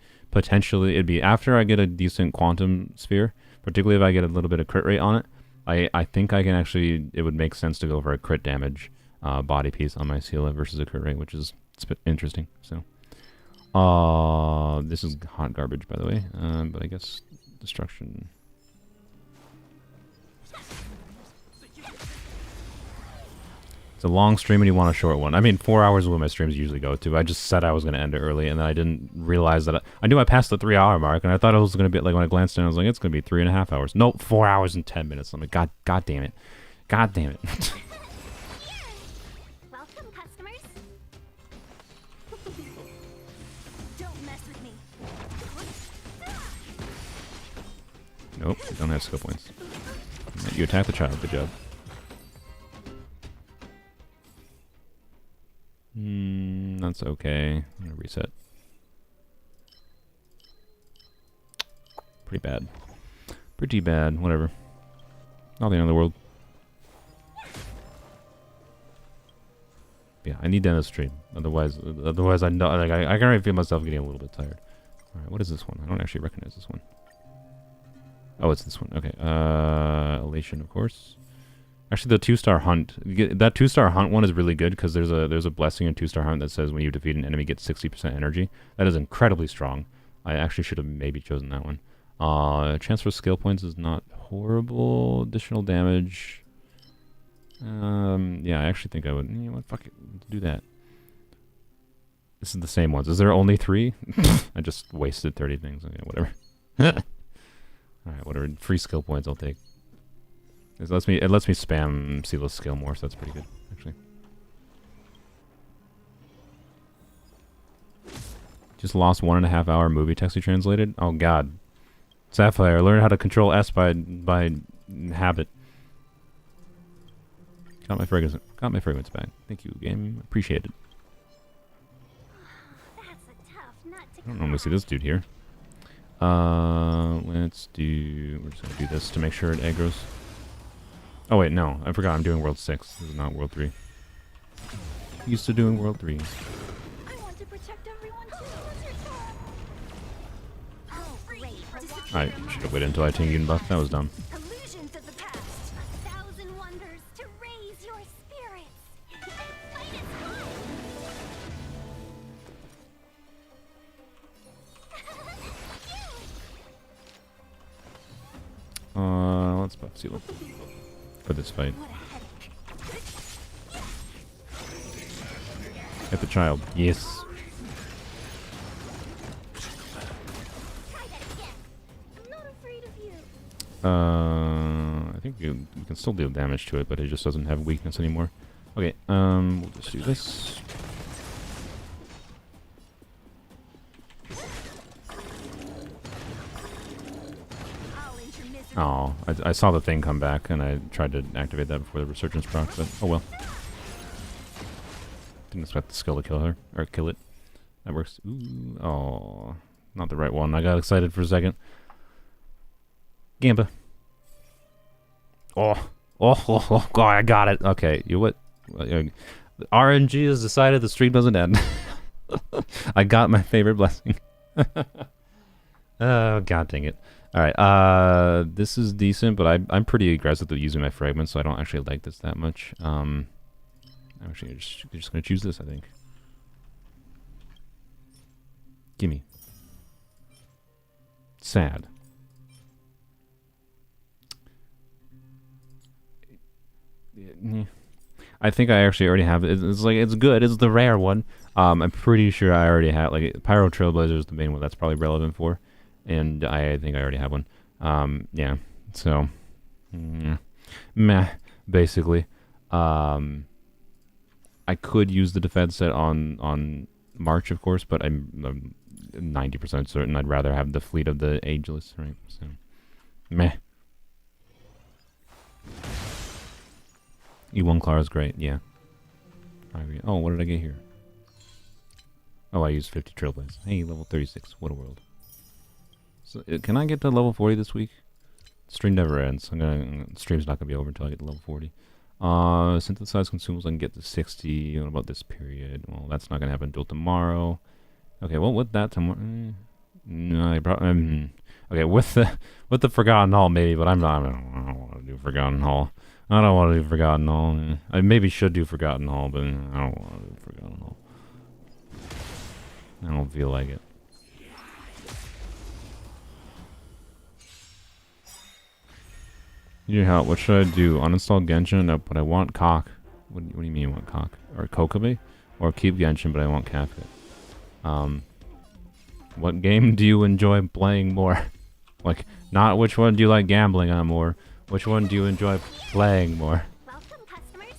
S1: after I get a decent quantum sphere, particularly if I get a little bit of crit rate on it. I think I can actually, it would make sense to go for a crit damage body piece on my Sela versus a crit rate, which is interesting. So, this is hot garbage, by the way, but I guess destruction. It's a long stream and you want a short one. I mean, 4 hours is what my streams usually go to. I just said I was going to end it early, and then I didn't realize that I knew I passed the 3 hour mark, and I thought it was going to be, like, when I glanced in, I was like, it's going to be 3.5 hours. Nope, 4 hours and 10 minutes. I'm like, God damn it. God damn it.
S3: Welcome, customers. Don't mess with me.
S1: Nope, you don't have skill points. You attack the child, good job. That's okay. I'm gonna reset. Pretty bad. Pretty bad. Whatever. Not the end of the world. Yeah, I need to end the stream. Otherwise I know, like, I can already feel myself getting a little bit tired. All right, what is this one? I don't actually recognize this one. Oh, it's this one. Okay. Elation, of course. Actually, the 2-star hunt, that 2-star hunt one is really good because there's a blessing in 2-star hunt that says when you defeat an enemy, get 60% energy. That is incredibly strong. I actually should have maybe chosen that one. Transfer skill points is not horrible. Additional damage. Yeah, I actually think I would. You know what? Fuck it. Do that. This is the same ones. Is there only 3? I just wasted 30 things. Okay, whatever. Alright, whatever. Free skill points I'll take. It lets me spam Sealess skill more, so that's pretty good, actually. Just lost 1.5 hour movie text you translated. Oh god. Sapphire, learn how to control S by habit. Got my fragrance back. Thank you, game. Appreciate it.
S3: That's a tough nut to
S1: I don't normally see this dude here. Let's do... We're just gonna do this to make sure it aggroes. Oh wait, no. I forgot I'm doing World 6. This is not World 3. Used to doing World 3.
S3: I want to protect everyone too. Oh, great.
S1: I should have waited until I Tingyun buff. That was dumb.
S3: Illusions of the past. 1,000 wonders to raise your spirits. Fight is fun.
S1: Let's buff Seal for this fight. Get the child. Yes.
S3: Try that again. I'm not afraid of you.
S1: I think you can still deal damage to it, but it just doesn't have weakness anymore. Okay, we'll just do this. Oh, I saw the thing come back, and I tried to activate that before the resurgence proc, but oh well. Didn't expect the skill to kill her, or kill it. That works. Ooh, oh, not the right one. I got excited for a second. Gamba. Oh, God, I got it. Okay, you what? RNG has decided the stream doesn't end. I got my favorite blessing. Oh, god dang it. Alright, this is decent, but I'm pretty aggressive with using my fragments, so I don't actually like this that much. I'm actually just gonna choose this, I think. Gimme. Sad. I think I actually already have it. It's like, it's good. It's the rare one. I'm pretty sure I already have, like, Pyro Trailblazer is the main one that's probably relevant for. And I think I already have one. Yeah. So, meh, basically. I could use the defense set on March, of course, but I'm 90% certain I'd rather have the fleet of the Ageless, right? So, meh. E1 Clara is great, yeah. Oh, what did I get here? Oh, I used 50 Trailblaze. Hey, level 36. What a world. So, can I get to level 40 this week? Stream never ends. Stream's not gonna be over until I get to level 40. Synthesize consumables I can get to 60. What about this period? Well, that's not gonna happen until tomorrow. Okay, well, with that tomorrow, no, I probably. Okay, with the Forgotten Hall maybe, but I don't want to do Forgotten Hall. I don't want to do Forgotten Hall. I maybe should do Forgotten Hall, but I don't want to do Forgotten Hall. I don't feel like it. Need help. What should I do? Uninstall Genshin? No, but I want Cock. What do you mean you want Cock? Or Kokobe? Or keep Genshin, but I want Kafka. What game do you enjoy playing more? Like, not which one do you like gambling on more. Which one do you enjoy playing more?
S3: Welcome, customers.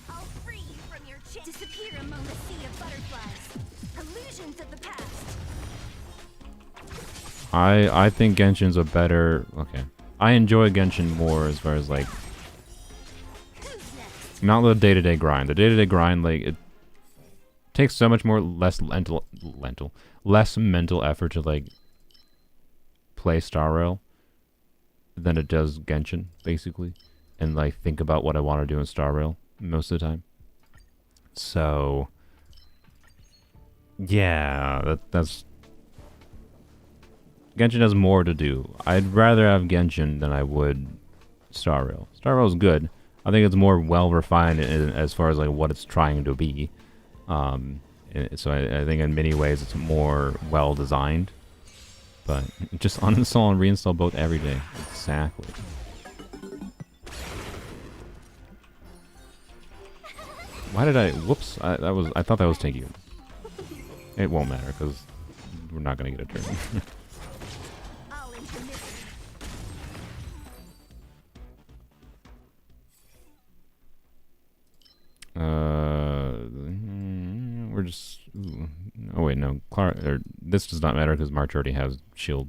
S3: I'll free you from your chain. Disappear among the sea of butterflies. Illusions of the past.
S1: I think Genshin's a better... Okay. I enjoy Genshin more as far as, like... Not the day-to-day grind. The day-to-day grind, like, it takes so much more less mental effort to, like, play Star Rail than it does Genshin, basically. And, like, think about what I want to do in Star Rail most of the time. So... Yeah, that's... Genshin has more to do. I'd rather have Genshin than I would Star Rail. Star Rail is good. I think it's more well refined as far as like what it's trying to be. So I think in many ways it's more well designed. But just uninstall and reinstall both every day. Exactly. Why did I? Whoops! I thought that was Tinky. It won't matter because we're not gonna get a turn. we're just... Ooh. Oh, wait, no. This does not matter because March already has shield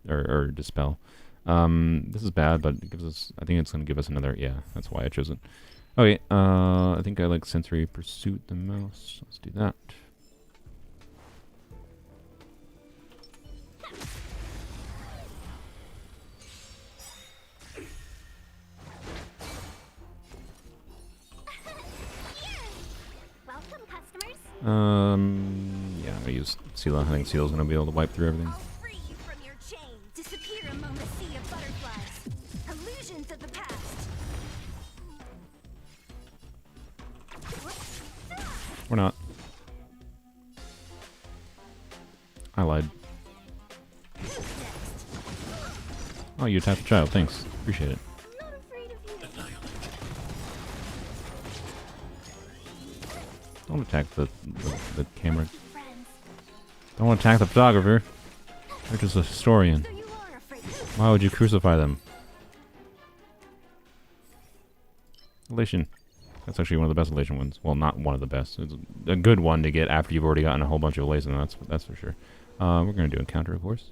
S1: or dispel. This is bad, but it gives us... I think it's going to give us another... Yeah, that's why I chose it. Okay, I think I like Sensory Pursuit the most. Let's do that.
S3: Welcome, customers.
S1: Yeah, I'm gonna use Sela. I think Sela's gonna be able to wipe through everything.
S3: I'll free you from your chains. Disappear among the sea of butterflies. Illusions of the past.
S1: We're not. I lied.
S3: Who's next?
S1: Oh, you attacked the child. Thanks. Appreciate it.
S3: I'm not afraid of you.
S1: Don't attack the camera.
S3: Friends.
S1: Don't attack the photographer. They're just a historian.
S3: So you are afraid.
S1: Why would you crucify them? Elation. That's actually one of the best elation ones. Well, not one of the best. It's a good one to get after you've already gotten a whole bunch of elation. That's for sure. We're gonna do encounter, of course.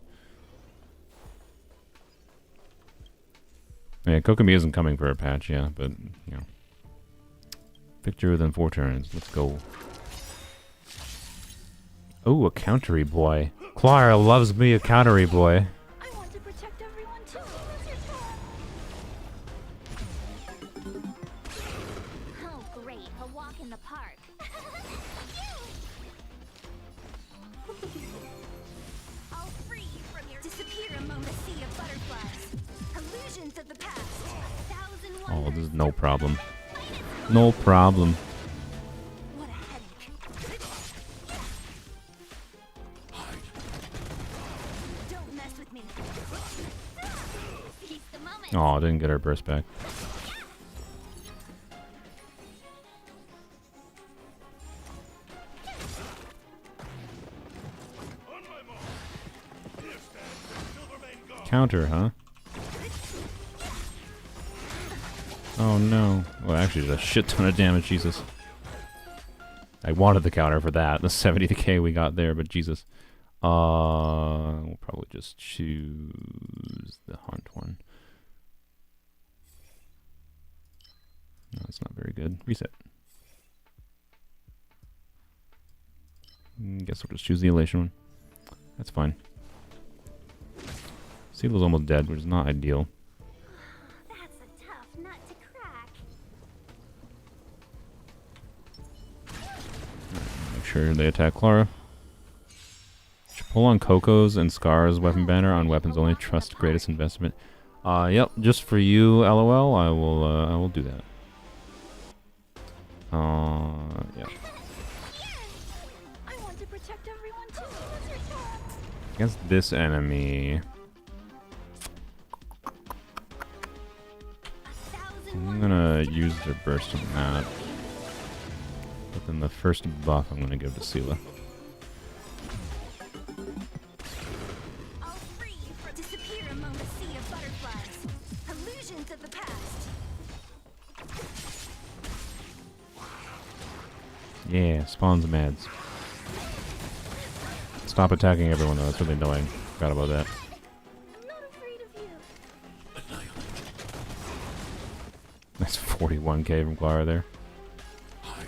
S1: Yeah, Kokomi isn't coming for a patch, yeah, but you know, victory within 4 turns. Let's go. Oh, a countery boy. Clara loves me a countery boy.
S3: I want to protect everyone too. Oh, great. A walk in the park. I'll free you from your... Disappear among the sea of butterflies. Illusions of the past. 1,000
S1: Oh,
S3: wonders.
S1: this is no problem. No problem.
S3: What a headache. Don't mess with me. Seize the moment.
S1: Oh, didn't get our burst back. Counter, huh? Oh no. Well, actually did a shit ton of damage, Jesus. I wanted the counter for that, the 70k we got there, but Jesus. We'll probably just choose the hunt one. No, that's not very good. Reset. Guess we'll just choose the elation one. That's fine. Seal's almost dead, which is not ideal.
S3: That's a tough nut to crack.
S1: Make sure they attack Clara. Should pull on Coco's and Scar's weapon banner on weapons only. Trust greatest investment. Yep, just for you, LOL. I will do that. Yeah.
S3: I want to protect everyone too.
S1: Against this enemy, I'm gonna use their burst on that. But then the first buff I'm gonna give to Sela.
S3: I'll free you from... Disappear among the sea of butterflies. Illusions of the past.
S1: Yeah, spawns mads. Stop attacking everyone though, that's really annoying. Forgot about that.
S3: I'm not afraid of you.
S1: That's 41k from Clara there.
S3: I need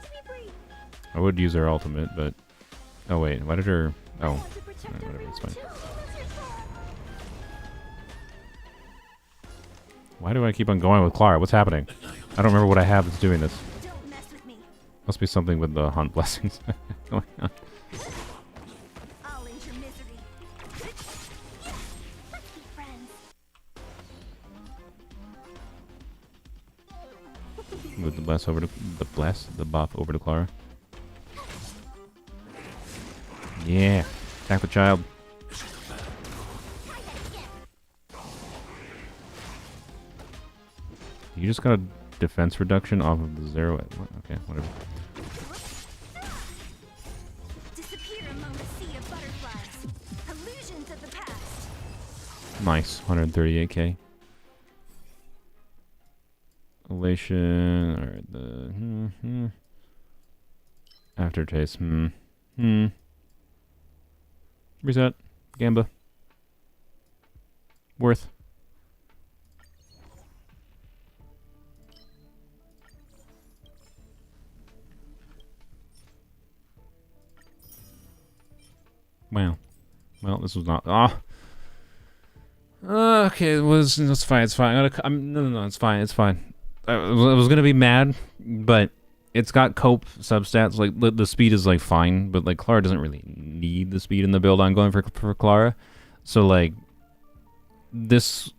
S3: to be brave.
S1: I would use her ultimate, but... Oh wait, why did her...
S3: I
S1: Oh,
S3: want to protect
S1: whatever,
S3: everyone
S1: it's fine.
S3: too.
S1: Why do I keep on going with Clara? What's happening? I don't remember what I have that's doing this.
S3: Don't mess with me.
S1: Must be something with the hunt blessings going on.
S3: I'll end your misery. Let's be friends.
S1: Move the bless over to the buff over to Clara. Yeah, attack the child. You just got a defense reduction off of the 0. Okay, whatever.
S3: Disappear among the sea of butterflies. Illusions of the past.
S1: Nice, 138k. Elation, alright, Aftertaste. Reset. Gamba. Worth. Wow. Well, this was not. Okay, it's fine. It's fine. No. It's fine. It's fine. I was gonna be mad, but it's got cope substats. Like the speed is like fine, but like Clara doesn't really need the speed in the build I'm going for Clara. So like this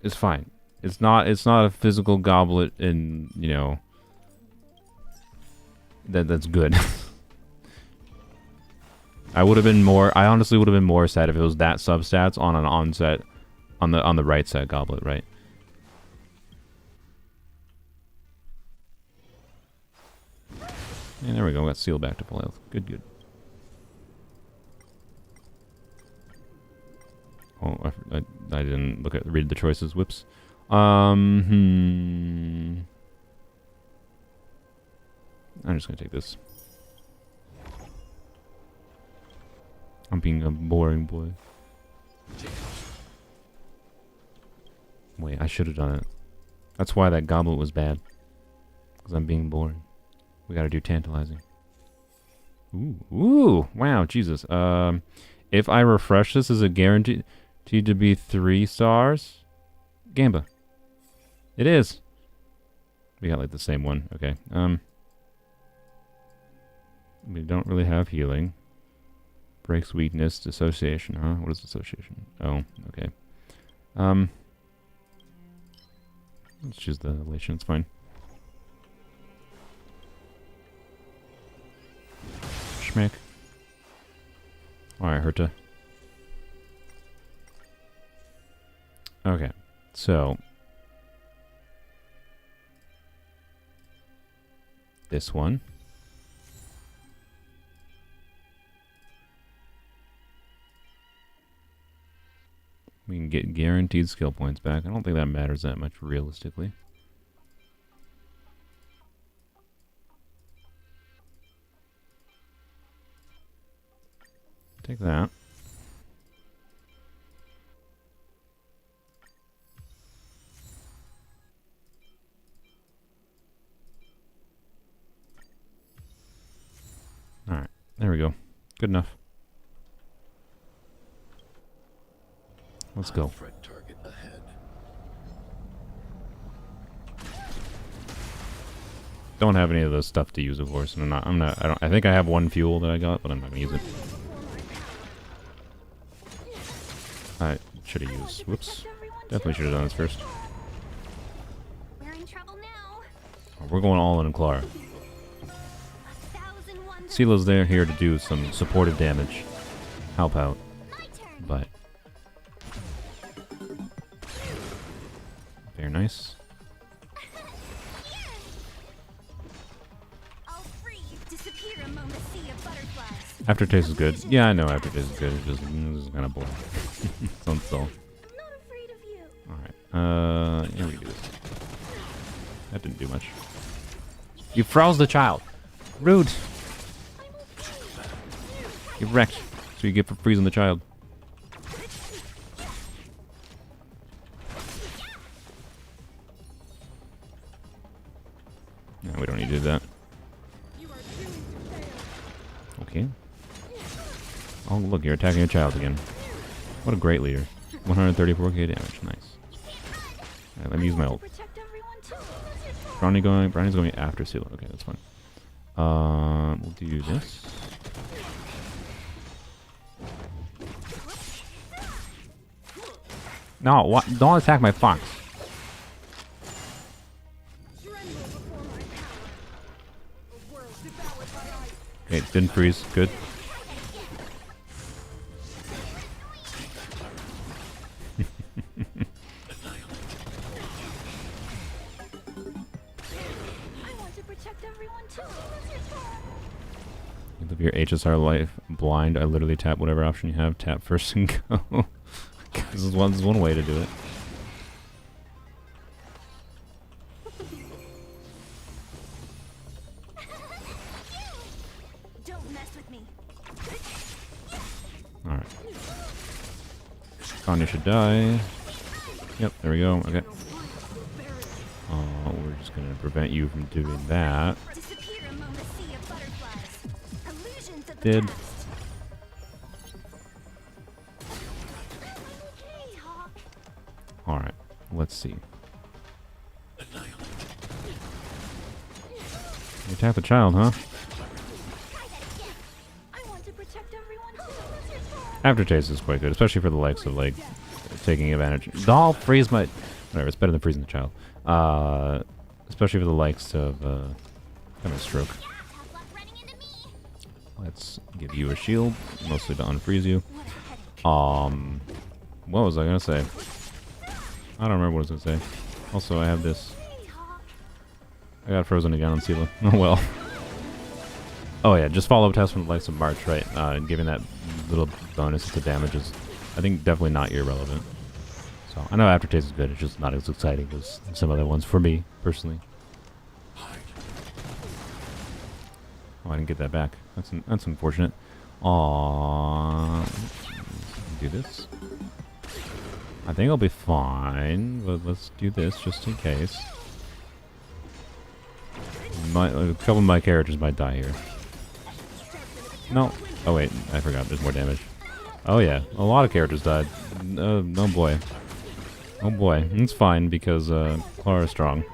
S1: is fine. It's not a physical goblet, and you know that's good. I honestly would have been more sad if it was that substats on an onset on the right set goblet, right? And there we go. Got seal back to full health. Good. Oh, I didn't read the choices. Whoops. I'm just gonna take this. I'm being a boring boy. Wait, I should have done it. That's why that goblet was bad. Because I'm being boring. We gotta do tantalizing. Ooh, wow, Jesus. If I refresh this, is it guaranteed to be 3 stars? Gamba. It is. We got like the same one. Okay. We don't really have healing. Breaks weakness, dissociation, huh? What is dissociation? Oh, okay. Let's choose the elation, it's fine. Schmick. Alright, Herta. Okay, so this one. We can get guaranteed skill points back. I don't think that matters that much realistically. Take that. Alright, there we go. Good enough. Let's go. Don't have any of the stuff to use, of course. And I think I have one fuel that I got, but I'm not gonna use it. I should have used. Whoops. Definitely should have done this first.
S3: We're in trouble now.
S1: Oh, we're going all in Clara. Sila's here to do some supportive damage. Help out. But very nice. Aftertaste is good. Yeah, I know aftertaste is good. It's just kind of boring. Sounds dull. Alright. Yeah, we can do this. That didn't do much. You froze the child. Rude. You wrecked. So you get for freezing the child. No, we don't need to do that. Okay. Oh, look, you're attacking a child again. What a great leader. 134k damage. Nice. Alright, let me use my ult. Brownie's going after Sila. Okay, that's fine. We'll do this. No, what? Don't attack my fox. Okay, didn't freeze. Good. You live your HSR life blind. I literally tap whatever option you have. Tap first and go. This is one way to do it. Kanye should die. Yep, there we go. Okay. We're just gonna prevent you from doing that.
S3: Disappear among the sea of butterflies. Illusions of the
S1: Did.
S3: past. Okay, Hawk.
S1: Alright, let's see. You attack the child, huh?
S3: I want to protect everyone too.
S1: Aftertaste is quite good, especially for the likes of, like, taking advantage. Doll, freeze my... Whatever, it's better than freezing the child. Especially for the likes of, kind of stroke. Let's give you a shield, mostly to unfreeze you. What was I gonna say? I don't remember what I was gonna say. Also, I have this. I got frozen again on Sela. Oh well. Oh yeah, just follow-up test from the likes of March, right? Giving that little bonus to damages. I think definitely not irrelevant. So I know Aftertaste is good. It's just not as exciting as some other ones for me personally. Oh, I didn't get that back. That's unfortunate. Do this. I think I'll be fine, but let's do this just in case. A couple of my characters might die here. No. Oh wait, I forgot. There's more damage. Oh yeah, a lot of characters died. Oh boy. Oh boy. It's fine because Clara is strong.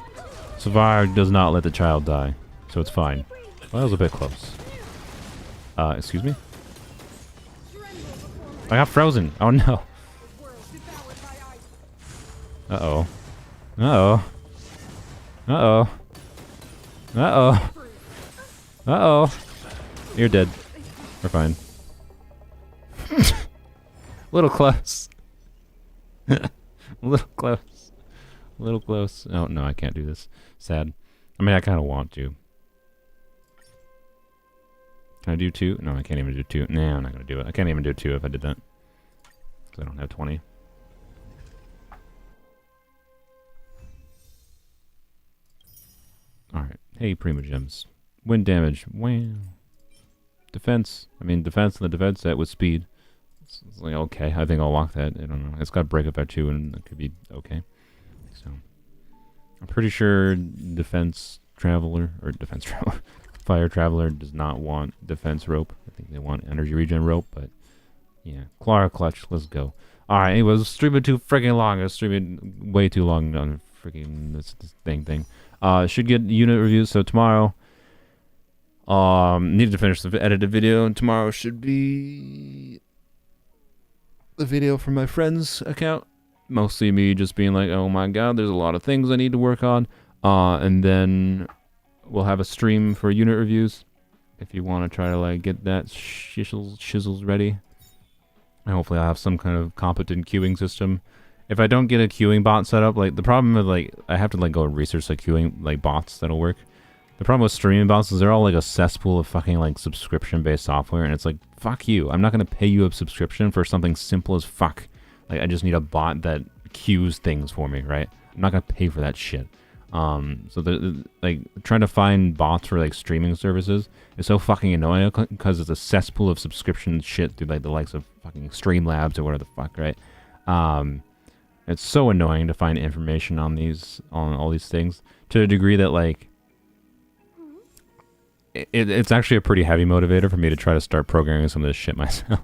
S1: Savard does not let the child die, so it's fine. Well, that was a bit close. Excuse me? I got frozen. Oh no. Uh-oh. Uh-oh. Uh-oh. Uh-oh. Uh-oh. You're dead. We're fine. Little close. Little close. Little close. Oh, no, I can't do this. Sad. I mean, I kind of want to. Can I do 2? No, I can't even do 2. Nah, I'm not going to do it. I can't even do 2 if I did that. Because I don't have 20. Alright. Hey, Prima Gems. Wind damage. Wow. Defense. I mean, defense in the defense set with speed. It's like, okay, I think I'll lock that. I don't know. It's got break up at 2 and it could be okay. So, I'm pretty sure defense traveler, or defense traveler, fire traveler does not want defense rope. I think they want energy regen rope, but yeah. Clara clutch, let's go. Alright, anyway, I was streaming too freaking long. I was streaming way too long on freaking this thing. Should get unit reviews, so tomorrow, needed to finish the edited video, and tomorrow should be the video from my friend's account. Mostly me just being like, oh my god, there's a lot of things I need to work on. And then we'll have a stream for unit reviews if you want to try to like get that shizzles ready. And hopefully I'll have some kind of competent queuing system. If I don't get a queuing bot set up, like the problem with like I have to like go and research like queuing like bots that'll work. The problem with streaming bots is they're all like a cesspool of fucking like subscription based software, and it's like fuck you. I'm not gonna pay you a subscription for something simple as fuck. Like I just need a bot that queues things for me, right? I'm not gonna pay for that shit. So like trying to find bots for like streaming services is so fucking annoying because it's a cesspool of subscription shit through like the likes of fucking Streamlabs or whatever the fuck, right? It's so annoying to find information on all these things to a degree that like it's actually a pretty heavy motivator for me to try to start programming some of this shit myself.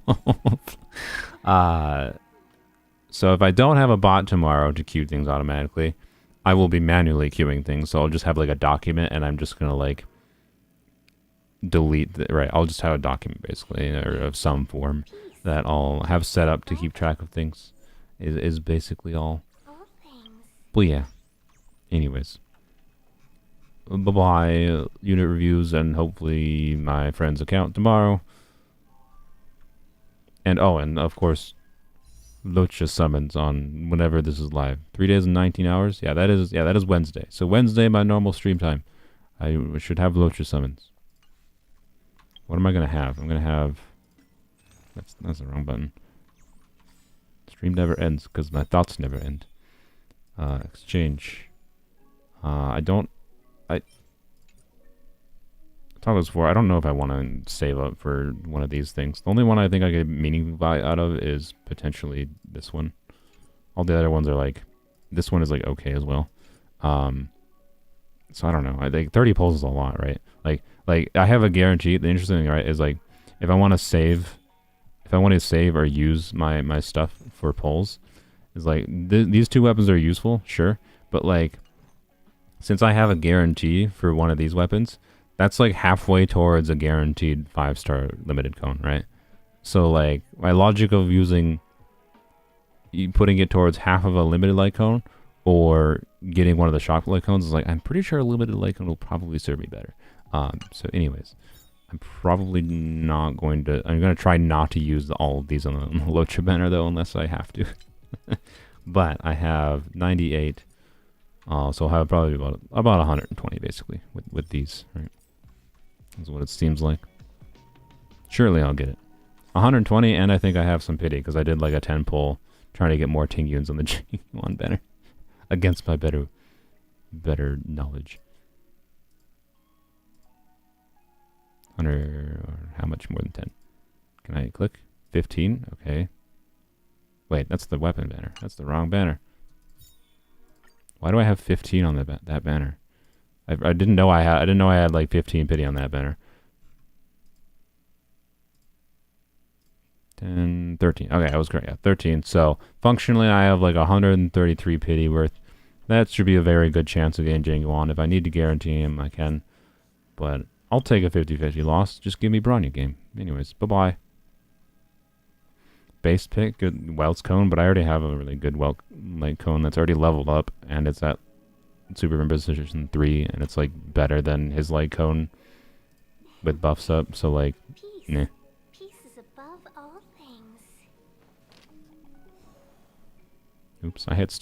S1: So if I don't have a bot tomorrow to queue things automatically, I will be manually queuing things. So I'll just have like a document, and I'm just gonna like delete right. I'll just have a document basically, or of some form that I'll have set up to keep track of things. Is basically all. But yeah. Anyways. Bye-bye. Unit reviews and hopefully my friend's account tomorrow. And and of course, Locha summons on whenever this is live. 3 days and 19 hours? Yeah, that is Wednesday. So Wednesday, my normal stream time. I should have Locha summons. What am I gonna have? I'm gonna have that's the wrong button. Stream never ends because my thoughts never end. Exchange. I talked about this before. I don't know if I want to save up for one of these things. The only one I think I get meaningful value out of is potentially this one. All the other ones are like, this one is like okay as well. So I don't know. I think 30 pulls is a lot, right? Like I have a guarantee. The interesting thing, right, is like if I want to save or use my stuff for pulls, is like these two weapons are useful, sure, but like since I have a guarantee for one of these weapons, that's like halfway towards a guaranteed 5-star limited cone, right? So like my logic of putting it towards half of a limited light cone or getting one of the shock light cones is like, I'm pretty sure a limited light cone will probably serve me better. So anyways, I'm probably not going to, I'm going to try not to use all of these on the Locha banner though, unless I have to. But I have 98. So I'll have probably about 120 basically with these, right? That's what it seems like. Surely I'll get it. 120, and I think I have some pity because I did like a 10 pull trying to get more Tingyuns on the G1 banner against my better knowledge. 100, or how much more than 10? Can I click? 15? Okay. Wait, that's the weapon banner. That's the wrong banner. Why do I have 15 on that banner? I didn't know I had like 15 pity on that banner. 10, 13. Okay, I was correct. Yeah, 13. So functionally, I have like 133 pity worth. That should be a very good chance of getting Janguan. If I need to guarantee him, I can. But I'll take a 50-50 loss. Just give me Bronya game. Anyways, bye-bye. Base pick, good Welt's cone, but I already have a really good Welt light cone that's already leveled up, and it's at Super Position 3, and it's like better than his light cone with buffs up. So like, nah.
S3: Peace is above all things.
S1: Oops, I hit